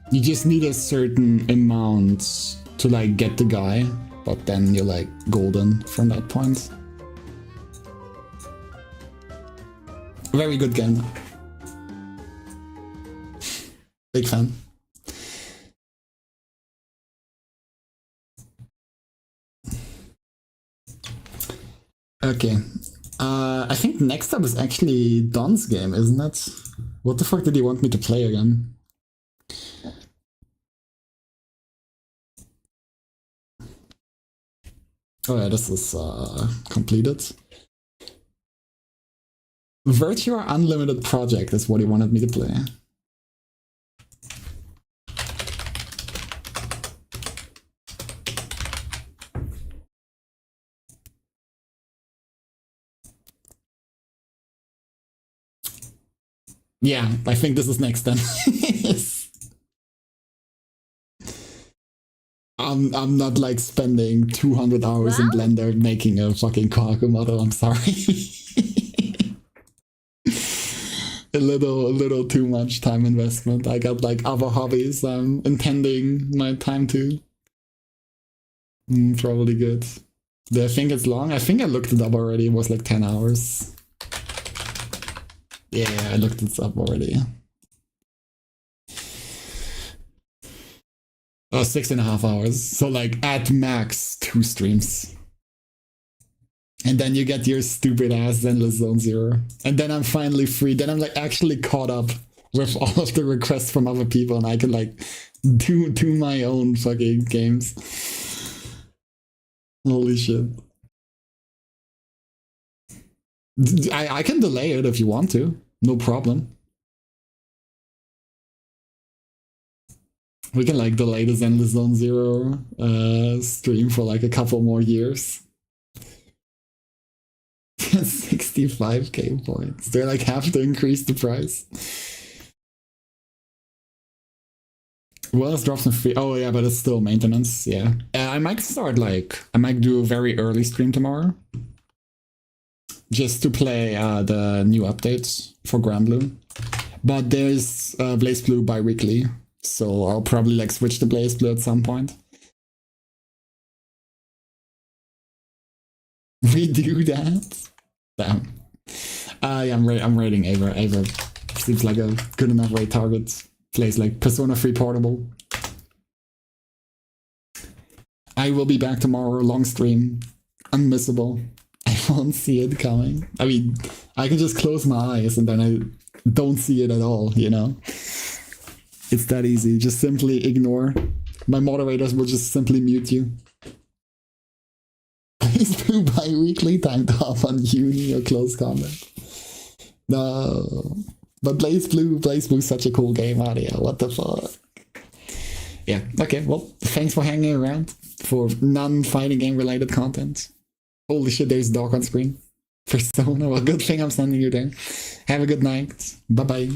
You just need a certain amount to like get the guy, but then you're like golden from that point. Very good game. Big fan. Okay. I think next up is actually Don's game, isn't it? What the fuck did he want me to play again? Oh yeah, this is completed. Virtua Unlimited Project is what he wanted me to play. Yeah, I think this is next then. Yes. I'm not like spending 200 hours in Blender making a fucking Kohaku model, I'm sorry. a little too much time investment. I got like other hobbies I'm intending my time to. Probably good. Do I think it's long? I think I looked it up already. It was like 10 hours. Yeah, I looked it up already. Oh, 6.5 hours. So like at max 2 streams. And then you get your stupid ass Endless Zone Zero. And then I'm finally free. Then I'm like actually caught up with all of the requests from other people and I can like do my own fucking games. Holy shit. I can delay it if you want to. No problem. We can like delay this Endless Zone Zero stream for like a couple more years. 65k points. They like have to increase the price. Well, it's dropped some free. Oh yeah, but it's still maintenance. Yeah, I might start like I might do a very early stream tomorrow, just to play the new updates for Granblue. But there's BlazBlue bi-weekly, so I'll probably like switch to BlazBlue at some point. We do that. Damn. Yeah, I'm rating Ava. Ava seems like a good enough rate target. Plays like Persona 3 Portable. I will be back tomorrow, long stream. Unmissable. I won't see it coming. I mean, I can just close my eyes and then I don't see it at all, you know? It's that easy. Just simply ignore. My moderators will just simply mute you. BlazBlue bi-weekly time to hop on uni or close combat. No. But BlazBlue's such a cool game, Adia. What the fuck? Yeah, okay, well, thanks for hanging around for non-fighting game related content. Holy shit, there's dog on screen. Persona, well, good thing I'm sending you there. Have a good night. Bye-bye.